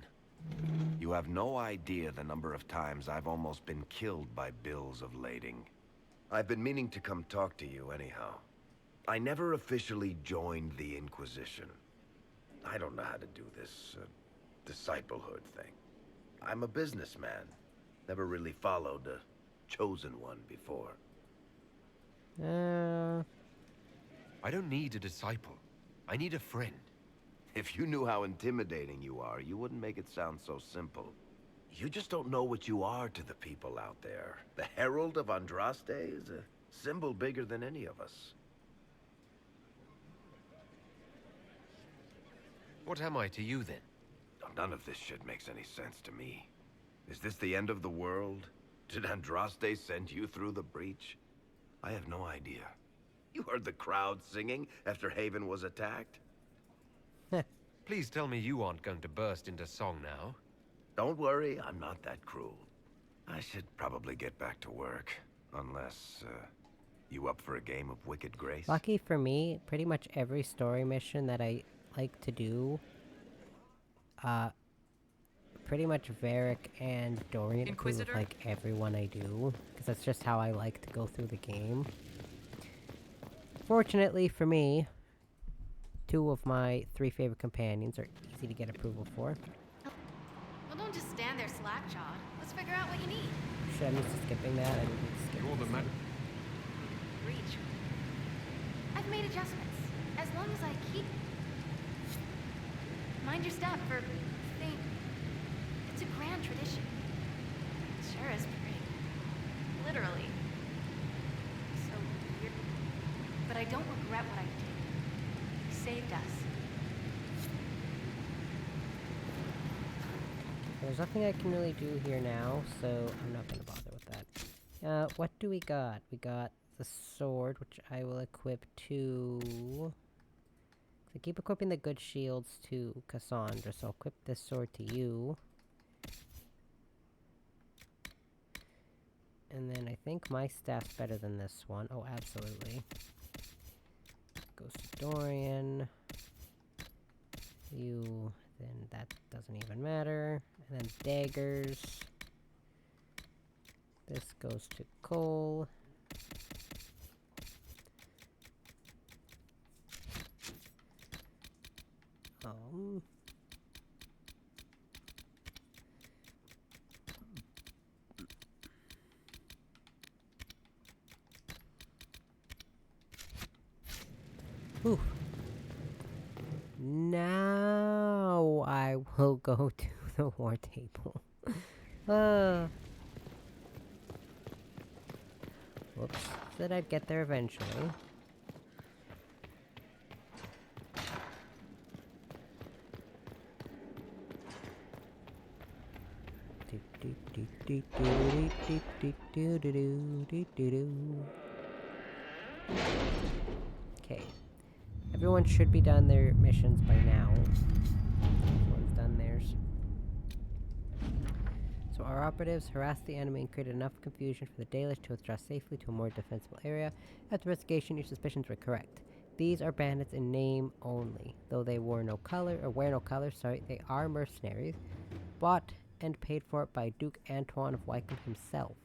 Speaker 18: You have no idea the number of times I've almost been killed by bills of lading. I've been meaning to come talk to you anyhow. I never officially joined the Inquisition. I don't know how to do this disciplehood thing. I'm a businessman. Never really followed a chosen one before.
Speaker 3: I don't need a disciple. I need a friend.
Speaker 18: If you knew how intimidating you are, you wouldn't make it sound so simple. You just don't know what you are to the people out there. The Herald of Andraste is a symbol bigger than any of us.
Speaker 3: What am I to you, then?
Speaker 18: None of this shit makes any sense to me. Is this the end of the world? Did Andraste send you through the breach? I have no idea. You heard the crowd singing after Haven was attacked?
Speaker 3: Please tell me you aren't going to burst into song now.
Speaker 18: Don't worry, I'm not that cruel. I should probably get back to work. Unless, you up for a game of Wicked Grace?
Speaker 1: Lucky for me, pretty much every story mission that I like to do, pretty much Varric and Dorian approve of,
Speaker 17: Inquisitor?
Speaker 1: like, everyone I do, because that's just how I like to go through the game. Fortunately for me, 2 of my 3 favorite companions are easy to get approval for.
Speaker 16: Well, don't just stand there slack-jawed. Let's figure out what you need.
Speaker 1: Shit, I'm used to skipping that. I didn't need to skip
Speaker 3: You're the man.
Speaker 16: Reach. I've made adjustments. As long as I keep... Mind your step for... thing. It's a grand tradition. It sure is pretty. Literally. So weird. But I don't regret what I did. You saved us.
Speaker 1: There's nothing I can really do here now, so I'm not gonna bother with that. What do we got? We got the sword, which I will equip to... I keep equipping the good shields to Cassandra, so I'll equip this sword to you. And then I think my staff's better than this one. Oh, absolutely. Goes to Dorian. You... then that doesn't even matter. And then daggers. This goes to Cole. Whew. Now I will go to the war table. Whoops. Said I'd get there eventually. Okay. Everyone should be done their missions by now. Everyone's done theirs. So our operatives harassed the enemy and created enough confusion for the Dalish to withdraw safely to a more defensible area. After investigation, your suspicions were correct. These are bandits in name only. Though they wear no color, they are mercenaries, bought and paid for by Duke Antoine of Wycombe himself.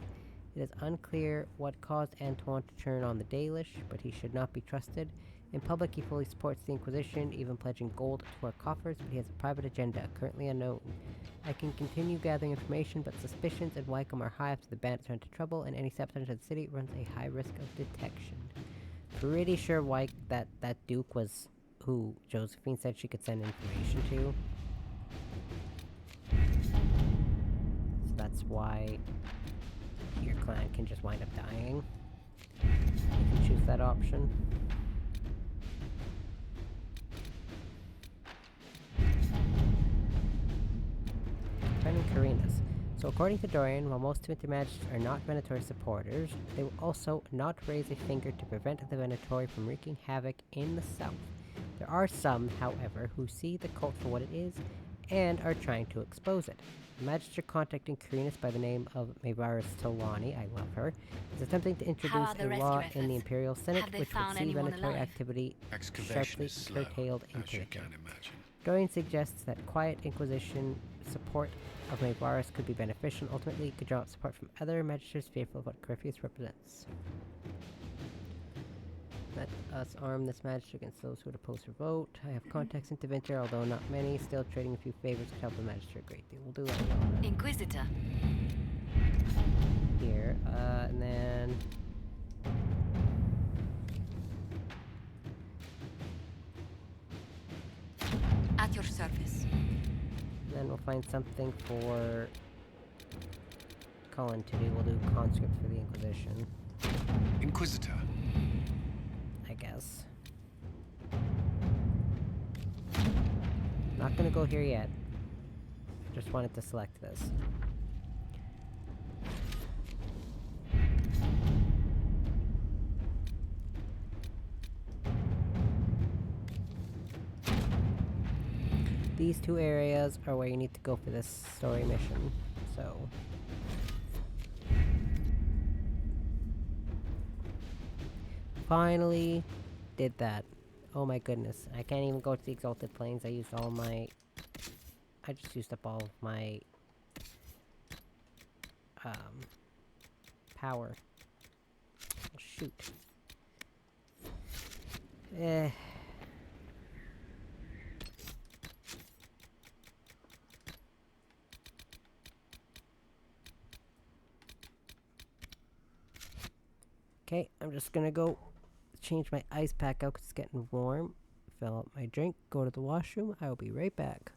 Speaker 1: It is unclear what caused Antoine to turn on the Dalish, but he should not be trusted. In public, he fully supports the Inquisition, even pledging gold to our coffers, but he has a private agenda, currently unknown. I can continue gathering information, but suspicions in Wycombe are high after the bandits are into trouble, and any sabotage of the city runs a high risk of detection. Pretty sure that Duke was who Josephine said she could send information to. So that's why your clan can just wind up dying if you choose that option. Defending Carinas. So according to Dorian, while most Venatori are not Venatori supporters, they will also not raise a finger to prevent the Venatori from wreaking havoc in the south. There are some, however, who see the cult for what it is and are trying to expose it. The magistrate contacting Carinas by the name of Mayvaris Tolani, I love her, is attempting to introduce a law in the Imperial Senate which would see Venatori activity sharply curtailed in Turkey. Dorian suggests that quiet Inquisition support of Mayvaris could be beneficial and ultimately could draw up support from other magistrates fearful of what Corypheus represents. Let us arm this magistrate against those who would oppose her vote. I have contacts in Tevinter, although not many. Still, trading a few favors could help the magistrate a great deal. We'll do that.
Speaker 6: Inquisitor.
Speaker 1: Here, and then...
Speaker 2: At your service.
Speaker 1: And then we'll find something for Cullen to do. We'll do conscript for the Inquisition.
Speaker 22: Inquisitor.
Speaker 1: I guess. Not gonna go here yet. Just wanted to select this. These 2 areas are where you need to go for this story mission, so... Finally did that. Oh my goodness. I can't even go to the Exalted Plains. I just used up all of my power. Oh, shoot. Eh. Okay, I'm just gonna go change my ice pack out 'cause it's getting warm. Fill up my drink, go to the washroom. I will be right back.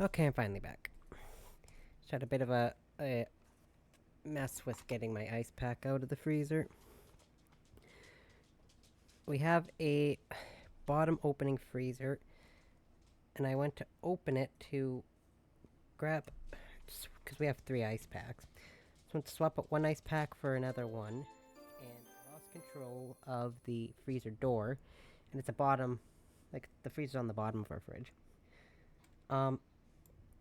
Speaker 1: Okay, I'm finally back. Just had a bit of a mess with getting my ice pack out of the freezer. We have a bottom opening freezer, and I went to open it to grab, because we have 3 ice packs. So I went to swap out 1 ice pack for another one, and I lost control of the freezer door, and it's a bottom, like the freezer's on the bottom of our fridge.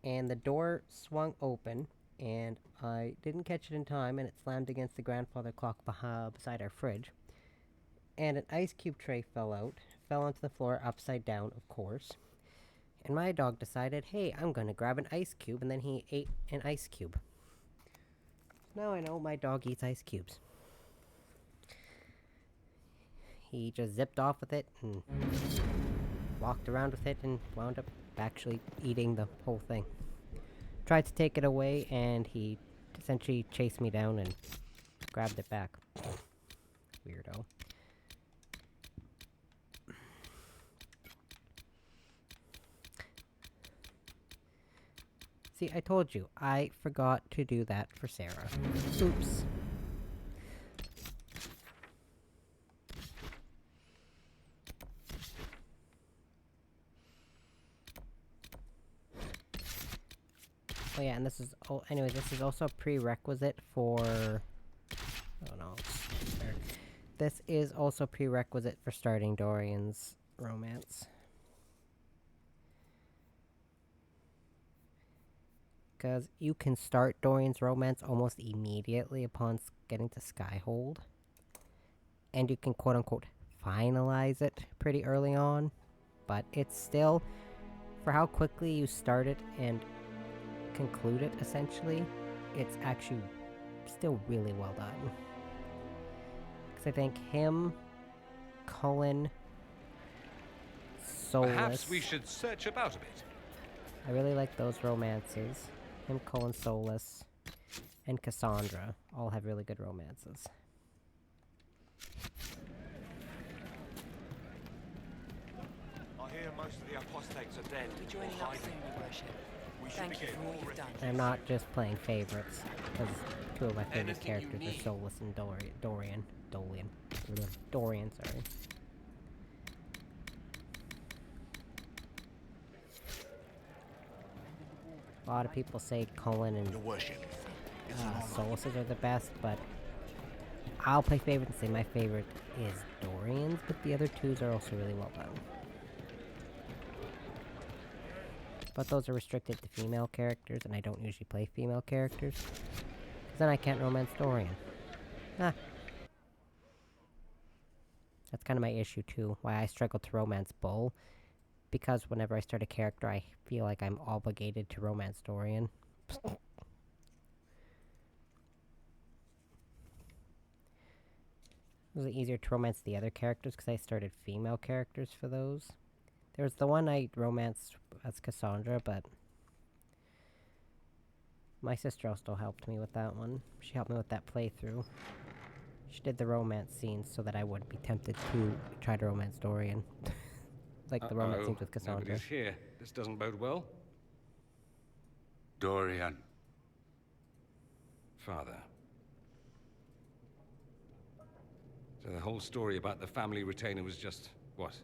Speaker 1: And the door swung open, and I didn't catch it in time, and it slammed against the grandfather clock beside our fridge. And an ice cube tray fell onto the floor upside down, of course. And my dog decided, hey, I'm gonna grab an ice cube, and then he ate an ice cube. Now I know my dog eats ice cubes. He just zipped off with it and walked around with it and wound up actually eating the whole thing. Tried to take it away, and he essentially chased me down and grabbed it back. Weirdo. See, I told you, I forgot to do that for Sarah. Oops. Oh yeah, and this is anyways, this is also a prerequisite for oh no. This is also prerequisite for starting Dorian's romance. Because you can start Dorian's romance almost immediately upon getting to Skyhold. And you can quote-unquote finalize it pretty early on. But it's still, for how quickly you start it and conclude it, essentially, it's actually still really well done. Because I think him, Cullen, Solus...
Speaker 15: Perhaps we should search about a bit.
Speaker 1: I really like those romances. Him, Cullen, Solus, and Cassandra all have really good romances.
Speaker 12: I hear most of the apostates are dead.
Speaker 7: We're joining up soon, Your Worship. Thank you for all you've done.
Speaker 1: And I'm not just playing favorites, because 2 of my favorite characters are Solus and Dorian, sorry. A lot of people say Cullen and Solus's are the best, but I'll play favorite and say my favorite is Dorian's, but the other 2s are also really well done. But those are restricted to female characters, and I don't usually play female characters. Because then I can't romance Dorian. Ah. That's kind of my issue too, why I struggle to romance Bull. Because whenever I start a character, I feel like I'm obligated to romance Dorian. It was easier to romance the other characters because I started female characters for those. There was the one I romanced as Cassandra, but my sister also helped me with that one. She helped me with that playthrough. She did the romance scenes so that I wouldn't be tempted to try to romance Dorian. Like the romance scenes with Cassandra.
Speaker 15: Nobody's here. This doesn't bode well.
Speaker 13: Dorian.
Speaker 15: Father. So the whole story about the family retainer was just, what?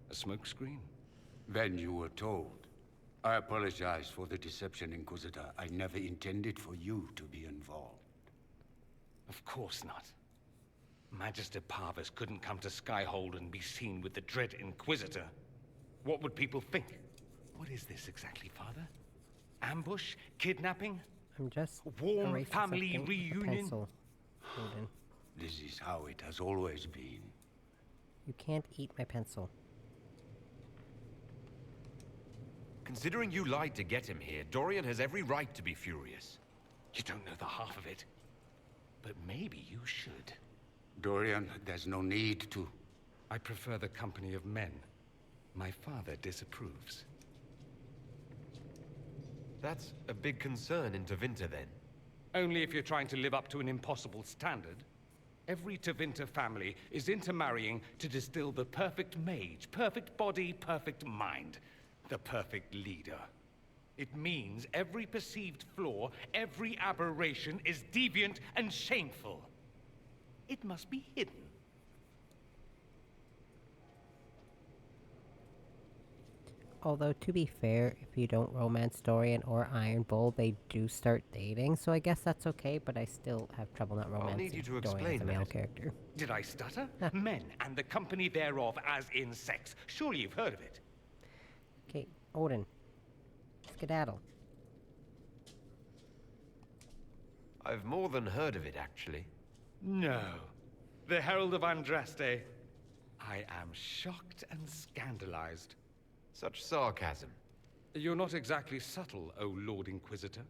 Speaker 15: A smokescreen?
Speaker 13: Then you were told. I apologize for the deception, Inquisitor. I never intended for you to be involved.
Speaker 15: Of course not. Magister Parvus couldn't come to Skyhold and be seen with the dread Inquisitor. What would people think? What is this exactly, Father? Ambush? Kidnapping?
Speaker 1: I'm just
Speaker 15: warm family reunion?
Speaker 13: This is how it has always been.
Speaker 1: You can't eat my pencil.
Speaker 3: Considering you lied to get him here, Dorian has every right to be furious.
Speaker 15: You don't know the half of it. But maybe you should.
Speaker 13: Dorian, there's no need to.
Speaker 15: I prefer the company of men. My father disapproves.
Speaker 3: That's a big concern in Tevinter, then.
Speaker 15: Only if you're trying to live up to an impossible standard. Every Tevinter family is intermarrying to distill the perfect mage, perfect body, perfect mind. The perfect leader. It means every perceived flaw, every aberration is deviant and shameful. It must be hidden.
Speaker 1: Although, to be fair, if you don't romance Dorian or Iron Bull, they do start dating, so I guess that's okay, but I still have trouble not romancing
Speaker 15: need you to
Speaker 1: Dorian as
Speaker 15: explain
Speaker 1: a male
Speaker 15: that.
Speaker 1: character.
Speaker 15: Did I stutter? Men, and the company thereof as in sex. Surely you've heard of it.
Speaker 1: Okay, Odin. Skedaddle.
Speaker 3: I've more than heard of it, actually.
Speaker 15: No. The Herald of Andraste. I am shocked and scandalized.
Speaker 3: Such sarcasm.
Speaker 15: You're not exactly subtle, O Lord Inquisitor.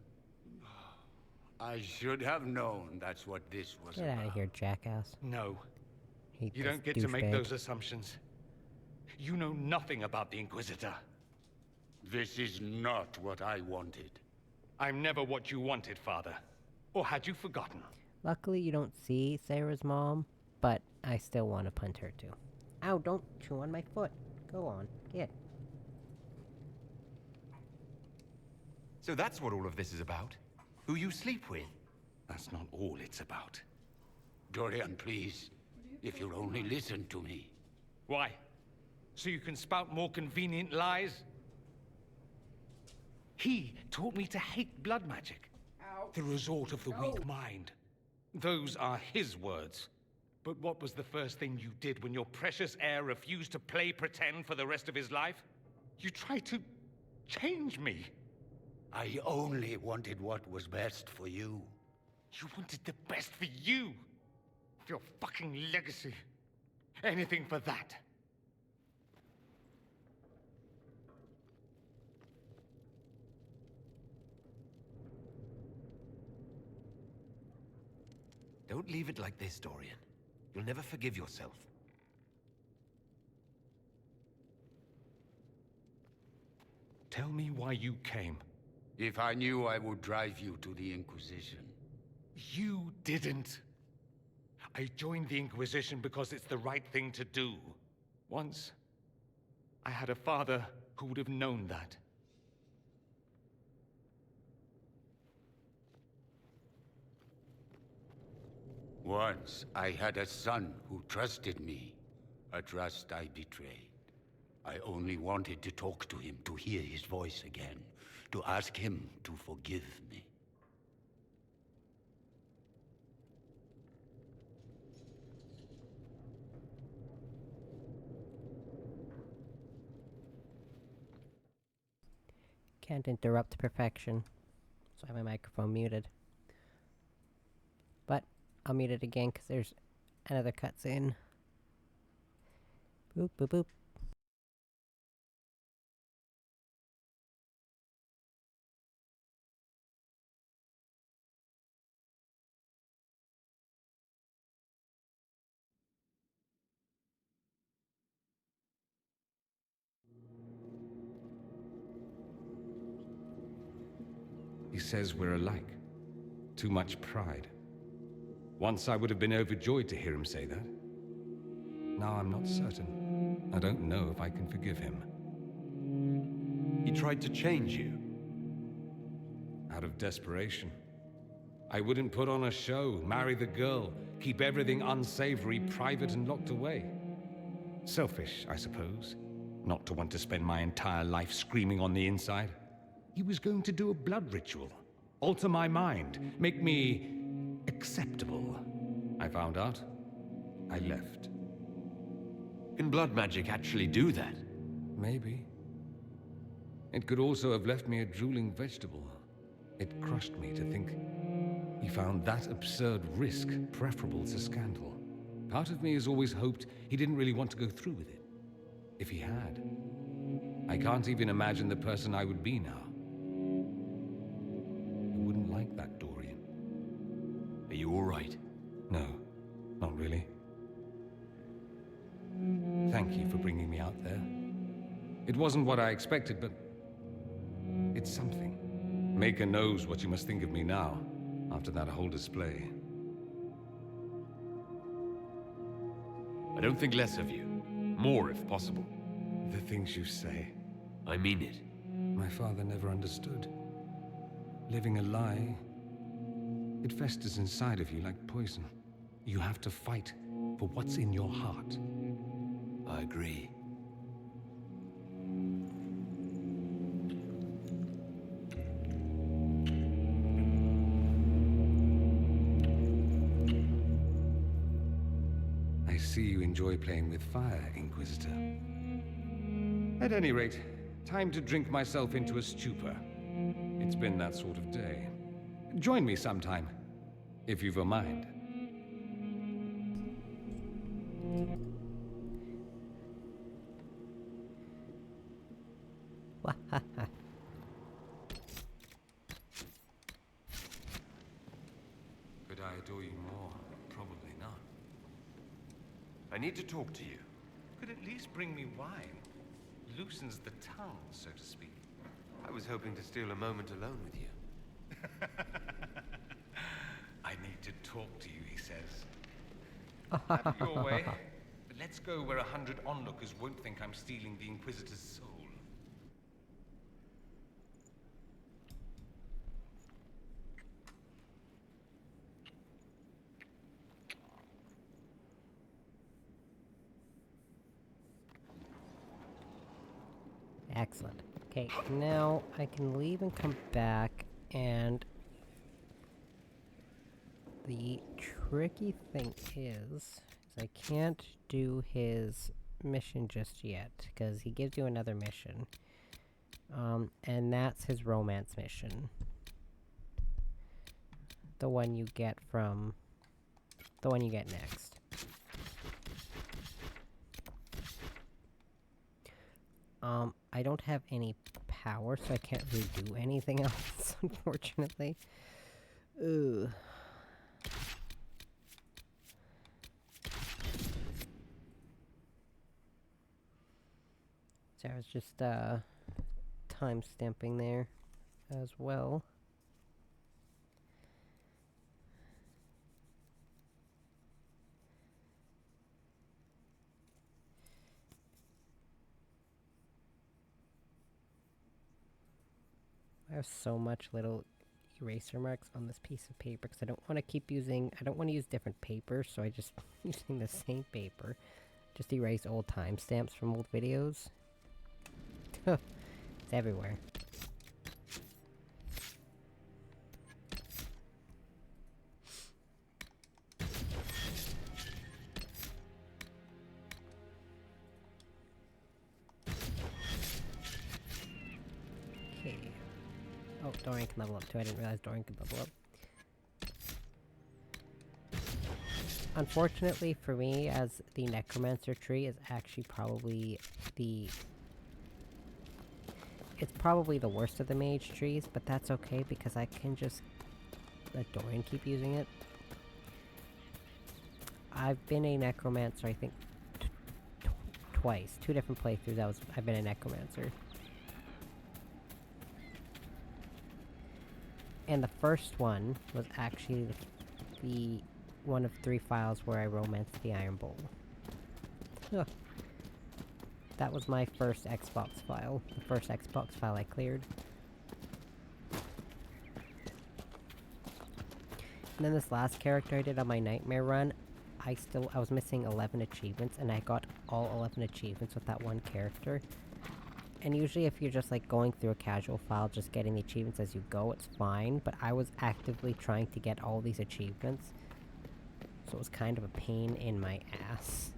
Speaker 13: I should have known that's what this was
Speaker 1: Get out of here, jackass.
Speaker 15: No.
Speaker 1: Hate
Speaker 15: You
Speaker 1: this
Speaker 15: don't get to make
Speaker 1: douchebag.
Speaker 15: those assumptions. You know nothing about the Inquisitor.
Speaker 13: This is not what I wanted.
Speaker 15: I'm never what you wanted, Father. Or had you forgotten?
Speaker 1: Luckily, you don't see Sarah's mom, but I still want to punt her too. Ow, don't chew on my foot. Go on, get.
Speaker 3: So that's what all of this is about? Who you sleep with?
Speaker 15: That's not all it's about.
Speaker 13: Dorian, please. If you'll only listen to me.
Speaker 15: Why? So you can spout more convenient lies? He taught me to hate blood magic. The resort of the weak mind. Those are his words. But what was the first thing you did when your precious heir refused to play pretend for the rest of his life? You tried to change me.
Speaker 13: I only wanted what was best for you.
Speaker 15: You wanted the best for you. For your fucking legacy. Anything for that.
Speaker 3: Don't leave it like this, Dorian. You'll never forgive yourself.
Speaker 15: Tell me why you came.
Speaker 13: If I knew I would drive you to the Inquisition.
Speaker 15: You didn't. I joined the Inquisition because it's the right thing to do. Once, I had a father who would have known that.
Speaker 13: Once, I had a son who trusted me. A trust I betrayed. I only wanted to talk to him, to hear his voice again. To ask him to forgive me.
Speaker 1: Can't interrupt perfection. So I have my microphone muted. But I'll mute it again because there's another cutscene. Boop, boop, boop.
Speaker 15: He says we're alike. Too much pride. Once I would have been overjoyed to hear him say that. Now I'm not certain. I don't know if I can forgive him.
Speaker 3: He tried to change you.
Speaker 15: Out of desperation. I wouldn't put on a show, marry the girl, keep everything unsavory, private and locked away. Selfish, I suppose. Not to want to spend my entire life screaming on the inside. He was going to do a blood ritual. Alter my mind. Make me acceptable. I found out. I left.
Speaker 3: Can blood magic actually do that?
Speaker 15: Maybe. It could also have left me a drooling vegetable. It crushed me to think he found that absurd risk preferable to scandal. Part of me has always hoped he didn't really want to go through with it. If he had. I can't even imagine the person I would be now. I wouldn't like that, Dorian.
Speaker 3: Are you all right?
Speaker 15: No, not really. Thank you for bringing me out there. It wasn't what I expected, but it's something. Maker knows what you must think of me now, after that whole display.
Speaker 3: I don't think less of you. More, if possible.
Speaker 15: The things you say.
Speaker 3: I mean it.
Speaker 15: My father never understood. Living a lie, it festers inside of you like poison. You have to fight for what's in your heart.
Speaker 5: I agree.
Speaker 15: I see you enjoy playing with fire, Inquisitor. At any rate, time to drink myself into a stupor. It's been that sort of day. Join me sometime, if you've a mind. Could I adore you more? Probably not.
Speaker 5: I need to talk to you.
Speaker 15: Could at least bring me wine. Loosens the tongue, so to speak.
Speaker 5: I was hoping to steal a moment alone with you.
Speaker 15: I need to talk to you, he says. Have it your way. But let's go where 100 onlookers won't think I'm stealing the Inquisitor's soul.
Speaker 1: Excellent. Okay, now I can leave and come back, and the tricky thing is I can't do his mission just yet, because he gives you another mission. And that's his romance mission. The one you get from... the one you get next. I don't have any power, so I can't really do anything else, unfortunately. Ugh. So I was just, time stamping there as well. I have so much little eraser marks on this piece of paper because I don't want to keep using, I don't want to use different papers, so I just using the same paper. Just erase old timestamps from old videos. It's everywhere. Okay. Oh, Dorian can level up too. I didn't realize Dorian could level up. Unfortunately for me, as the Necromancer tree is actually probably the... it's probably the worst of the mage trees, but that's okay because I can just let Dorian keep using it. I've been a Necromancer, I think, twice. 2 different playthroughs I've been a Necromancer. And the first one was actually the one of 3 files where I romanced the Iron Bowl. Ugh. That was my first Xbox file. The first Xbox file I cleared. And then this last character I did on my Nightmare run, I was missing 11 achievements, and I got all 11 achievements with that one character. And usually if you're just like going through a casual file, just getting the achievements as you go, it's fine. But I was actively trying to get all these achievements. So it was kind of a pain in my ass.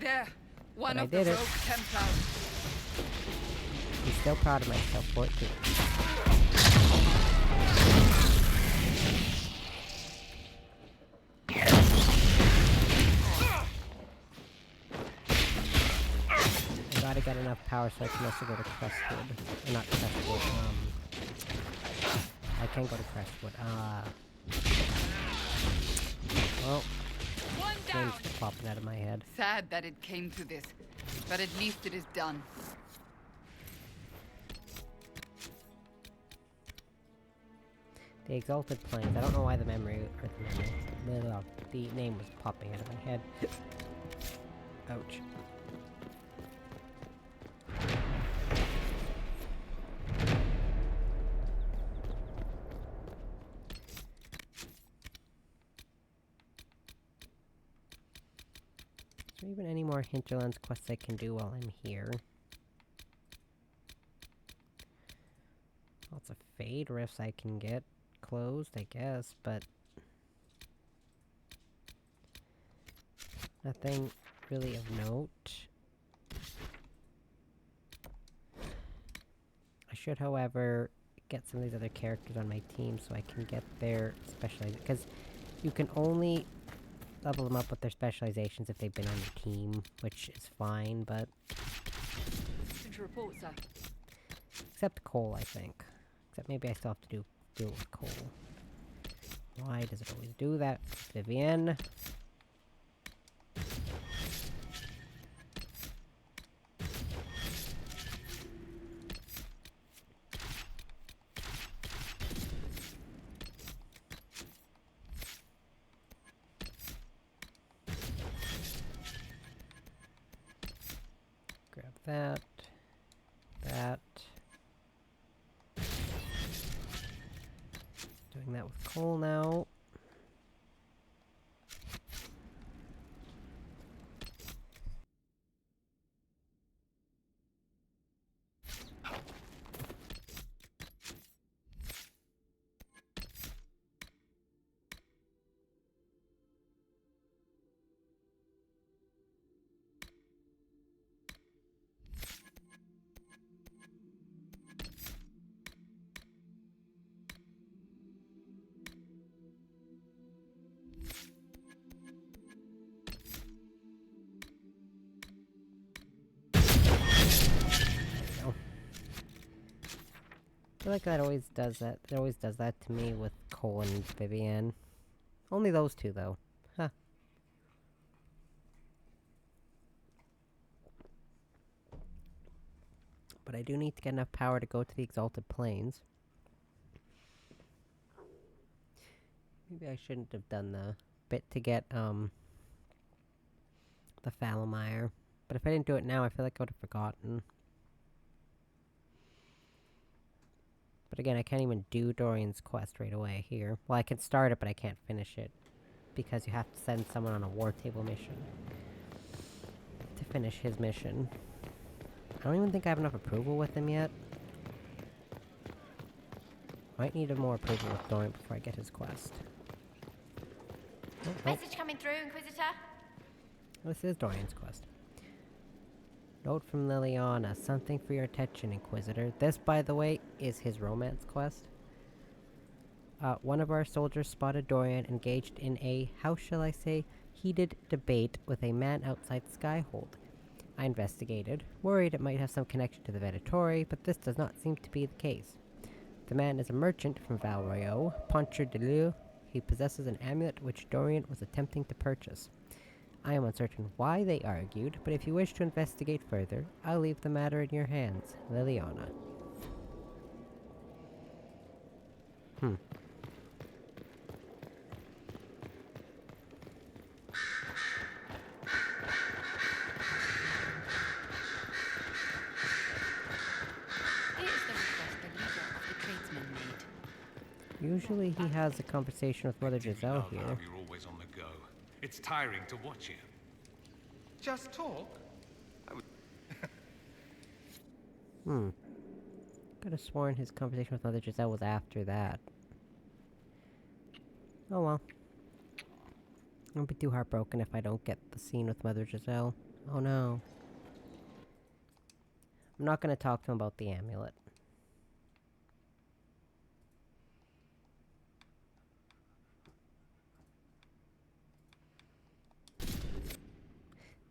Speaker 8: There! One
Speaker 1: But
Speaker 8: of
Speaker 1: I did
Speaker 8: the
Speaker 1: it.
Speaker 8: rogue Templars.
Speaker 1: I'm still proud of myself for it too. I gotta get enough power so I can also go to Crestwood. Or not Crestwood, I can go to Crestwood. Well, name's just popping out of my head.
Speaker 8: Sad that it came to this, but at least it is done.
Speaker 1: The Exalted Plains. I don't know why the name was popping out of my head. Ouch. there even any more Hinterlands quests I can do while I'm here? Lots of Fade Rifts I can get closed, I guess, but nothing really of note. I should, however, get some of these other characters on my team so I can get their specialization, because you can only level them up with their specializations if they've been on your team, which is fine, but...
Speaker 2: Report, sir.
Speaker 1: Except Cole, I think. Except maybe I still have to deal with Cole. Why does it always do that? Vivienne. Grab that. That. Doing that with Cole now. I feel like that always does that. It always does that to me with Cole and Vivienne. Only those two, though. Huh. But I do need to get enough power to go to the Exalted Plains. Maybe I shouldn't have done the bit to get, the Falomire. But if I didn't do it now, I feel like I would have forgotten. But again, I can't even do Dorian's quest right away here. Well, I can start it, but I can't finish it. Because you have to send someone on a war table mission to finish his mission. I don't even think I have enough approval with him yet. Might need more approval with Dorian before I get his quest. Oh,
Speaker 16: Message coming through, Inquisitor.
Speaker 1: This is Dorian's quest. Note from Liliana. Something for your attention, Inquisitor. This, by the way, is his romance quest. One of our soldiers spotted Dorian engaged in a, how shall I say, heated debate with a man outside Skyhold. I investigated, worried it might have some connection to the Venatori, but this does not seem to be the case. The man is a merchant from Val Royeaux, Poncher de Lieu. He possesses an amulet which Dorian was attempting to purchase. I am uncertain why they argued, but if you wish to investigate further, I'll leave the matter in your hands, Liliana. Usually he has a conversation with Mother Giselle here.
Speaker 15: You're always on the go. It's tiring to watch you. Just talk.
Speaker 1: Could have sworn his conversation with Mother Giselle was after that. Oh well. I won't be too heartbroken if I don't get the scene with Mother Giselle. Oh no. I'm not gonna talk to him about the amulet.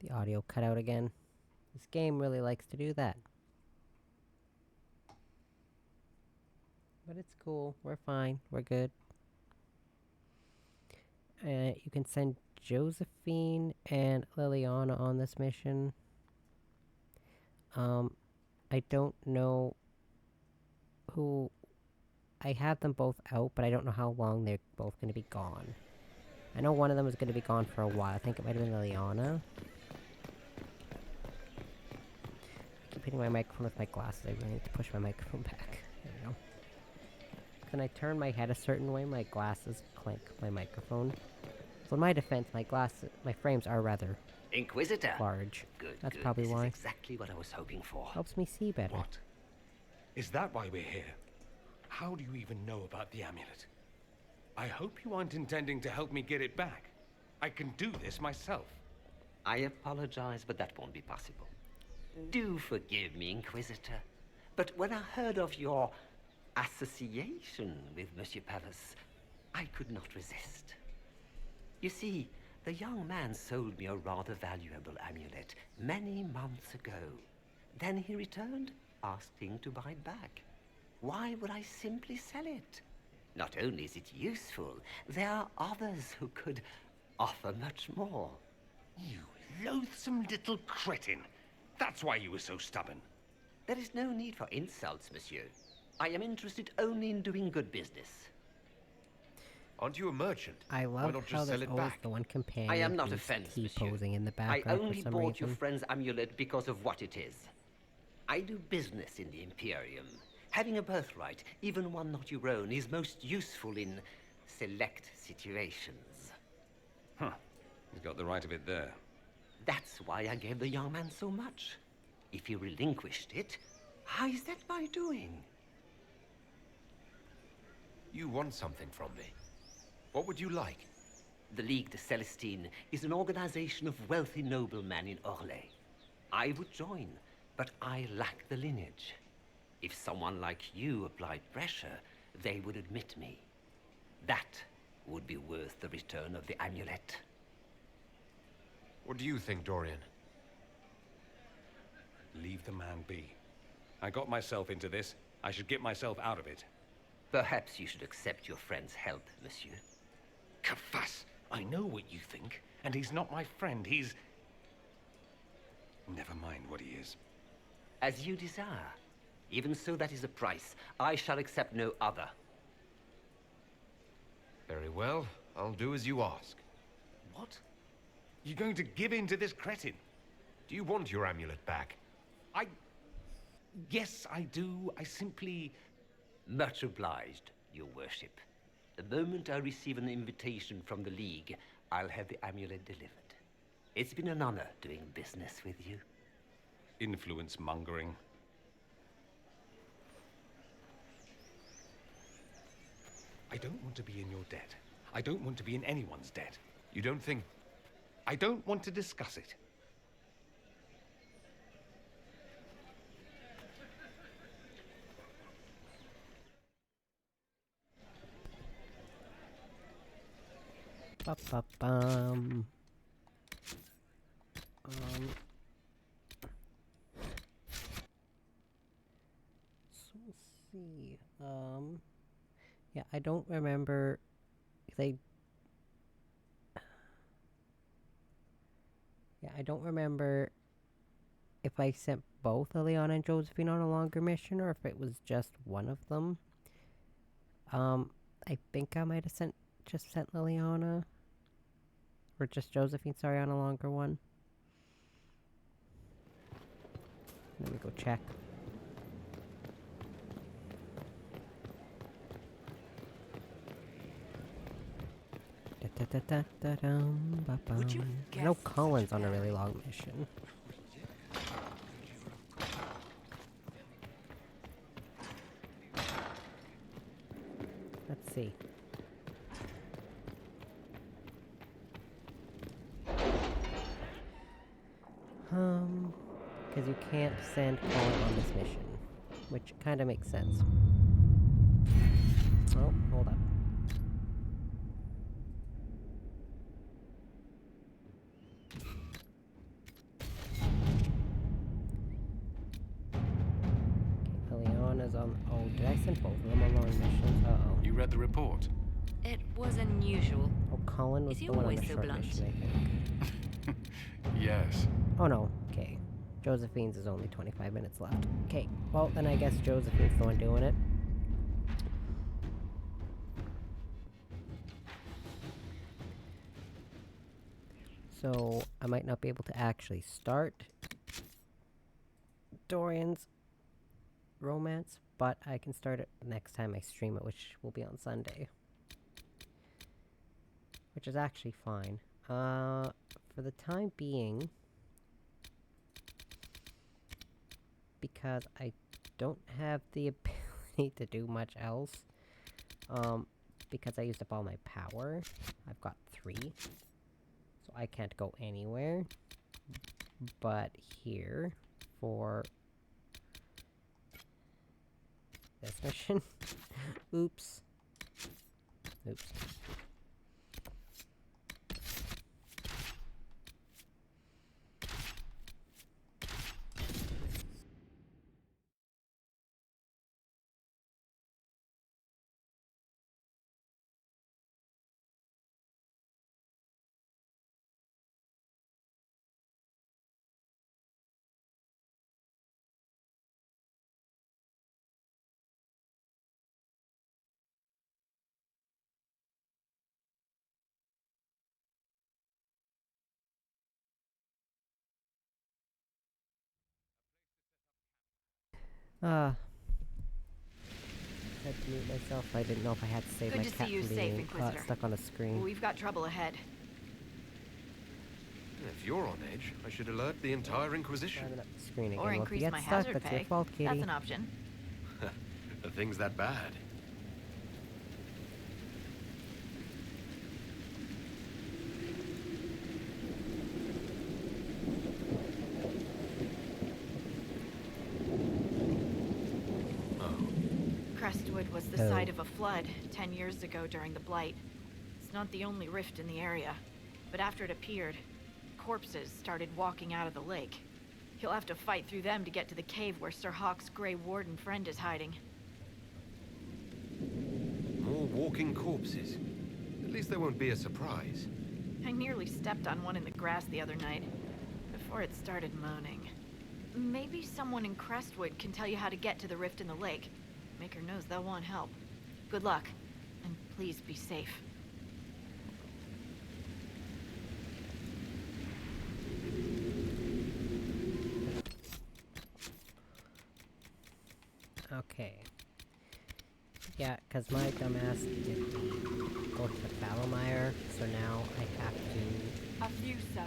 Speaker 1: The audio cut out again. This game really likes to do that. But it's cool. We're fine. We're good. You can send Josephine and Liliana on this mission. I don't know who... I have them both out, but I don't know how long they're both going to be gone. I know one of them is going to be gone for a while. I think it might have been Liliana. I keep hitting my microphone with my glasses. I really need to push my microphone back. There we go. When I turn my head a certain way, my glasses clank my microphone. So in my defense, my frames are rather
Speaker 14: Inquisitor.
Speaker 1: large.
Speaker 14: Good,
Speaker 1: That's
Speaker 14: good.
Speaker 1: probably
Speaker 14: This
Speaker 1: why.
Speaker 14: is exactly what I was hoping for.
Speaker 1: Helps me see better.
Speaker 15: What? Is that why we're here? How do you even know about the amulet? I hope you aren't intending to help me get it back. I can do this myself.
Speaker 14: I apologize, but that won't be possible. Do forgive me, Inquisitor. But when I heard of your association with Monsieur Pavas, I could not resist. You see, the young man sold me a rather valuable amulet many months ago. Then he returned, asking to buy it back. Why would I simply sell it? Not only is it useful, there are others who could offer much more.
Speaker 15: You loathsome little cretin. That's why you were so stubborn.
Speaker 14: There is no need for insults, monsieur. I am interested only in doing good business.
Speaker 3: Aren't you a merchant?
Speaker 1: I
Speaker 3: Why
Speaker 1: love
Speaker 3: not
Speaker 1: how
Speaker 3: just sell
Speaker 1: there's
Speaker 3: it
Speaker 1: always
Speaker 3: back?
Speaker 1: the one companion
Speaker 14: I am not
Speaker 1: who's
Speaker 14: offended,
Speaker 1: T-posing in the
Speaker 14: I
Speaker 1: background
Speaker 14: only
Speaker 1: for some
Speaker 14: bought your
Speaker 1: reason.
Speaker 14: friend's amulet because of what it is. I do business in the Imperium. Having a birthright, even one not your own, is most useful in select situations.
Speaker 15: Huh. He's got the right of it there.
Speaker 14: That's why I gave the young man so much. If he relinquished it, how is that my doing?
Speaker 3: You want something from me. What would you like?
Speaker 14: The Ligue de Celestine is an organization of wealthy noblemen in Orlais. I would join, but I lack the lineage. If someone like you applied pressure, they would admit me. That would be worth the return of the amulet.
Speaker 3: What do you think, Dorian?
Speaker 15: Leave the man be. I got myself into this. I should get myself out of it.
Speaker 14: Perhaps you should accept your friend's help, monsieur.
Speaker 15: Kafas, I know what you think, and he's not my friend. He's... Never mind what he is.
Speaker 14: As you desire. Even so, that is a price. I shall accept no other.
Speaker 3: Very well. I'll do as you ask.
Speaker 15: What? You're going to give in to this cretin?
Speaker 3: Do you want your amulet back?
Speaker 15: Yes, I do. I simply...
Speaker 14: Much obliged, your worship. The moment I receive an invitation from the League, I'll have the amulet delivered. It's been an honor doing business with you.
Speaker 15: Influence mongering. I don't want to be in your debt. I don't want to be in anyone's debt.
Speaker 3: You don't think...
Speaker 15: I don't want to discuss it.
Speaker 1: Ba-ba-bum. So let's see. Yeah, I don't remember they. Yeah, I don't remember if I sent both Eliana and Josephine on a longer mission or if it was just one of them. I think I might have just sent Liliana. Or just Josephine, sorry, on a longer one. Let me go check.
Speaker 7: Would you
Speaker 1: I know
Speaker 7: guess
Speaker 1: Colin's on a really long mission. Let's see. Because you can't send Colin on this mission, which kind of makes sense. Oh, hold up. Okay, Eliana's on. Oh, did I send both of them on long missions? Uh-oh.
Speaker 22: You read the report?
Speaker 6: It was unusual.
Speaker 1: Oh, Colin was
Speaker 6: Is he
Speaker 1: the one on
Speaker 6: always
Speaker 1: the
Speaker 6: so
Speaker 1: short
Speaker 6: blunt?
Speaker 1: mission, I think.
Speaker 22: Yes.
Speaker 1: Oh no, okay. Josephine's is only 25 minutes left. Okay, well then I guess Josephine's the one doing it. So, I might not be able to actually start Dorian's romance, but I can start it next time I stream it, which will be on Sunday. Which is actually fine. for the time being, because I don't have the ability to do much else, because I used up all my power, I've got 3, so I can't go anywhere but here for this mission. Oops. Oops. Had to mute myself. I didn't know if I had to save
Speaker 16: Good
Speaker 1: my
Speaker 16: to
Speaker 1: cat
Speaker 16: see you
Speaker 1: from
Speaker 16: safe,
Speaker 1: being
Speaker 16: Inquisitor.
Speaker 1: stuck on a screen.
Speaker 16: We've got trouble ahead.
Speaker 3: If you're on edge, I should alert the entire Inquisition.
Speaker 1: Climbing up the screen again.
Speaker 16: Or
Speaker 1: Well, if
Speaker 16: increase
Speaker 1: you get
Speaker 16: my
Speaker 1: stuck,
Speaker 16: hazard
Speaker 1: that's
Speaker 16: pay.
Speaker 1: your fault, kitty.
Speaker 16: That's an option.
Speaker 3: Are things that bad?
Speaker 16: Crestwood was the site of a flood 10 years ago during the Blight. It's not the only rift in the area, but after it appeared, corpses started walking out of the lake. He'll have to fight through them to get to the cave where Sir Hawk's Grey Warden friend is hiding.
Speaker 3: More walking corpses. At least there won't be a surprise.
Speaker 16: I nearly stepped on one in the grass the other night, before it started moaning. Maybe someone in Crestwood can tell you how to get to the rift in the lake. Maker knows they'll want help. Good luck, and please be safe.
Speaker 1: Okay. Yeah, because my dumbass didn't go to the Fallowmire, so now I have to...
Speaker 16: A few, sir.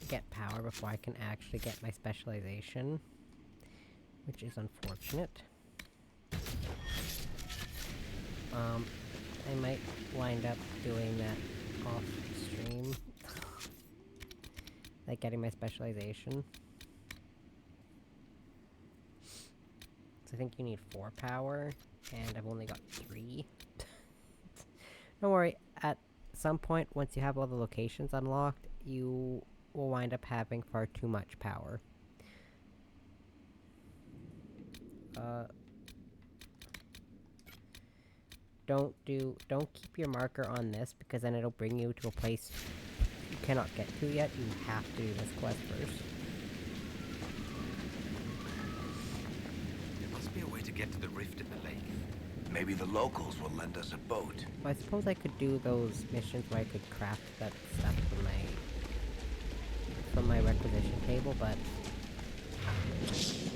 Speaker 1: ...get power before I can actually get my specialization. Which is unfortunate. I might wind up doing that off stream. Like getting my specialization. So I think you need 4 power, and I've only got 3. Don't worry, at some point, once you have all the locations unlocked, you will wind up having far too much power. Don't keep your marker on this, because then it'll bring you to a place you cannot get to yet. You have to do this quest first.
Speaker 3: There must be a way to get to the rift in the lake.
Speaker 18: Maybe the locals will lend us a boat.
Speaker 1: Well, I suppose I could do those missions where I could craft that stuff from my requisition table, but that's it.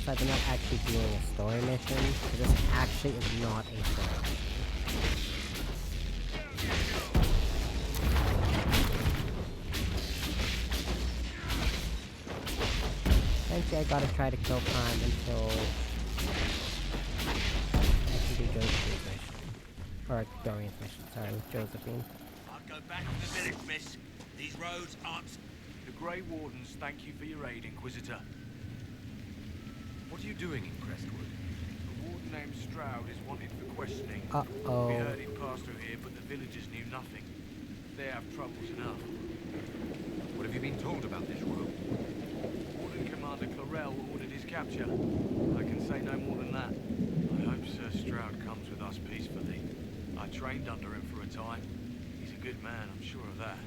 Speaker 1: Besides, I'm not actually doing a story mission, so this actually is not a story mission. Eventually I gotta try to kill time until I can do Josephine's mission. Or Dorian's mission, sorry, with Josephine.
Speaker 12: I'll go back to the village, miss. These roads aren't...
Speaker 9: The Grey Wardens thank you for your aid, Inquisitor.
Speaker 3: What are you doing in Crestwood?
Speaker 9: A warden named Stroud is wanted for questioning.
Speaker 1: Uh-oh.
Speaker 9: We heard he'd passed through here, but the villagers knew nothing. They have troubles enough.
Speaker 3: What have you been told about this road?
Speaker 9: Warden Commander Clarel ordered his capture. I can say no more than that. I hope Sir Stroud comes with us peacefully. I trained under him for a time. He's a good man, I'm sure of that.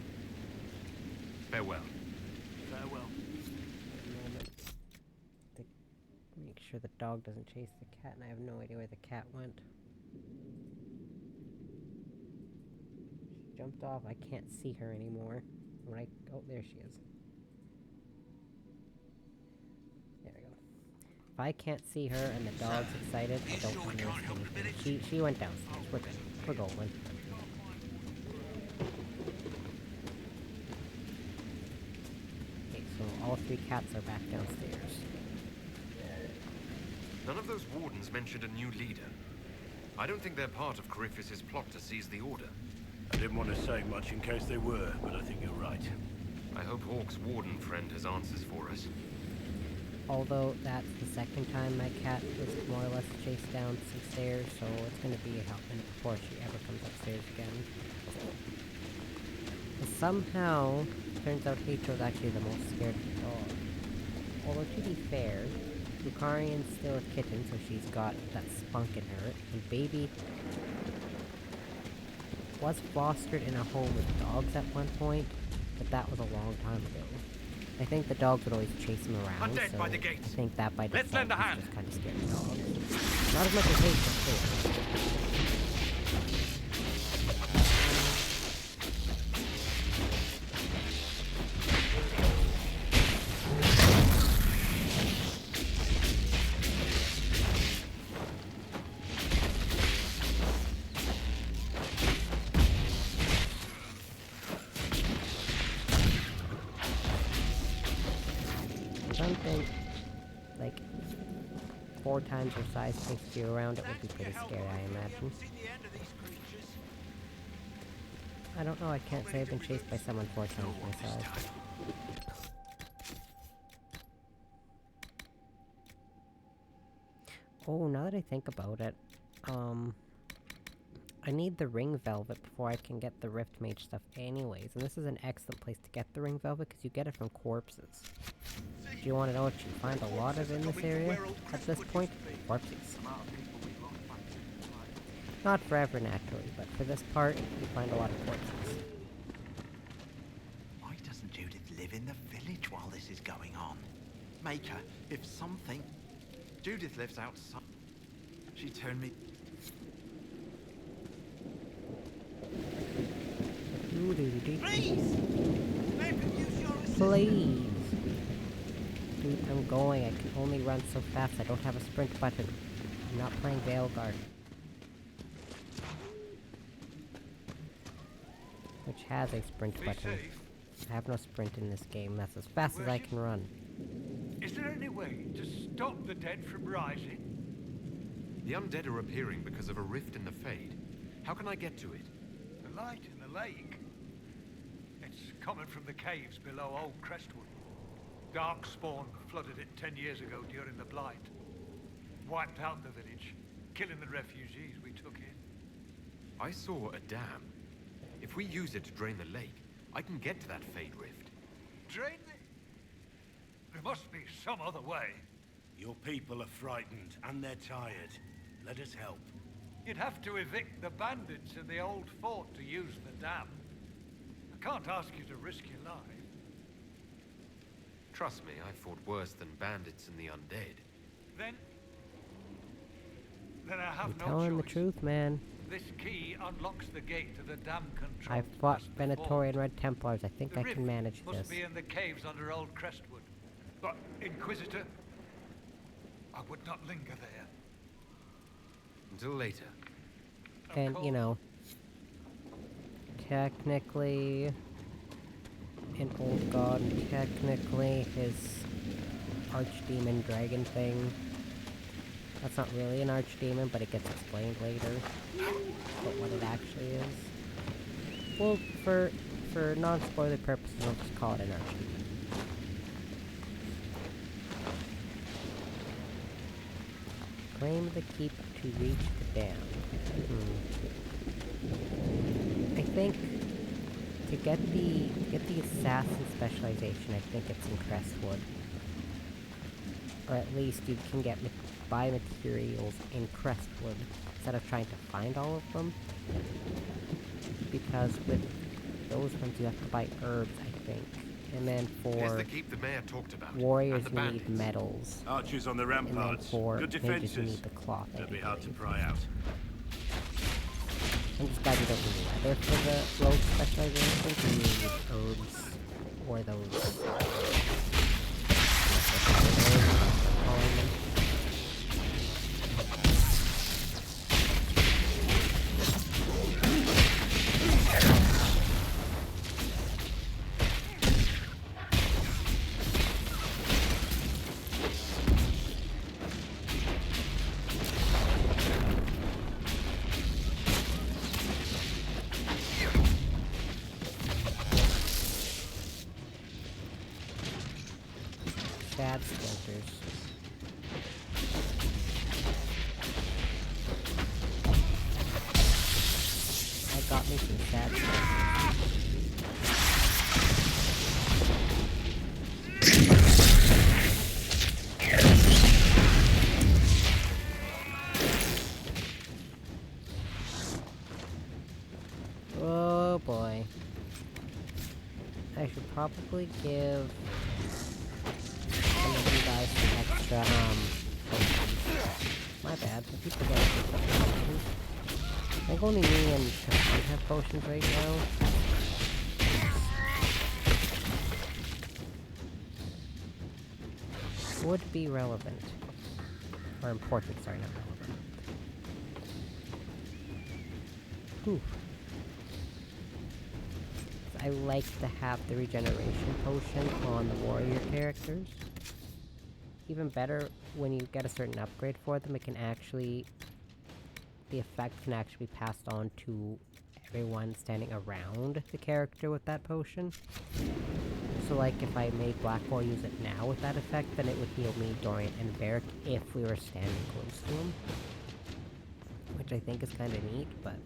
Speaker 3: Farewell.
Speaker 9: Farewell.
Speaker 1: Make sure the dog doesn't chase the cat, and I have no idea where the cat went. She jumped off, I can't see her anymore. When oh, there she is. There we go. If I can't see her and the dog's excited, I don't want to risk anything. She went downstairs. We're good. We're going. Okay, so all 3 cats are back downstairs.
Speaker 3: None of those wardens mentioned a new leader. I don't think they're part of Corypheus' plot to seize the Order.
Speaker 10: I didn't want to say much in case they were, but I think you're right.
Speaker 3: I hope Hawk's warden friend has answers for us.
Speaker 1: Although that's the second time my cat was more or less chased down some stairs, so it's going to be a hot minute before she ever comes upstairs again. And somehow, turns out Hacho is actually the most scared of the dog. Although to be fair, Lucarian's still a kitten, so she's got that spunk in her, and Baby was fostered in a home with dogs at one point, but that was a long time ago. I think the dogs would always chase him around, so I think that by default he's just kind of scared of dogs. Not as much as Hacho, clearly. Something like 4 times her size takes you around, it would be pretty scary, I imagine. I don't know, I can't say I've been chased by someone 4 times my size. Oh, now that I think about it, I need the ring velvet before I can get the rift mage stuff anyways, and this is an excellent place to get the ring velvet because you get it from corpses. Do you want to know what you find a lot of in this area at this point? Corpses. Not forever naturally, but for this part, you find a lot of corpses.
Speaker 4: Why doesn't Judith live in the village while this is going on? Make her, if something... Judith lives outside. She turned me...
Speaker 1: Please! Please! Dude, I'm going. I can only run so fast. I don't have a sprint button. I'm not playing Veilguard. Which has a sprint button. I have no sprint in this game. That's as fast as I can run.
Speaker 20: Is there any way to stop the dead from rising?
Speaker 3: The undead are appearing because of a rift in the Fade. How can I get to it?
Speaker 20: The light in the lake. It's coming from the caves below Old Crestwood. Darkspawn flooded it 10 years ago during the Blight. Wiped out the village, killing the refugees we took in.
Speaker 3: I saw a dam. If we use it to drain the lake, I can get to that Fade rift.
Speaker 20: Drain the... There must be some other way.
Speaker 10: Your people are frightened, and they're tired. Let us help.
Speaker 20: You'd have to evict the bandits in the old fort to use the dam. I can't ask you to risk your life.
Speaker 3: Trust me, I've fought worse than bandits and the undead.
Speaker 20: Then I have
Speaker 1: I'm
Speaker 20: no
Speaker 1: telling the
Speaker 20: choice.
Speaker 1: truth, man.
Speaker 20: This key unlocks the gate to the dam control.
Speaker 1: I've fought Venatori and Red Templars. I think I can manage
Speaker 20: must
Speaker 1: this.
Speaker 20: be in the caves under Old Crestwood. But, Inquisitor, I would not linger there.
Speaker 3: Until later.
Speaker 1: And, you know, technically, an old god, technically his archdemon dragon thing. That's not really an archdemon, but it gets explained later. But what it actually is. Well, for non-spoiler purposes, I'll just call it an archdemon. Claim the keep to reach the dam. I think to get the assassin specialization, I think it's in Crestwood. Or at least you can buy materials in Crestwood instead of trying to find all of them. Because with those ones you have to buy herbs, I think. And then
Speaker 3: Here's
Speaker 1: for
Speaker 3: the keep the mayor talked about.
Speaker 1: warriors
Speaker 3: and the
Speaker 1: you need metals.
Speaker 10: Archers on the
Speaker 1: And then
Speaker 10: ramparts.
Speaker 1: for
Speaker 10: Good
Speaker 1: mages you
Speaker 10: defenses.
Speaker 1: need the cloth.
Speaker 10: They'll be hard to pry out.
Speaker 1: I'm just glad you don't need leather for the rogue specialization. You need herbs or those. Calling them. sad splinters. I got me some sad splinters. Oh boy. I should probably give some of you guys some extra, potions. My bad, I keep forgetting to put potions. I think only me and Christine have potions right now. Would be relevant. Or important, sorry, not relevant. Whew. I like to have the regeneration potion on the warrior characters. Even better, when you get a certain upgrade for them, it can actually... the effect can actually be passed on to everyone standing around the character with that potion. So like, if I made Blackwall use it now with that effect, then it would heal me, Dorian, and Varric if we were standing close to him. Which I think is kind of neat, but...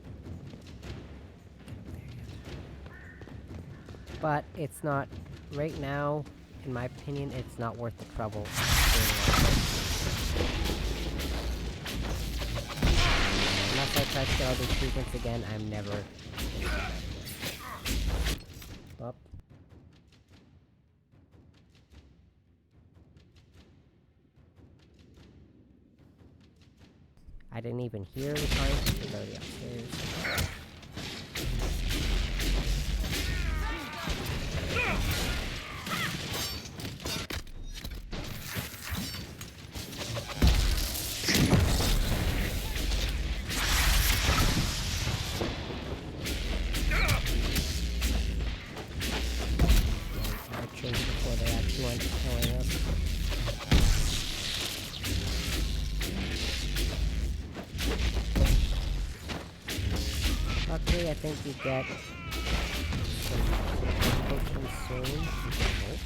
Speaker 1: but it's not, right now, in my opinion, it's not worth the trouble. Unless I try to get all these achievements again, I'm never... Well. I didn't even hear the science, she's already upstairs. Before they actually went killing us. Luckily, I think you get some potions soon. Oh.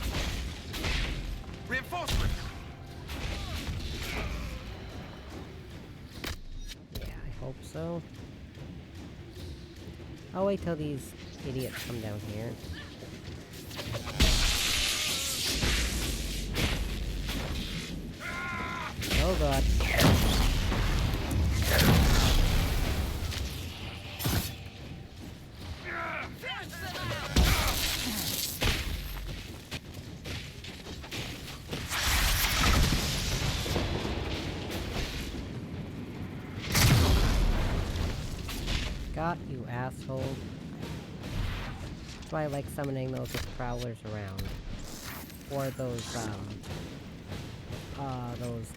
Speaker 12: Reinforcements!
Speaker 1: Yeah, I hope so. I'll wait till these idiots come down here. Oh god. Got you, asshole. That's why I like summoning those with prowlers around. Or those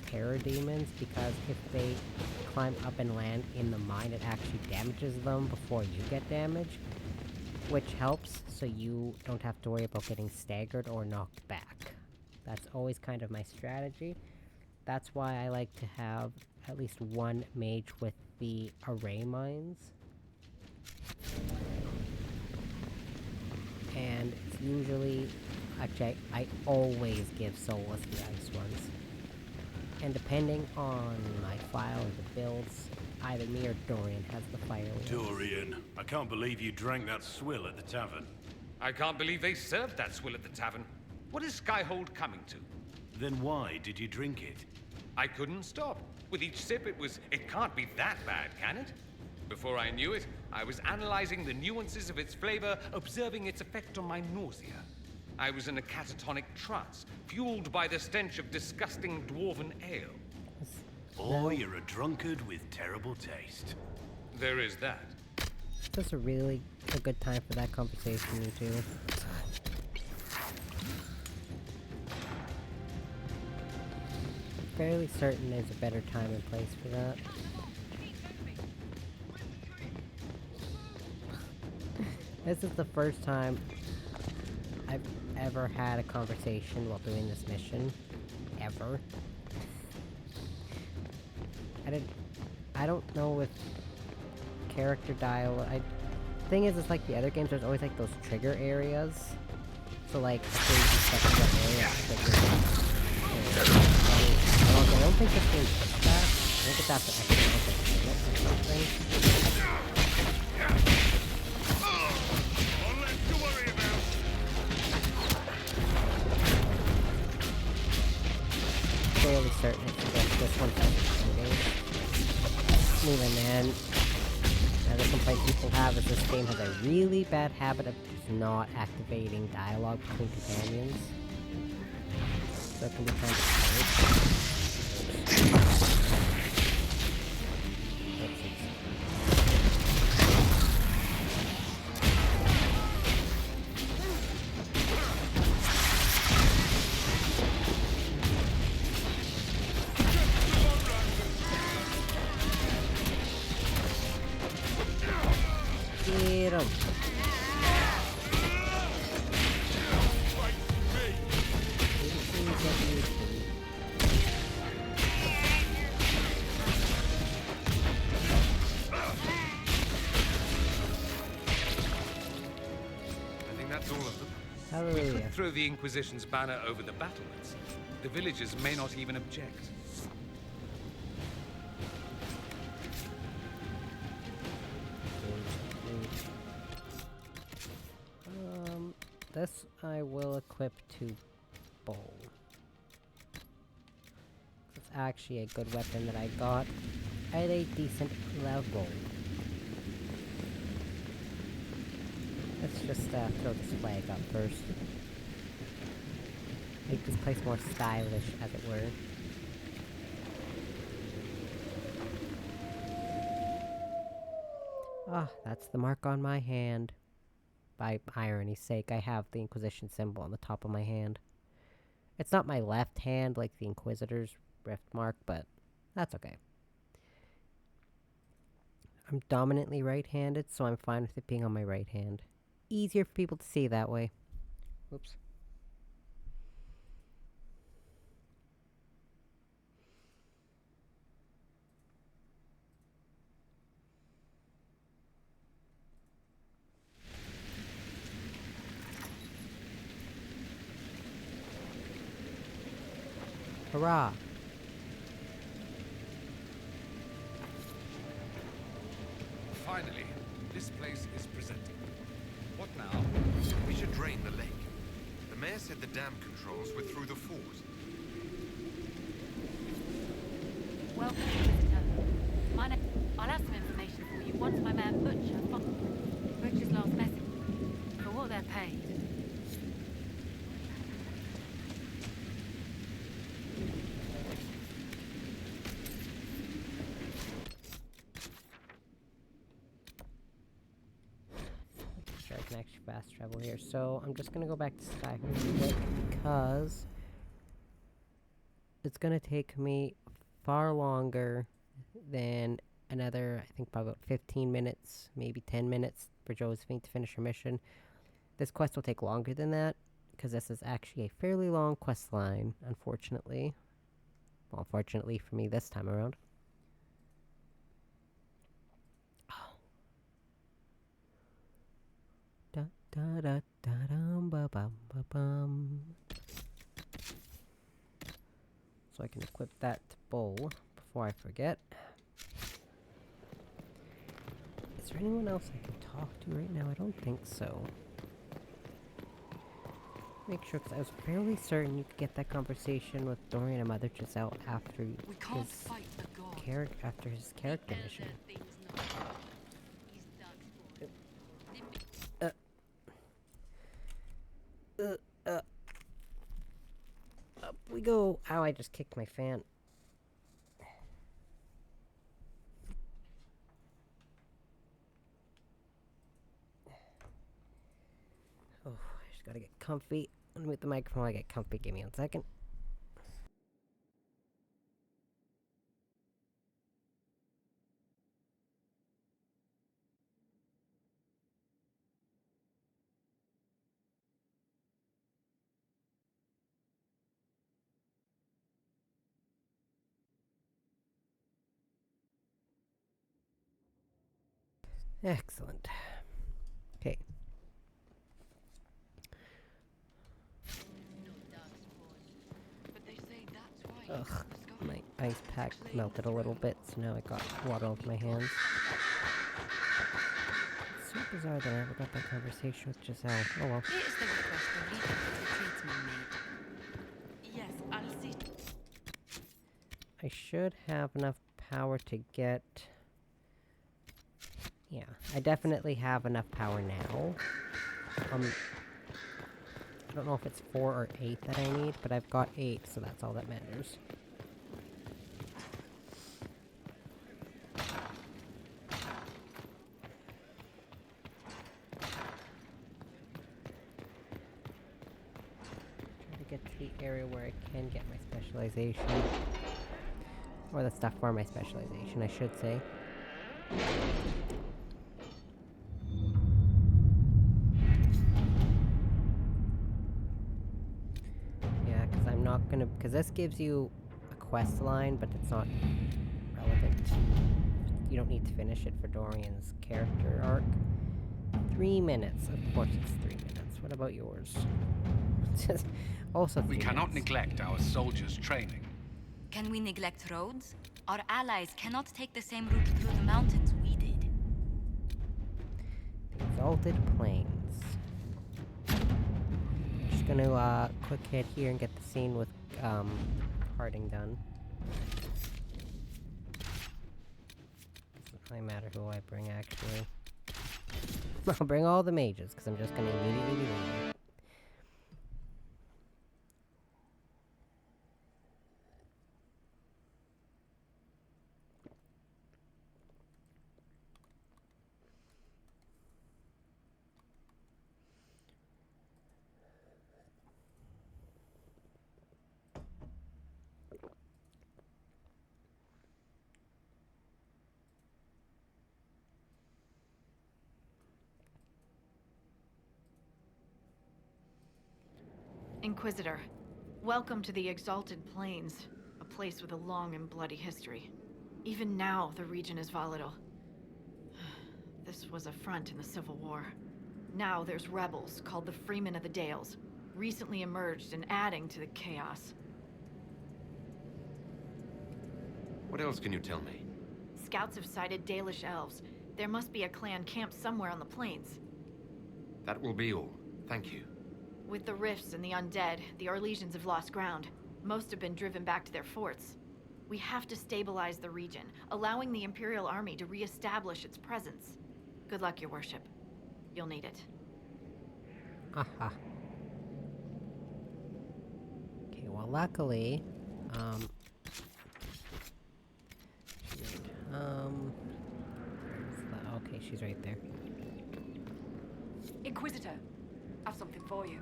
Speaker 1: terror demons, because if they climb up and land in the mine, it actually damages them before you get damaged. Which helps, so you don't have to worry about getting staggered or knocked back. That's always kind of my strategy. That's why I like to have at least one mage with the array mines. And it's usually... actually, I always give Solus the ice ones. And depending on my file or the builds, either me or Dorian has the fire ones.
Speaker 10: Dorian, I can't believe you drank that swill at the tavern.
Speaker 15: I can't believe they served that swill at the tavern. What is Skyhold coming to?
Speaker 10: Then why did you drink it?
Speaker 15: I couldn't stop. With each sip it can't be that bad, can it? Before I knew it, I was analyzing the nuances of its flavor, observing its effect on my nausea. I was in a catatonic trance, fueled by the stench of disgusting dwarven ale.
Speaker 10: Or you're a drunkard with terrible taste.
Speaker 15: There is that.
Speaker 1: This is really a good time for that conversation, you two. I'm fairly certain there's a better time and place for that. This is the first time I've ever had a conversation while doing this mission. Ever. I don't know if character dialogue... Thing is, it's like the other games, there's always like those trigger areas. So like, after you step in that area, I don't think this game's that. I think it's after or something. Fairly certain it's against this one. Even then, another complaint people have is this game has a really bad habit of not activating dialogue between companions. So it can be kind of Get 'em.
Speaker 15: I think that's all of them.
Speaker 1: Hallelujah.
Speaker 15: We could throw the Inquisition's banner over the battlements. The villagers may not even object.
Speaker 1: This I will equip to bow. It's actually a good weapon that I got at a decent level. Let's just throw this flag up first. Make this place more stylish, as it were. Ah, that's the mark on my hand. By irony's sake, I have the Inquisition symbol on the top of my hand. It's not my left hand like the Inquisitor's rift mark, but that's okay. I'm dominantly right-handed, so I'm fine with it being on my right hand. Easier for people to see that way. Oops. Hurrah!
Speaker 15: Finally, this place is presenting. What now?
Speaker 3: We should drain the lake. The mayor said the dam controls were through the fort.
Speaker 2: Welcome, visitor. I'll have some information for you once my man Butcher's last message. For what they're paid.
Speaker 1: Sure, I can actually fast travel here. So I'm just gonna go back to Skyhome real quick because it's gonna take me far longer than another, I think, probably about 15 minutes, maybe 10 minutes for Josephine to finish her mission. This quest will take longer than that because this is actually a fairly long quest line, unfortunately. Well, fortunately for me this time around. Da da da da dum ba bum ba bum. So I can equip that bow before I forget. Is there anyone else I can talk to right now? I don't think so. Make sure, because I was fairly certain you could get that conversation with Dorian and Mother Giselle after after his character mission. Up we go. Ow, I just kicked my fan. Oh, I just gotta get comfy. Let me mute the microphone while I get comfy. Give me 1 second. Excellent. Okay.
Speaker 7: But they say that
Speaker 1: that melted a little bit, so now I got water over my hands. It's so bizarre that I never got that conversation with Giselle. Oh well.
Speaker 2: Here is the request the leader of the tradesmen made. Yes, I'll see.
Speaker 1: I should have enough power to get... Yeah, I definitely have enough power now. I don't know if it's 4 or 8 that I need, but I've got 8, so that's all that matters. Try to get to the area where I can get my specialization. Or the stuff for my specialization, I should say. Because this gives you a quest line, but it's not relevant. You don't need to finish it for Dorian's character arc. 3 minutes. Of course it's 3 minutes. What about yours? Also 3
Speaker 22: We cannot
Speaker 1: minutes.
Speaker 22: neglect our soldiers' training.
Speaker 2: Can we neglect roads? Our allies cannot take the same route through the mountains we did.
Speaker 1: The Exalted Plains. Just gonna quick hit here and get the scene with Harding done. Doesn't really matter who I bring, actually. I'll bring all the mages, because I'm just gonna immediately be leaving.
Speaker 11: Inquisitor, welcome to the Exalted Plains, a place with a long and bloody history. Even now, the region is volatile. This was a front in the Civil War. Now there's rebels called the Freemen of the Dales, recently emerged and adding to the chaos.
Speaker 3: What else can you tell me?
Speaker 11: Scouts have sighted Dalish elves. There must be a clan camped somewhere on the plains.
Speaker 3: That will be all. Thank you.
Speaker 11: With the rifts and the undead, the Orlesians have lost ground. Most have been driven back to their forts. We have to stabilize the region, allowing the Imperial Army to re-establish its presence. Good luck, your worship. You'll need it.
Speaker 1: Haha. Okay, well luckily, okay, she's right there.
Speaker 19: Inquisitor, I've something for you.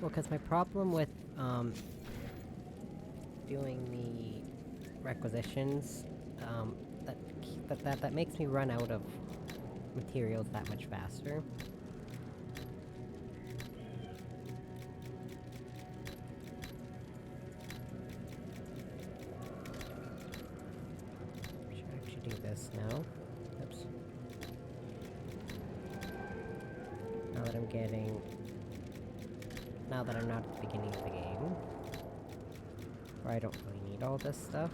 Speaker 1: Well, because my problem with, doing the requisitions, that makes me run out of materials that much faster. Should I actually do this now? Oops. Now that I'm getting... Now that I'm not at the beginning of the game, where I don't really need all this stuff,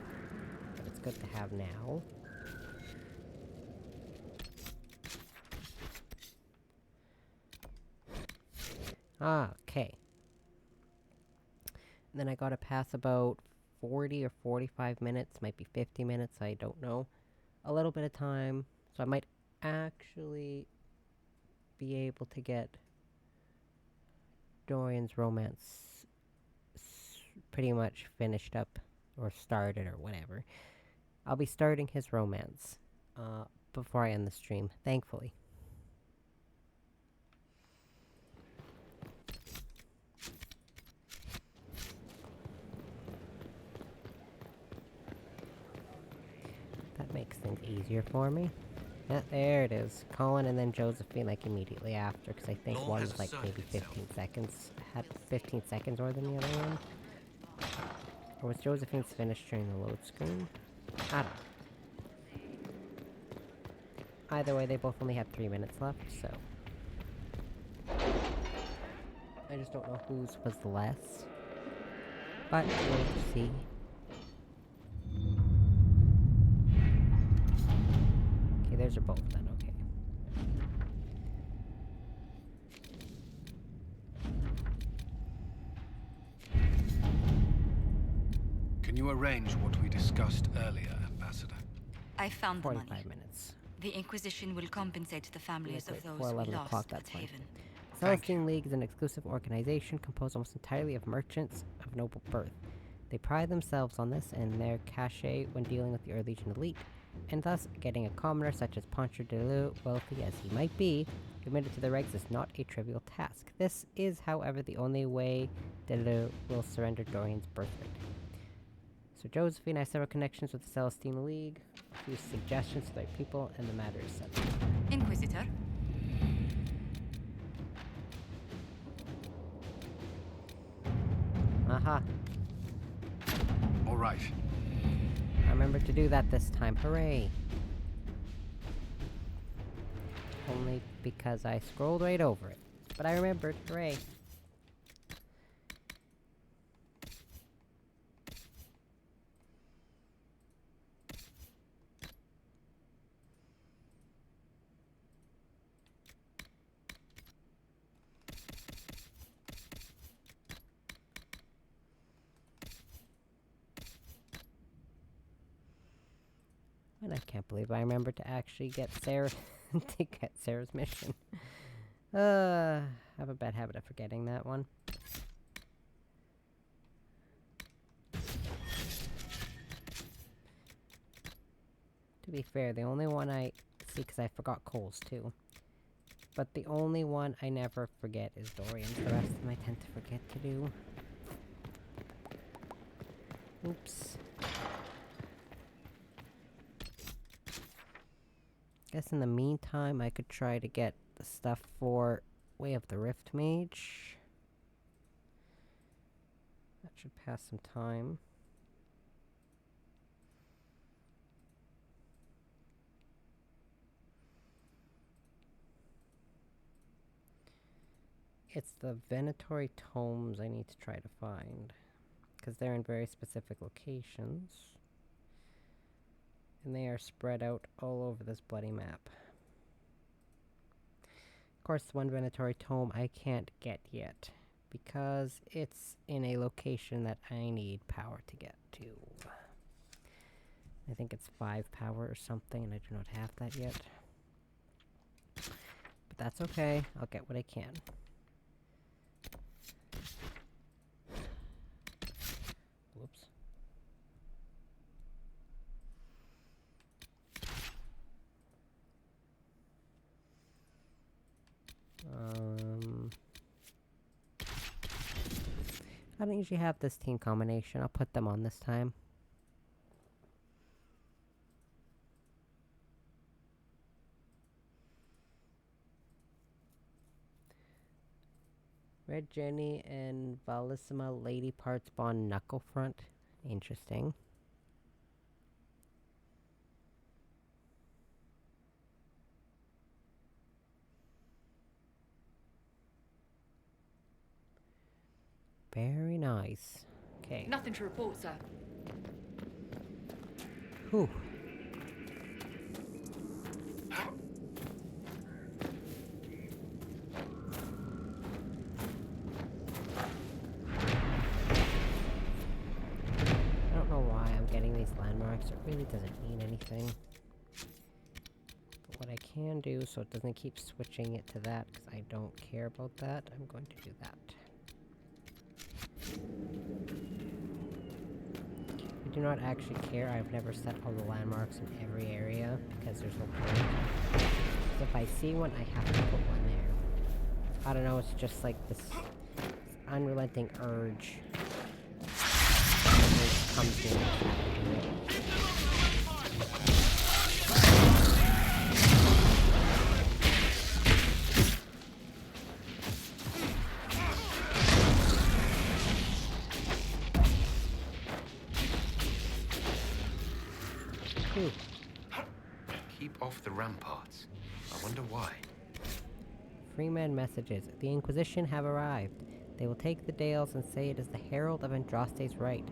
Speaker 1: but it's good to have now. Okay. And then I gotta pass about 40 or 45 minutes, might be 50 minutes, I don't know. A little bit of time, so I might actually be able to get Dorian's romance pretty much finished up, or started, or whatever. I'll be starting his romance before I end the stream, thankfully. That makes things easier for me. Yeah, there it is. Colin and then Josephine, like, immediately after, because I think one was, like, maybe 15 seconds. Had 15 seconds more than the other one. Or was Josephine's finished during the load screen? I don't know. Either way, they both only had 3 minutes left, so... I just don't know whose was the less. But we'll see. Okay, there's a both then, okay.
Speaker 22: Can you arrange what we discussed earlier, Ambassador?
Speaker 2: I found the money.
Speaker 1: 45 minutes.
Speaker 2: The Inquisition will compensate the families of those
Speaker 1: before
Speaker 2: we
Speaker 1: 11
Speaker 2: lost
Speaker 1: o'clock,
Speaker 2: at
Speaker 1: that's fine.
Speaker 2: Haven.
Speaker 1: The Celestine League is an exclusive organization composed almost entirely of merchants of noble birth. They pride themselves on this and their cachet when dealing with the Earth Legion elite, and thus getting a commoner such as Poncho de Lu, wealthy as he might be, admitted to the regs is not a trivial task. This is, however, the only way de Lu will surrender Dorian's birthright. So Josephine has several connections with the Celestine League, a few suggestions to the right people, and the matter is settled.
Speaker 2: Inquisitor?
Speaker 1: Aha.
Speaker 22: All right.
Speaker 1: I remembered to do that this time. Hooray! Only because I scrolled right over it. But I remembered. Hooray! And I can't believe I remembered to actually get Sarah to get Sarah's mission. I have a bad habit of forgetting that one. To be fair, the only one I see, because I forgot Cole's too. But the only one I never forget is Dorian's. The rest of them I tend to forget to do. Oops. Guess in the meantime, I could try to get the stuff for Way of the Rift Mage. That should pass some time. It's the Venatory Tomes I need to try to find, because they're in very specific locations. And they are spread out all over this bloody map. Of course, the one Venatory Tome I can't get yet, because it's in a location that I need power to get to. I think it's 5 power or something, and I do not have that yet. But that's okay, I'll get what I can. Whoops. I don't usually have this team combination. I'll put them on this time. Red Jenny and Valissima Lady Parts Bond Knuckle Front. Interesting. Very nice. Okay.
Speaker 2: Nothing to report, sir.
Speaker 1: Whew. I don't know why I'm getting these landmarks. It really doesn't mean anything. But what I can do, so it doesn't keep switching it to that, because I don't care about that, I'm going to do that. I do not actually care. I've never set all the landmarks in every area because there's no point. So if I see one, I have to put one there. I don't know, it's just like this unrelenting urge that comes in.
Speaker 3: Keep off the ramparts. I wonder why.
Speaker 1: Freeman messages. The Inquisition have arrived. They will take the Dales and say it is the herald of Andraste's right.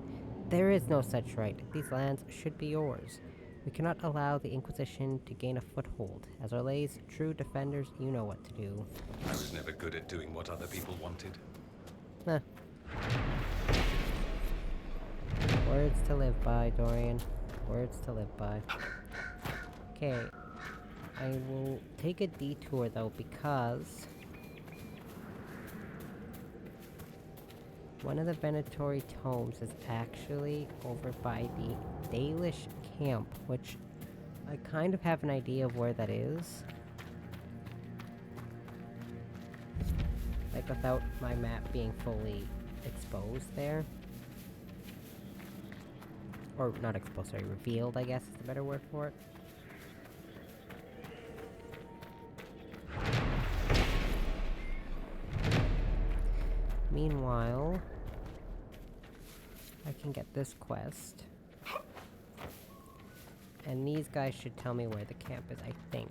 Speaker 1: There is no such right. These lands should be yours. We cannot allow the Inquisition to gain a foothold. As Orlay's true defenders, you know what to do.
Speaker 15: I was never good at doing what other people wanted.
Speaker 1: Huh. Words to live by, Dorian. Words to live by. Okay. I will take a detour, though, because one of the Venatori tomes is actually over by the Dalish camp, which I kind of have an idea of where that is. Like, without my map being fully exposed there. Or, not exposed, sorry, revealed, I guess is the better word for it. Meanwhile, I can get this quest. And these guys should tell me where the camp is, I think.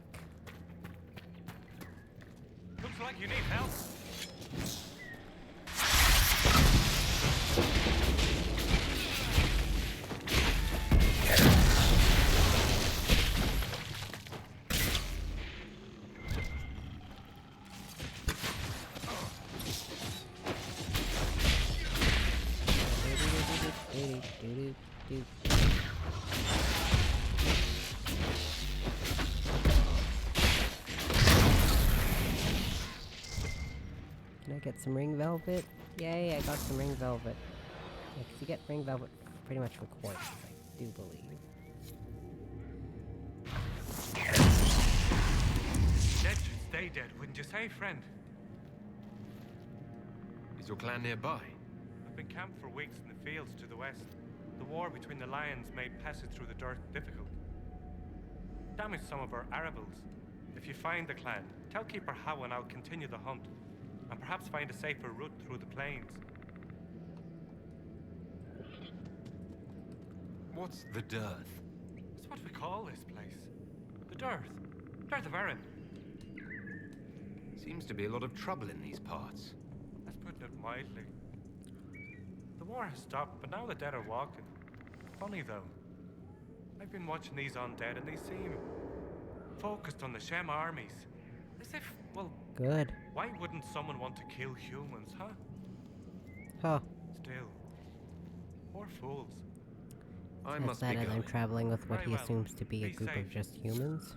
Speaker 12: Looks like you need help.
Speaker 1: Can I get some ring velvet? Yay, I got some ring velvet. Yeah, 'cause you get ring velvet pretty much for quartz, I do believe.
Speaker 12: Dead should stay dead, wouldn't you say, friend?
Speaker 3: Is your clan nearby?
Speaker 12: I've been camped for weeks in the fields to the west. The war between the lions made passage through the dirt difficult. Damaged some of our arable. If you find the clan, tell Keeper Howen I'll continue the hunt, and perhaps find a safer route through the plains.
Speaker 3: What's the dearth?
Speaker 12: It's what we call this place. The Dearth. Dearth of Erin.
Speaker 3: Seems to be a lot of trouble in these parts.
Speaker 12: That's putting it mildly. The war has stopped, but now the dead are walking. Funny though. I've been watching these undead and they seem focused on the Shem armies. As if, well...
Speaker 1: Good.
Speaker 12: Why wouldn't someone want to kill humans, huh?
Speaker 1: Huh.
Speaker 12: Still. Poor fools.
Speaker 3: I
Speaker 1: As
Speaker 3: must
Speaker 1: that
Speaker 3: be
Speaker 1: as
Speaker 3: going.
Speaker 1: I'm traveling with what
Speaker 12: Very
Speaker 1: he
Speaker 12: well.
Speaker 1: assumes to be a
Speaker 12: Be
Speaker 1: group
Speaker 12: safe.
Speaker 1: of just humans.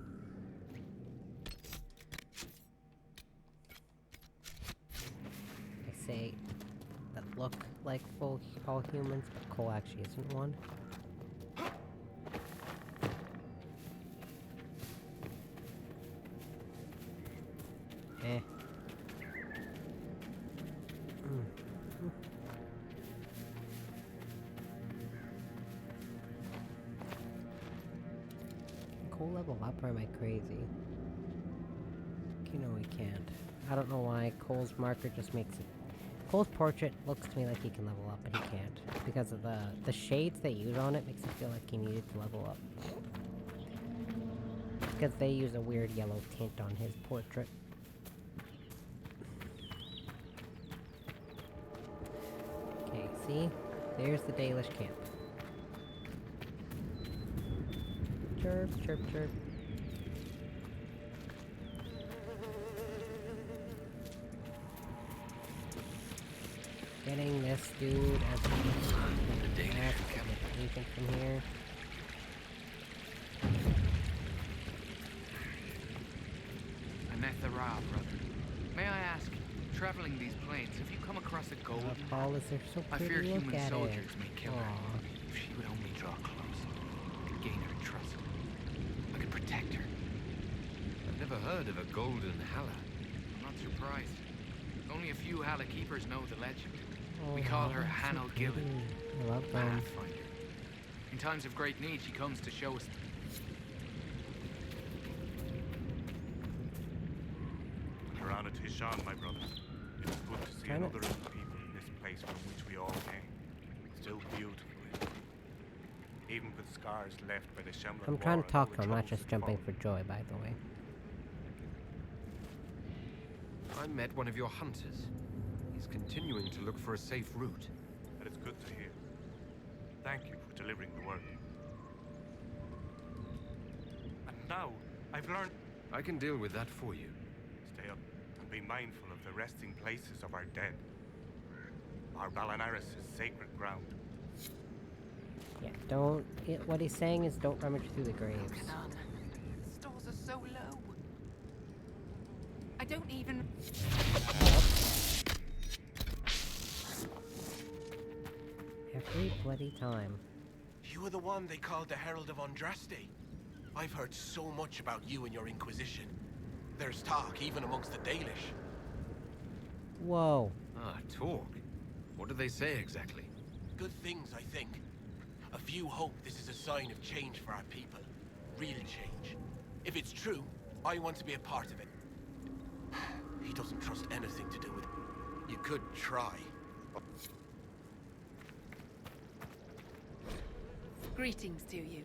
Speaker 1: I say that look like all humans, but Cole actually isn't one. Eh. Cole level up, or am I crazy? You know he can't. I don't know why Cole's marker just makes it... Cole's portrait looks to me like he can level up, but he can't. Because of the shades they use on it makes it feel like he needed to level up. Because they use a weird yellow tint on his portrait. Okay, see? There's the Dalish camp. Chirp, chirp, chirp. Getting this dude as a agent from here.
Speaker 17: Anetha Ra, brother. May I ask, traveling these plains, have you come across a golden?
Speaker 1: Paul, is there so
Speaker 17: I
Speaker 1: pretty?
Speaker 17: fear
Speaker 1: Look
Speaker 17: human
Speaker 1: at
Speaker 17: soldiers
Speaker 1: it.
Speaker 17: may kill her. If she would only draw close, I could gain her trust. I could protect her.
Speaker 3: I've never heard of a golden Halla.
Speaker 17: I'm not surprised. Only a few Halla keepers know the legend.
Speaker 1: Oh,
Speaker 17: We call her
Speaker 1: wow, so
Speaker 17: Hanel Gillen.
Speaker 1: pretty. I love them.
Speaker 17: Pathfinder. In times of great need, she comes to show us.
Speaker 12: Harana Tishan, my brothers. It's good to see another of the people in this place from which we all came. Still beautiful. Even with scars left by the Shemlan
Speaker 1: I'm trying
Speaker 12: War
Speaker 1: to talk
Speaker 12: and
Speaker 1: to
Speaker 12: all
Speaker 1: him,
Speaker 12: the
Speaker 1: not
Speaker 12: troubles
Speaker 1: just
Speaker 12: that
Speaker 1: jumping
Speaker 12: followed.
Speaker 1: for joy, by the way.
Speaker 3: I met one of your hunters. He's continuing to look for a safe route.
Speaker 12: That is good to hear. Thank you for delivering the word. And now, I've learned...
Speaker 3: I can deal with that for you.
Speaker 12: Stay up and be mindful of the resting places of our dead. Our Balanaris is sacred ground.
Speaker 1: Yeah, don't... what he's saying is don't rummage through the graves.
Speaker 8: The stores are so low. I don't even...
Speaker 1: Every bloody time.
Speaker 13: You were the one they called the Herald of Andraste. I've heard so much about you and your Inquisition. There's talk, even amongst the Dalish.
Speaker 1: Whoa.
Speaker 3: Ah, talk. What do they say exactly?
Speaker 13: Good things, I think. A few hope this is a sign of change for our people. Real change. If it's true, I want to be a part of it. He doesn't trust anything to do with it. You could try.
Speaker 8: Greetings to you.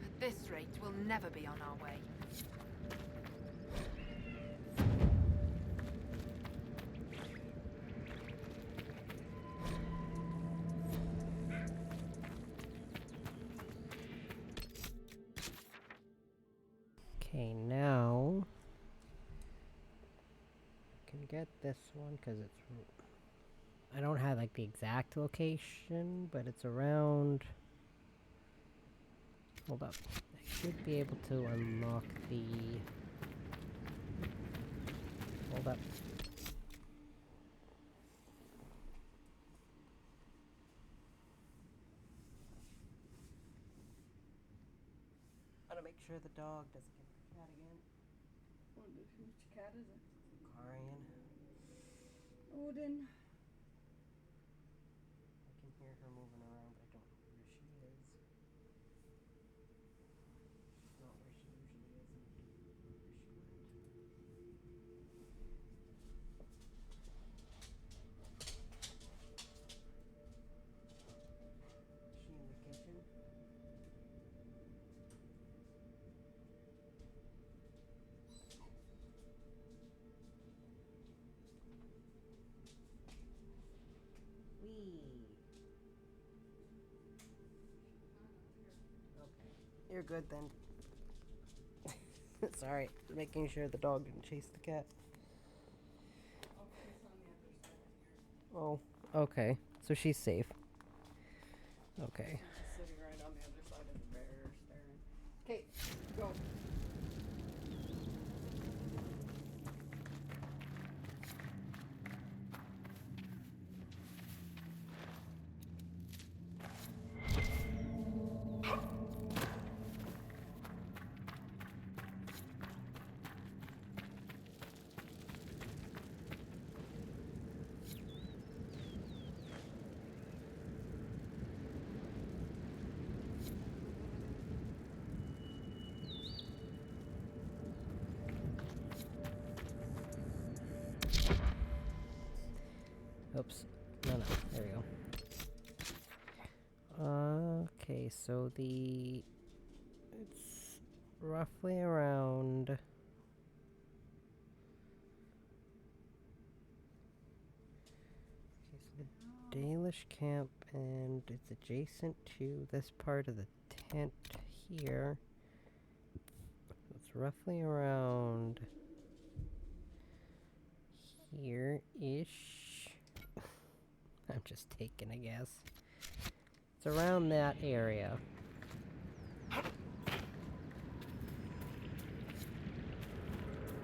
Speaker 8: At this rate, we'll never be on our way.
Speaker 1: Okay, now... I can get this one because it's... I don't have like the exact location, but it's around... Hold up. I should be able to unlock the... Hold up. I gotta make sure the dog doesn't get the cat again.
Speaker 21: Which cat is it?
Speaker 1: Karian.
Speaker 21: Odin.
Speaker 1: I can hear her moving around, but I don't know where she is. She's not where she usually is, and I don't know where she went. Is she in the kitchen? Okay. You're good then. Sorry, making sure the dog didn't chase the cat. Oh, okay. So she's safe. Okay.
Speaker 21: She's sitting right on the other side of the bear, staring. Okay, go.
Speaker 1: Oops. No, there we go. Okay, so it's roughly around... Okay, so the Dalish camp, and it's adjacent to this part of the tent here. It's roughly around here-ish. I'm just taking a guess. It's around that area.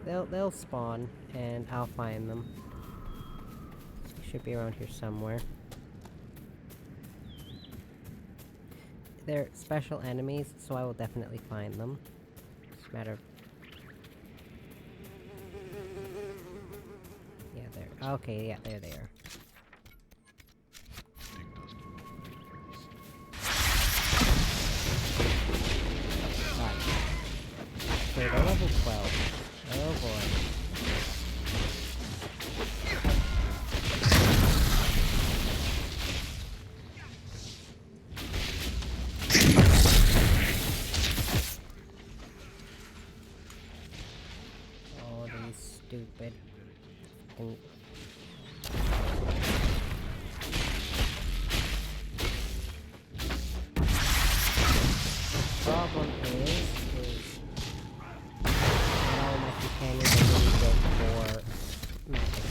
Speaker 1: They'll spawn, and I'll find them. They should be around here somewhere. They're special enemies, so I will definitely find them. It's a matter of... Yeah, there. Okay, yeah, there they are. Okay, they're level 12. Oh boy. Oh, these stupid And problem is not all my companions are really built for magic.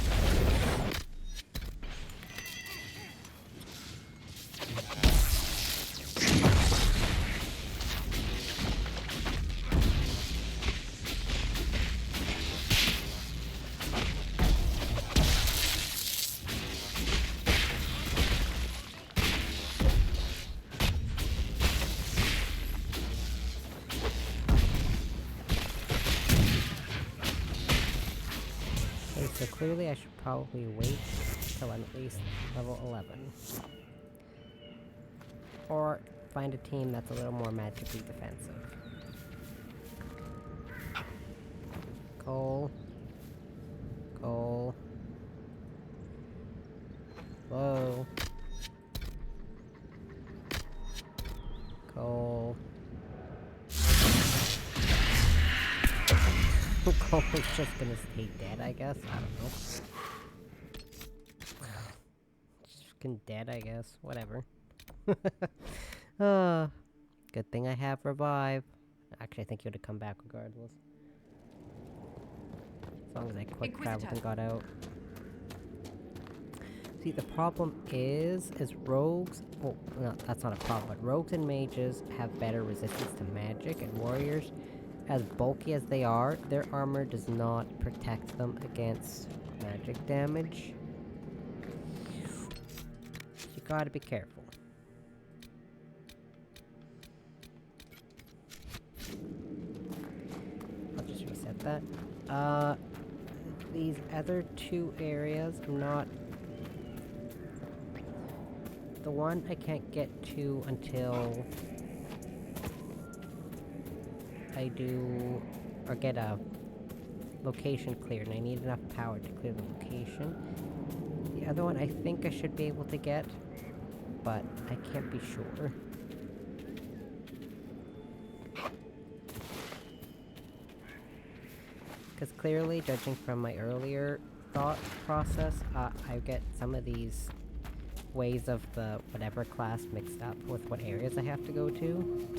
Speaker 1: So clearly I should probably wait till I'm at least level 11. Or find a team that's a little more magically defensive. Coal. Coal. Whoa. Coal. Cole is just gonna stay dead, I guess. I don't know. Just fucking dead, I guess. Whatever. Good thing I have revive. Actually, I think he would have come back regardless. As long as I quick traveled and got out. See, the problem is rogues... Well, no, that's not a problem, but rogues and mages have better resistance to magic, and warriors, as bulky as they are, their armor does not protect them against magic damage. You gotta be careful. I'll just reset that. These other two areas, I'm not... The one I can't get to until I do, or get a location cleared, and I need enough power to clear the location. The other one I think I should be able to get, but I can't be sure. Because clearly, judging from my earlier thought process, I get some of these ways of the whatever class mixed up with what areas I have to go to.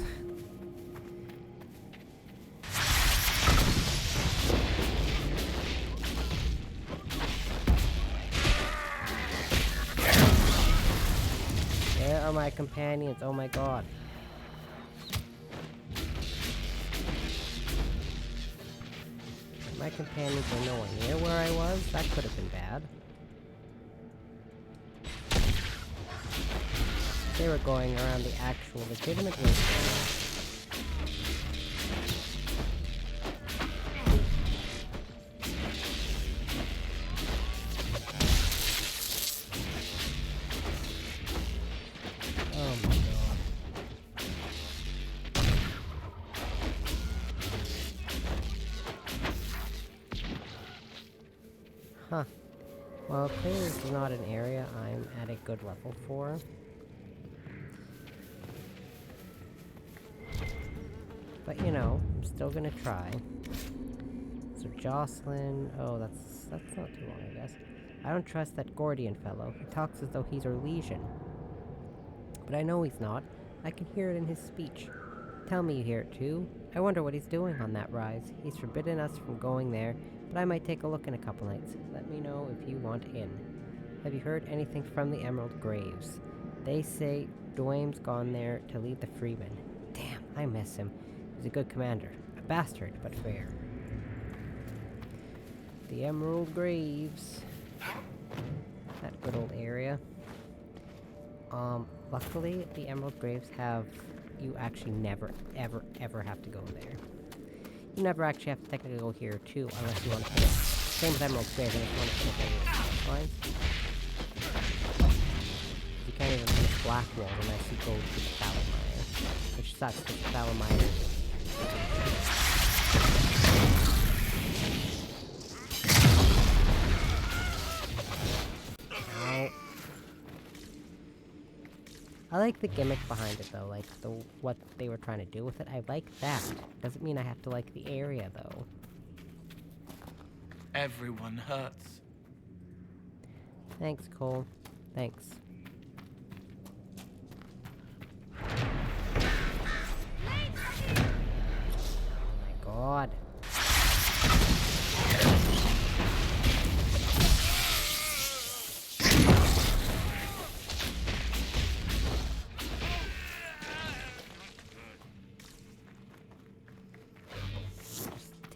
Speaker 1: Where are my companions? Oh my god. My companions are nowhere near where I was? That could have been bad. They were going around the actual legitimate route. Oh my god. Huh. Well, clearly this is not an area I'm at a good level for. But you know, I'm still gonna try. So Jocelyn, oh that's not too long, I guess. I don't trust that Gordian fellow. He talks as though he's our legion. But I know he's not. I can hear it in his speech. Tell me you hear it too. I wonder what he's doing on that rise. He's forbidden us from going there, but I might take a look in a couple nights. Let me know if you want in. Have you heard anything from the Emerald Graves? They say Dwayne's gone there to lead the freemen. Damn, I miss him. He's a good commander. A bastard, but fair. The Emerald Graves. That good old area. Luckily, the Emerald Graves have... You actually never, ever, ever have to go there. You never actually have to technically go here, too, unless you want to finish. Same with Emerald Graves, unless you want to finish all lines. You can't even finish Blackwall unless you go to the Fallamire. Which sucks, because the Fallamire... Ow. I like the gimmick behind it though, like what they were trying to do with it. I like that. Doesn't mean I have to like the area though.
Speaker 13: Everyone hurts.
Speaker 1: Thanks, Cole. Thanks. Oh my god.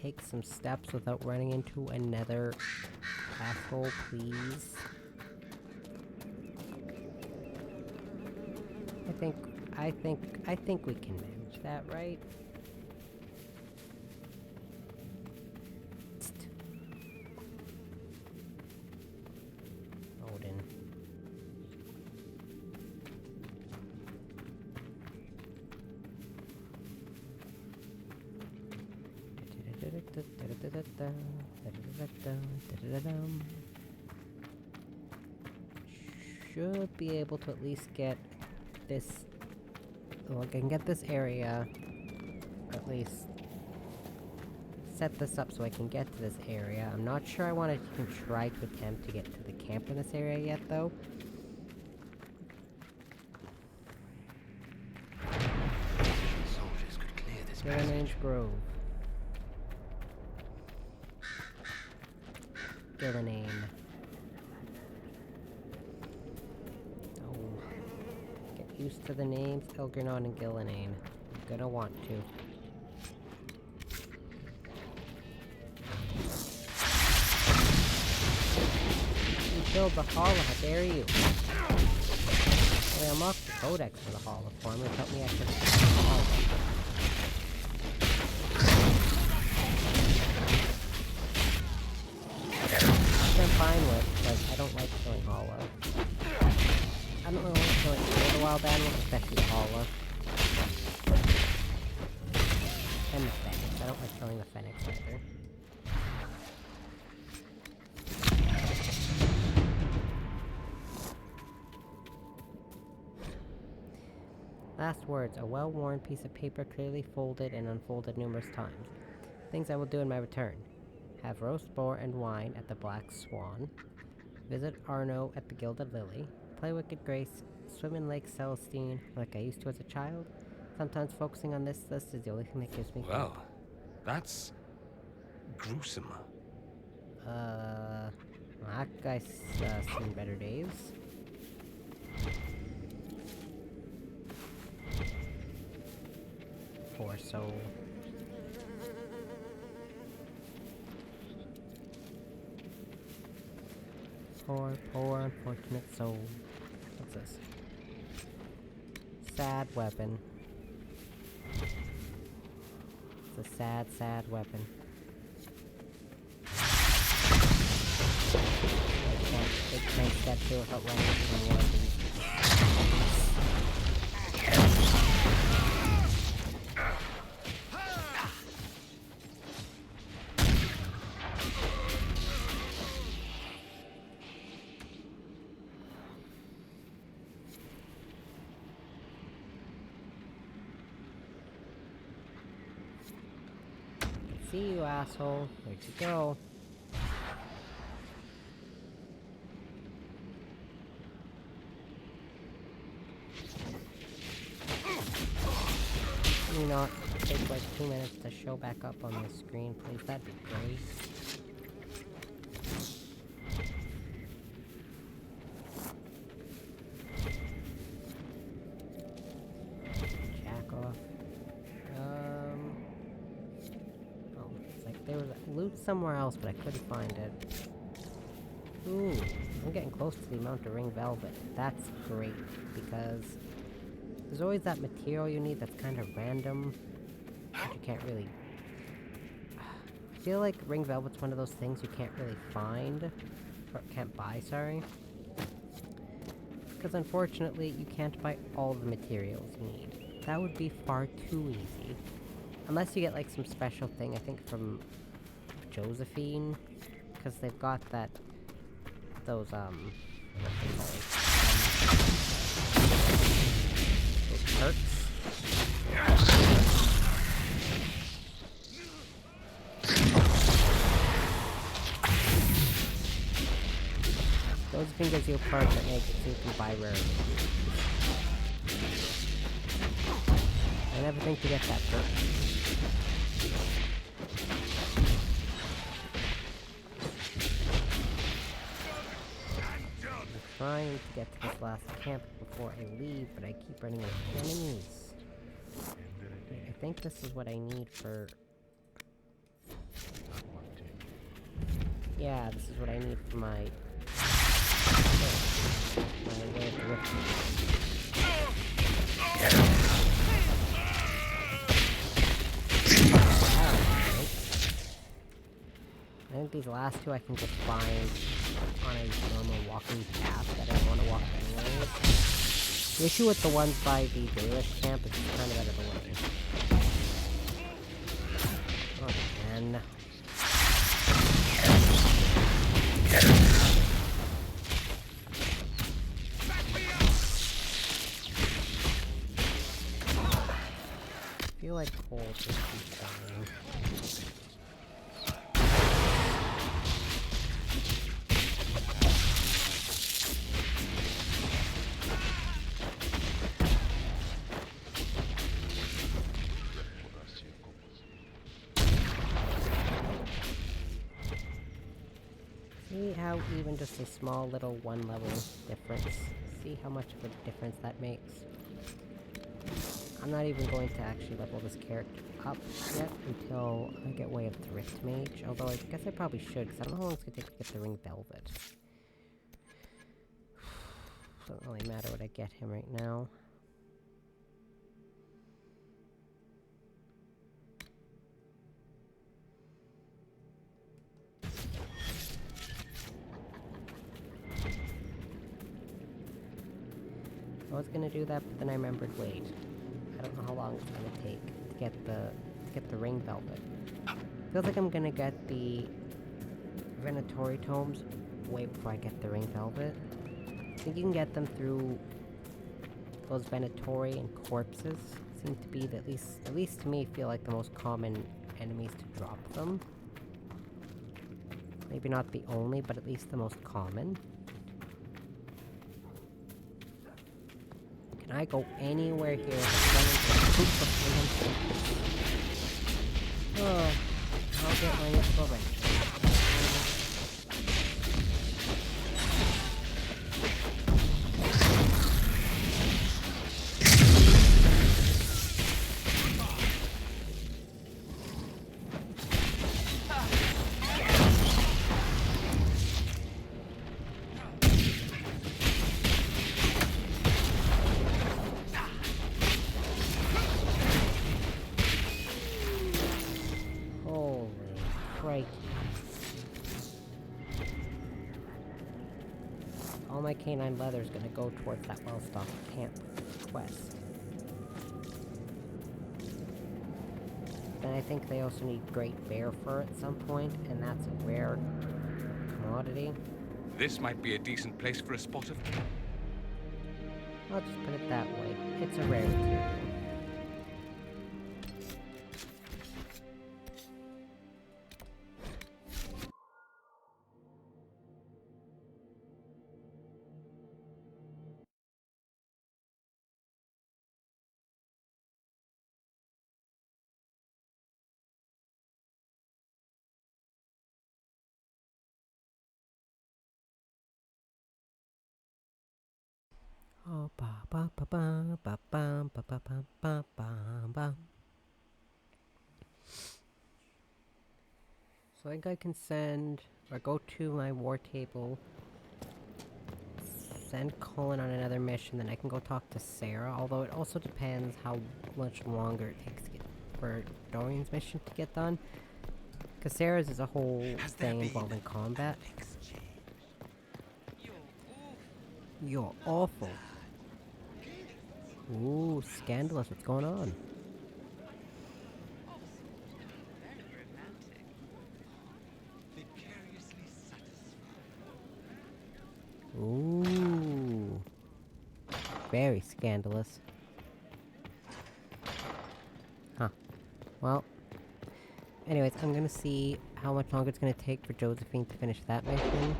Speaker 1: Take some steps without running into another asshole, please. I think we can manage that, right? Odin. Should be able to at least get this. Well, I can get this area. At least set this up so I can get to this area. I'm not sure I want to even try to attempt to get to the camp in this area yet, though.
Speaker 13: Soldiers could clear this
Speaker 1: Gillenange Grove. Gillenane. Oh. Get used to the names Elgernon and Gillenane. I'm gonna want to. You killed the Hollow, how dare you? Well, I unlocked the codex for the Hollow form, which helped me access the Hollow. I'm fine with, because I don't like killing Hollow. I don't really like killing the wild animals, especially Hollow. And the Fenix. I don't like killing the Fenix either. Last words. A well-worn piece of paper clearly folded and unfolded numerous times. Things I will do in my return. Have roast boar and wine at the Black Swan. Visit Arno at the Gilded Lily. Play Wicked Grace. Swim in Lake Celestine like I used to as a child. Sometimes focusing on this list is the only thing that gives me
Speaker 15: Well, that's gruesome.
Speaker 1: That guy's seen better days. Poor soul. Poor unfortunate soul. What's this? Sad weapon. It's a sad, sad weapon. Big tank step to without running into one of these. See you, asshole. Where'd you go? Can you not take like 2 minutes to show back up on the screen, please? That'd be great. Jack off. There was loot somewhere else, but I couldn't find it. Ooh, I'm getting close to the amount of ring velvet. That's great, because there's always that material you need that's kind of random, that you can't really... I feel like ring velvet's one of those things you can't really find, or can't buy, sorry. Because unfortunately, you can't buy all the materials you need. That would be far too easy. Unless you get like some special thing, I think from Josephine, because they've got that, those perks. Josephine game gives you a perk that makes it so you can buy rare. I never think to get that perk. I'm trying to get to this last camp before I leave, but I keep running into enemies. I think this is what I need for... Yeah, this is what I need for my... my way of drifting. I think these last two I can just find on a normal walking path that I don't want to walk anyways. The issue with the ones by the Dalish camp is it's kind of out of the way. Oh man. I feel like Cole just keeps dying. See how even just a small little one level difference, see how much of a difference that makes. I'm not even going to actually level this character up yet until I get Way of Thrift Mage, although I guess I probably should, because I don't know how long it's going to take to get the Ring Velvet. Doesn't really matter what I get him right now. I was gonna do that, but then I remembered, wait, I don't know how long it's gonna take to get the Ring Velvet. Feels like I'm gonna get the Venatori tomes way before I get the Ring Velvet. I think you can get them through those Venatori and corpses. Seem to be at least to me feel like the most common enemies to drop them. Maybe not the only, but at least the most common. Can I go anywhere here? Oh, I'll get my info eventually. All my canine leather is gonna go towards that well-stocked camp quest. And I think they also need Great Bear Fur at some point, and that's a rare commodity.
Speaker 15: This might be a decent place for a spot of...
Speaker 1: I'll just put it that way. It's a rare material. Oh, ba ba ba ba ba ba ba ba ba ba ba ba. So I think I can send, or go to my war table, send Colin on another mission, then I can go talk to Sarah, although it also depends how much longer it takes to get for Dorian's mission to get done. Because Sarah's is a whole thing involving combat. You're awful. Ooh, scandalous, what's going on? Ooh. Very scandalous. Huh. Well. Anyways, I'm gonna see how much longer it's gonna take for Josephine to finish that mission.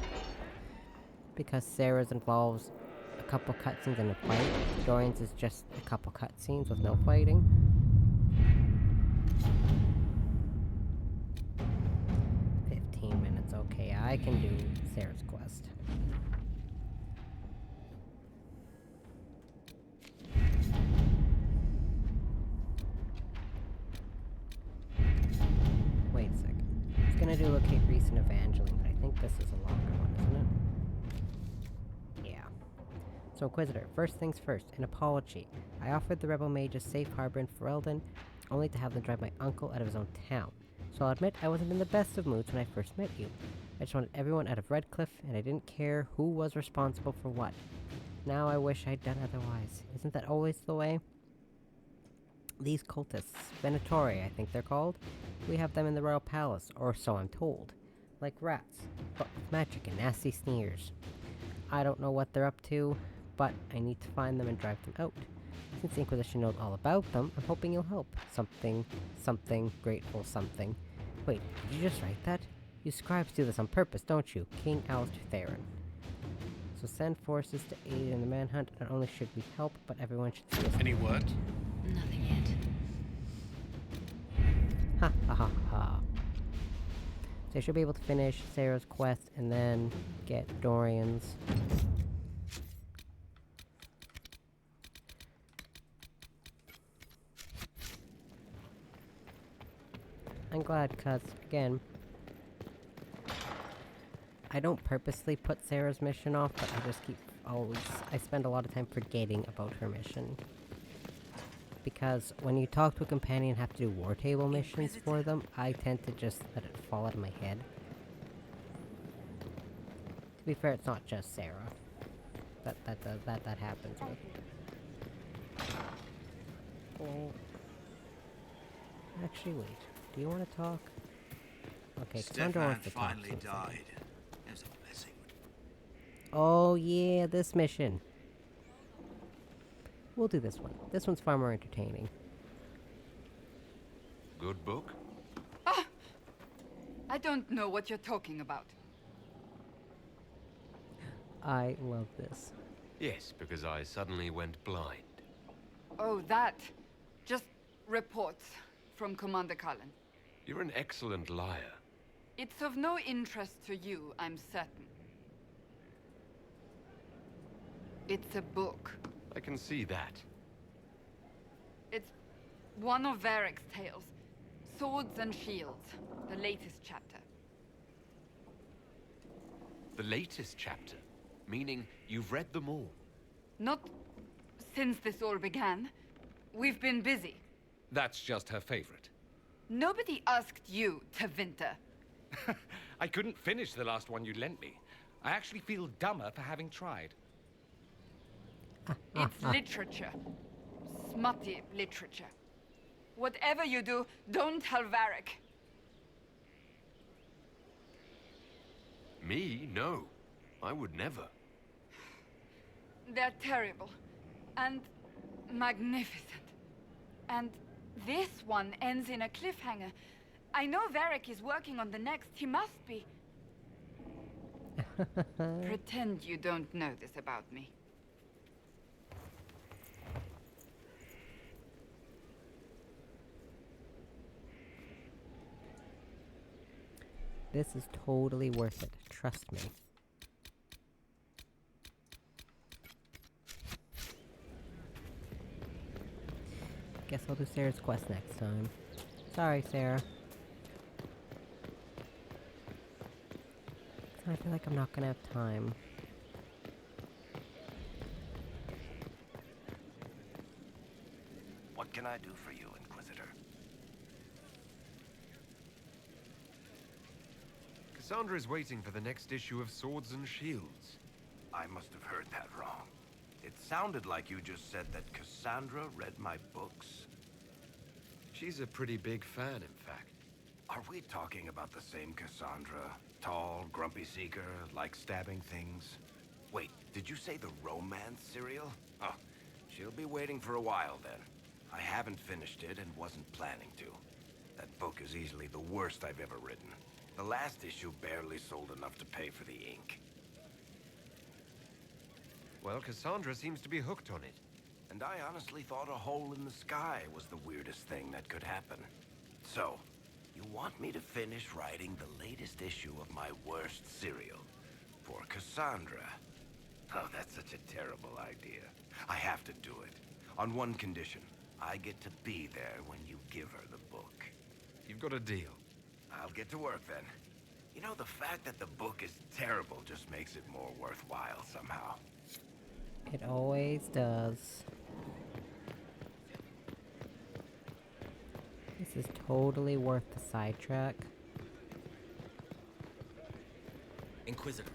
Speaker 1: because Sarah's involves a couple cutscenes and a fight. Dorian's is just a couple cutscenes with no fighting. Okay, I can do Sarah's quest. Wait a second. I was gonna do locate Reese and Evangeline, but I think this is a longer one, isn't it? Yeah. So Inquisitor, first things first, an apology. I offered the rebel mage a safe harbor in Ferelden, only to have them drive my uncle out of his own town. So I'll admit I wasn't in the best of moods when I first met you. I just wanted everyone out of Redcliffe, and I didn't care who was responsible for what. Now I wish I'd done otherwise. Isn't that always the way? These cultists, Venatori, I think they're called, we have them in the royal palace, or so I'm told. Like rats, but with magic and nasty sneers. I don't know what they're up to, but I need to find them and drive them out. Since the Inquisition knows all about them, I'm hoping you'll help. Something, grateful something. Wait, did you just write that? You scribes do this on purpose, don't you? King Alistair Theron. So send forces to aid in the manhunt. Not only should we help, but everyone should see us.
Speaker 22: Any word?
Speaker 6: Nothing yet.
Speaker 1: Ha ha ha ha. So I should be able to finish Sarah's quest and then get Dorian's. I'm glad, cause, again, I don't purposely put Sarah's mission off, but I just I spend a lot of time forgetting about her mission. Because when you talk to a companion and have to do war table missions for them, I tend to just let it fall out of my head. To be fair, it's not just Sarah. That happens with. Oh. Actually, wait. Do you want to talk? Okay, Cassandra wants to talk.
Speaker 10: Finally died. It was a blessing.
Speaker 1: Oh yeah, this mission. We'll do this one. This one's far more entertaining.
Speaker 3: Good book?
Speaker 8: Ah! I don't know what you're talking about.
Speaker 1: I love this.
Speaker 3: Yes, because I suddenly went blind.
Speaker 8: Oh, that. Just reports from Commander Cullen.
Speaker 3: You're an excellent liar.
Speaker 8: It's of no interest to you, I'm certain. It's a book.
Speaker 3: I can see that.
Speaker 8: It's one of Varric's tales. Swords and Shields, the latest chapter.
Speaker 3: The latest chapter? Meaning you've read them all?
Speaker 8: Not since this all began. We've been busy.
Speaker 15: That's just her favorite.
Speaker 8: Nobody asked you, Tevinter.
Speaker 15: I couldn't finish the last one you lent me. I actually feel dumber for having tried.
Speaker 8: It's literature. Smutty literature. Whatever you do, don't tell Varric.
Speaker 3: Me? No. I would never.
Speaker 8: They're terrible. And magnificent. And this one ends in a cliffhanger. I know Varric is working on the next. He must be. Pretend you don't know this about me.
Speaker 1: This is totally worth it. Trust me. Guess I'll do Sarah's quest next time. Sorry, Sarah. I feel like I'm not gonna have time.
Speaker 18: What can I do for you, Inquisitor?
Speaker 3: Cassandra is waiting for the next issue of Swords and Shields.
Speaker 18: I must have heard that wrong. It sounded like you just said that Cassandra read my books.
Speaker 3: She's a pretty big fan, in fact.
Speaker 18: Are we talking about the same Cassandra? Tall, grumpy seeker, like stabbing things? Wait, did you say the romance serial? Oh, she'll be waiting for a while then. I haven't finished it and wasn't planning to. That book is easily the worst I've ever written. The last issue barely sold enough to pay for the ink.
Speaker 3: Well, Cassandra seems to be hooked on it.
Speaker 18: And I honestly thought a hole in the sky was the weirdest thing that could happen. So, you want me to finish writing the latest issue of my worst serial for Cassandra? Oh, that's such a terrible idea. I have to do it. On one condition. I get to be there when you give her the book.
Speaker 3: You've got a deal.
Speaker 18: I'll get to work then. You know, the fact that the book is terrible just makes it more worthwhile somehow.
Speaker 1: It always does. This is totally worth the sidetrack.
Speaker 17: Inquisitor.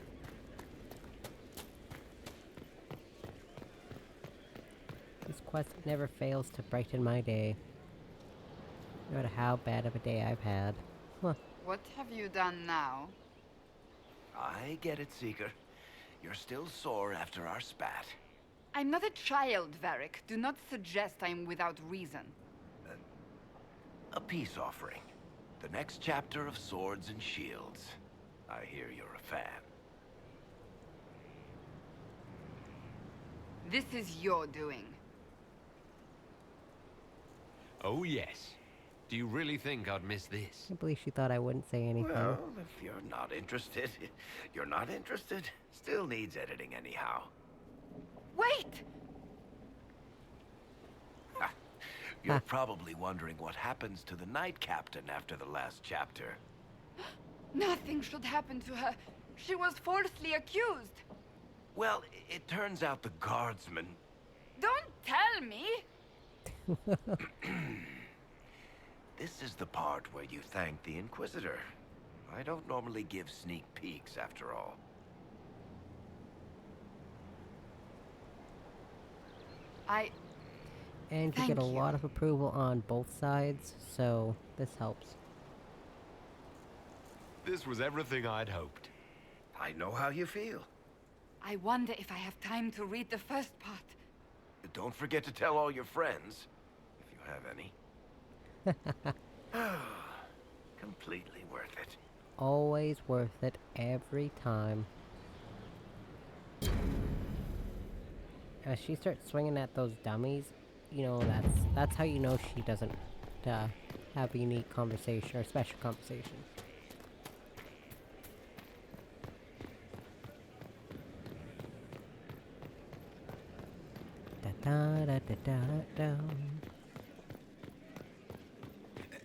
Speaker 1: This quest never fails to brighten my day. No matter how bad of a day I've had. Huh.
Speaker 8: What have you done now?
Speaker 18: I get it, Seeker. You're still sore after our spat.
Speaker 8: I'm not a child, Varric. Do not suggest I'm without reason.
Speaker 18: A peace offering. The next chapter of Swords and Shields. I hear you're a fan.
Speaker 8: This is your doing.
Speaker 3: Oh, yes. Do you really think I'd miss this?
Speaker 1: I can't believe she thought I wouldn't say anything.
Speaker 18: Well, if you're not interested, you're not interested. Still needs editing anyhow.
Speaker 8: Wait!
Speaker 18: You're probably wondering what happens to the Night Captain after the last chapter.
Speaker 8: Nothing should happen to her. She was falsely accused.
Speaker 18: Well, it turns out the guardsmen...
Speaker 8: Don't tell me!
Speaker 18: This is the part where you thank the Inquisitor. I don't normally give sneak peeks, after all.
Speaker 1: And you get a lot of approval on both sides, so this helps.
Speaker 3: This was everything I'd hoped.
Speaker 18: I know how you feel.
Speaker 8: I wonder if I have time to read the first part.
Speaker 18: Don't forget to tell all your friends, if you have any. Completely worth it.
Speaker 1: Always worth it, every time. As she starts swinging at those dummies, you know, that's how you know she doesn't have a unique conversation or special conversation. Da da da da da da.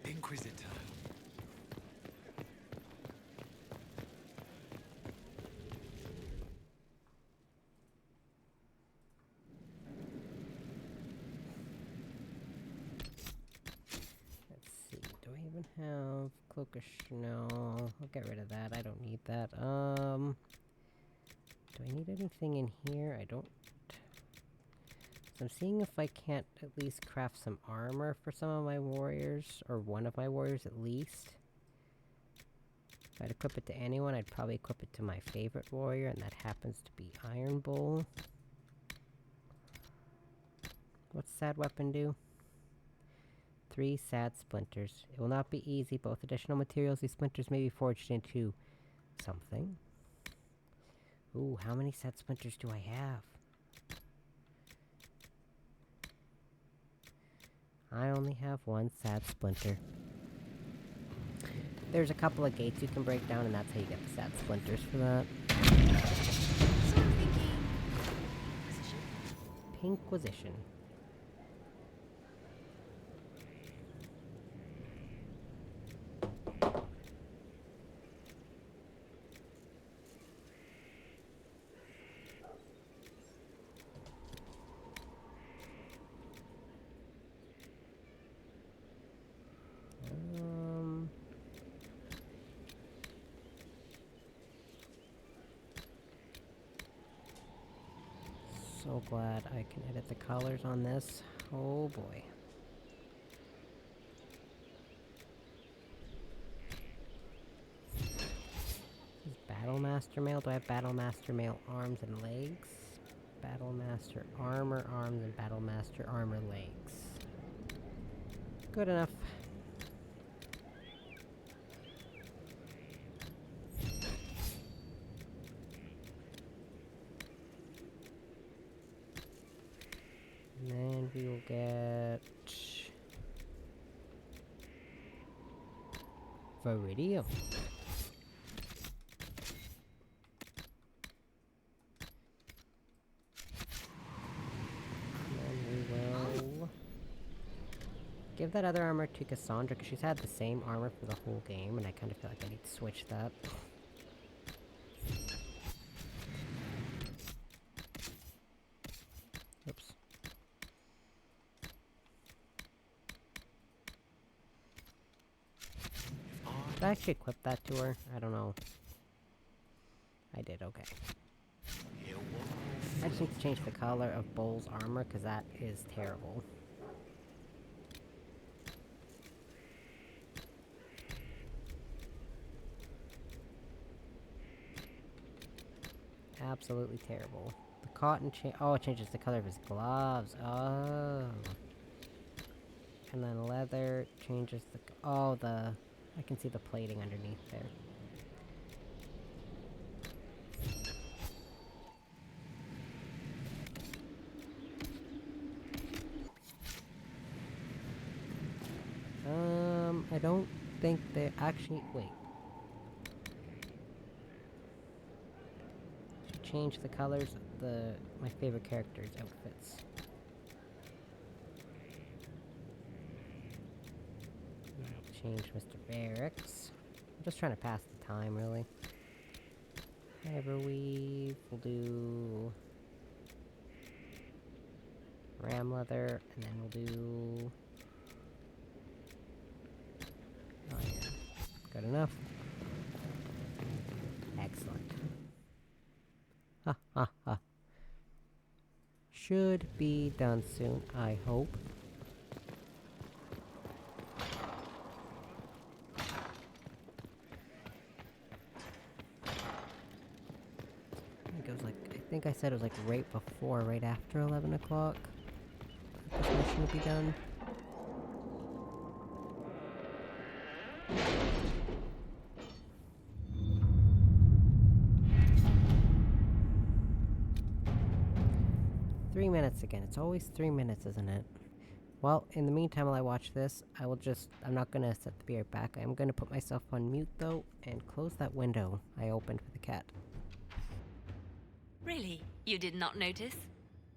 Speaker 17: Inquisitor.
Speaker 1: Let's see. Do I even have cloakish? No, I'll get rid of that. I don't need that. Do I need anything in here? I don't. So I'm seeing if I can't at least craft some armor for some of my warriors, or one of my warriors at least. If I'd equip it to anyone, I'd probably equip it to my favorite warrior, and that happens to be Iron Bull. What's Sad Weapon do? 3 sad splinters. It will not be easy. Both additional materials, these splinters may be forged into something. Ooh, how many sad splinters do I have? I only have 1 sad splinter. There's a couple of gates you can break down, and that's how you get the sad splinters for that.
Speaker 16: So I'm thinking...
Speaker 1: Inquisition. So glad I can edit the colors on this. Oh boy. Is Battlemaster Mail? Do I have Battlemaster Mail arms and legs? Battlemaster armor arms and Battlemaster armor legs. Good enough. we will get Viridium. And then we will give that other armor to Cassandra, because she's had the same armor for the whole game, and I kind of feel like I need to switch that. Oops. Did I actually equip that to her? I don't know. I did, okay. I just need to change the color of Bull's armor, because that is terrible. Absolutely terrible. The cotton oh, it changes the color of his gloves. Oh. And then leather changes the... oh, the... I can see the plating underneath there. I don't think they actually... wait. Change the colors of my favorite characters' outfits. Change Mr. Barracks. I'm just trying to pass the time, really. Everweave, we'll do ram leather, and then we'll do... oh yeah, good enough. Excellent. Ha ha ha. Should be done soon, I hope. I think I said it was like right before, right after 11 o'clock. This mission would be done. Three minutes again. It's always 3 minutes, isn't it? Well, in the meantime, while I watch this, I'm not gonna set the beer back. I'm gonna put myself on mute, though, and close that window I opened for the cat.
Speaker 6: Really? You did not notice?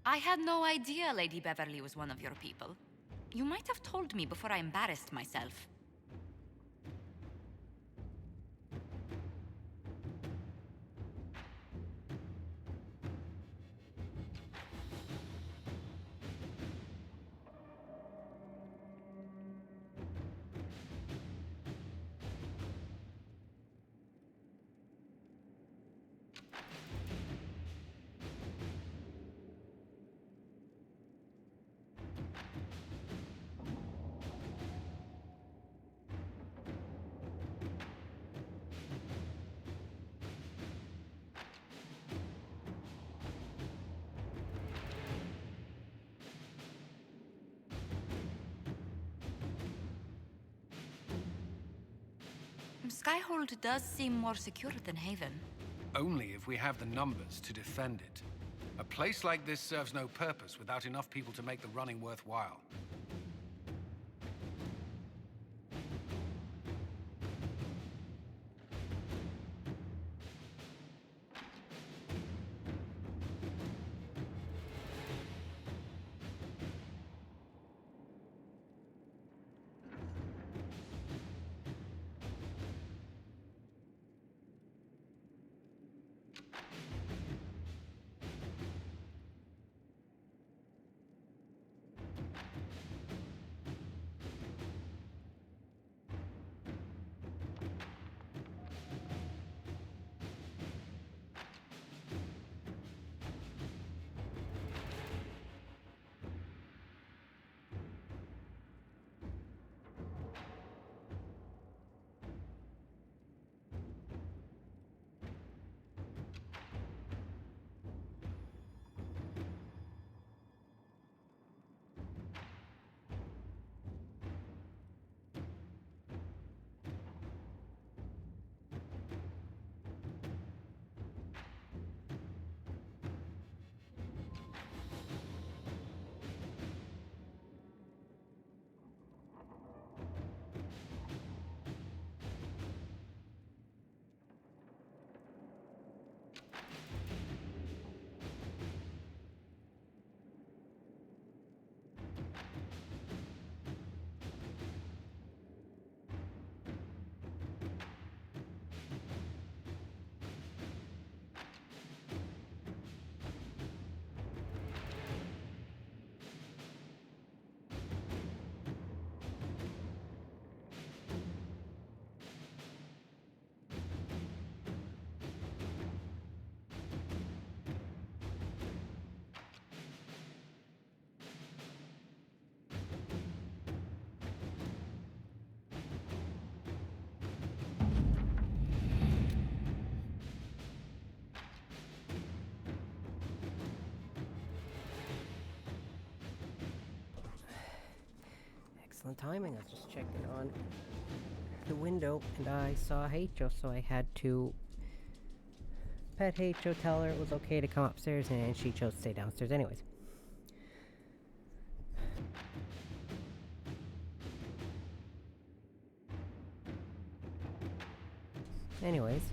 Speaker 2: I had no idea Lady Beverly was one of your people. You might have told me before I embarrassed myself. Skyhold does seem more secure than Haven.
Speaker 15: Only if we have the numbers to defend it. A place like this serves no purpose without enough people to make the running worthwhile.
Speaker 1: Excellent timing. I was just checking on the window and I saw Heicho, so I had to pet Heicho, tell her it was okay to come upstairs, and she chose to stay downstairs anyways. Anyways,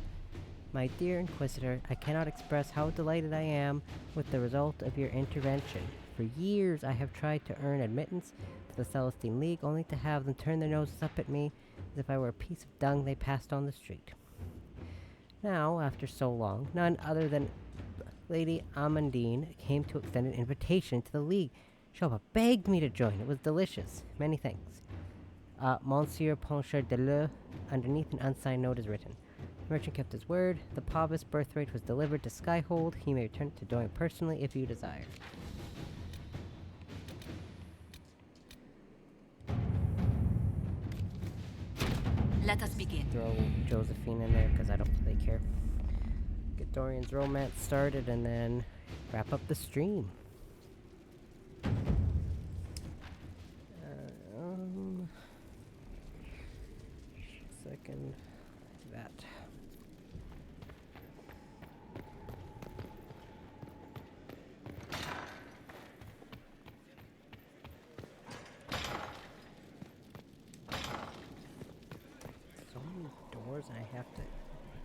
Speaker 1: my dear Inquisitor, I cannot express how delighted I am with the result of your intervention. For years I have tried to earn admittance to the Celestine League, only to have them turn their noses up at me as if I were a piece of dung they passed on the street. Now, after so long, none other than Lady Amandine came to extend an invitation to the League. Shoba begged me to join. It was delicious. Many thanks. Monsieur Poncher de Le, underneath an unsigned note is written. The merchant kept his word. The Pavis birthright was delivered to Skyhold. He may return it to Dorian personally if you desire.
Speaker 2: Let us begin.
Speaker 1: Throw Josephine in there because I don't really care. Get Dorian's romance started and then wrap up the stream. Second. That. So many doors, and I have to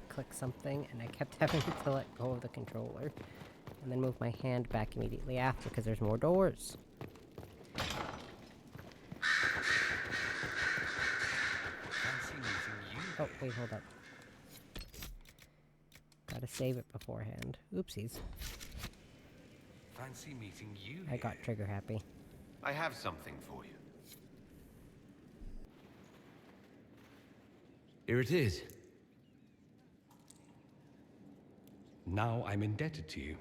Speaker 1: click something, and I kept having to let go of the controller and then move my hand back immediately after because there's more doors. Oh, wait, hold up. Gotta save it beforehand. Oopsies.
Speaker 15: Fancy meeting you.
Speaker 1: I got trigger happy.
Speaker 3: I have something for you. Here it is.
Speaker 15: Now I'm indebted to you.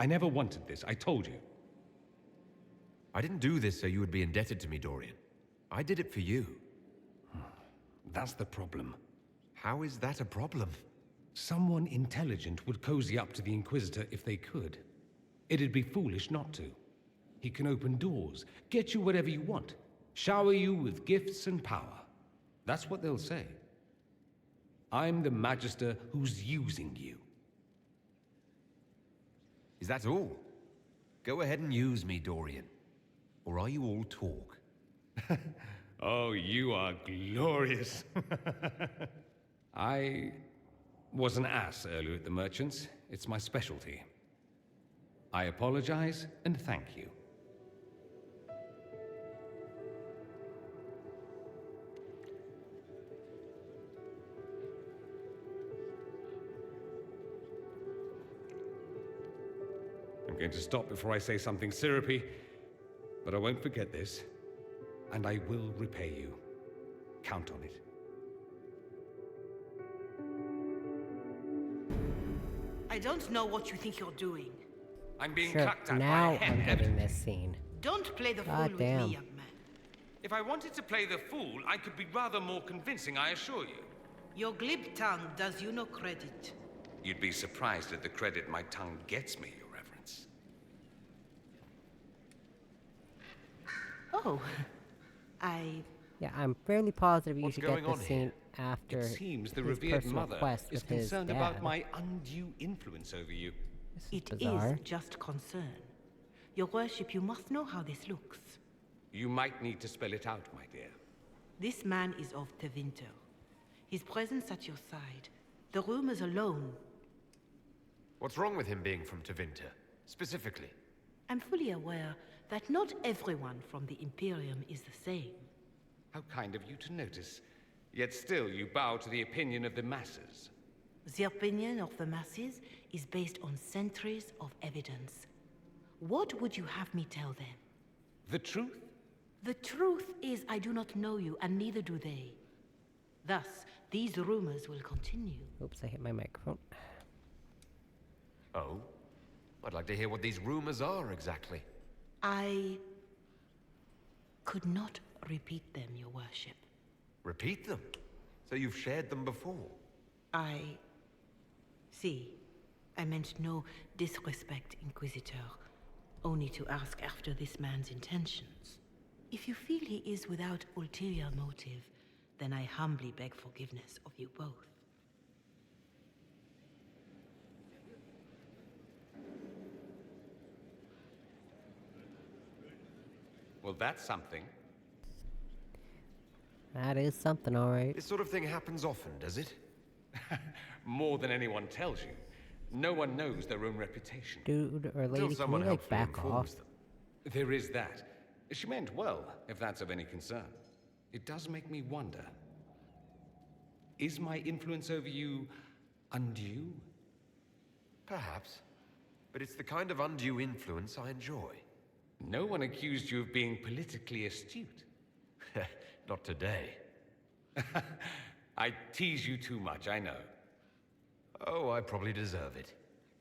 Speaker 15: I never wanted this, I told you.
Speaker 3: I didn't do this so you would be indebted to me, Dorian. I did it for you.
Speaker 15: That's the problem.
Speaker 3: How is that a problem?
Speaker 15: Someone intelligent would cozy up to the Inquisitor if they could. It'd be foolish not to. He can open doors, get you whatever you want, shower you with gifts and power. That's what they'll say. I'm the Magister who's using you.
Speaker 3: Is that all? Go ahead and use me, Dorian. Or are you all talk?
Speaker 15: Oh, you are glorious. I was an ass earlier at the Merchants. It's my specialty. I apologize and thank you. I'm going to stop before I say something syrupy, but I won't forget this. And I will repay you. Count on it.
Speaker 7: I don't know what you think you're doing.
Speaker 15: I'm being
Speaker 1: Sure,
Speaker 15: clucked at
Speaker 1: now
Speaker 15: by a
Speaker 1: I'm
Speaker 15: head.
Speaker 1: getting this scene.
Speaker 7: Don't play the fool
Speaker 1: God
Speaker 7: with
Speaker 1: damn.
Speaker 7: me, young man.
Speaker 15: If I wanted to play the fool, I could be rather more convincing, I assure you.
Speaker 7: Your glib tongue does you no credit.
Speaker 15: You'd be surprised at the credit my tongue gets me, Your Reverence.
Speaker 7: Oh.
Speaker 1: Yeah, I'm fairly positive you
Speaker 3: What's
Speaker 1: should get
Speaker 3: going on
Speaker 1: this scene
Speaker 3: here?
Speaker 1: after
Speaker 15: It seems the
Speaker 1: his
Speaker 15: revered
Speaker 1: personal
Speaker 15: mother
Speaker 1: quest
Speaker 15: is
Speaker 1: with his
Speaker 15: concerned
Speaker 1: dad.
Speaker 15: about my undue influence over you.
Speaker 7: It
Speaker 1: bizarre.
Speaker 7: is just concern. Your worship, you must know how this looks.
Speaker 15: You might need to spell it out, my dear.
Speaker 7: This man is of Tevinter. His presence at your side, the rumors alone.
Speaker 3: What's wrong with him being from Tevinter, specifically?
Speaker 7: I'm fully aware that not everyone from the Imperium is the same.
Speaker 15: How kind of you to notice. Yet still you bow to the opinion of the masses.
Speaker 7: The opinion of the masses is based on centuries of evidence. What would you have me tell them?
Speaker 15: The truth?
Speaker 7: The truth is I do not know you, and neither do they. Thus, these rumors will continue.
Speaker 1: Oops, I hit my microphone.
Speaker 3: Oh? I'd like to hear what these rumors are exactly.
Speaker 7: I could not repeat them, your worship.
Speaker 3: Repeat them? So you've shared them before?
Speaker 7: See, I meant no disrespect, Inquisitor. Only to ask after this man's intentions. If you feel he is without ulterior motive, then I humbly beg forgiveness of you both.
Speaker 15: Well, that's something.
Speaker 1: That is something, alright.
Speaker 3: This sort of thing happens often, does it?
Speaker 15: More than anyone tells you. No one knows their own reputation.
Speaker 1: Dude or lady, can you, like, back off?
Speaker 15: There is that. She meant well, if that's of any concern. It does make me wonder. Is my influence over you undue?
Speaker 3: Perhaps. But it's the kind of undue influence I enjoy.
Speaker 15: No one accused you of being politically astute.
Speaker 3: Not today.
Speaker 15: I tease you too much, I know.
Speaker 3: Oh, I probably deserve it.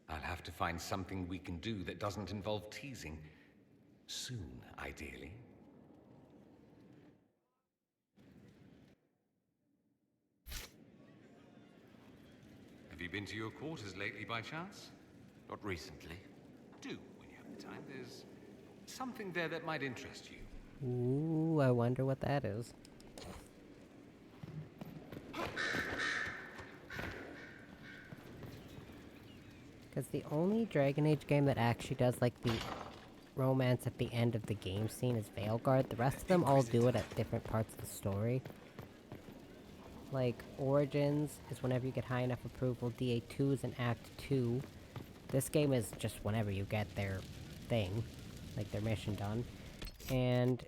Speaker 15: I'll have to find something we can do that doesn't involve teasing. Soon, ideally. Have you been to your quarters lately by chance?
Speaker 3: Not recently.
Speaker 15: Do, when you have the time. There's something there that might interest you.
Speaker 1: Ooh, I wonder what that is. Because the only Dragon Age game that actually does, like, the romance at the end of the game scene is Veilguard. The rest of them all do it at different parts of the story. Like, Origins is whenever you get high enough approval. DA2 is in Act 2. This game is just whenever you get their thing. Like, their mission done. And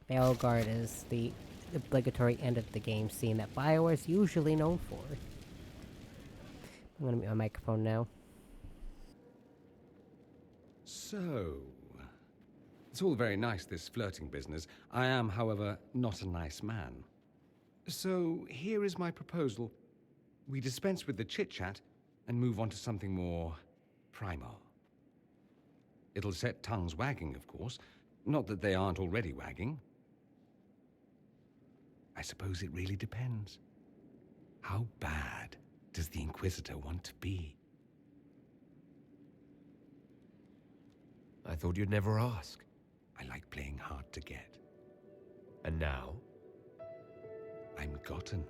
Speaker 1: Veilguard is the obligatory end of the game scene that BioWare is usually known for. I'm gonna mute my microphone now.
Speaker 15: So, it's all very nice, this flirting business. I am, however, not a nice man. So, here is my proposal. We dispense with the chit-chat and move on to something more primal. It'll set tongues wagging, of course. Not that they aren't already wagging. I suppose it really depends. How bad does the Inquisitor want to be?
Speaker 3: I thought you'd never ask.
Speaker 15: I like playing hard to get.
Speaker 3: And now?
Speaker 15: I'm gotten.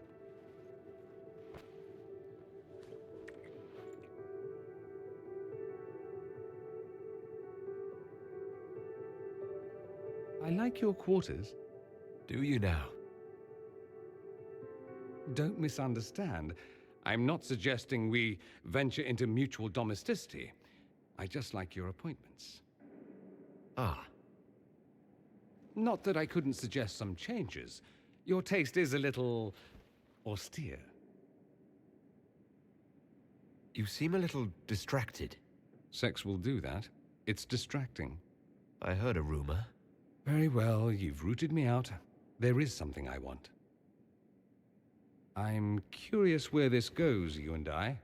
Speaker 15: I like your quarters.
Speaker 3: Do you now?
Speaker 15: Don't misunderstand. I'm not suggesting we venture into mutual domesticity. I just like your appointments.
Speaker 3: Ah.
Speaker 15: Not that I couldn't suggest some changes. Your taste is a little austere.
Speaker 3: You seem a little distracted.
Speaker 15: Sex will do that. It's distracting.
Speaker 3: I heard a rumor.
Speaker 15: Very well, you've rooted me out. There is something I want. I'm curious where this goes, you and I.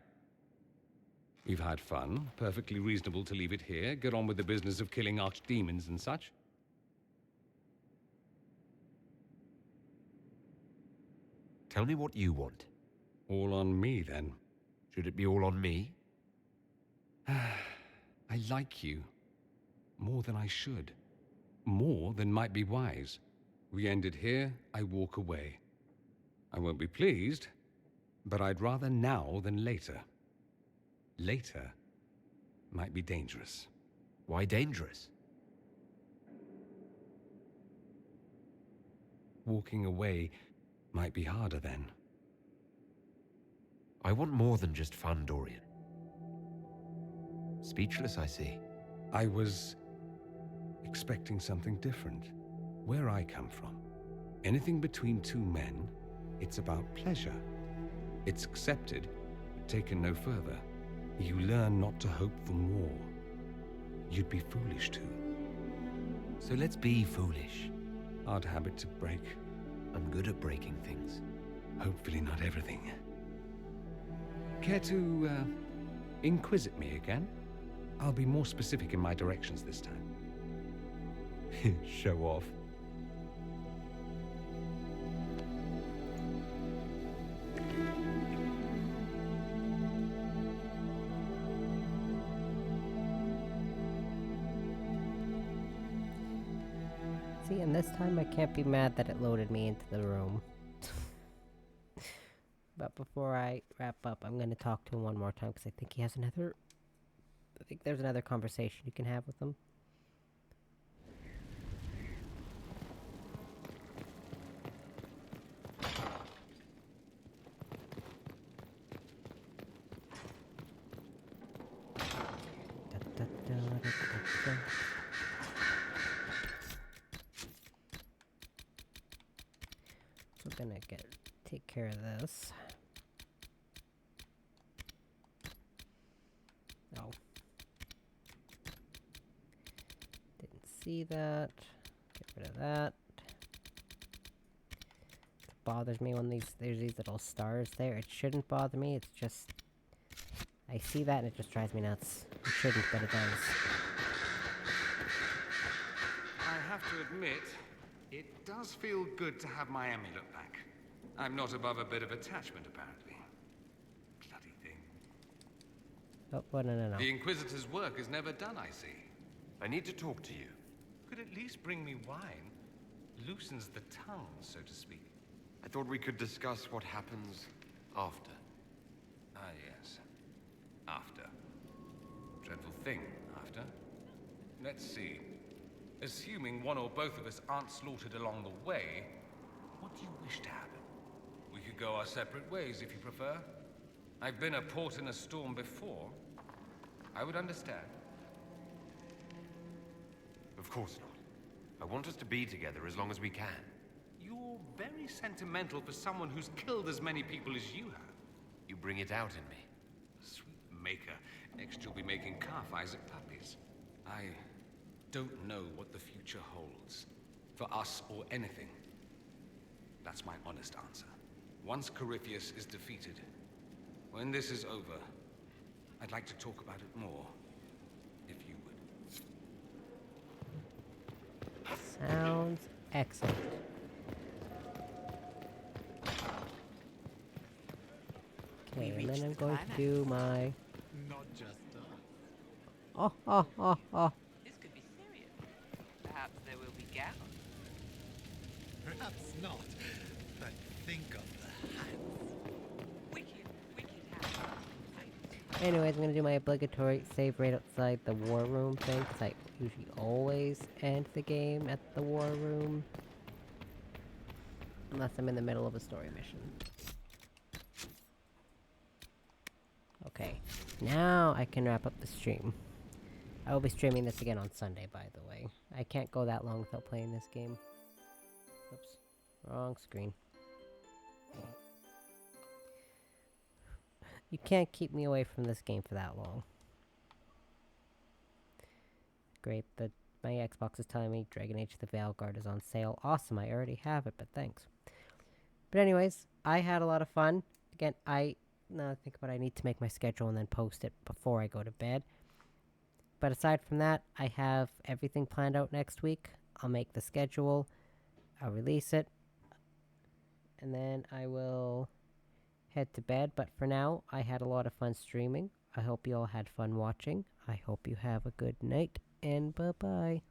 Speaker 15: We've had fun. Perfectly reasonable to leave it here. Get on with the business of killing archdemons and such.
Speaker 3: Tell me what you want.
Speaker 15: All on me, then.
Speaker 3: Should it be all on me?
Speaker 15: I like you. More than I should. More than might be wise. We end it here, I walk away. I won't be pleased, but I'd rather now than later. Later might be dangerous.
Speaker 3: Why dangerous?
Speaker 15: Walking away might be harder then.
Speaker 3: I want more than just fun, Dorian. Speechless, I see.
Speaker 15: I was expecting something different. Where I come from, anything between two men, it's about pleasure. It's accepted, but taken no further. You learn not to hope for more. You'd be foolish to.
Speaker 3: So let's be foolish.
Speaker 15: Hard habit to break.
Speaker 3: I'm good at breaking things.
Speaker 15: Hopefully not everything. Care to, inquisit me again? I'll be more specific in my directions this time.
Speaker 3: Show off.
Speaker 1: this time I can't be mad that it loaded me into the room. But before I wrap up, I'm gonna talk to him one more time because I think he has another... I think there's another conversation you can have with him. So I'm gonna take care of this. Oh. Didn't see that. Get rid of that. It bothers me when there's these little stars there. It shouldn't bother me, it's just... I see that and it just drives me nuts. It shouldn't, but it does.
Speaker 15: I have to admit, it does feel good to have my amulet back. I'm not above a bit of attachment, apparently. Bloody thing.
Speaker 1: Oh, no.
Speaker 15: The Inquisitor's work is never done, I see.
Speaker 3: I need to talk to you.
Speaker 12: Could at least bring me wine. Loosens the tongue, so to speak.
Speaker 3: I thought we could discuss what happens after.
Speaker 15: Ah, yes. After. Dreadful thing, after. Let's see. Assuming one or both of us aren't slaughtered along the way, what do you wish to happen? We could go our separate ways if you prefer. I've been a port in a storm before. I would understand.
Speaker 3: Of course not. I want us to be together as long as we can.
Speaker 15: You're very sentimental for someone who's killed as many people as you have.
Speaker 3: You bring it out in me.
Speaker 15: Sweet maker. Next you'll be making calf Isaac puppies. I don't know what the future holds. For us or anything. That's my honest answer. Once Corypheus is defeated, when this is over, I'd like to talk about it more. If you would.
Speaker 1: Sounds excellent. Okay, and then I'm going to do my...
Speaker 4: Not just
Speaker 1: Oh.
Speaker 5: This could be serious. Perhaps there will be gowns.
Speaker 4: Perhaps not. But think of the hats.
Speaker 5: Wicked hats.
Speaker 1: Anyways, I'm gonna do my obligatory save right outside the war room thing, because I usually always end the game at the war room. Unless I'm in the middle of a story mission. Okay, now I can wrap up the stream. I will be streaming this again on Sunday, by the way. I can't go that long without playing this game. Oops, wrong screen. You can't keep me away from this game for that long. Great, my Xbox is telling me Dragon Age the Veilguard is on sale. Awesome, I already have it, but thanks. But anyways, I had a lot of fun. Again, now I think about it, I need to make my schedule and then post it before I go to bed. But aside from that, I have everything planned out next week. I'll make the schedule. I'll release it. And then I will head to bed. But for now, I had a lot of fun streaming. I hope you all had fun watching. I hope you have a good night. And bye-bye.